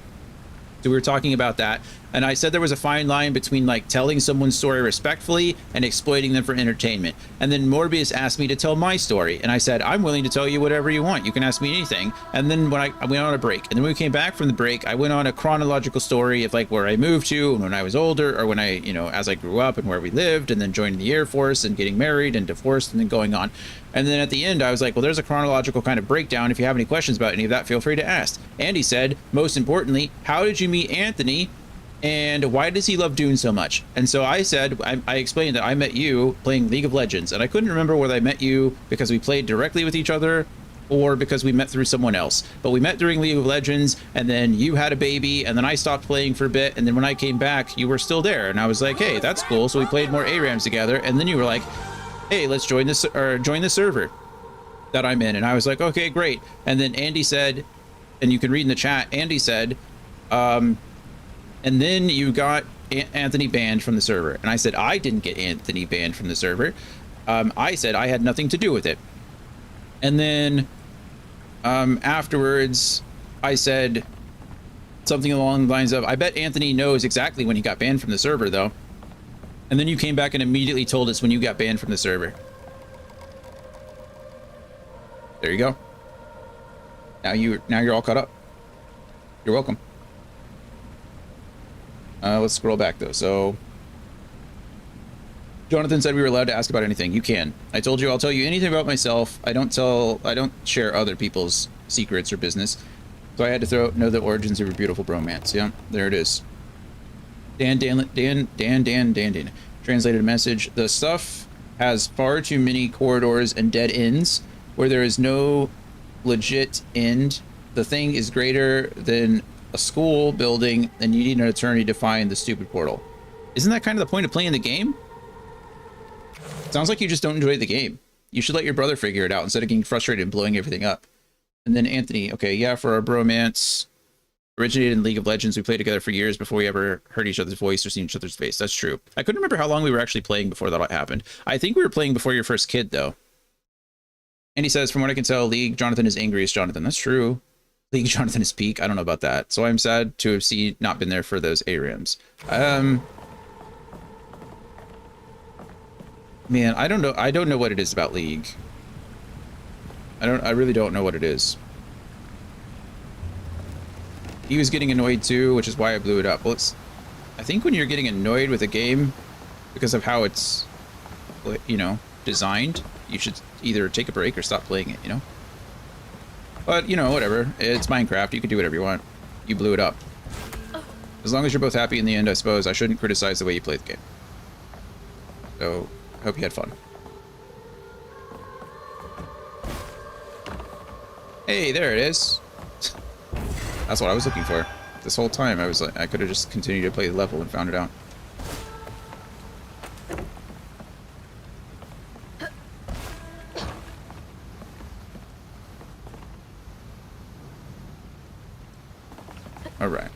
So we were talking about that, and I said there was a fine line between like telling someone's story respectfully and exploiting them for entertainment. And then Morbius asked me to tell my story, and I said I'm willing to tell you whatever you want. You can ask me anything. And then when I went on a break, and then when we came back from the break, I went on a chronological story of like where I moved to and when I was older, or when I, as I grew up and where we lived, and then joining the Air Force and getting married and divorced and then going on. And then at the end, I was like, well, there's a chronological kind of breakdown. If you have any questions about any of that, feel free to ask. Andy said, most importantly, how did you meet Anthony? And why does he love Dune so much? And so I said, I explained that I met you playing League of Legends. And I couldn't remember whether I met you because we played directly with each other or because we met through someone else. But we met during League of Legends, and then you had a baby, and then I stopped playing for a bit. And then when I came back, you were still there. And I was like, hey, that's cool. So we played more ARAMs together. And then you were like, hey, let's join this or join the server that I'm in. And I was like, okay, great. And then Andy said, and you can read in the chat, Andy said, and then you got Anthony banned from the server. And I said, I didn't get Anthony banned from the server. I said I had nothing to do with it. And then afterwards, I said something along the lines of, I bet Anthony knows exactly when he got banned from the server, though. And then you came back and immediately told us when you got banned from the server. There you go. Now you're all caught up. You're welcome. Let's scroll back though. So Jonathan said we were allowed to ask about anything. You can. I told you I'll tell you anything about myself. I don't share other people's secrets or business. So I had to know the origins of your beautiful bromance. Yeah, there it is. Dan. Translated message. The stuff has far too many corridors and dead ends where there is no legit end. The thing is greater than a school building, and you need an attorney to find the stupid portal. Isn't that kind of the point of playing the game? Sounds like you just don't enjoy the game. You should let your brother figure it out instead of getting frustrated and blowing everything up. And then Anthony, okay, yeah, for our bromance, originated in League of Legends. We played together for years before we ever heard each other's voice or seen each other's face. That's true. I couldn't remember how long we were actually playing before that happened. I think we were playing before your first kid, though. And he says, from what I can tell, League Jonathan is angriest Jonathan. That's true. League Jonathan is peak. I don't know about that. So I'm sad to have not been there for those ARAMs. Man, I don't know. I don't know what it is about League. I really don't know what it is. He was getting annoyed too, which is why I blew it up. Well, I think when you're getting annoyed with a game because of how it's, designed, you should either take a break or stop playing it, But, whatever. It's Minecraft. You can do whatever you want. You blew it up. As long as you're both happy in the end, I suppose. I shouldn't criticize the way you play the game. So, I hope you had fun. Hey, there it is. That's what I was looking for. This whole time, I was like, I could have just continued to play the level and found it out. All right.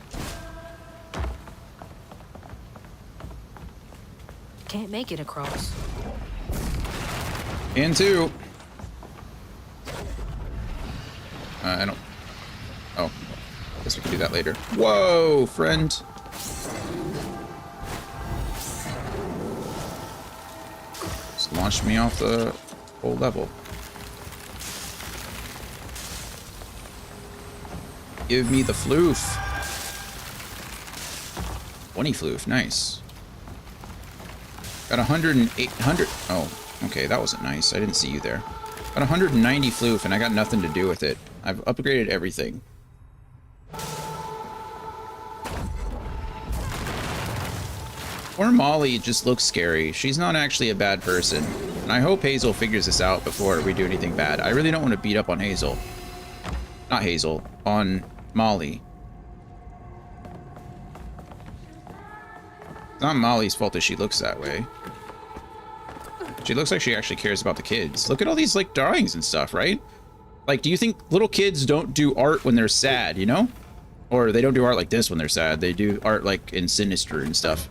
Can't make it across. And two. I don't. Oh. Guess we can do that later. Whoa, friend. Just launched me off the whole level. Give me the floof. 20 floof, nice. Got 100. Oh, okay, that wasn't nice. I didn't see you there. Got 190 floof, and I got nothing to do with it. I've upgraded everything. Poor Molly just looks scary. She's not actually a bad person. And I hope Hazel figures this out before we do anything bad. I really don't want to beat up on Hazel. not Hazel, on Molly. It's not Molly's fault that she looks that way. She looks like she actually cares about the kids. Look at all these like drawings and stuff, right? Like, do you think little kids don't do art when they're sad, you know? Or they don't do art like this when they're sad. They do art like in Sinister and stuff.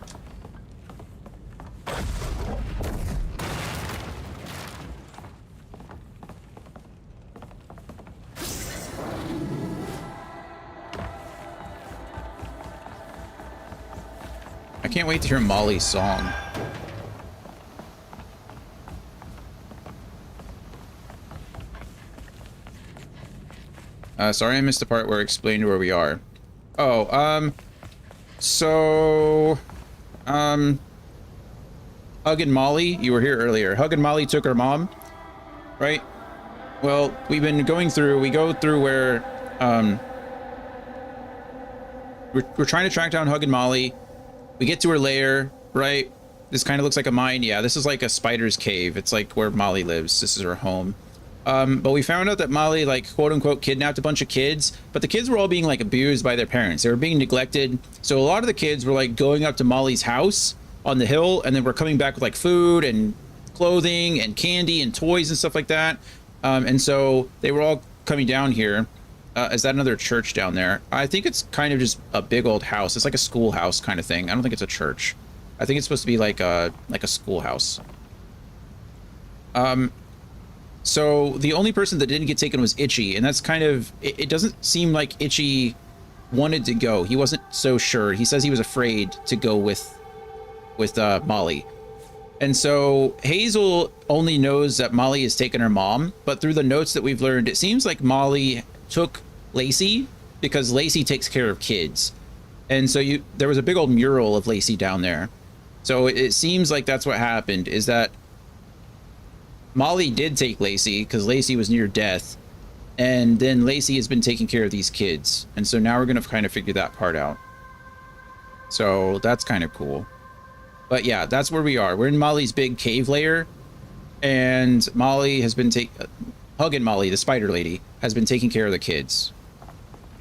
I can't wait to hear Molly's song. Sorry I missed the part where I explained where we are. Oh, Hug and Molly, you were here earlier. Hug and Molly took her mom, right? Well, we've been going through, we go through where, we're trying to track down Hug and Molly. We get to her lair, right? This kind of looks like a mine. Yeah, this is like a spider's cave. It's like where Molly lives. This is her home. But we found out that Molly, like, quote unquote, kidnapped a bunch of kids, but the kids were all being like abused by their parents. They were being neglected. So a lot of the kids were like going up to Molly's house on the hill, and then we're coming back with like food and clothing and candy and toys and stuff like that. And so they were all coming down here. Is that another church down there? I think it's kind of just a big old house. It's like a schoolhouse kind of thing. I don't think it's a church. I think it's supposed to be like a schoolhouse. So the only person that didn't get taken was Itchy, and that's kind of, it doesn't seem like Itchy wanted to go. He wasn't so sure. He says he was afraid to go with Molly. And so Hazel only knows that Molly has taken her mom, but through the notes that we've learned, it seems like Molly took Lacey because Lacey takes care of kids. And so there was a big old mural of Lacey down there. So it seems like that's what happened, is that Molly did take Lacey because Lacey was near death, and then Lacey has been taking care of these kids, and so now we're gonna kind of figure that part out. So that's kind of cool. But yeah, that's where we are. We're in Molly's big cave lair, and Molly has been Hug and Molly, the spider lady, has been taking care of the kids.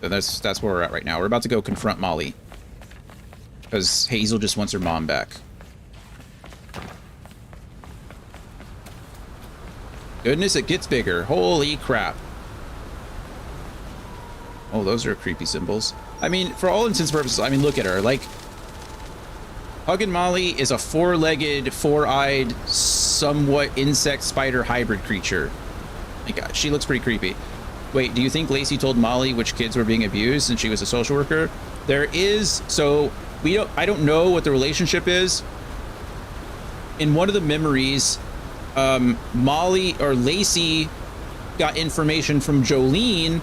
So that's where we're at right now. We're about to go confront Molly because Hazel just wants her mom back. Goodness, it gets bigger. Holy crap. Oh, those are creepy symbols. I mean, for all intents and purposes, I mean, look at her. Like, Hug and Molly is a four-legged, four-eyed, somewhat insect spider hybrid creature. My God, she looks pretty creepy. Wait, do you think Lacey told Molly which kids were being abused and she was a social worker? There is, so I don't know what the relationship is. In one of the memories, Molly or Lacey got information from Jolene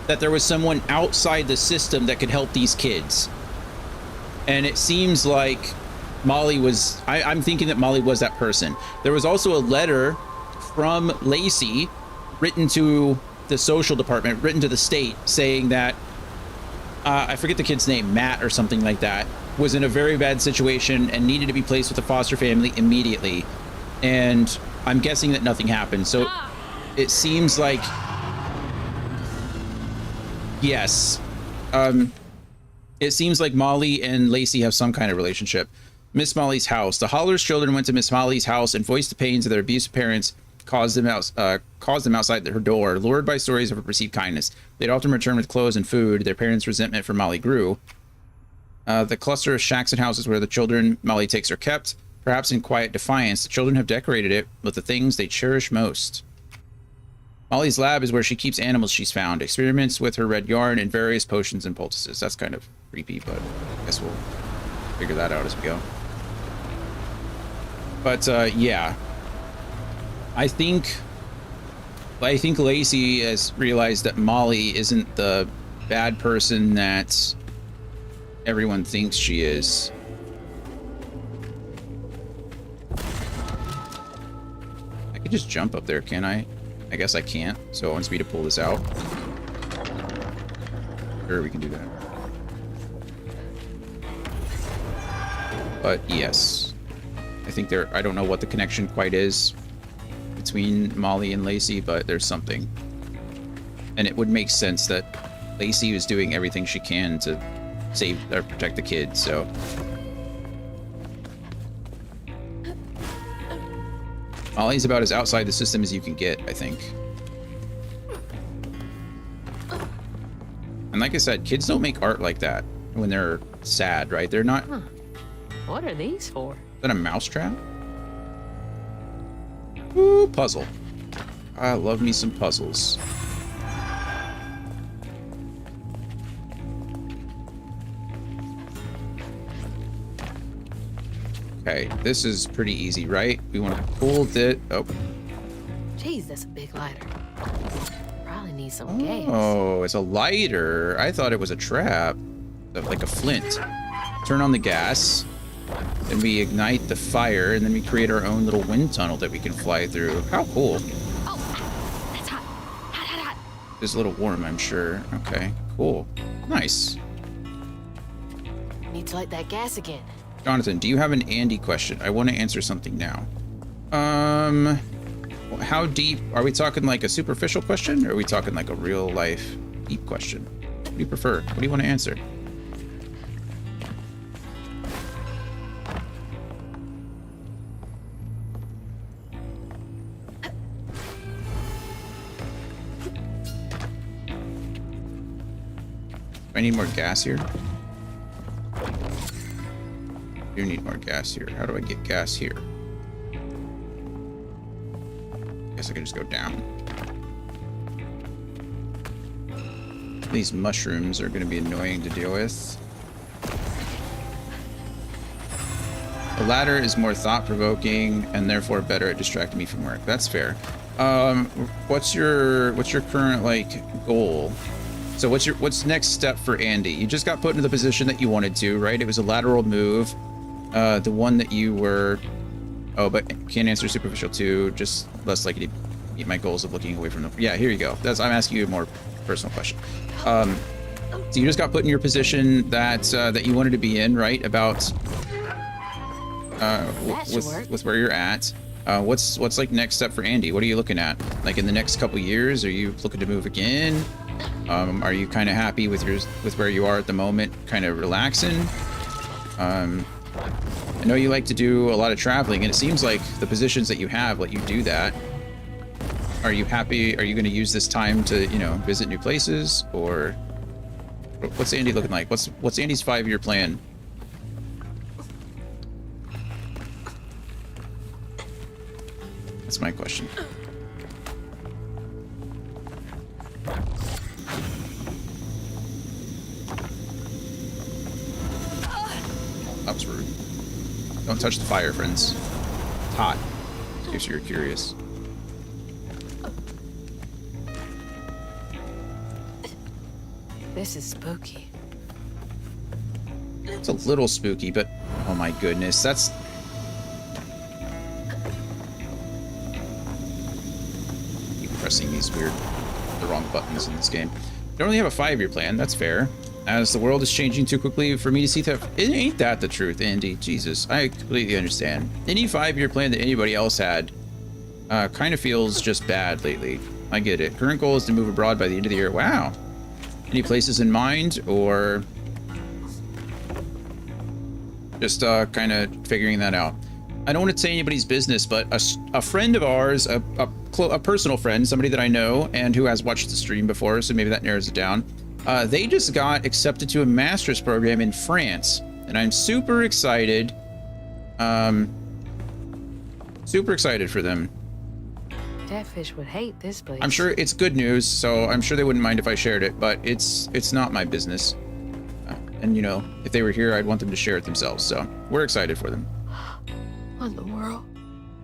that there was someone outside the system that could help these kids. And it seems like Molly was, I'm thinking that Molly was that person. There was also a letter from Lacey written to the social department, written to the state, saying that, I forget the kid's name, Matt or something like that, was in a very bad situation and needed to be placed with a foster family immediately. And I'm guessing that nothing happened. So it seems like, yes, it seems like Molly and Lacey have some kind of relationship. Miss Molly's house. The Hollers children went to Miss Molly's house and voiced the pains of their abusive parents caused them outside her door, lured by stories of her perceived kindness. They'd often return with clothes and food. Their parents' resentment for Molly grew. The cluster of shacks and houses where the children Molly takes are kept. Perhaps in quiet defiance, the children have decorated it with the things they cherish most. Molly's lab is where she keeps animals she's found, experiments with her red yarn, and various potions and poultices. That's kind of creepy, but I guess we'll figure that out as we go. But yeah, I think Lacey has realized that Molly isn't the bad person that everyone thinks she is. I could just jump up there, can I? I guess I can't, so it wants me to pull this out. Sure, we can do that. But yes, I think I don't know what the connection quite is between Molly and Lacey, but there's something. And it would make sense that Lacey was doing everything she can to save or protect the kids, so. Molly's about as outside the system as you can get, I think. And like I said, kids don't make art like that when they're sad, right? They're not... Huh. What are these for? Is that a mousetrap? Ooh, puzzle. I love me some puzzles. Okay, this is pretty easy, right? We want to pull it. Oh. Jeez, that's a big lighter. Probably need some gas. Oh, it's a lighter. I thought it was a trap, like a flint. Turn on the gas, then we ignite the fire, and then we create our own little wind tunnel that we can fly through. How cool. Oh, that's hot. Hot, hot, hot. It's a little warm, I'm sure. Okay, cool. Nice. Need to light that gas again. Jonathan, do you have an Andy question? I want to answer something now. How deep? Are we talking like a superficial question, or are we talking like a real life deep question? What do you prefer? What do you want to answer? I need more gas here. I do need more gas here. How do I get gas here? Guess I can just go down. These mushrooms are going to be annoying to deal with. The ladder is more thought-provoking and therefore better at distracting me from work. That's fair. What's your current like goal? So what's next step for Andy? You just got put into the position that you wanted to, right? It was a lateral move. The one that you were... Oh, but can't answer superficial too. Just less likely to meet my goals of looking away from them. Yeah, here you go. I'm asking you a more personal question. So you just got put in your position that that you wanted to be in, right? About with where you're at. What's like next step for Andy? What are you looking at? Like in the next couple years, are you looking to move again? Are you kind of happy with where you are at the moment? Kind of relaxing? I know you like to do a lot of traveling, and it seems like the positions that you have let you do that. Are you happy? Are you going to use this time to, you know, visit new places, or what's Andy looking like? What's Andy's 5-year plan? That's my question. That was rude. Don't touch the fire, friends. It's hot. In case you're curious. This is spooky. It's a little spooky, but oh my goodness, that's... Keep pressing the wrong buttons in this game. Don't really have a 5-year plan, that's fair. As the world is changing too quickly for me to see that. Ain't that the truth, Andy? Jesus, I completely understand. Any 5-year plan that anybody else had kind of feels just bad lately. I get it. Current goal is to move abroad by the end of the year. Wow. Any places in mind, or just kind of figuring that out? I don't want to say anybody's business, but a friend of ours, a personal friend, somebody that I know and who has watched the stream before, so maybe that narrows it down. They just got accepted to a master's program in France, and I'm super excited. Super excited for them. Catfish would hate this place. I'm sure it's good news, so I'm sure they wouldn't mind if I shared it, but it's not my business. And you know, if they were here, I'd want them to share it themselves, so we're excited for them. What in the world?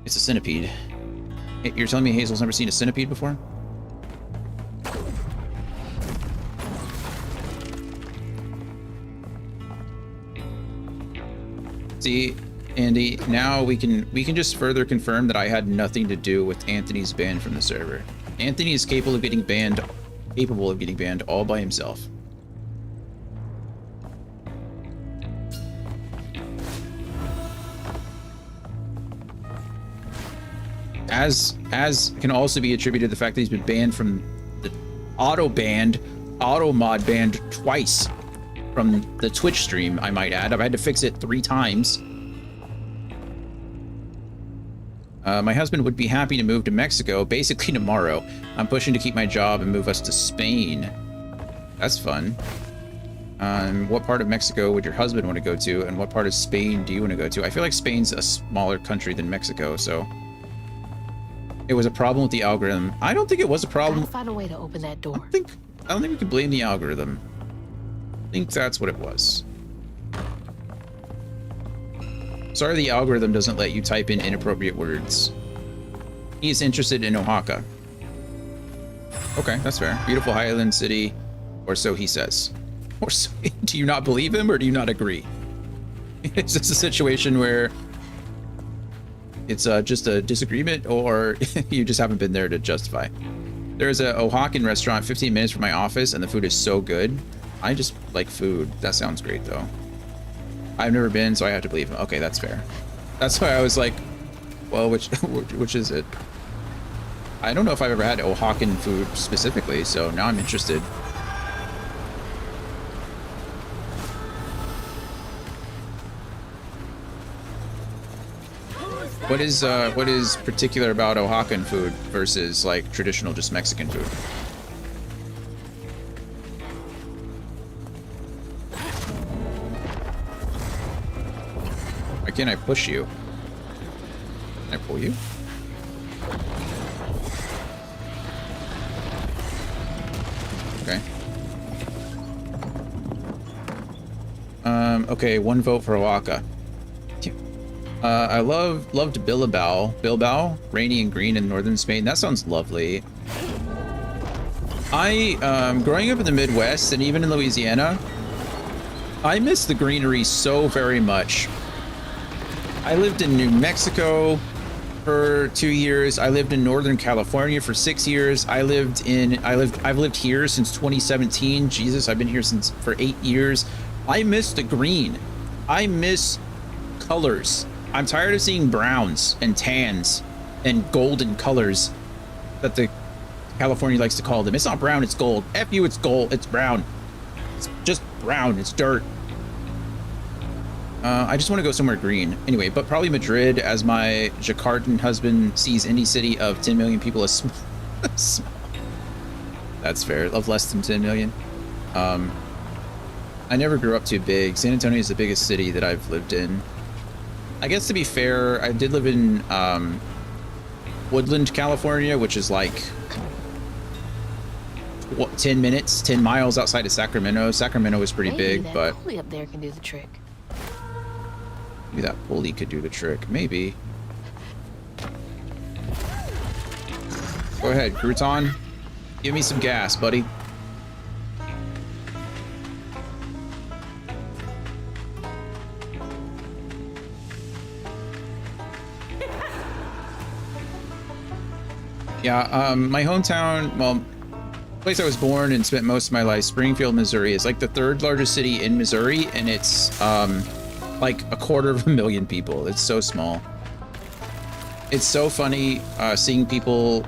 It's a centipede. Hey, you're telling me Hazel's never seen a centipede before? See, Andy, now we can just further confirm that I had nothing to do with Anthony's ban from the server. Anthony is capable of getting banned all by himself. As can also be attributed to the fact that he's been banned from auto mod banned twice from the Twitch stream, I might add. I've had to fix it 3 times. My husband would be happy to move to Mexico basically tomorrow. I'm pushing to keep my job and move us to Spain. That's fun. What part of Mexico would your husband want to go to, and what part of Spain do you want to go to? I feel like Spain's a smaller country than Mexico, so it was a problem with the algorithm. I don't think it was a problem. I'll find a way to open that door. I don't think we can blame the algorithm. I think that's what it was. Sorry, the algorithm doesn't let you type in inappropriate words. He is interested in Oaxaca. Okay, that's fair. Beautiful Highland city, or so he says. Or so, do you not believe him, or do you not agree? Is this a situation where it's just a disagreement, or you just haven't been there to justify? There's a Oaxacan restaurant 15 minutes from my office, and the food is so good. I just like food. That sounds great, though. I've never been, so I have to believe him. Okay, that's fair. That's why I was like, well, which is it? I don't know if I've ever had Oaxacan food specifically, so now I'm interested. What is particular about Oaxacan food versus like traditional just Mexican food? Why can't I push you? Can I pull you? Okay. Okay, 1 vote for Oaxaca. I loved Bilbao, rainy and green in northern Spain. That sounds lovely. Growing up in the Midwest and even in Louisiana, I miss the greenery so very much. I lived in New Mexico for 2 years. I lived in Northern California for 6 years. I've lived here since 2017. Jesus, I've been here for 8 years. I miss the green. I miss colors. I'm tired of seeing browns and tans and golden colors that the California likes to call them. It's not brown, it's gold. F you, it's gold, it's brown. It's just brown, it's dirt. I just want to go somewhere green. Anyway, but probably Madrid, as my Jakartan husband sees any city of 10 million people as small. That's fair, of less than 10 million. I never grew up too big. San Antonio is the biggest city that I've lived in. I guess to be fair, I did live in Woodland, California, which is like 10 miles outside of Sacramento. Sacramento is pretty big, that but pulley up there can do the trick. maybe that pulley could do the trick. Maybe. Go ahead, Crouton. Give me some gas, buddy. Yeah, my hometown, well, the place I was born and spent most of my life, Springfield, Missouri, is like the 3rd largest city in Missouri, and it's like 250,000 people. It's so small. It's so funny seeing people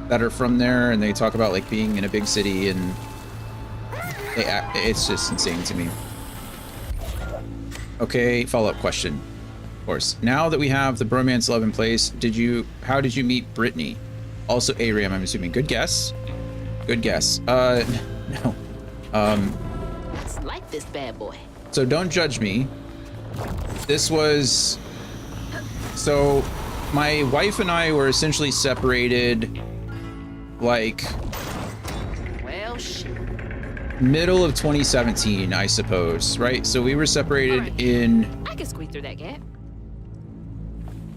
that are from there, and they talk about like being in a big city, and it's just insane to me. Okay, follow-up question. Of course, now that we have the bromance love in place, how did you meet Brittany? Also Aram, I'm assuming. Good guess. Good guess. No. It's like this bad boy. So don't judge me. This was... So, my wife and I were essentially separated, like... Well, shit. Middle of 2017, I suppose, right? So we were separated in... I can squeeze through that gap.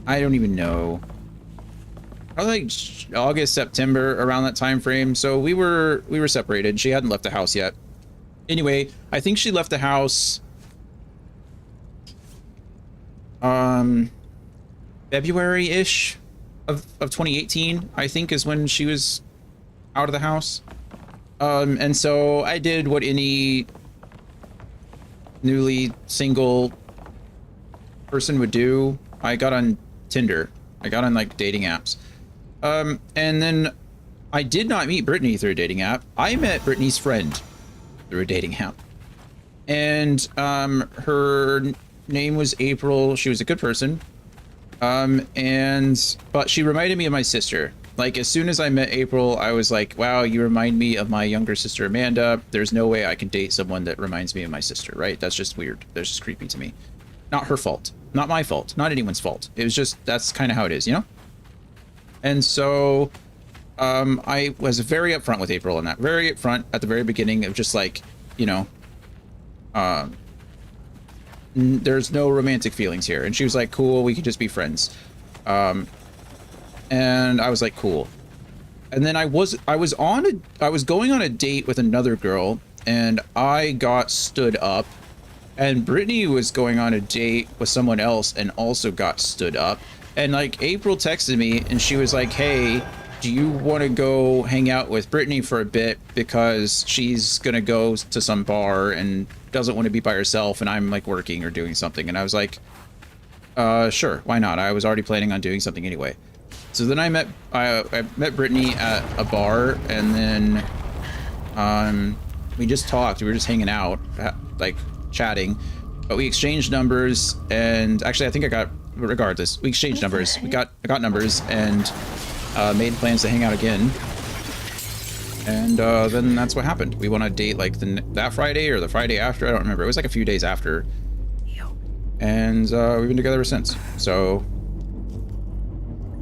I don't even know. Probably like August, September, around that time frame. So we were separated. She hadn't left the house yet. Anyway, I think she left the house February-ish of 2018, I think, is when she was out of the house. And so I did what any newly single person would do. I got on Tinder. I got on like dating apps. And then I did not meet Brittany through a dating app. I met Brittany's friend through a dating app. And her name was April. She was a good person. But she reminded me of my sister. Like, as soon as I met April, I was like, wow, you remind me of my younger sister, Amanda. There's no way I can date someone that reminds me of my sister, right? That's just weird. That's just creepy to me. Not her fault. Not my fault. Not anyone's fault. It was just, that's kind of how it is, you know? And so, I was very upfront with April on that. Very upfront at the very beginning of just like, you know, there's no romantic feelings here. And she was like, cool, we could just be friends. And I was like, cool. And then I was going on a date with another girl, and I got stood up, and Brittany was going on a date with someone else and also got stood up. And like April texted me and she was like, hey, do you want to go hang out with Brittany for a bit, because she's gonna go to some bar and doesn't want to be by herself, and I'm like working or doing something. And I was like, sure, why not? I was already planning on doing something anyway. So then I met Brittany at a bar, and then we just talked. We were just hanging out, like chatting, but we exchanged numbers. And actually, I think regardless, we exchanged numbers. I got numbers and made plans to hang out again. And then that's what happened. We went on a date like that Friday or the Friday after. I don't remember. It was like a few days after. And we've been together ever since. So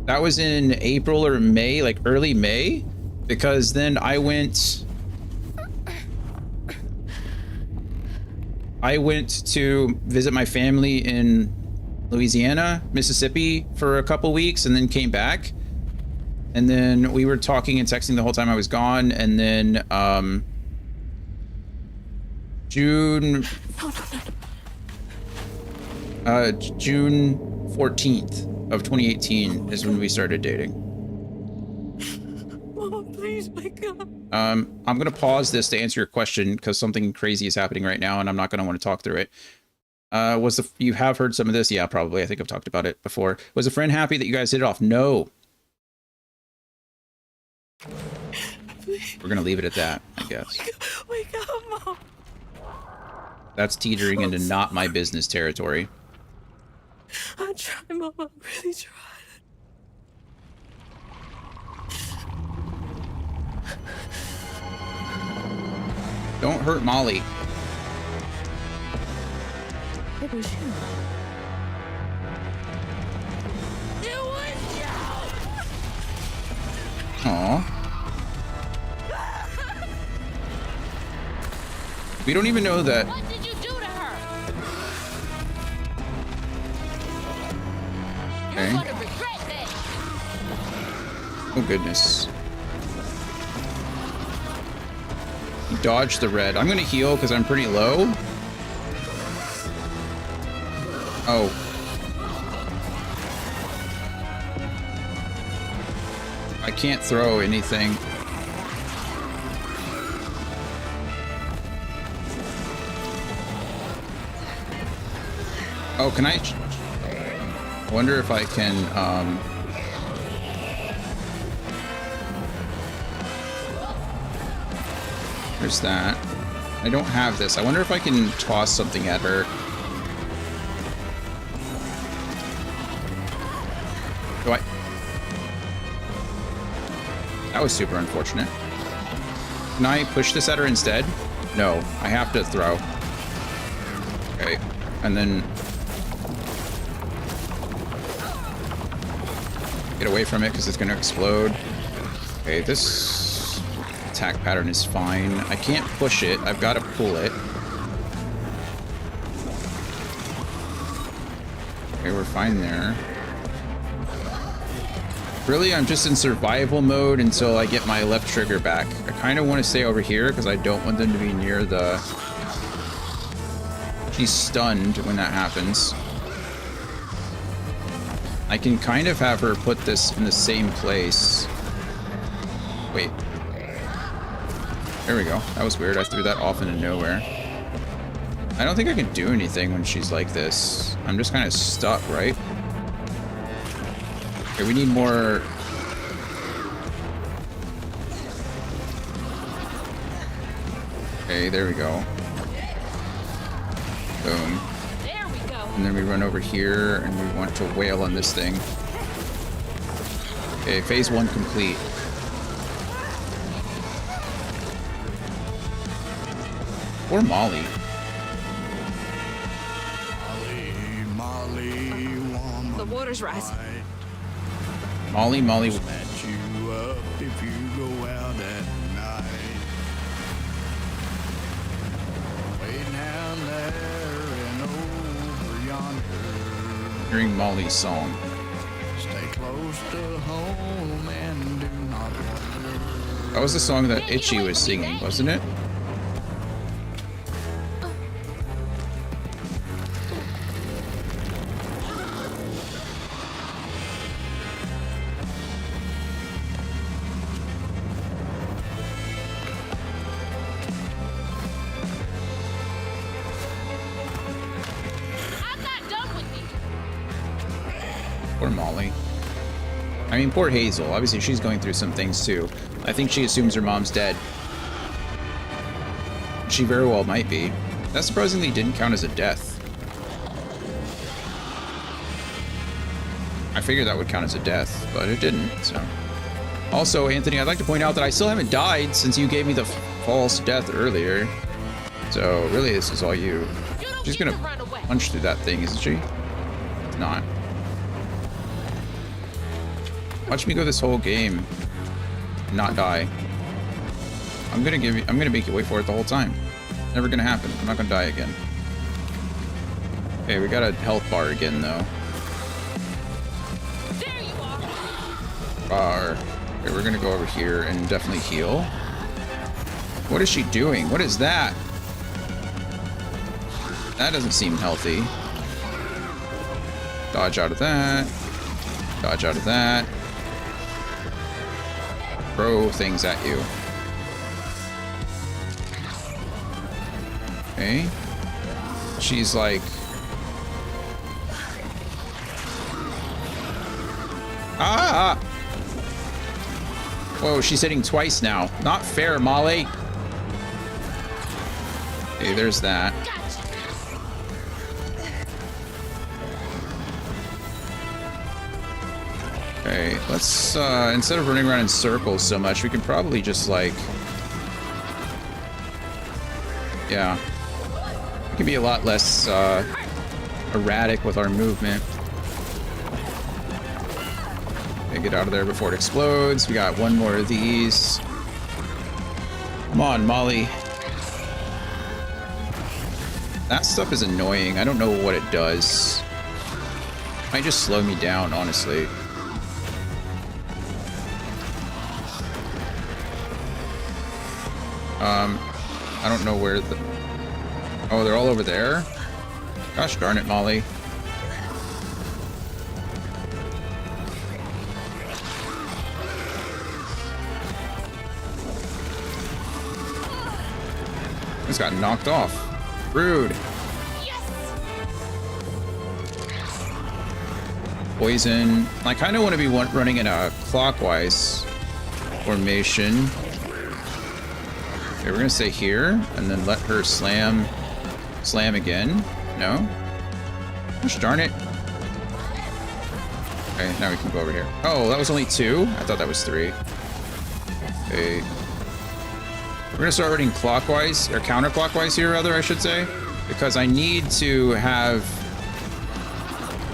that was in April or May, like early May, because then I went to visit my family in Louisiana, Mississippi for a couple weeks, and then came back. And then we were talking and texting the whole time I was gone. And then June 14th of 2018 is when we started dating. Mama, please wake up. I'm gonna pause this to answer your question because something crazy is happening right now, and I'm not gonna want to talk through it. You have heard some of this? Yeah, probably. I think I've talked about it before. Was a friend happy that you guys hit it off? No. We're gonna leave it at that, I guess. Wake up, Mom. That's teetering into not my business territory. I tried, Mom. I really tried. Don't hurt Molly. It was you. It was you! Aww. We don't even know that. What did you do to her? Okay. You're gonna regret that. Oh goodness. You dodged the red. I'm gonna heal because I'm pretty low. Oh. I can't throw anything. Oh, can I wonder if I can, there's that. I don't have this. I wonder if I can toss something at her. Do I? That was super unfortunate. Can I push this at her instead? No, I have to throw. Okay, and then get away from it because it's going to explode. Okay, this attack pattern is fine. I can't push it. I've got to pull it. Okay, we're fine there. Really, I'm just in survival mode until I get my left trigger back. I kind of want to stay over here because I don't want them to be near the... She's stunned when that happens. I can kind of have her put this in the same place. Wait. There we go. That was weird. I threw that off into nowhere. I don't think I can do anything when she's like this. I'm just kind of stuck, right? Okay, we need more... Okay, there we go. Boom. There we go. And then we run over here and we want to wail on this thing. Okay, phase 1 complete. Poor Molly. The water's rising. Molly. You up if you go out at night. Way down there and over yonder. Hearing Molly's song. Stay close to home and do not wander. That was the song that Itchy was singing, wasn't it? Poor Molly. I mean, poor Hazel. Obviously, she's going through some things too. I think she assumes her mom's dead. She very well might be. That surprisingly didn't count as a death. I figured that would count as a death, but it didn't, so. Also, Anthony, I'd like to point out that I still haven't died since you gave me the false death earlier. So, really, this is all you. She's gonna punch through that thing, isn't she? It's not. Watch me go this whole game and not die. I'm gonna make you wait for it the whole time. Never gonna happen. I'm not gonna die again. Okay, we got a health bar again though. There you are. Bar. Okay, we're gonna go over here and definitely heal. What is she doing? What is that? That doesn't seem healthy. Dodge out of that. Dodge out of that. Throw things at you. Okay. She's like... Ah! Whoa, she's hitting twice now. Not fair, Molly. Okay, there's that. Okay, let's, instead of running around in circles so much, we can probably just, like... Yeah. We can be a lot less, erratic with our movement. Okay, get out of there before it explodes. We got one more of these. Come on, Molly. That stuff is annoying. I don't know what it does. It might just slow me down, honestly. I don't know where the... Oh, they're all over there? Gosh darn it, Molly. Just got knocked off. Rude. Poison. I kind of want to be running in a clockwise formation. Okay, we're gonna stay here and then let her slam again. No? Gosh darn it. Okay, now we can go over here. Oh, that was only 2? I thought that was 3. Okay. We're gonna start running clockwise, or counterclockwise here, rather, I should say, because I need to have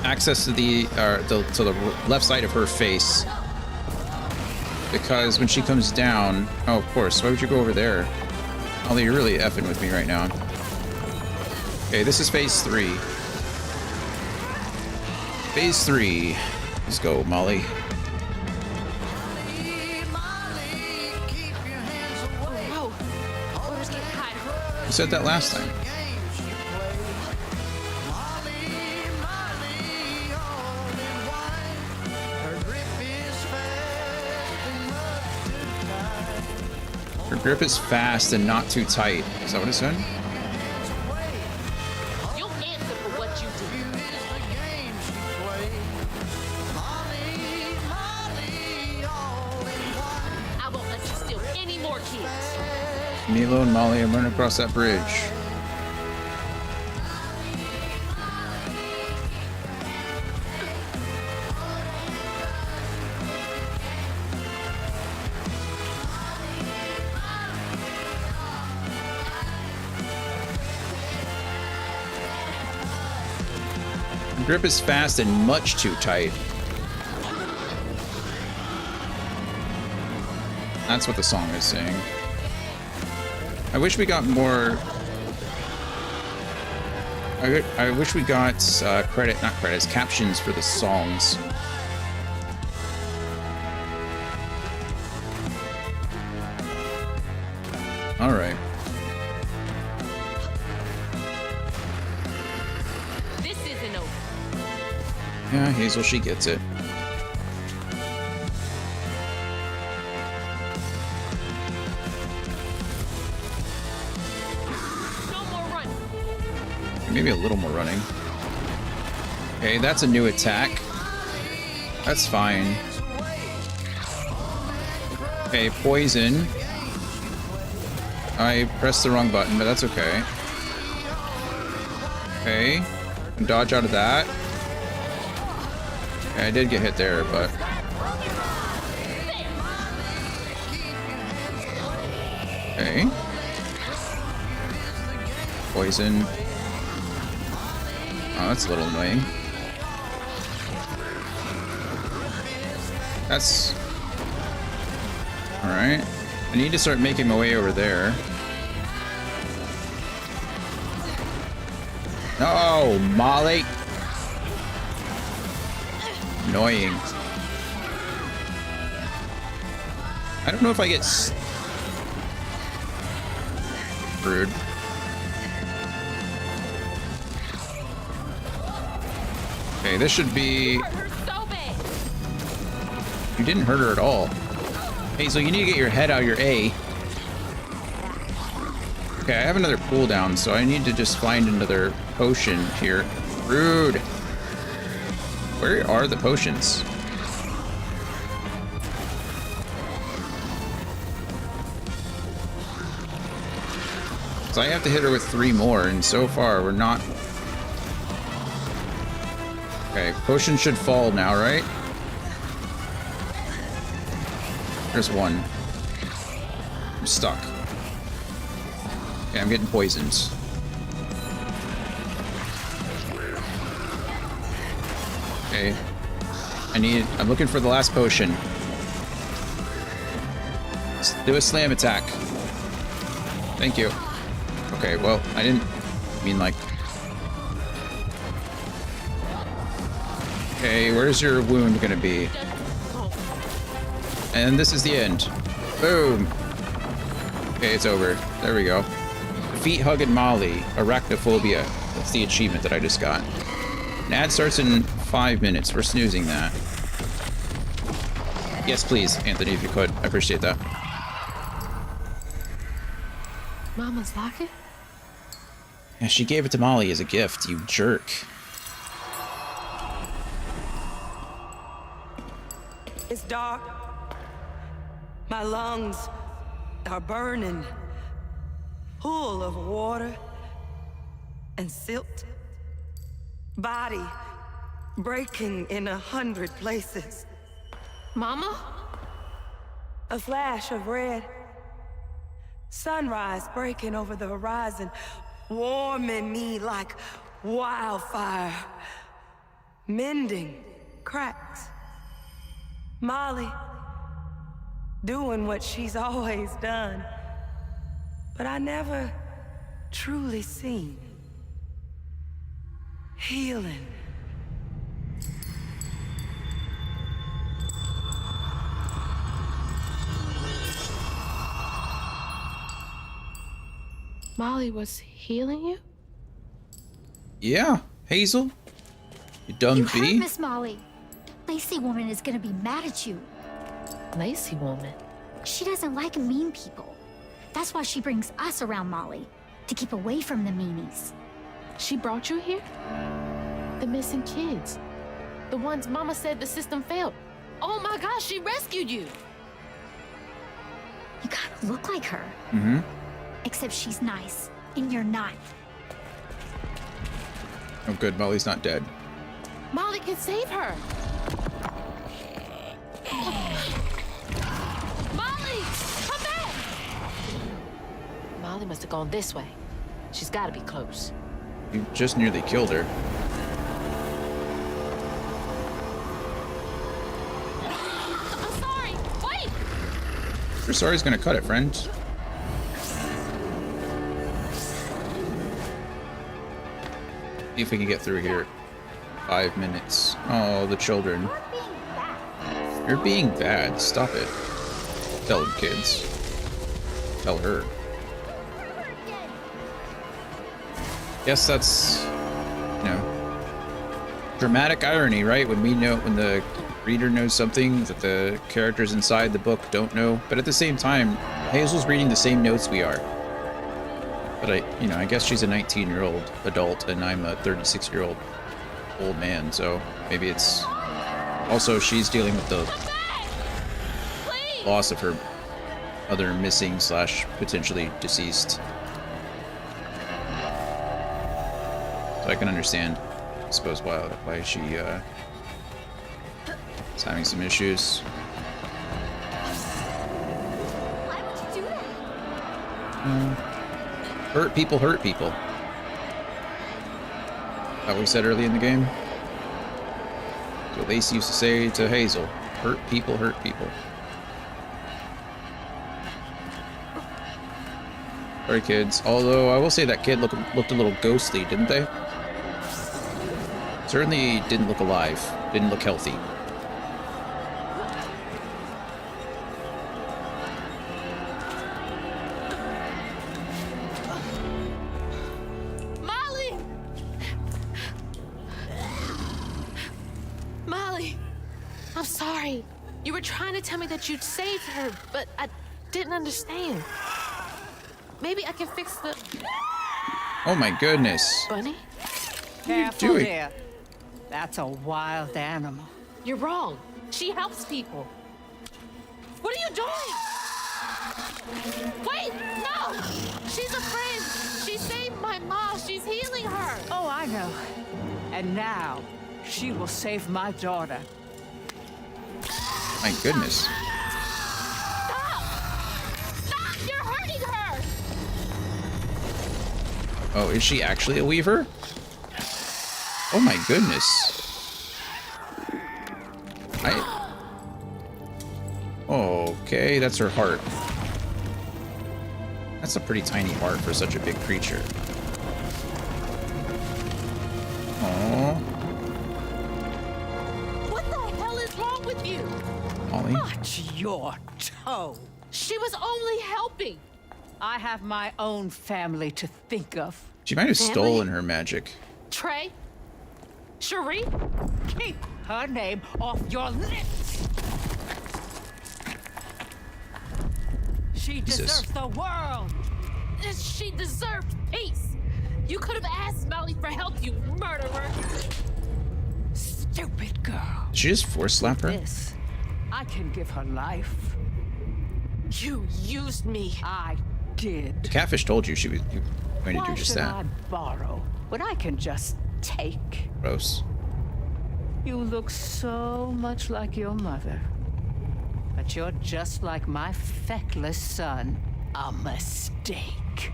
access to the left side of her face. Because when she comes down, oh, of course, why would you go over there? Although you're really effing with me right now. Okay, this is phase 3. Phase 3. Let's go, Molly. You said that last time. Her grip is fast and not too tight. Is that what it said? You'll answer for what you do. I won't let you steal any more kids. Milo and Molly, I'm running across that bridge. The grip is fast and much too tight. That's what the song is saying. I wish we got more. I wish we got captions for the songs. All right. This isn't over. Yeah, Hazel, she gets it. Maybe a little more running. Okay, that's a new attack. That's fine. Okay, poison. I pressed the wrong button, but that's okay. Okay, dodge out of that. Okay, I did get hit there, but... Okay. Poison. Oh, that's a little annoying. That's... Alright. I need to start making my way over there. No, Molly! Annoying. I don't know if I get... Rude. Okay, this should be... You didn't hurt her at all. Hazel, you need to get your head out of your A. Okay, I have another cooldown, so I need to just find another potion here. Rude. Where are the potions? So I have to hit her with 3 more, and so far we're not... Okay, potion should fall now, right? There's 1. I'm stuck. Okay, I'm getting poisoned. Okay. I'm looking for the last potion. Let's do a slam attack. Thank you. Okay, well, I didn't mean like... Okay, where's your wound gonna be? And this is the end. Boom! Okay, it's over. There we go. Feet Hugging Molly, Arachnophobia. That's the achievement that I just got. An ad starts in 5 minutes. We're snoozing that. Yes, please, Anthony, if you could. I appreciate that. Mama's locket? Yeah, she gave it to Molly as a gift, you jerk. It's dark. My lungs are burning, full of water and silt. Body breaking in 100 places. Mama? A flash of red. Sunrise breaking over the horizon, warming me like wildfire. Mending cracks. Molly doing what she's always done, but I never truly seen. Healing. Molly was healing you? Yeah, Hazel. You dumb You bee. heard Miss Molly. Lacey woman is gonna be mad at you. Lacey woman? She doesn't like mean people. That's why she brings us around Molly, to keep away from the meanies. She brought you here? The missing kids. The ones Mama said the system failed. Oh my gosh, she rescued you! You kind of look like her. Mm-hmm. Except she's nice, and you're not. Oh, good. Molly's not dead. Molly can save her. Molly, come back! Molly must have gone this way. She's got to be close. You just nearly killed her. I'm sorry. Wait! Your sorry's gonna cut it, friend. See if we can get through here. 5 minutes. Oh, the children. You're being bad. Stop it. Tell them, kids. Tell her. Guess that's, you know, dramatic irony, right? When the reader knows something that the characters inside the book don't know. But at the same time, Hazel's reading the same notes we are. But I guess she's a 19-year-old adult and I'm a 36-year-old old man, so maybe it's also she's dealing with the loss of her other missing / potentially deceased. So I can understand, I suppose, why she is having some issues. Why would you do that? Hurt people hurt people. That we said early in the game. That's what Lacey used to say to Hazel. Hurt people hurt people. Sorry, kids. Although I will say that kid looked a little ghostly, didn't they? Certainly didn't look alive. Didn't look healthy. Molly! Molly! I'm sorry. You were trying to tell me that you'd saved her, but I didn't understand. Maybe I can fix the... Oh my goodness. Bunny? Careful doing? there. That's a wild animal. You're wrong. She helps people. What are you doing? Wait, no! She's a friend. She saved my mom. She's healing her. Oh, I know. And now, she will save my daughter. My goodness. Stop! Stop! You're hurting her! Oh, is she actually a weaver? Oh my goodness. Okay, that's her heart. That's a pretty tiny heart for such a big creature. Aww. What the hell is wrong with you? Molly. Watch your toe. She was only helping. I have my own family to think of. She might have Family? stolen her magic. Trey? Cherie? Keep her name off your lips. She Jesus. deserves the world. She deserved peace. You could have asked Molly for help, you murderer. Stupid girl. Did she just force slap her? This, I can give her life. You used me. I did. The catfish told you she was going to Why do just should that. I borrow when I can just take? Gross. You look so much like your mother. But you're just like my feckless son. A mistake.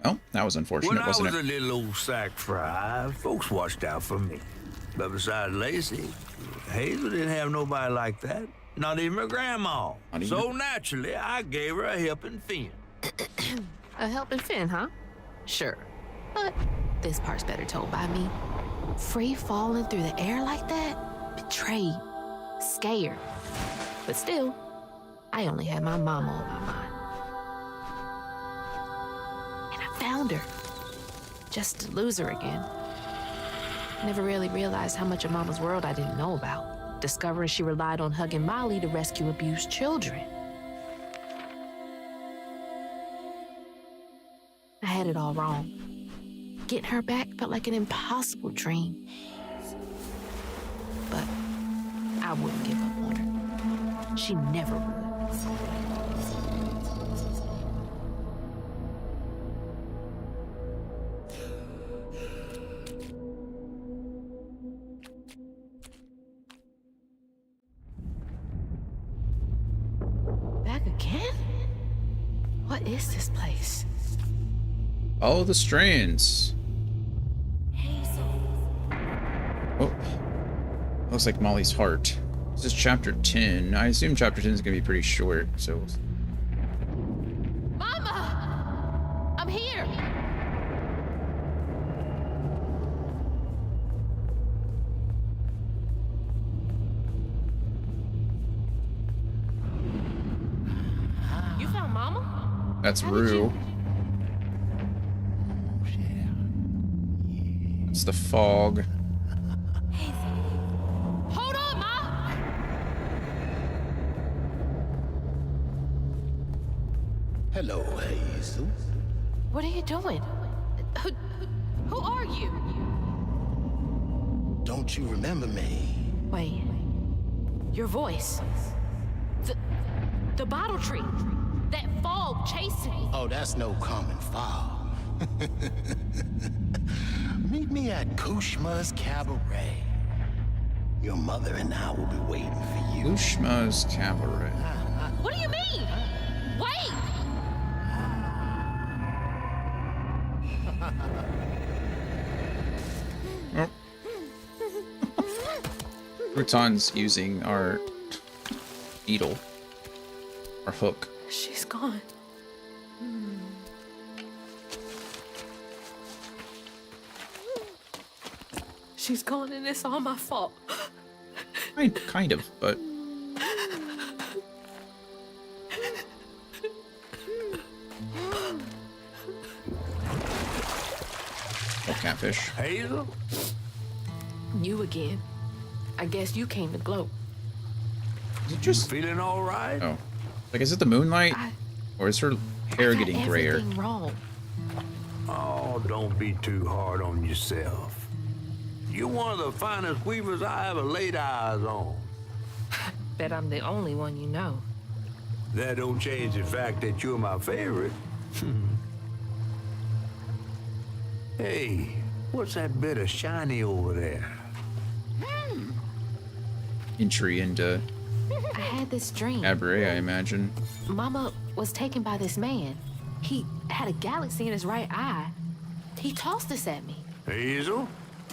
Well, that was unfortunate, When I was wasn't a it? little old sack fry, folks watched out for me. But besides Lacey, Hazel didn't have nobody like that. Not even her grandma. So naturally, I gave her a helping fin. A helping fin, huh? Sure. But this part's better told by me. Free falling through the air like that? Betrayed. Scared. But still, I only had my mama on my mind. And I found her. Just to lose her again. Never really realized how much of Mama's world I didn't know about. Discovering she relied on hugging Molly to rescue abused children. I had it all wrong. Getting her back felt like an impossible dream. But I wouldn't give up on her. She never would. Back again? What is this place? Follow the strands. Oh. Looks like Molly's heart. This is chapter 10. I assume chapter 10 is going to be pretty short, so... Mama! I'm here! You found Mama? That's Rue. It's the fog. Hold on, Ma! Hello, Hazel. What are you doing? Who are you? Don't you remember me? Wait. Your voice. The bottle tree. That fog chasing me. Oh, that's no common fog. Meet me at Kushma's Cabaret. Your mother and I will be waiting for you. Kushma's Cabaret. What do you mean? Wait! Oh. Crouton's using our needle. Our hook. She's gone. She's gone and it's all my fault. Kind of, but... Oh, catfish. Hazel? You again. I guess you came to gloat. Is it just... Feeling all right? Oh. Like, is it the moonlight? Or is her hair getting grayer? Everything wrong. Oh, don't be too hard on yourself. You're one of the finest weavers I ever laid eyes on. Bet I'm the only one you know. That don't change the fact that you're my favorite. Hey, what's that bit of shiny over there? Entry into I had this dream. Cabaret, I imagine. Mama was taken by this man. He had a galaxy in his right eye. He tossed this at me. Hazel,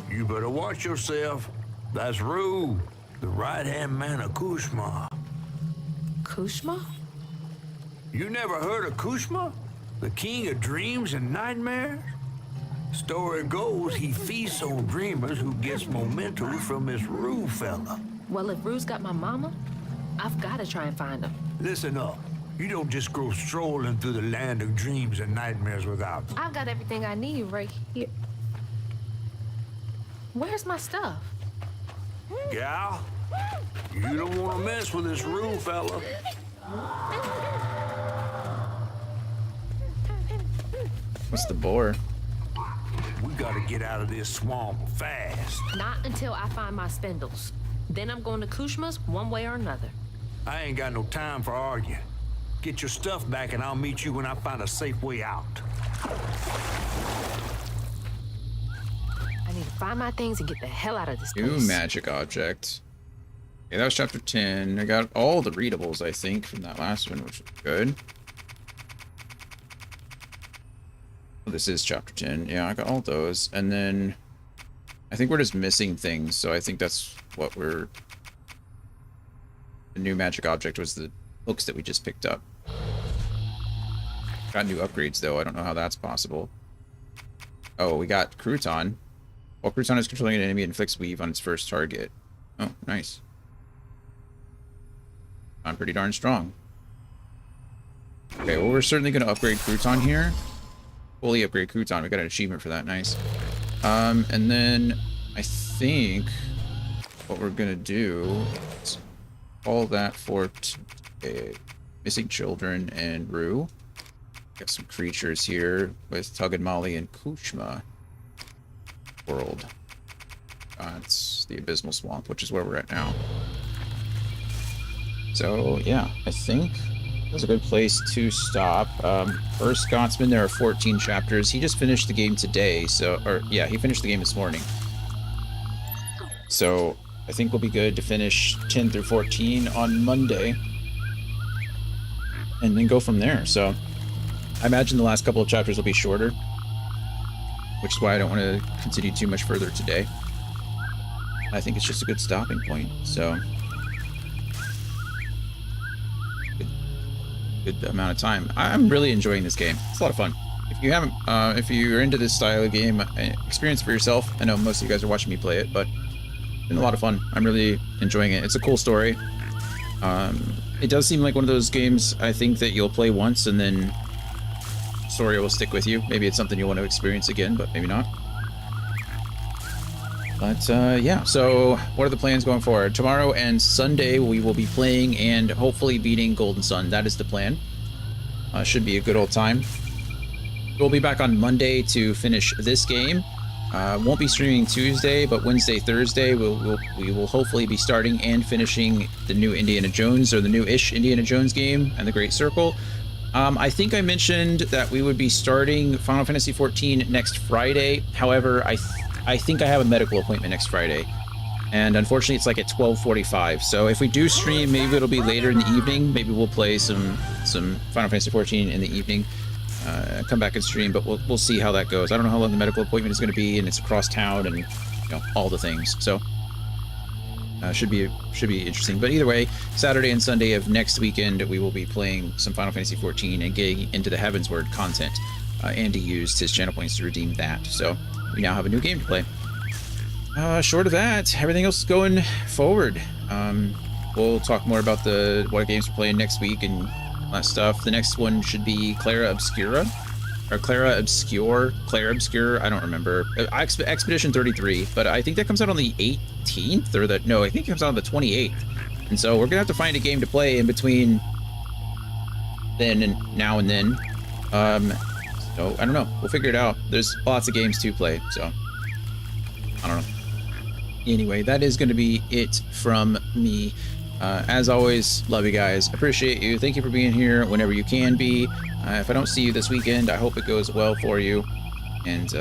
you better watch yourself. That's Rue, the right-hand man of Kushma. Kushma? You never heard of Kushma? The king of dreams and nightmares? Story goes he feasts on dreamers who gets momentum from this Rue fella. Well, if Rue's got my mama, I've got to try and find him. Listen up. You don't just go strolling through the land of dreams and nightmares without them. I've got everything I need right here. Where's my stuff? Gal, you don't want to mess with this Rue fella. What's the bore? We gotta get out of this swamp fast. Not until I find my spindles. Then I'm going to Kushma's one way or another. I ain't got no time for arguing. Get your stuff back and I'll meet you when I find a safe way out. I need to find my things and get the hell out of this place. New magic object. Okay, that was chapter 10. I got all the readables, I think, from that last one, which was good. Oh, this is chapter 10. Yeah, I got all those. And then I think we're just missing things, so I think that's what we're... The new magic object was the hooks that we just picked up. Got new upgrades, though. I don't know how that's possible. Oh, we got Crouton. While Crouton is controlling an enemy, it inflicts weave on its first target. Oh, nice. I'm pretty darn strong. Okay, well, we're certainly going to upgrade Crouton here. Fully upgrade Crouton. We got an achievement for that. Nice. And then I think what we're going to do is call that for today. Missing children and Rue. Got some creatures here with Tug and Molly and Kushma world. It's the Abysmal Swamp, which is where we're at now. So yeah, I think that's a good place to stop. For Scotsman, there are 14 chapters. He just finished the game today, he finished the game this morning. So I think we'll be good to finish 10 through 14 on Monday, and then go from there. So I imagine the last couple of chapters will be shorter, which is why I don't want to continue too much further today. I think it's just a good stopping point. So good amount of time. I'm really enjoying this game. It's a lot of fun. If you haven't, if you're into this style of game, experience it for yourself. I know most of you guys are watching me play it, but it's been a lot of fun. I'm really enjoying it. It's a cool story. It does seem like one of those games, I think, that you'll play once and then story will stick with you. Maybe it's something you want to experience again, but maybe not. But yeah, so what are the plans going forward? Tomorrow and Sunday we will be playing and hopefully beating Golden Sun. That is the plan. Should be a good old time. We'll be back on Monday to finish this game. Won't be streaming Tuesday, but Wednesday, Thursday, we will hopefully be starting and finishing the new Indiana Jones, or the new-ish Indiana Jones game, and the Great Circle. I think I mentioned that we would be starting Final Fantasy XIV next Friday. However, I think I have a medical appointment next Friday, and unfortunately it's like at 12:45. So if we do stream, maybe it'll be later in the evening. Maybe we'll play some Final Fantasy XIV in the evening. Come back and stream, but we'll see how that goes. I don't know how long the medical appointment is going to be, and it's across town, and all the things. So should be interesting. But either way, Saturday and Sunday of next weekend we will be playing some Final Fantasy XIV and getting into the Heavensward content. Andy used his channel points to redeem that, so we now have a new game to play. Short of that, everything else is going forward. We'll talk more about what games we're playing next week and that stuff. The next one should be Clara Obscura, or Clara Obscure, I don't remember. Expedition 33, but I think that comes out on the 18th, or no, I think it comes out on the 28th. And so we're gonna have to find a game to play in between then and now and then. So I don't know, we'll figure it out. There's lots of games to play, so I don't know. Anyway, that is going to be it from me. As always, love you guys, appreciate you, thank you for being here whenever you can be. If I don't see you this weekend, I hope it goes well for you, and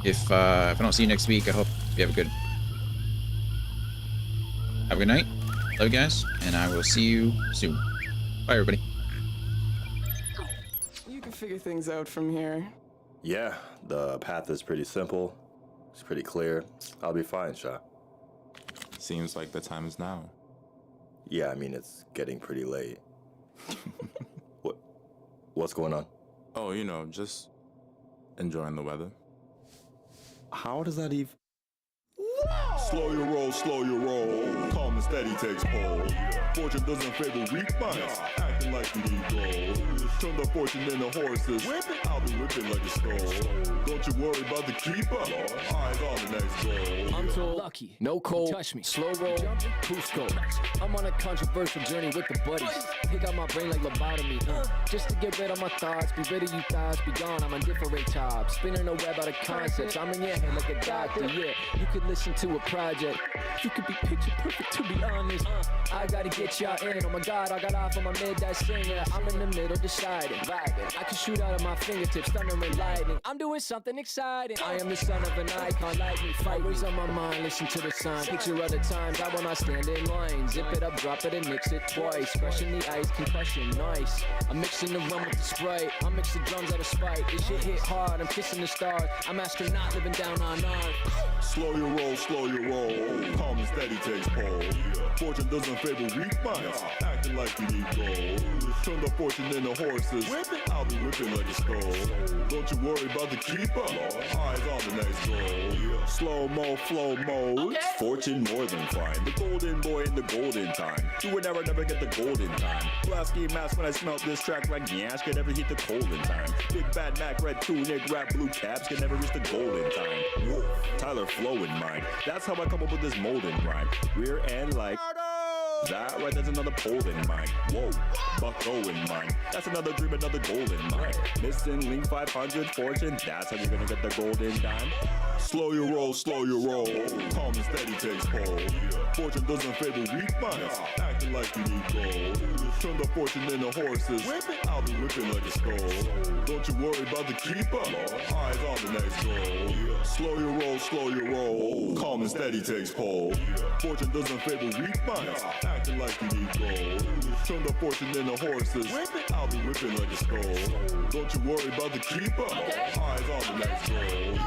if I don't see you next week, I hope you have a good night. Love you guys, and I will see you soon. Bye everybody. Figure things out from here. Yeah, the path is pretty simple. It's pretty clear. I'll be fine, Sha. Seems like the time is now. Yeah, I mean, it's getting pretty late. What's going on? Oh, just enjoying the weather. How does that even... Slow your roll, calm and steady takes hold. Fortune doesn't favor weak minds, acting like you need gold. Turn the fortune into horses, I'll be whipping like a skull. Don't you worry about the keeper, eyes on the next goal. I'm so lucky, no cold, touch me, slow roll, Cusco. I'm on a controversial journey with the buddies. Take out my brain like lobotomy, just to get rid of my thoughts, be rid of you thoughts, be gone, I'm on different top. Spinning a web out of concepts, I'm in your head like a doctor, yeah. You could listen to a project, you could be picture perfect to be honest. I gotta get y'all in, oh my god, I got off on my midnight singer. I'm in the middle deciding, vibing. I can shoot out of my fingertips, thunder and lightning. I'm doing something exciting. I am the son of an icon, lightning fight. Always on my mind, listen to the sign. Picture other times, I will not stand in line. Zip it up, drop it and mix it twice. Fresh in the ice, concussion, nice. I'm mixing the rum with the Sprite. I mix the drums out of spite. This shit hit hard, I'm kissing the stars. I'm astronaut living down on Earth. Slow your roll, calm and steady takes hold. Fortune doesn't favor weak minds, acting like you need gold. Turn the fortune into horses, I'll be whipping like a skull. Don't you worry about the keeper, eyes on the next goal. Slow-mo, flow mode, Fortune more than fine. The golden boy in the golden time. Do it never get the golden time. Plasky mask when I smelt this track like Nyash could never hit the golden time. Big bad Mac, red tunic, rap blue caps can never reach the golden time. Tyler flow in mind. That's how I come up with this molding rhyme. Rear end like That right, there's another pole in mine. Whoa, bucko in mine. That's another dream, another goal in mine. Missing link 500 fortune. That's how you're gonna get the golden dime. Slow your roll, calm and steady takes hold. Fortune doesn't favor weak minds, acting like you need gold. Turn the fortune into horses, I'll be whipping like a skull. Don't you worry about the keeper, eyes on the next goal. Slow your roll, calm and steady takes hold. Fortune doesn't favor weak minds, acting like you need gold. Turn the fortune into horses, I'll be whipping like a skull. Don't you worry about the keeper, eyes on the next goal.